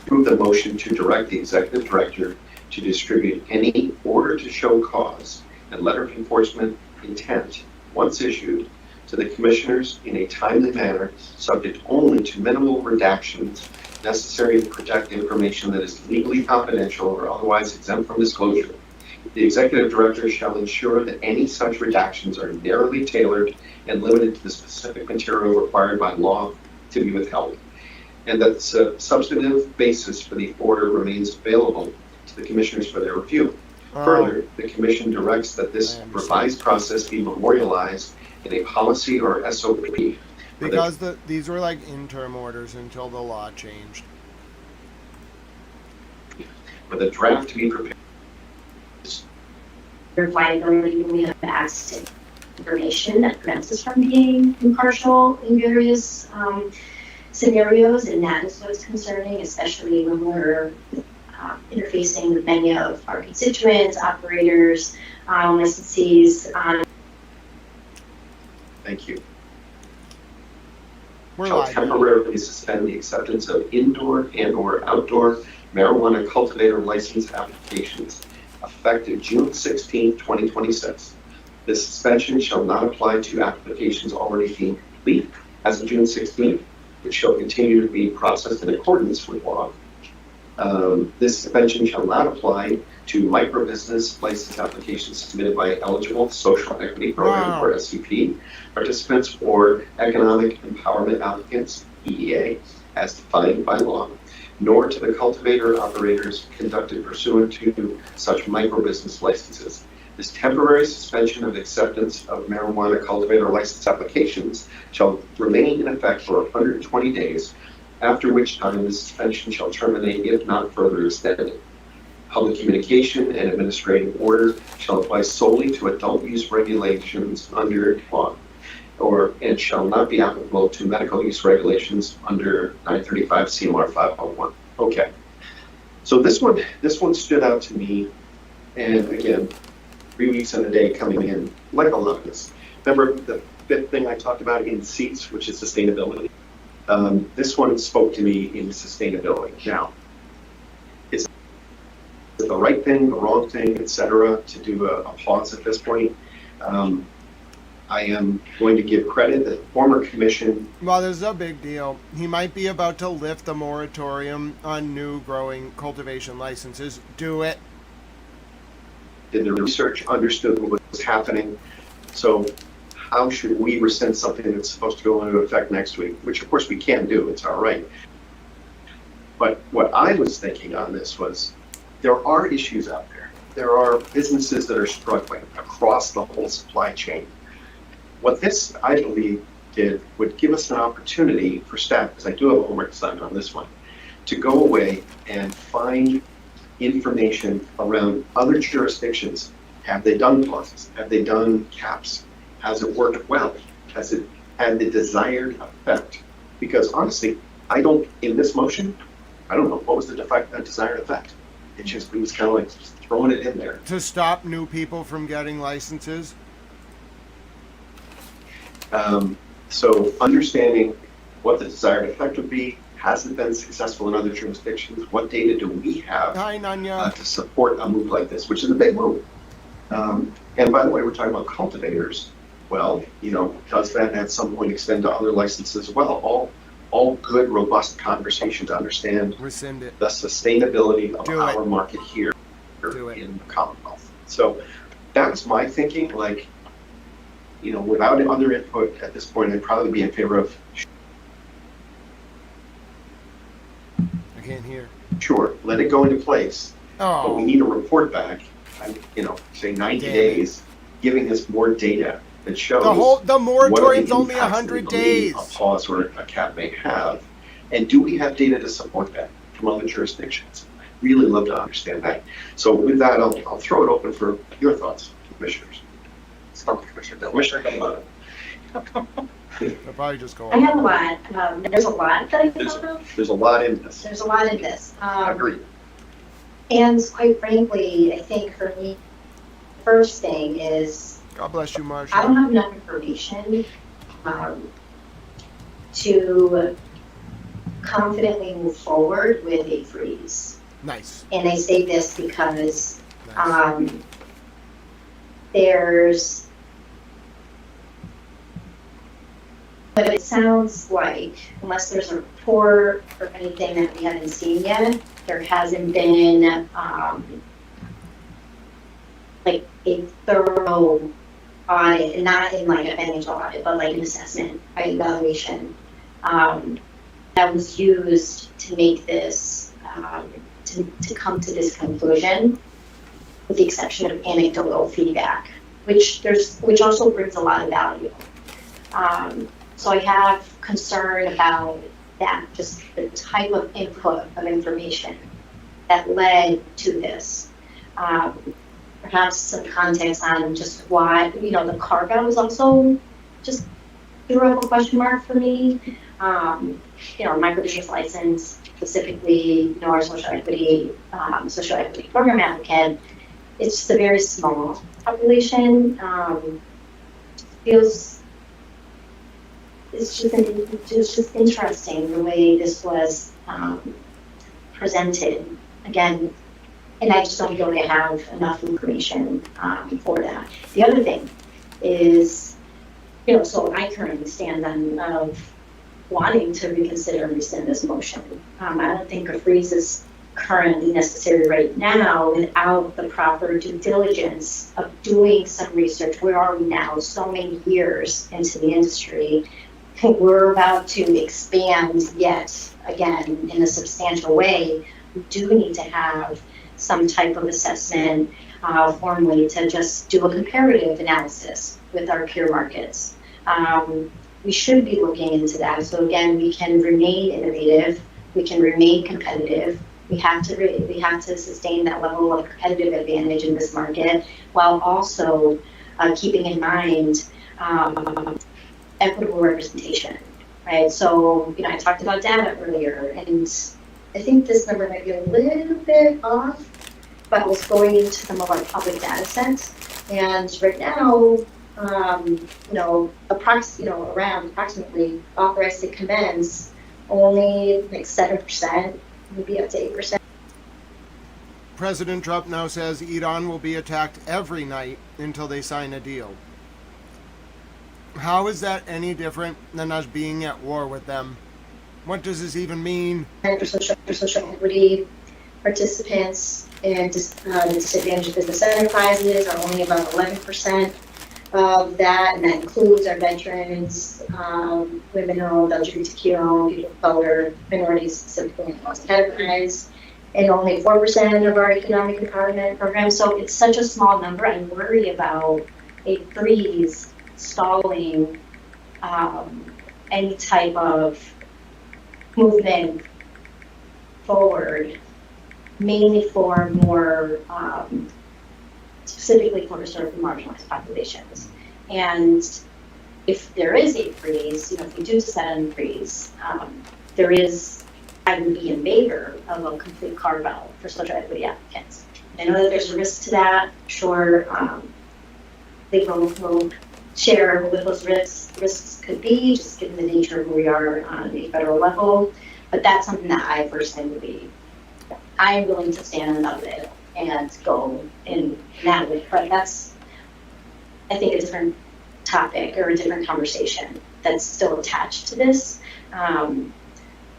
approve the motion to direct the executive director to distribute any order to show cause and letter of enforcement intent, once issued, to the commissioners in a timely manner, subject only to minimal redactions necessary to protect information that is legally confidential or otherwise exempt from disclosure. The executive director shall ensure that any such redactions are narrowly tailored and limited to the specific material required by law to be withheld, and that the substantive basis for the order remains available to the commissioners for their review. Further, the commission directs that this revised process be memorialized in a policy or SOP. Because these were like interim orders until the law changed. for the draft to be prepared. Viability when we have access to information that prevents us from being impartial in various scenarios, and that is what's concerning, especially when we're interfacing with many of our constituents, operators, licensees. Thank you. We're Shall live. temporarily suspend the acceptance of indoor and/or outdoor marijuana cultivator license applications effective June 16, 2026. This suspension shall not apply to applications already being complete as of June 16, which shall continue to be processed in accordance with law. This suspension shall not apply to microbusiness license applications submitted by eligible social equity program or SEP participants or economic empowerment applicants, EEA, as defined by law, nor to the cultivator operators conducted pursuant to such microbusiness licenses. This temporary suspension of acceptance of marijuana cultivator license applications shall remain in effect for 120 days, after which time the suspension shall terminate if not further extended. Public communication and administrative order shall apply solely to adult use regulations under law, and shall not be applicable to medical use regulations under 935 CMR 501. Okay, so this one stood out to me, and again, 3 weeks and a day coming in, like a lot of this. Remember the fifth thing I talked about in seats, which is sustainability. This one spoke to me in sustainability. Now, is it the right thing, the wrong thing, etc., to do a pause at this point? I am going to give credit that the former commission. Well, there's a big deal. He might be about to lift the moratorium on new growing cultivation licenses. Do it. Did the research, understood what was happening. So how should we rescind something that's supposed to go into effect next week? Which of course we can do, it's our right. But what I was thinking on this was, there are issues out there. There are businesses that are struggling across the whole supply chain. What this, I believe, did would give us an opportunity for staff, because I do have a homework assignment on this one, to go away and find information around other jurisdictions. Have they done pauses? Have they done caps? Has it worked well? Has it had the desired effect? Because honestly, in this motion, I don't know what was the desired effect. It was kind of like just throwing it in there. To stop new people from getting licenses? So understanding what the desired effect would be, has it been successful in other jurisdictions? What data do we have to support a move like this, which is a big move? And by the way, we're talking about cultivators. Well, does that at some point extend to other licenses as well? All good, robust conversation to understand the sustainability of our market here in the Commonwealth. So that was my thinking. Without other input at this point, I'd probably be in favor of. I can't hear. Sure, let it go into place. Oh. But we need a report back, say 90 days, giving us more data that shows the moratorium's only 100 days. A pause or a cap may have, and do we have data to support that from other jurisdictions? Really love to understand that. So with that, I'll throw it open for your thoughts, commissioners. Start with Commissioner Bill. Commissioner Bill. They'll probably just go. I have a lot. There's a lot that I can talk about. There's a lot in this. There's a lot in this. Agreed. And quite frankly, I think for me, the first thing is, God bless you, Marsha. I don't have enough information to confidently move forward with a freeze. Nice. And I say this because but it sounds like, unless there's a report or anything that we haven't seen yet, there hasn't been a thorough audit, not in a financial audit, but an assessment, evaluation that was used to make this, to come to this conclusion, with the exception of anecdotal feedback, which also brings a lot of value. So I have concern about that, just the type of input of information that led to this. Perhaps some context on just why, the carve-out was also just threw up a question mark for me. Microbusiness license, specifically, our social equity program applicant, it's just a very small population. It's just interesting the way this was presented. Again, and I just don't really have enough information for that. The other thing is, so I currently stand on of wanting to reconsider and rescind this motion. I don't think a freeze is currently necessary right now without the proper due diligence of doing some research. Where are we now? So many years into the industry. We're about to expand yet again in a substantial way. We do need to have some type of assessment formally to just do a comparative analysis with our peer markets. We should be looking into that. So again, we can remain innovative, we can remain competitive. We have to sustain that level of competitive advantage in this market, while also keeping in mind equitable representation, right? So, I talked about data earlier, and I think this number might be a little bit off, but I was going into some of our public data sets, and right now, around approximately authorized to commence only like 7%, maybe up to 8%. President Trump now says Iran will be attacked every night until they sign a deal. How is that any different than us being at war with them? What does this even mean? For social equity participants and disadvantaged business enterprises are only about 11% of that, and that includes our veterans, women-owned, LGBTQ-owned, people of color, minorities, specifically in most categories, and only 4% of our economic empowerment program. So it's such a small number. I worry about a freeze stalling any type of movement forward, mainly for more specifically for historically marginalized populations. And if there is a freeze, if we do set on a freeze, I would be in favor of a complete carve-out for social equity applicants. I know that there's a risk to that. Sure, they will share what those risks could be, just given the nature of where we are on a federal level. But that's something that I personally would be. I'm willing to stand on it and go in that way. But that's, I think, a different topic or a different conversation that's still attached to this.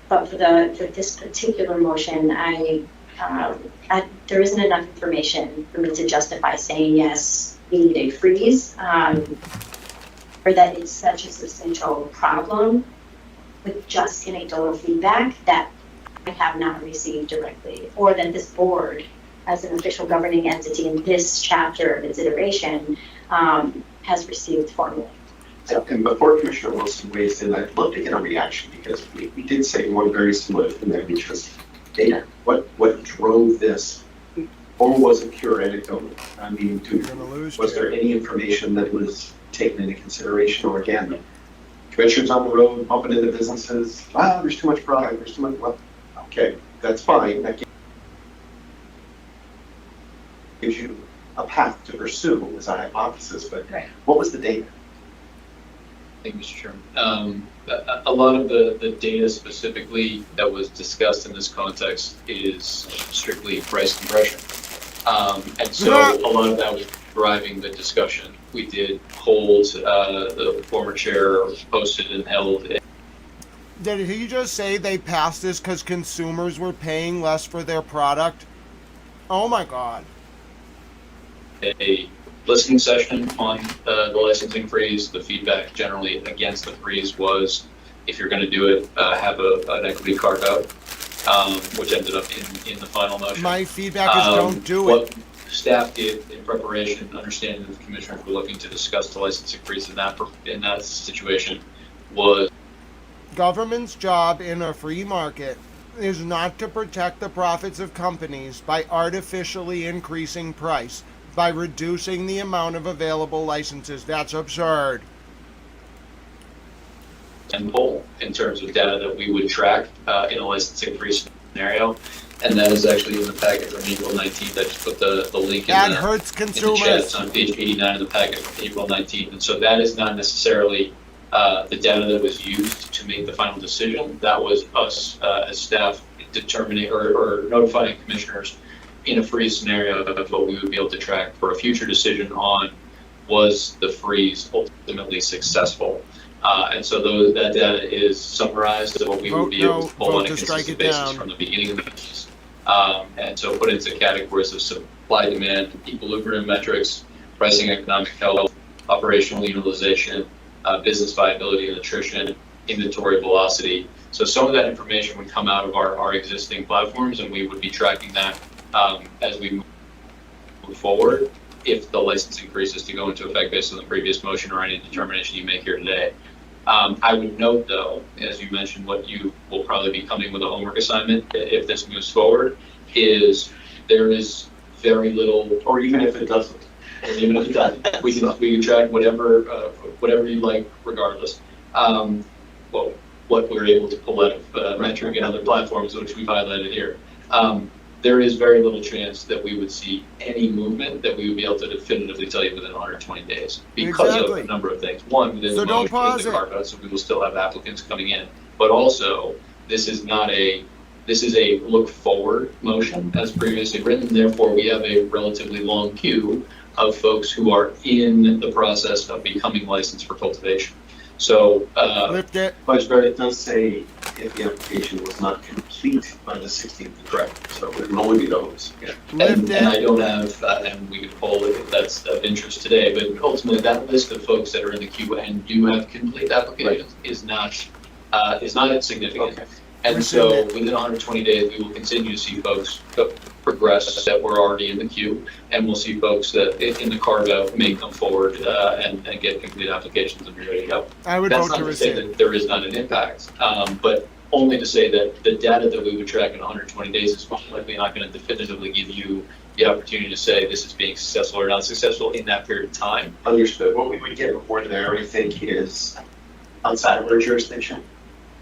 But for this particular motion, there isn't enough information for me to justify saying yes, we need a freeze, or that it's such a substantial problem with just anecdotal feedback that I have not received directly, or that this board, as an official governing entity in this chapter of its iteration, has received formally. So, and before Commissioner Wilson weighs in, I'd love to get a reaction, because we did say one very similar thing there, which was data. What drove this, or was it pure anecdotal? I mean, was there any information that was taken into consideration, or again, commissioners on the road bumping into businesses? Wow, there's too much product. There's too much. Well, okay, that's fine. That gives you a path to pursue as a hypothesis. But what was the data? Thank you, Mr. Chairman. A lot of the data specifically that was discussed in this context is strictly price compression. And so a lot of that was driving the discussion. We did hold, the former chair posted and held. Did he just say they passed this because consumers were paying less for their product? Oh my God. A listening session on the licensing freeze. The feedback generally against the freeze was, if you're going to do it, have an equity carve out, which ended up in the final motion. My feedback is don't do it. What staff did in preparation, understanding that the commissioners were looking to discuss the licensing freeze in that situation, was government's job in a free market is not to protect the profits of companies by artificially increasing price, by reducing the amount of available licenses. That's absurd. And poll in terms of data that we would track in a licensing free scenario. And that is actually in the packet from April 19th. I just put the link that in the, hurts consumers. in the chat. It's on page 89 of the packet from April 19th. And so that is not necessarily the data that was used to make the final decision. That was us as staff determining or notifying commissioners in a freeze scenario of what we would be able to track for a future decision on was the freeze ultimately successful. And so that data is summarized of what we would be able to pull on a consistent basis from the beginning of the freeze. And so put into categories of supply demand, equilibrium metrics, pricing, economic health, operational utilization, business viability and attrition, inventory velocity. So some of that information would come out of our existing platforms, and we would be tracking that as we move forward if the license increases to go into effect based on the previous motion or any determination you make here today. I would note, though, as you mentioned, what you will probably be coming with a homework assignment if this moves forward, is there is very little, or even if it doesn't, we can track whatever you like, regardless. Well, what we're able to pull out of metric and other platforms, which we've highlighted here. There is very little chance that we would see any movement that we would be able to definitively tell you within 120 days because of a number of things. One, within the motion of the carve out, so we will still have applicants coming in. But also, this is a look forward motion as previously written. Therefore, we have a relatively long queue of folks who are in the process of becoming licensed for cultivation. So, Vice President, it does say if the application was not complete by the 16th, correct? So it would only be those. Yeah. And I don't have, and we could poll it if that's of interest today, but ultimately that list of folks that are in the queue and do have complete applications is not insignificant. Okay. And so within 120 days, we will continue to see folks progress that were already in the queue, and we'll see folks that in the carve-out may come forward and get complete applications and be ready to go. I would That's vote not to say that there is not an impact, but only to say that the data that we would track in 120 days is most likely not going to definitively give you the opportunity to say this is being successful or not successful in that period of time. Understood. What we would get reported there, I think, is outside of our jurisdiction.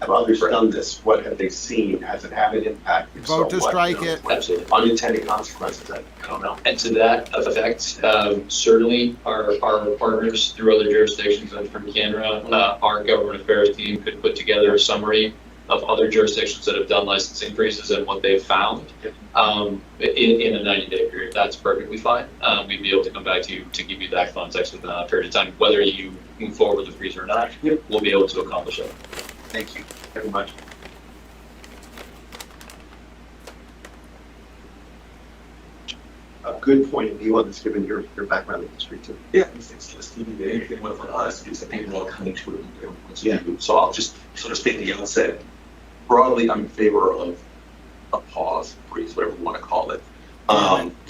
Have others done this? What have they seen? Has it had an impact? Vote to strike it. Absolutely. Unintended consequences, I don't know. And to that effect, certainly our partners through other jurisdictions and from Canada, our government affairs team could put together a summary of other jurisdictions that have done license increases and what they've found in a 90-day period. That's perfectly fine. We'd be able to come back to you to give you that context within a period of time. Whether you move forward with the freeze or not, we'll be able to accomplish it. Thank you very much. A good point of view on this, given your background in history too. Yeah, it's just anything for us is I think we're all coming to it. Yeah. So I'll just sort of state at the outset, broadly, I'm in favor of a pause, freeze, whatever you want to call it.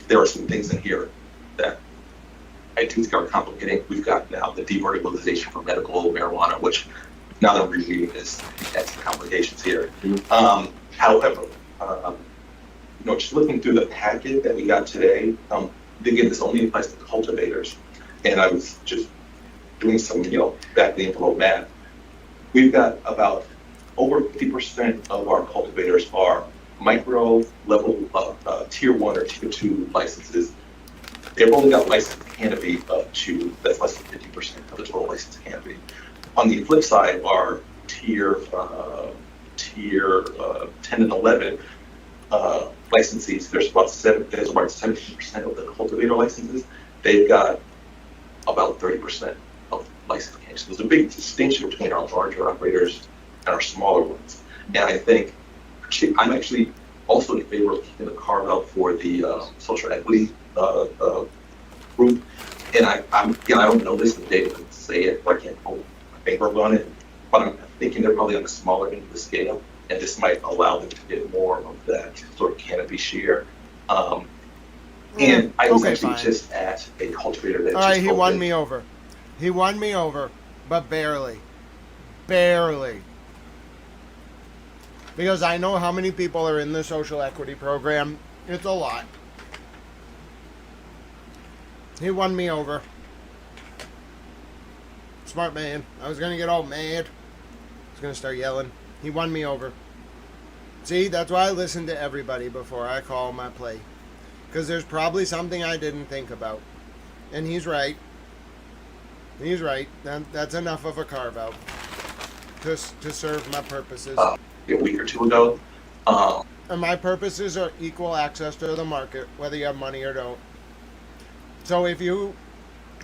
There are some things in here that I think are complicating. We've got now the deverticalization for medical marijuana, which now that I'm reviewing this, that's the complications here. However, just looking through the packet that we got today, again, this only applies to cultivators. And I was just doing some, back of the envelope math. We've got about over 50% of our cultivators are micro level tier 1 or tier 2 licenses. They've only got licensed canopy up to, that's less than 50% of the total licensed canopy. On the flip side, our tier 10 and 11 licensees, there's about 17% of the cultivator licenses. They've got about 30% of licensed canopy. So there's a big distinction between our larger operators and our smaller ones. And I think I'm actually also in favor of keeping the carve out for the social equity group. And I don't know this, the data doesn't say it, but I can't hold my finger on it. But I'm thinking they're probably on the smaller end of the scale, and this might allow them to get more of that sort of canopy share. And I was actually just at a cultivator that all right, he won me over. He won me over, but barely. Barely. Because I know how many people are in the social equity program. It's a lot. He won me over. Smart man. I was going to get all mad. I was going to start yelling. He won me over. See, that's why I listen to everybody before I call my play. Because there's probably something I didn't think about. And he's right. He's right. That's enough of a carve-out to serve my purposes. A week or two ago. And my purposes are equal access to the market, whether you have money or don't. So if you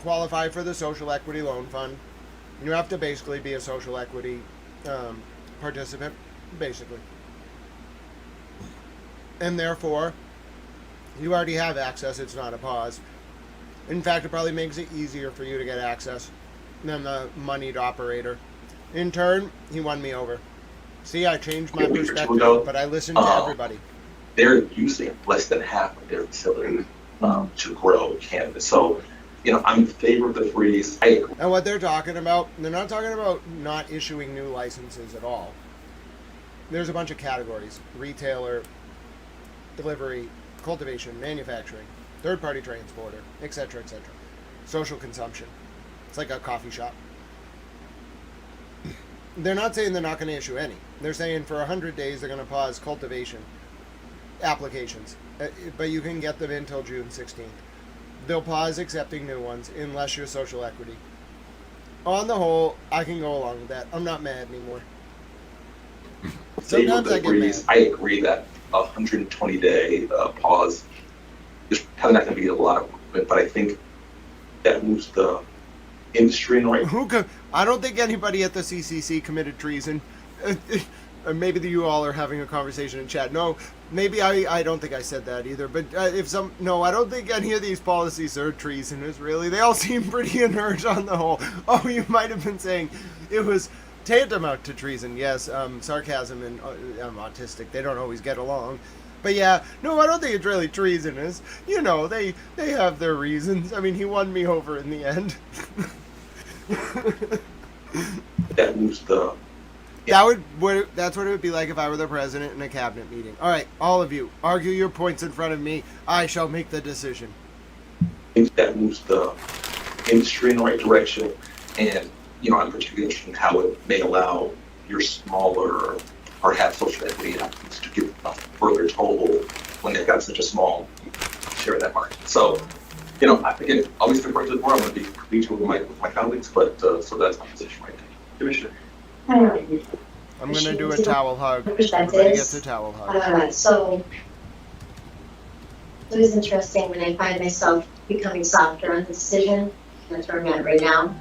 qualify for the social equity loan fund, you have to basically be a social equity participant, basically. And therefore, you already have access. It's not a pause. In fact, it probably makes it easier for you to get access than the moneyed operator. In turn, he won me over. See, I changed my perspective, but I listened to everybody. They're using less than half of their facility to grow cannabis. So, I'm in favor of the freeze. I agree. And what they're talking about, they're not talking about not issuing new licenses at all. There's a bunch of categories: retailer, delivery, cultivation, manufacturing, third-party transporter, etc., etc. Social consumption. It's like a coffee shop. They're not saying they're not going to issue any. They're saying for 100 days they're going to pause cultivation applications, but you can get them until June 16th. They'll pause accepting new ones unless you're social equity. On the whole, I can go along with that. I'm not mad anymore. Sometimes I get mad. I agree that 120-day pause is probably not going to be a lot of movement, but I think that moves the industry in the right. I don't think anybody at the CCC committed treason. Maybe you all are having a conversation in chat. No, maybe I don't think I said that either. But I don't think any of these policies are treasonous, really. They all seem pretty inert on the whole. Oh, you might have been saying it was tantamount to treason. Yes, sarcasm and I'm autistic. They don't always get along. But yeah, no, I don't think it's really treasonous. They have their reasons. I mean, he won me over in the end. That moves the... That's what it would be like if I were the president in a cabinet meeting. All right, all of you, argue your points in front of me. I shall make the decision. I think that moves the industry in the right direction. And, I'm particularly interested in how it may allow your smaller or have social equity applicants to give a further toll when they've got such a small share of that market. So, again, always support to the board. I'm going to be collegial with my colleagues, but so that's my position right now. Commissioner. I'm going to do a towel hug. Everybody gets a towel hug. So it was interesting when I find myself becoming softer on the decision. That's where I'm at right now.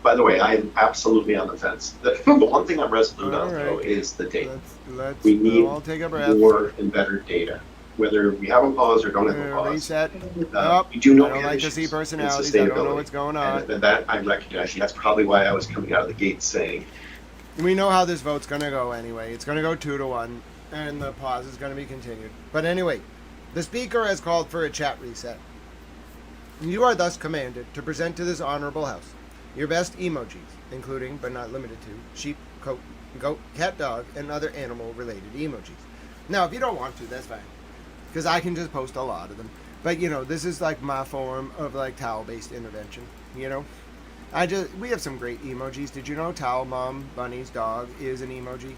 By the way, I am absolutely on the fence. The one thing I'm resolute on, though, is the data. We need more and better data. Whether we have a pause or don't have a pause. Reset. We do know I don't like to see personalities. I don't know what's going on. And that I recognize. That's probably why I was coming out of the gate saying. We know how this vote's going to go anyway. It's going to go 2-1, and the pause is going to be continued. But anyway, the Speaker has called for a chat reset. You are thus commanded to present to this honorable House your best emojis, including, but not limited to, sheep, goat, cat, dog, and other animal-related emojis. Now, if you don't want to, that's fine. Because I can just post a lot of them. But, this is like my form of like towel-based intervention, we have some great emojis. Did you know Towel Mom Bunny's dog is an emoji?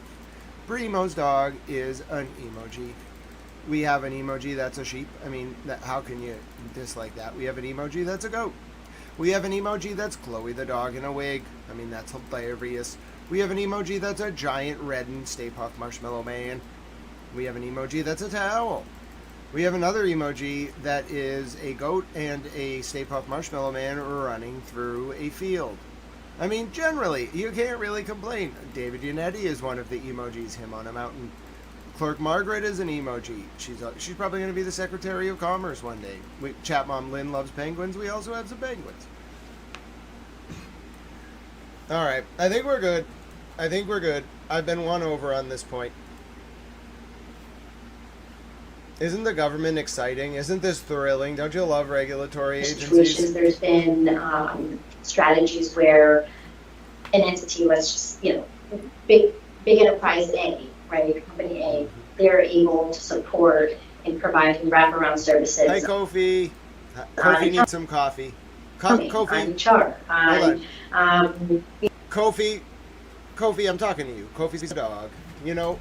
Primo's dog is an emoji. We have an emoji that's a sheep. I mean, how can you dislike that? We have an emoji that's a goat. We have an emoji that's Chloe the dog in a wig. I mean, that's hilarious. We have an emoji that's a giant red and Stay Puft Marshmallow Man. We have an emoji that's a towel. We have another emoji that is a goat and a Stay Puft Marshmallow Man running through a field. I mean, generally, you can't really complain. David Yannetti is one of the emojis, him on a mountain. Clerk Margaret is an emoji. She's probably going to be the Secretary of Commerce one day. Chat Mom Lynn loves penguins. We also have some penguins. All right. I think we're good. I've been won over on this point. Isn't the government exciting? Isn't this thrilling? Don't you love regulatory agencies? There's been strategies where an entity was just, big enterprise A right, Company A, they're able to support in providing wraparound services. Hi, Kofi. Kofi needs some coffee. Kofi. Hold on. Kofi, I'm talking to you. Kofi's a dog. You know,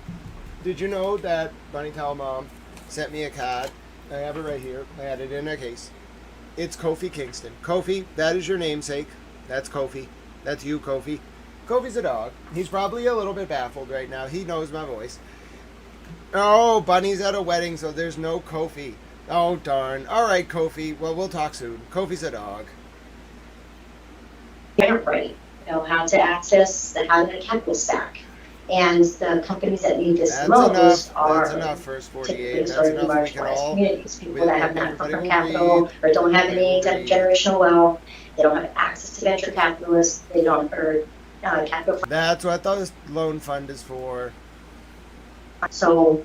did you know that Bunny Towel Mom sent me a card? I have it right here. I had it in a case. It's Kofi Kingston. Kofi, that is your namesake. That's Kofi. That's you, Kofi. Kofi's a dog. He's probably a little bit baffled right now. He knows my voice. Oh, Bunny's at a wedding, so there's no Kofi. Oh, darn. All right, Kofi. Well, we'll talk soon. Kofi's a dog. Right. How to access the capital stack. And the companies that need this most are that's enough, First 48. typically That's enough. marginalized communities, people that have not come from capital or don't have any generational wealth, they don't have access to venture capitalists, they don't earn capital. That's what the loan fund is for. So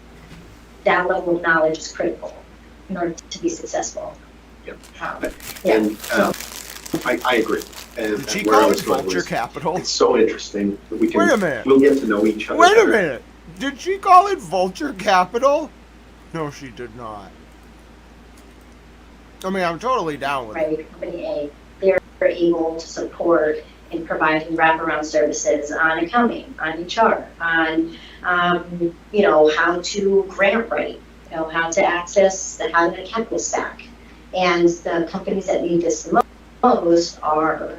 that level of knowledge is critical in order to be successful. Yep. And I agree. Did she call it vulture capital? It's so interesting that we can. Wait a minute. We'll get to know each other. Wait a minute. Did she call it vulture capital? No, she did not. I mean, I'm totally down with it. Company A, they're able to support in providing wraparound services on accounting, on HR, on how to grant write, how to access the capital stack, and the companies that need this the most are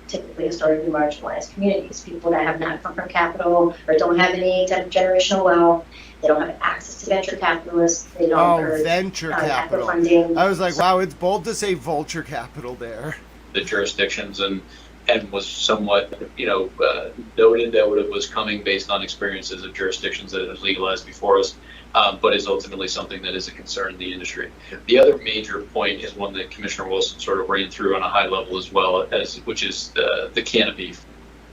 typically historically marginalized communities, people that have not come from capital or don't have any type of generational wealth. They don't have access to venture capitalists. They don't earn venture capital funding. I was like, wow, it's bold to say vulture capital there. The jurisdictions and was somewhat, noted that what it was coming based on experiences of jurisdictions that have legalized before us, but is ultimately something that is a concern in the industry. The other major point is one that Commissioner Wilson sort of ran through on a high level as well, which is the canopy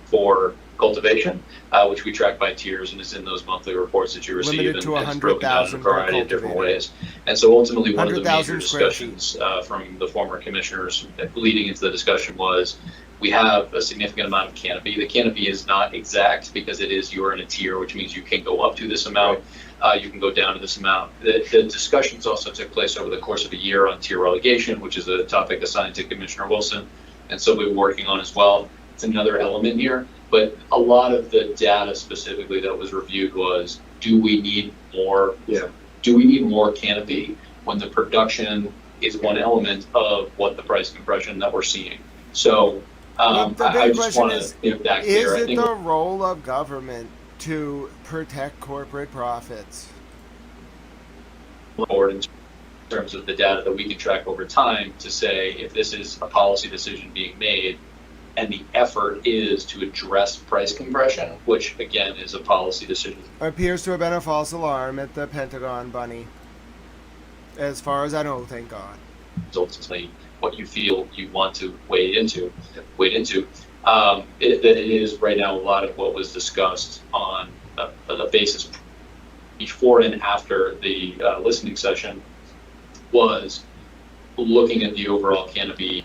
for cultivation, which we track by tiers and is in those monthly reports that you receive. Limited to and it's broken down in a variety of different ways. And so ultimately one of the major discussions from the former commissioners leading into the discussion was, we have a significant amount of canopy. The canopy is not exact because you're in a tier, which means you can go up to this amount. You can go down to this amount. The discussions also took place over the course of a year on tier relegation, which is a topic assigned to Commissioner Wilson, and so we're working on as well. It's another element here, but a lot of the data specifically that was reviewed was, do we need more? Do we need more canopy when the production is one element of what the price compression that we're seeing? So I just want to make that clear. Is it the role of government to protect corporate profits? Forward in terms of the data that we can track over time to say if this is a policy decision being made and the effort is to address price compression, which again is a policy decision. Appears to have been a false alarm at the Pentagon, Bunny. As far as I know, thank God. Ultimately, what you feel you want to wade into. It is right now a lot of what was discussed on the basis before and after the listening session was looking at the overall canopy.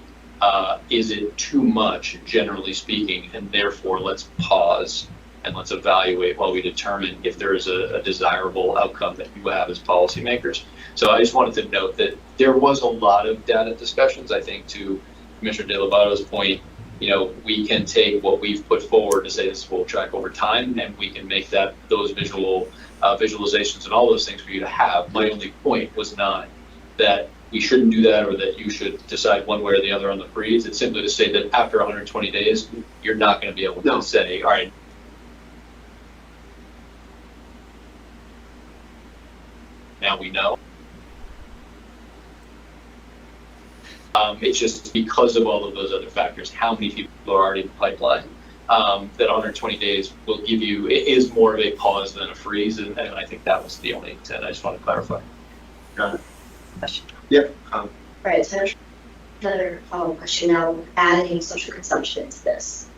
Is it too much, generally speaking, and therefore let's pause and let's evaluate while we determine if there is a desirable outcome that you have as policymakers. So I just wanted to note that there was a lot of data discussions. I think to Commissioner De Lovato's point, we can take what we've put forward to say this will track over time, and we can make those visualizations and all those things for you to have. My only point was not that we shouldn't do that or that you should decide one way or the other on the freeze. It's simply to say that after 120 days, you're not going to be able to say, all right, now we know. It's just because of all of those other factors, how many people are already in the pipeline, that 120 days will give you, it is more of a pause than a freeze, and I think that was the only intent. I just want to clarify. Yeah. Right, so another question now, adding social consumption to this.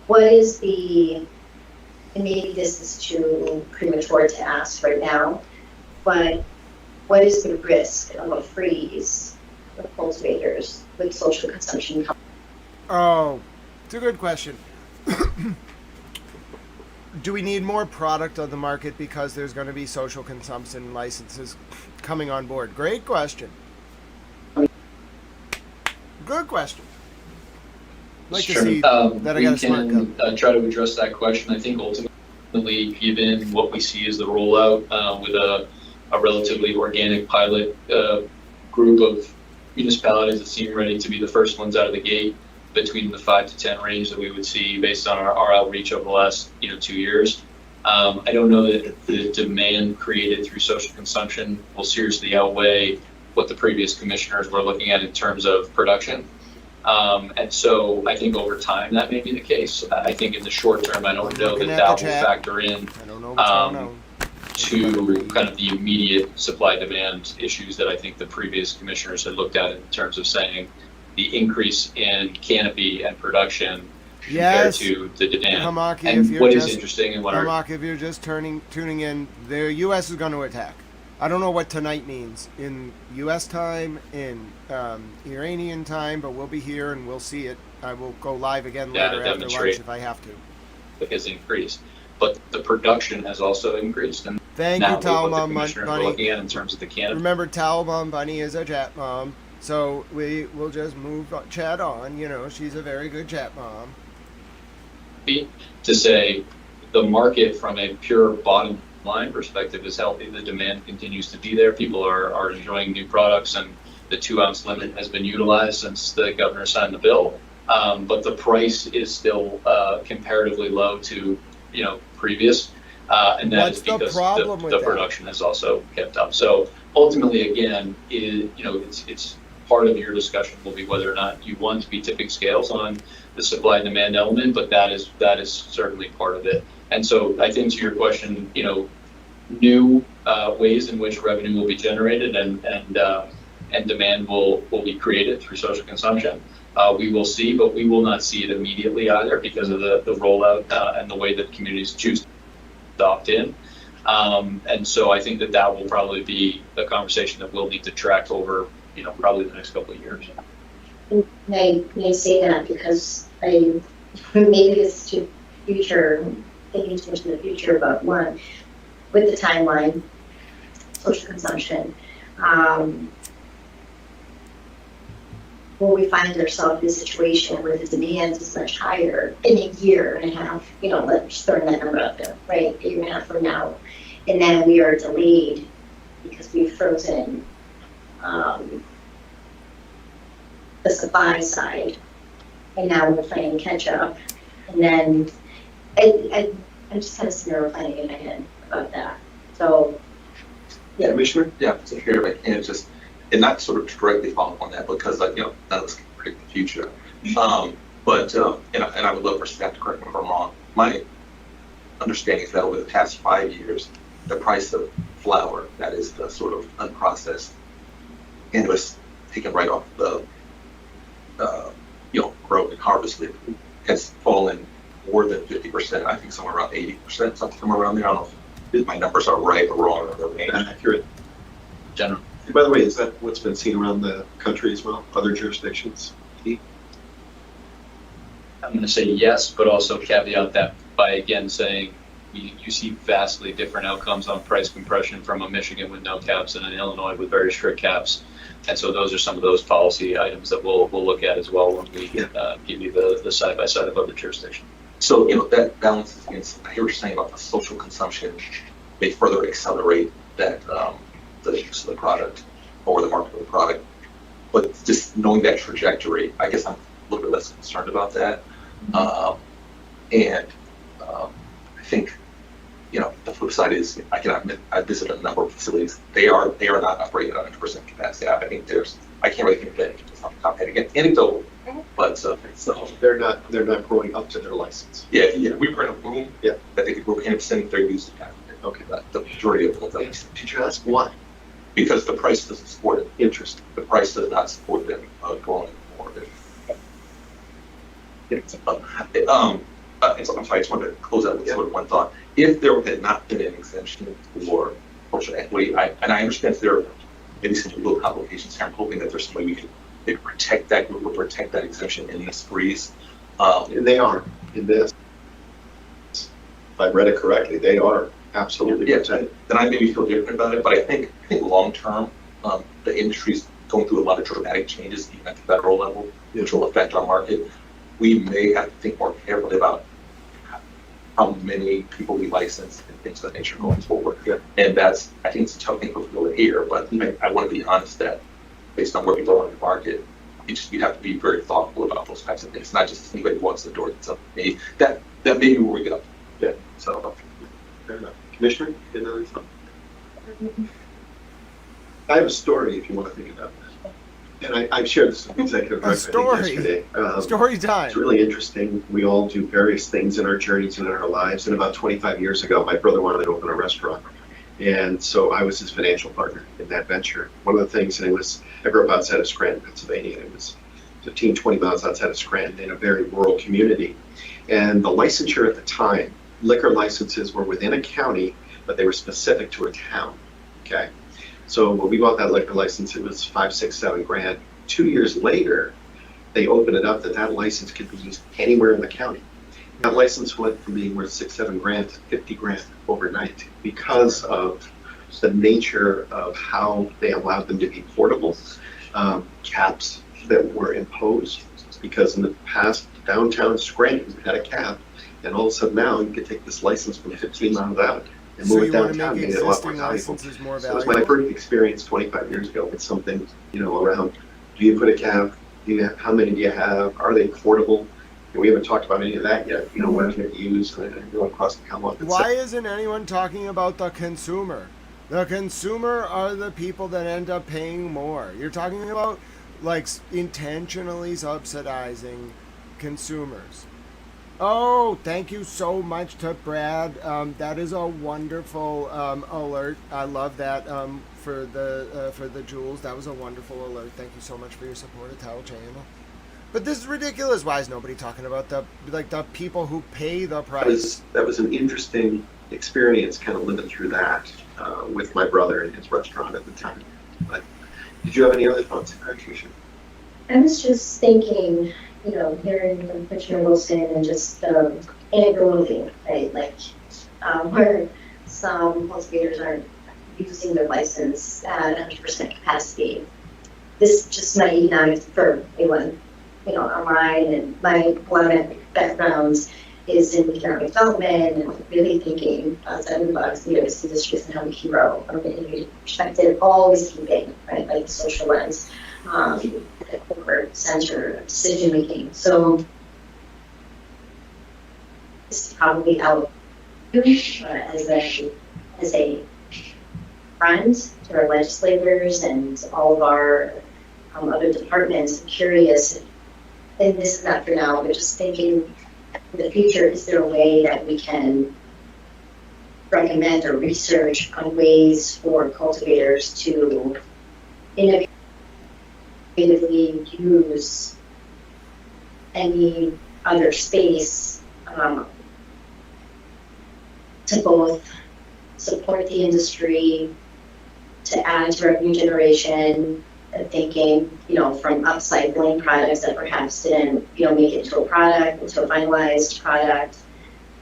What is and maybe this is too premature to ask right now, but what is the risk of a freeze with cultivators with social consumption Oh, it's a good question. Do we need more product on the market because there's going to be social consumption licenses coming on board? Great question. Good question. I'd like to see that I got a smart We can try to address that question. I think ultimately, given what we see as the rollout with a relatively organic pilot group of municipalities that seem ready to be the first ones out of the gate, between the 5 to 10 range that we would see based on our outreach over the last 2 years. I don't know that the demand created through social consumption will seriously outweigh what the previous commissioners were looking at in terms of production. And so I think over time that may be the case. I think in the short term, I don't know that will factor in to kind of the immediate supply demand issues that I think the previous commissioners had looked at in terms of saying the increase in canopy and production compared to the demand. Hamaki, and what is interesting and what Hamaki, if you're just tuning in, the U.S. is going to attack. I don't know what tonight means in U.S. time, in Iranian time, but we'll be here and we'll see it. I will go live again later after lunch if I have to. It has increased, but the production has also increased. And thank you, Talmom Bunny. Looking at in terms of the canopy. Remember, Talmom Bunny is a chat mom. So we will just move chat on. She's a very good chat mom. To say the market from a pure bottom line perspective is healthy. The demand continues to be there. People are enjoying new products, and the 2-ounce limit has been utilized since the governor signed the bill. But the price is still comparatively low to previous, and that is because the production has also kept up. So ultimately, again, it's part of your discussion will be whether or not you want to be tipping scales on the supply and demand element, but that is certainly part of it. And so I think to your question, new ways in which revenue will be generated and demand will be created through social consumption. We will see, but we will not see it immediately either because of the rollout and the way that communities choose to opt in. And so I think that will probably be a conversation that we'll need to track over probably the next couple of years. I say that because maybe it's too future, thinking too much in the future, but one, with the timeline, social consumption, will we find ourselves in a situation where the demand is much higher in a year and a half, let's throw that number out there, right, a year and a half from now, and then we are delayed because we've frozen the supply side, and now we're playing catch up. And then I'm just kind of scenario planning in my head about that. So, yeah, Commissioner, so here if I can just, and not sort of directly follow up on that because none of us can predict the future. But and I would love for staff to correct me if I'm wrong. My understanding is that over the past 5 years, the price of flour, that is the sort of unprocessed cannabis taken right off the grown and harvested, has fallen more than 50%. I think somewhere around 80%, somewhere around there. I don't know if my numbers are right or wrong or they're accurate. General. By the way, is that what's been seen around the country as well? Other jurisdictions? I'm going to say yes, but also caveat that by again saying you see vastly different outcomes on price compression from a Michigan with no caps and an Illinois with very strict caps. And so those are some of those policy items that we'll look at as well when we give you the side-by-side of other jurisdictions. So, that balances against, I hear what you're saying about the social consumption may further accelerate that the use of the product or the market of the product. But just knowing that trajectory, I guess I'm a little bit less concerned about that. And I think, the flip side is I can admit I visited a number of facilities. They are not operating at 100% capacity. I think I can't really think of any anecdotal, but so they're not growing up to their license. Yeah. We were in a room that they could grow 100% of their use of capital. Okay, the majority of them. Did you ask why? Because the price doesn't support it. Interesting. The price does not support them growing more of it. I'm sorry, I just wanted to close out with sort of one thought. If there had not been an exemption for social equity, and I understand there may be some little complications here. I'm hoping that there's some way we can maybe protect that group or protect that exemption in this freeze. And they are in this. If I read it correctly, they are absolutely protected. Then I maybe feel different about it, but I think long term, the industry's going through a lot of dramatic changes even at the federal level, which will affect our market. We may have to think more carefully about how many people we license and things of that nature going forward. And that's, I think it's a tough thing for people to hear, but I want to be honest that based on where people are in the market, you have to be very thoughtful about those types of things. Not just anybody who walks the door that's up to me. That may be where we go. Yeah. So fair enough. Commissioner, another thought? I have a story if you want to think about that. And I've shared this with the executive director yesterday. Story time. It's really interesting. We all do various things in our journeys and in our lives. And about 25 years ago, my brother wanted to open a restaurant. And so I was his financial partner in that venture. One of the things, and I grew up outside of Scranton, Pennsylvania. It was 15, 20 miles outside of Scranton in a very rural community. And the licensure at the time, liquor licenses were within a county, but they were specific to a town. Okay. So when we bought that liquor license, it was $5, $6, $7 grand. 2 years later, they opened it up that license could be used anywhere in the county. That license went from being worth $6, $7 grand to $50 grand overnight because of the nature of how they allowed them to be portable, caps that were imposed. Because in the past, downtown Scranton had a cap, and all of a sudden now you could take this license from 15 miles out and move it downtown, make it a lot more valuable. So it was my first experience 25 years ago with something, around, do you put a cap? How many do you have? Are they portable? And we haven't talked about any of that yet. What can it use? And go across the Commonwealth. Why isn't anyone talking about the consumer? The consumer are the people that end up paying more. You're talking about intentionally subsidizing consumers. Oh, thank you so much to Brad. That is a wonderful alert. I love that for the jewels. That was a wonderful alert. Thank you so much for your support of Towel Channel. But this is ridiculous. Why is nobody talking about the people who pay the price? That was an interesting experience, kind of living through that with my brother in his restaurant at the time. But did you have any other thoughts, Tricia? I was just thinking, hearing from Commissioner Wilson and just anecdotally, right? Where some cultivators aren't using their license at 100% capacity. This just my economics for anyone, online, and my background is in economic development and really thinking outside of the box, this industry and how we can grow from an innovative perspective, always keeping, right, the social lens. The corporate center of decision making. So this is probably out as a friend to our legislators and all of our other departments. I'm curious, and this is not for now, but just thinking in the future, is there a way that we can recommend or research on ways for cultivators to innovatively use any other space to both support the industry, to add to revenue generation, and thinking, from upcycling products that perhaps didn't, make it into a product, into a finalized product,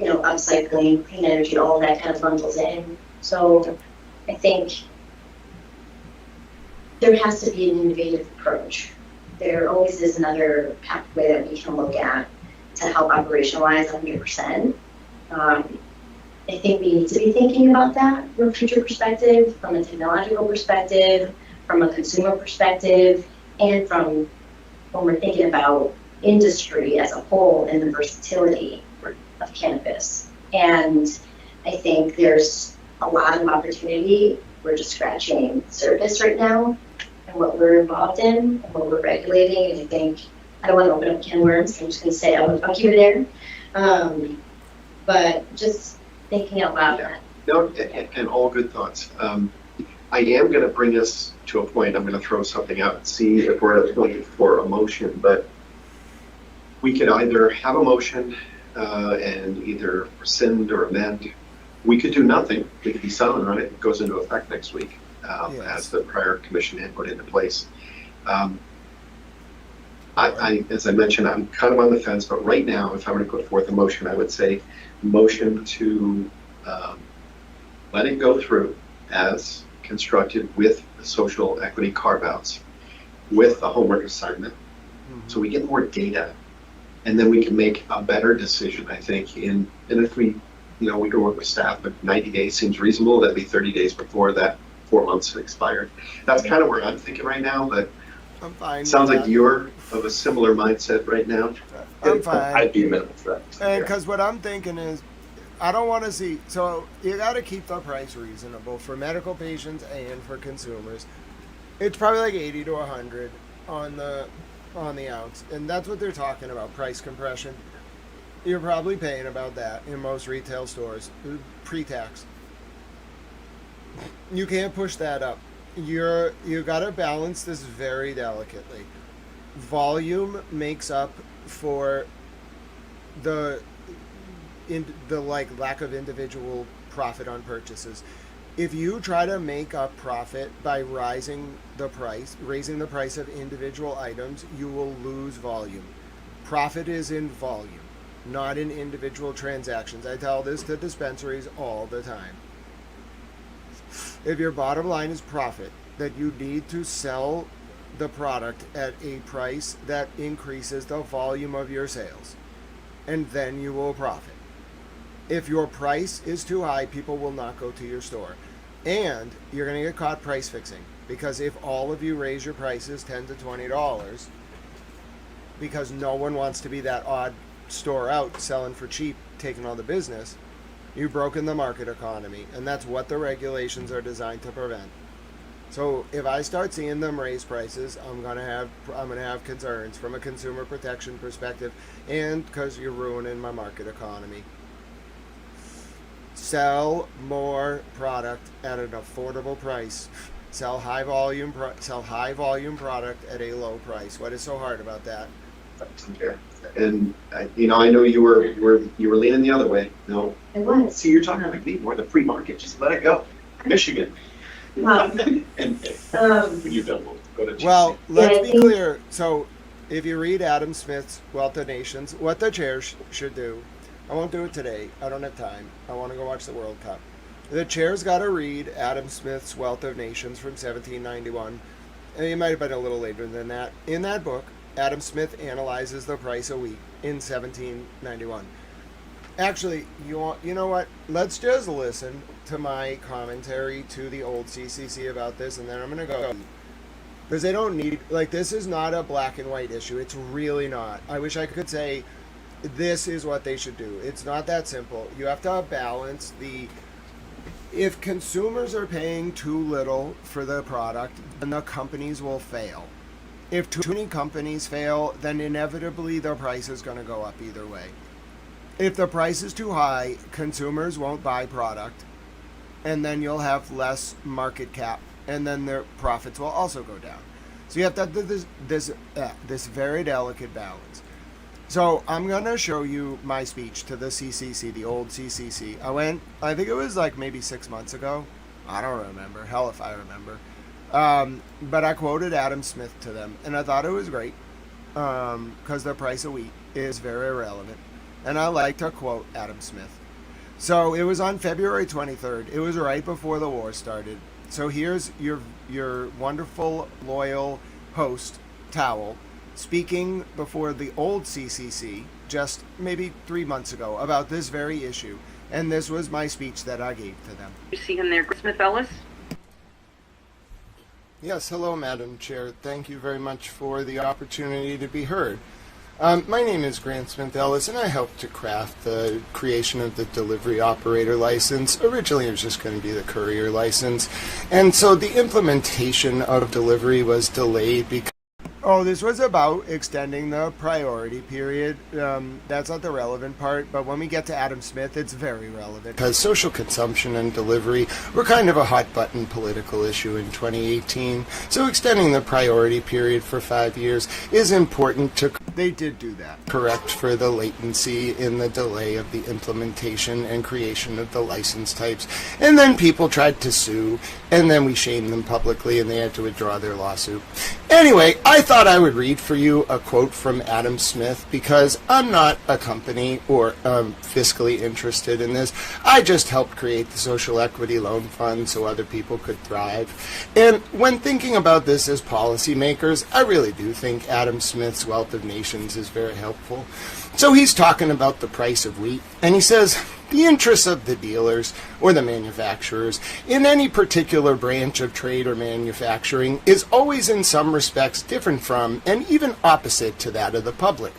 upcycling, clean energy, all that kind of bundles in. So I think there has to be an innovative approach. There always is another pathway that we can look at to help operationalize 100%. I think we need to be thinking about that from a future perspective, from a technological perspective, from a consumer perspective, and from when we're thinking about industry as a whole and the versatility of cannabis. And I think there's a lot of opportunity. We're just scratching the surface right now and what we're involved in and what we're regulating. And I think, I don't want to open up a can of worms, I'm just going to say I'll keep it there. But just thinking out loud. Yeah. No, and all good thoughts. I am going to bring us to a point. I'm going to throw something out and see if we're at a point for a motion. But we could either have a motion and either rescind or amend. We could do nothing. We could be silent on it. It goes into effect next week as the prior commission had put into place. As I mentioned, I'm kind of on the fence, but right now, if I were to put forth a motion, I would say motion to let it go through as constructed with the social equity carve-outs, with the homework assignment, so we get more data, and then we can make a better decision, I think. And if we can work with staff, but 90 days seems reasonable. That'd be 30 days before that 4 months expired. That's kind of where I'm thinking right now, but I'm fine. Sounds like you're of a similar mindset right now. I'm fine. I'd be amenable to that. And because what I'm thinking is, I don't want to see. So you got to keep the price reasonable for medical patients and for consumers. It's probably like 80 to 100 on the ounce, and that's what they're talking about. Price compression. You're probably paying about that in most retail stores, pre-tax. You can't push that up. You got to balance this very delicately. Volume makes up for the lack of individual profit on purchases. If you try to make up profit by raising the price of individual items, you will lose volume. Profit is in volume, not in individual transactions. I tell this to dispensaries all the time. If your bottom line is profit, that you need to sell the product at a price that increases the volume of your sales, and then you will profit. If your price is too high, people will not go to your store, and you're going to get caught price fixing, because if all of you raise your prices $10 to $20 because no one wants to be that odd store out selling for cheap, taking all the business, you've broken the market economy, and that's what the regulations are designed to prevent. So if I start seeing them raise prices, I'm gonna have concerns from a consumer protection perspective, and because you're ruining my market economy. Sell more product at an affordable price. Sell high volume product at a low price. What is so hard about that? Okay. And I know you were leaning the other way. No, it was. See, you're talking like me, more the free market. Just let it go. Michigan. And you don't go to. Well, let's be clear. So, if you read Adam Smith's Wealth of Nations, what the chairs should do. I won't do it today. I don't have time. I want to go watch the World Cup. The chair's got to read Adam Smith's Wealth of Nations from 1791. And it might have been a little later than that. In that book, Adam Smith analyzes the price of wheat in 1791. Actually, you know what? Let's just listen to my commentary to the old CCC about this, and then I'm going to go. Because they don't need, this is not a black and white issue. It's really not. I wish I could say this is what they should do. It's not that simple. You have to balance if consumers are paying too little for the product, then the companies will fail. If too many companies fail, then inevitably the price is going to go up either way. If the price is too high, consumers won't buy product, and then you'll have less market cap, and then their profits will also go down. So you have to have this very delicate balance. So I'm going to show you my speech to the CCC, the old CCC. I think it was maybe 6 months ago. I don't remember. Hell if I remember. But I quoted Adam Smith to them, and I thought it was great because the price of wheat is very relevant. And I like to quote Adam Smith. So it was on February 23rd. It was right before the war started. So here's your wonderful, loyal host, Towel, speaking before the old CCC just maybe 3 months ago about this very issue. And this was my speech that I gave to them. You see him there, Smith Ellis? Yes, hello, Madam Chair. Thank you very much for the opportunity to be heard. My name is Grant Smith Ellis, and I helped to craft the creation of the delivery operator license. Originally, it was just going to be the courier license, and so the implementation of delivery was delayed because this was about extending the priority period. That's not the relevant part, but when we get to Adam Smith, it's very relevant. Because social consumption and delivery were kind of a hot-button political issue in 2018, so extending the priority period for 5 years is important to... They did do that. Correct for the latency in the delay of the implementation and creation of the license types. And then people tried to sue, and then we shamed them publicly, and they had to withdraw their lawsuit. Anyway, I thought thought I would read for you a quote from Adam Smith because I'm not a company or fiscally interested in this. I just helped create the Social Equity Loan Fund so other people could thrive. And when thinking about this as policymakers, I really do think Adam Smith's Wealth of Nations is very helpful. So he's talking about the price of wheat, and he says, the interests of the dealers or the manufacturers in any particular branch of trade or manufacturing is always in some respects different from and even opposite to that of the public.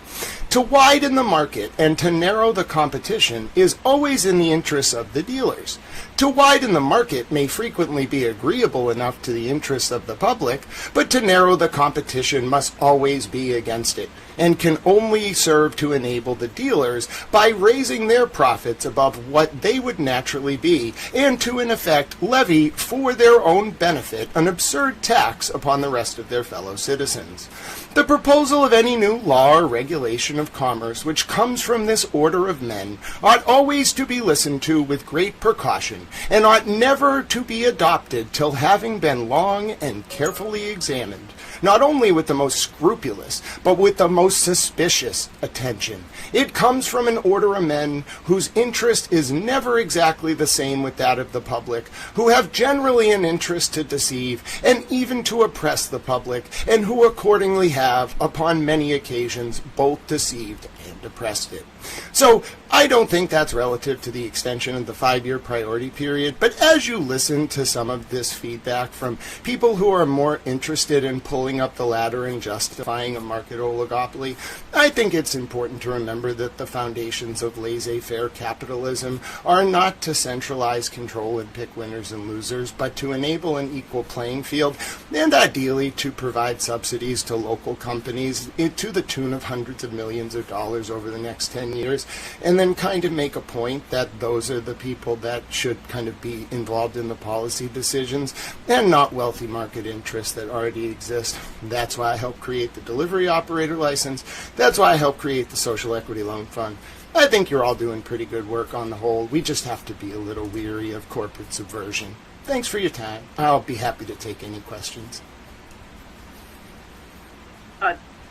To widen the market and to narrow the competition is always in the interests of the dealers. To widen the market may frequently be agreeable enough to the interests of the public, but to narrow the competition must always be against it, and can only serve to enable the dealers by raising their profits above what they would naturally be, and to in effect levy for their own benefit an absurd tax upon the rest of their fellow citizens. The proposal of any new law or regulation of commerce which comes from this order of men ought always to be listened to with great precaution, and ought never to be adopted till having been long and carefully examined, not only with the most scrupulous, but with the most suspicious attention. It comes from an order of men whose interest is never exactly the same with that of the public, who have generally an interest to deceive and even to oppress the public, and who accordingly have, upon many occasions, both deceived and oppressed it. So I don't think that's relative to the extension of the 5-year priority period, but as you listen to some of this feedback from people who are more interested in pulling up the ladder and justifying a market oligopoly, I think it's important to remember that the foundations of laissez-faire capitalism are not to centralize control and pick winners and losers, but to enable an equal playing field, and ideally to provide subsidies to local companies to the tune of hundreds of millions of dollars over the next 10 years, and then kind of make a point that those are the people that should kind of be involved in the policy decisions and not wealthy market interests that already exist. That's why I helped create the delivery operator license. That's why I helped create the Social Equity Loan Fund. I think you're all doing pretty good work on the whole. We just have to be a little weary of corporate subversion. Thanks for your time. I'll be happy to take any questions.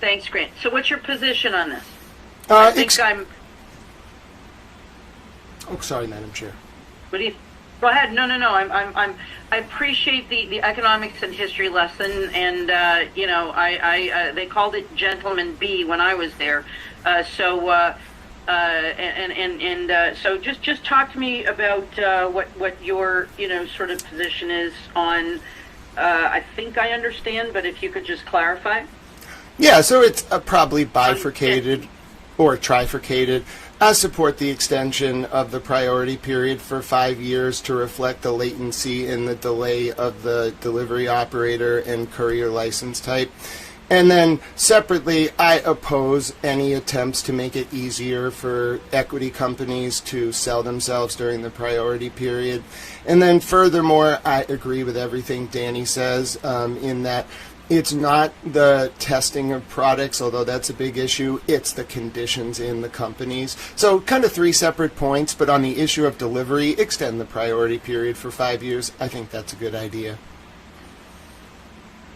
Thanks, Grant. So what's your position on this? Oh, sorry, Madam Chair. What do you? Go ahead. No. I appreciate the economics and history lesson, and they called it Gentleman B when I was there. So just talk to me about what your sort of position is on. I think I understand, but if you could just clarify. Yeah, so it's probably bifurcated or trifurcated. I support the extension of the priority period for 5 years to reflect the latency in the delay of the delivery operator and courier license type. And then separately, I oppose any attempts to make it easier for equity companies to sell themselves during the priority period. And then furthermore, I agree with everything Danny says in that it's not the testing of products, although that's a big issue. It's the conditions in the companies. So kind of 3 separate points, but on the issue of delivery, extend the priority period for 5 years. I think that's a good idea.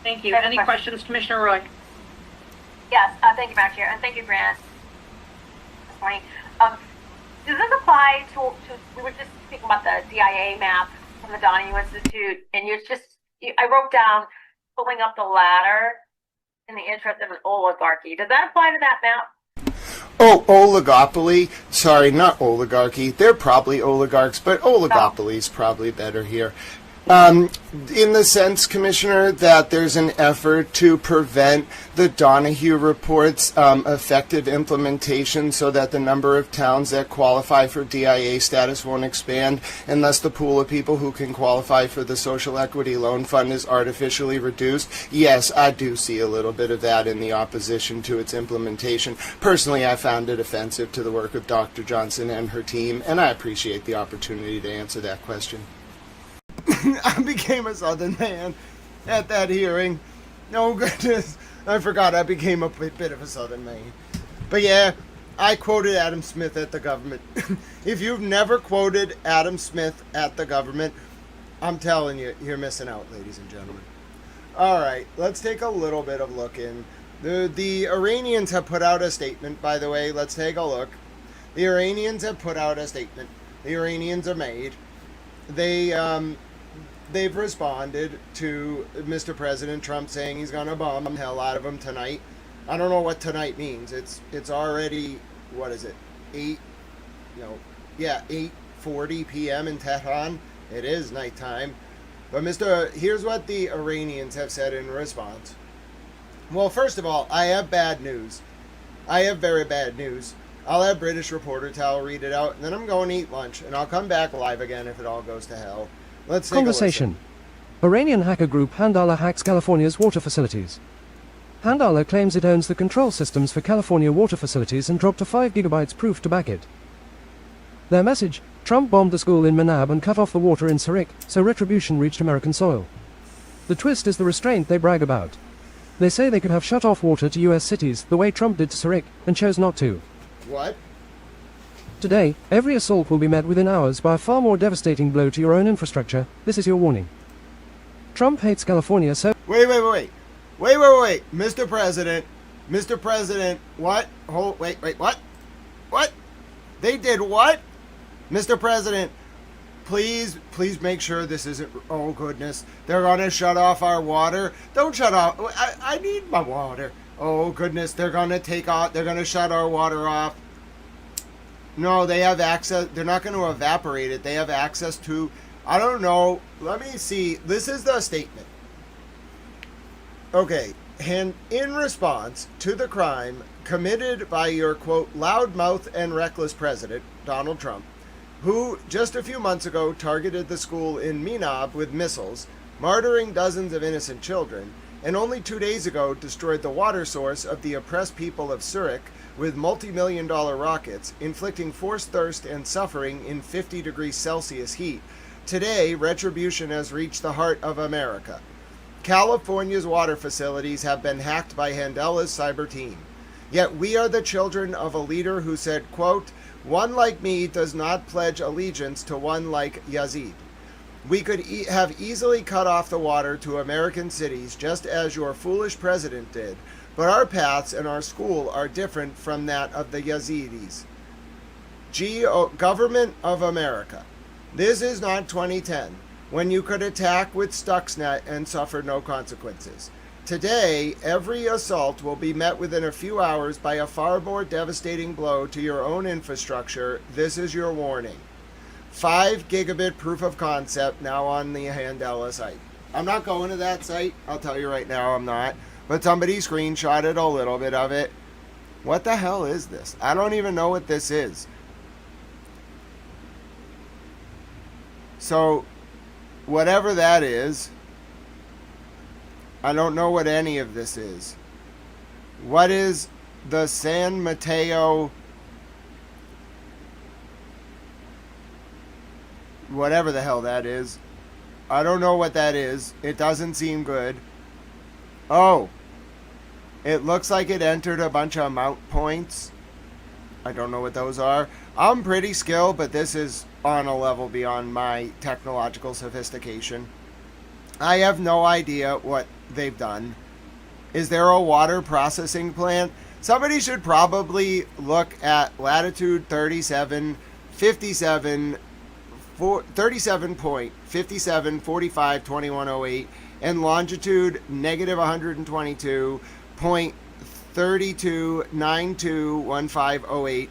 Thank you. Any questions, Commissioner Roy? Yes, thank you, Madam Chair, and thank you, Grant, this morning. Does this apply to, we were just speaking about the DIA map from the Donahue Institute, and I wrote down pulling up the ladder in the interest of an oligarchy. Does that apply to that map? Oh, oligopoly. Sorry, not oligarchy. They're probably oligarchs, but oligopoly's probably better here. In the sense, Commissioner, that there's an effort to prevent the Donahue report's effective implementation so that the number of towns that qualify for DIA status won't expand, and thus the pool of people who can qualify for the Social Equity Loan Fund is artificially reduced. Yes, I do see a little bit of that in the opposition to its implementation. Personally, I found it offensive to the work of Dr. Johnson and her team, and I appreciate the opportunity to answer that question. I became a Southern man at that hearing. No goodness. I forgot I became a bit of a Southern man. But yeah, I quoted Adam Smith at the government. If you've never quoted Adam Smith at the government, I'm telling you, you're missing out, ladies and gentlemen. All right, let's take a little bit of look in. The Iranians have put out a statement, by the way. Let's take a look. The Iranians have put out a statement. The Iranians are made. They've responded to Mr. President Trump saying he's going to bomb the hell out of them tonight. I don't know what tonight means. It's already, what is it? 8:40 p.m. in Tehran. It is nighttime. But here's what the Iranians have said in response. Well, first of all, I have bad news. I have very bad news. I'll have British Reporter Tal read it out, and then I'm going to eat lunch, and I'll come back live again if it all goes to hell. Let's take Conversation. Iranian hacker group Handala hacks California's water facilities. Handala claims it owns the control systems for California water facilities and dropped a 5 gigabytes proof to back it. Their message: Trump bombed the school in Manab and cut off the water in Sarik, so retribution reached American soil. The twist is the restraint they brag about. They say they could have shut off water to U.S. cities the way Trump did to Sarik, and chose not to. What? Today, every assault will be met within hours by a far more devastating blow to your own infrastructure. This is your warning. Trump hates California so... Wait. Mr. President, what? What? What? They did what? Mr. President, please make sure this isn't... Oh, goodness. They're going to shut off our water. Don't shut off... I need my water. Oh, goodness. They're going to shut our water off. No, they have access. They're not going to evaporate it. They have access to... I don't know. Let me see. This is the statement. Okay. And in response to the crime committed by your, quote, loudmouth and reckless president, Donald Trump, who just a few months ago targeted the school in Minab with missiles, martyring dozens of innocent children, and only 2 days ago destroyed the water source of the oppressed people of Surik with multi-million-dollar rockets, inflicting forced thirst and suffering in 50 degrees Celsius heat. Today, retribution has reached the heart of America. California's water facilities have been hacked by Handela's cyber team. Yet we are the children of a leader who said, quote, one like me does not pledge allegiance to one like Yazid. We could have easily cut off the water to American cities just as your foolish president did, but our paths and our school are different from that of the Yazidis. Government of America. This is not 2010, when you could attack with Stuxnet and suffer no consequences. Today, every assault will be met within a few hours by a far more devastating blow to your own infrastructure. This is your warning. 5 gigabit proof of concept now on the Handela site. I'm not going to that site. I'll tell you right now I'm not. But somebody screenshotted a little bit of it. What the hell is this? I don't even know what this is. So, whatever that is, I don't know what any of this is. What is the San Mateo... whatever the hell that is. I don't know what that is. It doesn't seem good. Oh. It looks like it entered a bunch of mount points. I don't know what those are. I'm pretty skilled, but this is on a level beyond my technological sophistication. I have no idea what they've done. Is there a water processing plant? Somebody should probably look at latitude 37.57452108 and longitude negative 122.32921508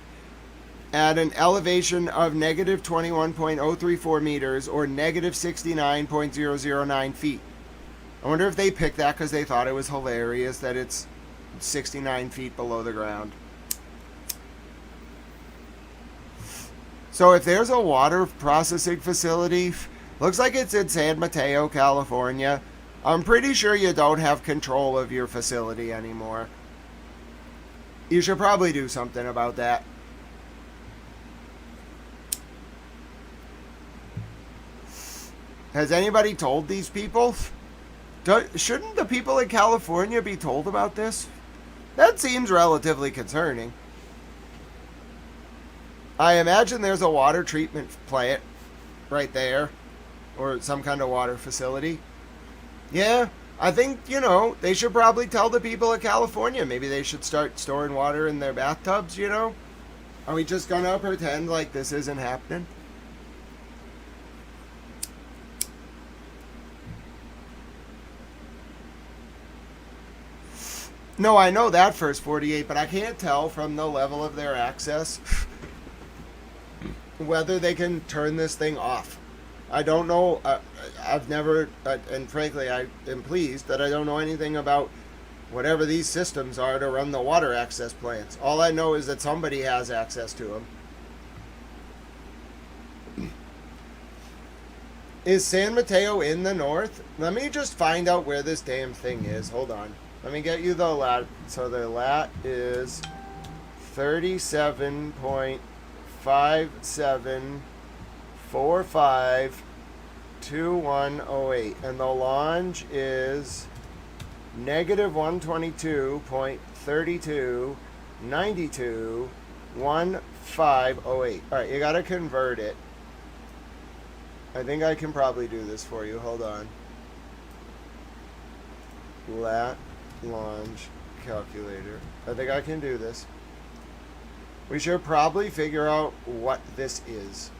at an elevation of negative 21.034 meters or negative 69.009 feet. I wonder if they picked that because they thought it was hilarious that it's 69 feet below the ground. So if there's a water processing facility, looks like it's in San Mateo, California. I'm pretty sure you don't have control of your facility anymore. You should probably do something about that. Has anybody told these people? Shouldn't the people in California be told about this? That seems relatively concerning. I imagine there's a water treatment plant right there, or some kind of water facility. Yeah, I think, you know, they should probably tell the people of California. Maybe they should start storing water in their bathtubs, you know? Are we just gonna pretend like this isn't happening? No, I know that first 48, but I can't tell from the level of their access whether they can turn this thing off. I don't know. I've never, and frankly, I am pleased that I don't know anything about whatever these systems are to run the water access plants. All I know is that somebody has access to them. Is San Mateo in the north? Let me just find out where this damn thing is. Hold on. Let me get you the lat. So the lat is 37.57452108, and the longe is negative 122.3292.1508. All right, you got to convert it. I think I can probably do this for you. Hold on. Lat longe calculator. I think I can do this. We should probably figure out what this is.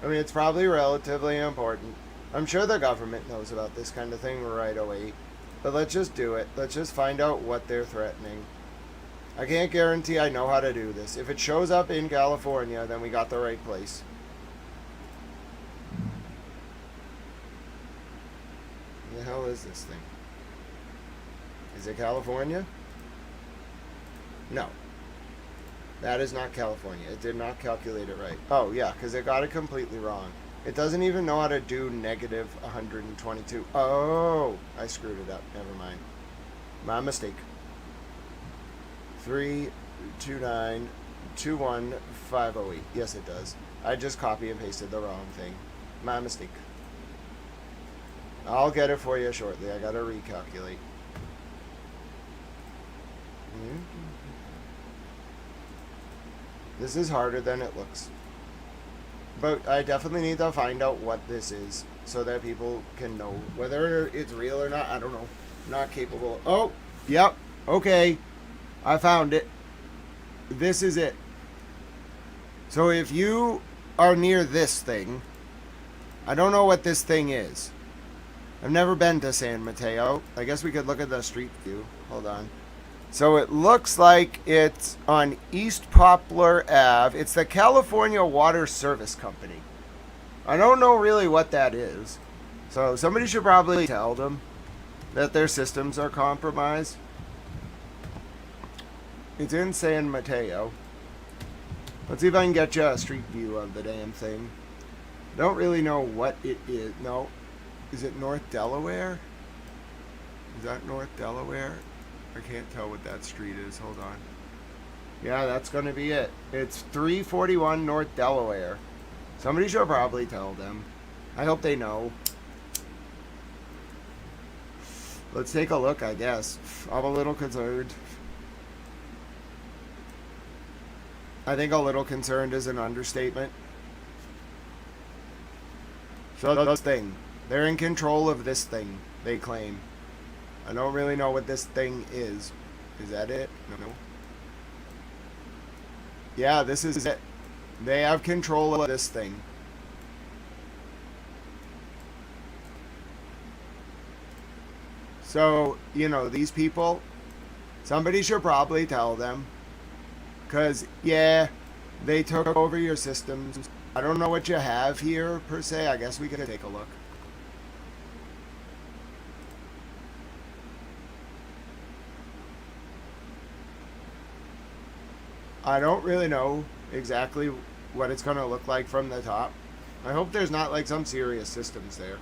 I mean, it's probably relatively important. I'm sure the government knows about this kind of thing right away. But let's just do it. Let's just find out what they're threatening. I can't guarantee I know how to do this. If it shows up in California, then we got the right place. What the hell is this thing? Is it California? No. That is not California. It did not calculate it right. Oh, yeah, because it got it completely wrong. It doesn't even know how to do negative 122. Oh, I screwed it up. Never mind. My mistake. 32921,508. Yes, it does. I just copy and pasted the wrong thing. My mistake. I'll get it for you shortly. I gotta recalculate. This is harder than it looks. But I definitely need to find out what this is so that people can know whether it's real or not. I don't know. I'm not capable. Oh, yep. Okay. I found it. This is it. So if you are near this thing, I don't know what this thing is. I've never been to San Mateo. I guess we could look at the street view. Hold on. So it looks like it's on East Poplar Ave. It's the California Water Service Company. I don't know really what that is. So somebody should probably tell them that their systems are compromised. It's in San Mateo. Let's see if I can get you a street view of the damn thing. I don't really know what it is. No. Is it North Delaware? Is that North Delaware? I can't tell what that street is. Hold on. Yeah, that's going to be it. It's 341 North Delaware. Somebody should probably tell them. I hope they know. Let's take a look, I guess. I'm a little concerned. I think a little concerned is an understatement. So this thing. They're in control of this thing, they claim. I don't really know what this thing is. Is that it? No. Yeah, this is it. They have control of this thing. So, you know, these people, somebody should probably tell them. Because, yeah, they took over your systems. I don't know what you have here, per se. I guess we could take a look. I don't really know exactly what it's going to look like from the top. I hope there's not like some serious systems there.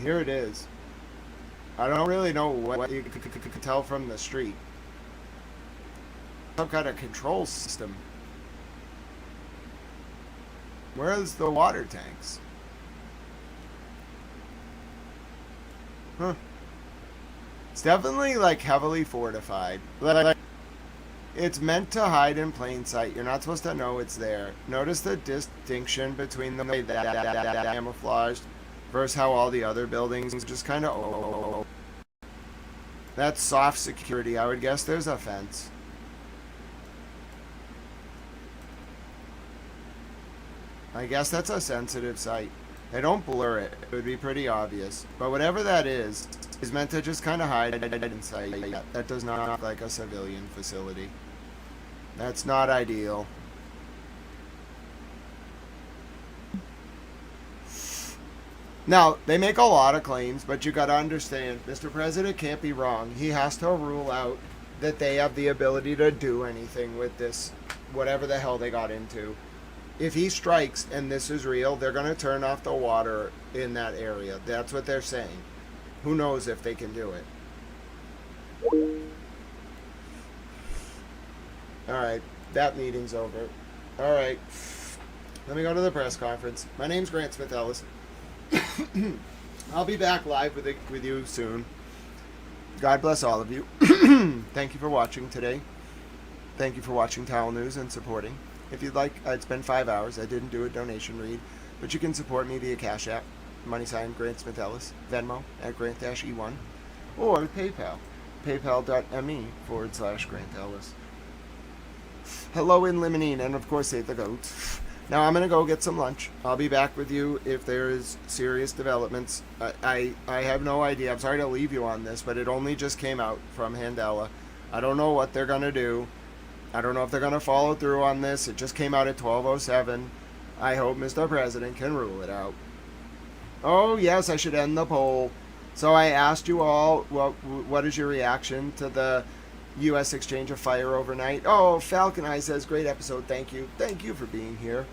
Here it is. I don't really know what you could tell from the street. Some kind of control system. Where's the water tanks? Huh. It's definitely like heavily fortified. Like, it's meant to hide in plain sight. You're not supposed to know it's there. Notice the distinction between the way that camouflaged versus how all the other buildings just kind of. That's soft security. I would guess there's a fence. I guess that's a sensitive site. They don't blur it. It would be pretty obvious. But whatever that is meant to just kind of hide in sight. That does not look like a civilian facility. That's not ideal. Now, they make a lot of claims, but you got to understand, Mr. President can't be wrong. He has to rule out that they have the ability to do anything with this, whatever the hell they got into. If he strikes and this is real, they're going to turn off the water in that area. That's what they're saying. Who knows if they can do it. All right, that meeting's over. All right, let me go to the press conference. My name's Grant Smith Ellis. I'll be back live with you soon. God bless all of you. Thank you for watching today. Thank you for watching Towel News and supporting. If you'd like, it's been 5 hours. I didn't do a donation read, but you can support me via Cash App, # Grant Smith Ellis, Venmo at Grant-E1, or PayPal, paypal.me/Grant Ellis. Hello in Limonene, and of course, Save the Goats. Now I'm gonna go get some lunch. I'll be back with you if there is serious developments. I have no idea. I'm sorry to leave you on this, but it only just came out from Handela. I don't know what they're gonna do. I don't know if they're going to follow through on this. It just came out at 12:07. I hope Mr. President can rule it out. Oh, yes, I should end the poll. So I asked you all, what is your reaction to the U.S. exchange of fire overnight? Oh, Falcon Eye says, great episode. Thank you. Thank you for being here.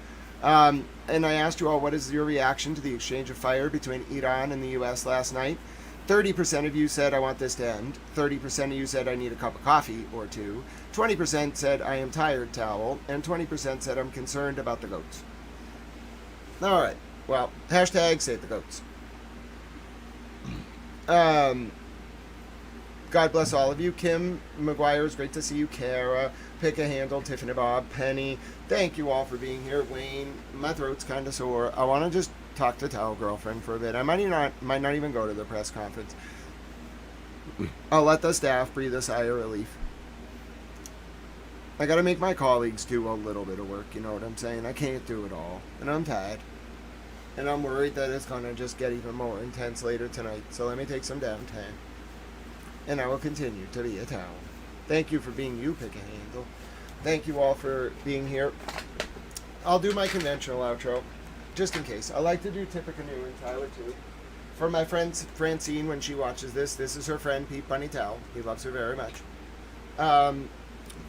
And I asked you all, what is your reaction to the exchange of fire between Iran and the U.S. last night? 30% of you said, I want this to end. 30% of you said, I need a cup of coffee or two. 20% said, I am tired, towel. And 20% said, I'm concerned about the goats. All right. Well, hashtag save the goats. God bless all of you. Kim McGuire, it's great to see you. Kara, Pick a Handle, Tiffany Bob, Penny. Thank you all for being here. Wayne, my throat's kind of sore. I want to just talk to Towel Girlfriend for a bit. I might not even go to the press conference. I'll let the staff breathe a sigh of relief. I gotta make my colleagues do a little bit of work, you know what I'm saying? I can't do it all, and I'm tired. And I'm worried that it's gonna just get even more intense later tonight, so let me take some downtime. And I will continue to be a towel. Thank you for being you, Pick a Handle. Thank you all for being here. I'll do my conventional outro. Just in case. I like to do Tippecanoe and Tyler too. For my friend Francine, when she watches this is her friend Pete Bunny Towel. He loves her very much.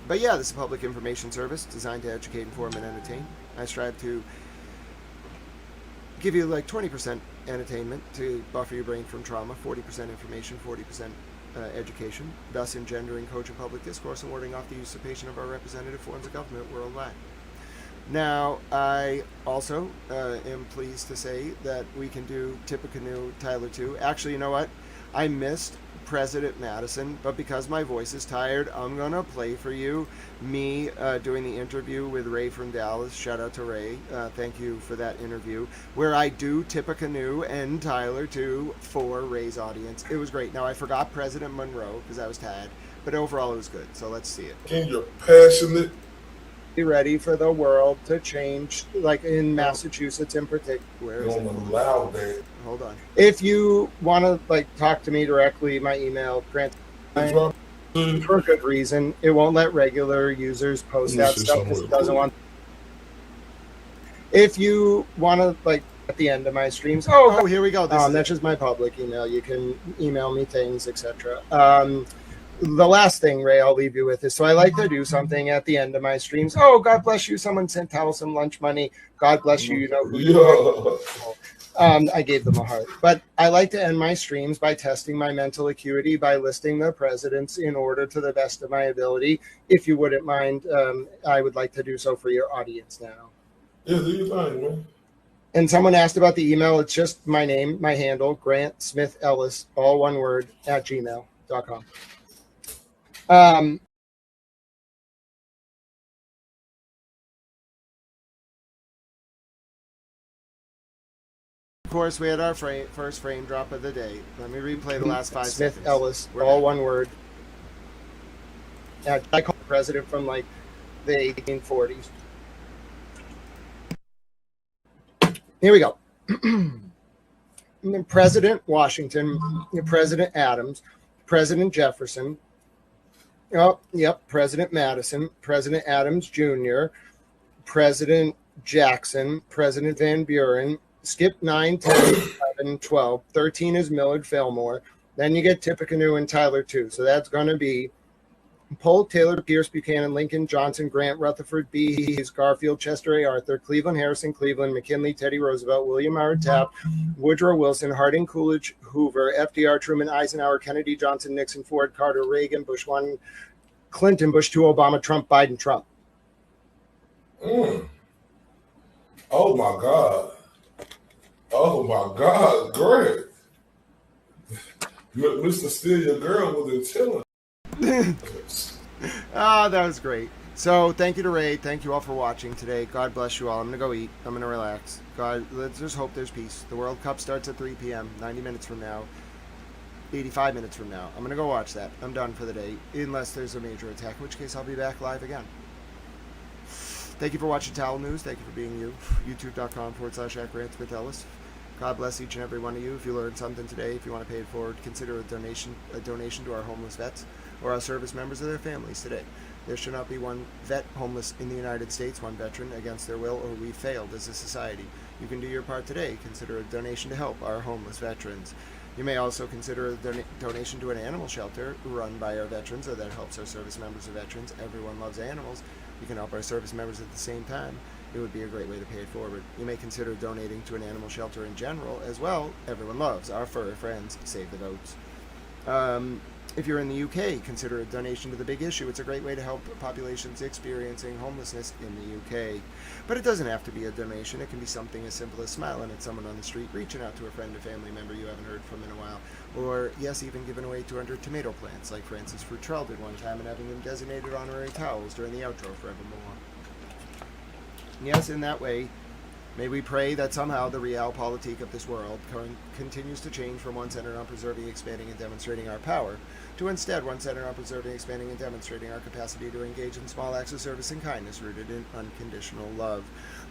But yeah, this is a public information service designed to educate, inform, and entertain. I strive to give you like 20% entertainment to buffer your brain from trauma, 40% information, 40% education, thus engendering cogent public discourse and warding off the usurpation of our representative forms of government worldwide. Now, I also am pleased to say that we can do Tippecanoe Tyler 2. Actually, you know what? I missed President Madison, but because my voice is tired, I'm going to play for you me doing the interview with Ray from Dallas. Shout out to Ray. Thank you for that interview, where I do Tippecanoe and Tyler 2 for Ray's audience. It was great. Now, I forgot President Monroe because I was tired, but overall it was good. So let's see it. And you're passionate. Be ready for the world to change, like in Massachusetts in particular. Don't allow that. Hold on. If you want to talk to me directly, my email, Grant, for a good reason. It won't let regular users post that stuff because it doesn't want. If you want to at the end of my streams, oh, here we go. That's just my public email. You can email me things, etc. The last thing, Ray, I'll leave you with is, so I like to do something at the end of my streams. Oh, God bless you. Someone sent Hal some lunch money. God bless you. You know who you are. I gave them a heart. But I like to end my streams by testing my mental acuity by listing the presidents in order to the best of my ability. If you wouldn't mind, I would like to do so for your audience now. Yeah, do your thing, man. And someone asked about the email. It's just my name, my handle, Grant Smith Ellis, all one word, @gmail.com. YouTube.com. Of course, we had our first frame drop of the day. Let me replay the last 5 seconds. Smith Ellis, all one word. I call the president from like the 1840s. Here we go. President Washington, President Adams, President Jefferson, President Madison, President Adams Jr., President Jackson, President Van Buren. Skip 9, 10, 11, 12. 13 is Millard Fillmore. Then you get Tippecanoe and Tyler too. So that's going to be Polk, Taylor, Pierce, Buchanan, Lincoln, Johnson, Grant, Rutherford, B. Hayes, Garfield, Chester A. Arthur, Cleveland, Harrison, Cleveland, McKinley, Teddy Roosevelt, William Howard Taft, Woodrow Wilson, Harding, Coolidge, Hoover, FDR, Truman, Eisenhower, Kennedy, Johnson, Nixon, Ford, Carter, Reagan, Bush 1, Clinton, Bush 2, Obama, Trump, Biden, Trump. Oh my God. Oh my God, great. Mr. Steal Your Girl was intelligent. That was great. So thank you to Ray. Thank you all for watching today. God bless you all. I'm going to go eat. I'm going to relax. God, let's just hope there's peace. The World Cup starts at 3 p.m., 90 minutes from now, 85 minutes from now. I'm going to go watch that. I'm done for the day, unless there's a major attack, in which case I'll be back live again. Thank you for watching Towel News. Thank you for being you. YouTube.com/@GrantSmithEllis. God bless each and every one of you. If you learned something today, if you want to pay it forward, consider a donation to our homeless vets or our service members or their families today. There should not be one vet homeless in the United States, one veteran against their will, or we failed as a society. You can do your part today. Consider a donation to help our homeless veterans. You may also consider a donation to an animal shelter run by our veterans, or that helps our service members or veterans. Everyone loves animals. You can help our service members at the same time. It would be a great way to pay it forward. You may consider donating to an animal shelter in general as well. Everyone loves our fur friends. Save the votes. If you're in the UK, consider a donation to The Big Issue. It's a great way to help populations experiencing homelessness in the UK. But it doesn't have to be a donation. It can be something as simple as smiling at someone on the street, reaching out to a friend or family member you haven't heard from in a while, or, yes, even giving away 200 tomato plants like Francis Futrell did one time and having them designated honorary towels during the outro forevermore. Yes, in that way, may we pray that somehow the realpolitik of this world continues to change from one centered on preserving, expanding, and demonstrating our power to instead one centered on preserving, expanding, and demonstrating our capacity to engage in small acts of service and kindness rooted in unconditional love.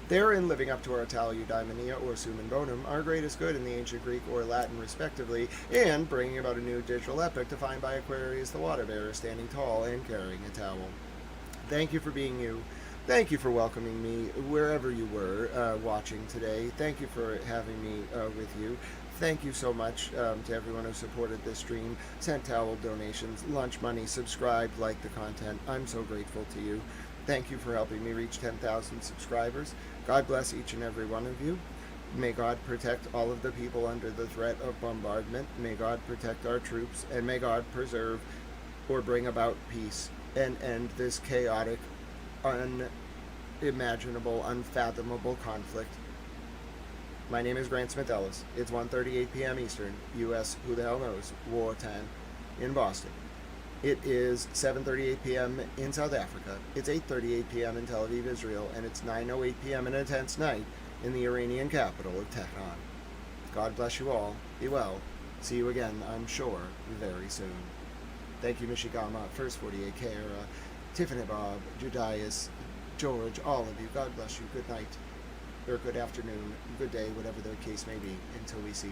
Therein, living up to our Tale Eudaimonia or Summum Bonum, our greatest good in the ancient Greek or Latin respectively, and bringing about a new digital epic defined by Aquarius the water bearer standing tall and carrying a towel. Thank you for being you. Thank you for welcoming me wherever you were watching today. Thank you for having me with you. Thank you so much to everyone who supported this stream, sent towel donations, lunch money, subscribed, liked the content. I'm so grateful to you. Thank you for helping me reach 10,000 subscribers. God bless each and every one of you. May God protect all of the people under the threat of bombardment. May God protect our troops, and may God preserve or bring about peace and end this chaotic, unimaginable, unfathomable conflict. My name is Grant Smith Ellis. It's 1:38 p.m. Eastern, U.S. Who the hell knows? Wartime in Boston. It is 7:38 p.m. in South Africa. It's 8:38 p.m. in Tel Aviv, Israel, and it's 9:08 p.m. in a tense night in the Iranian capital of Tehran. God bless you all. Be well. See you again, I'm sure, very soon. Thank you, Mishigama, First 48K era, Tiffany Bob, Judias, George, all of you. God bless you. Good night, or good afternoon, good day, whatever the case may be, until we see each other.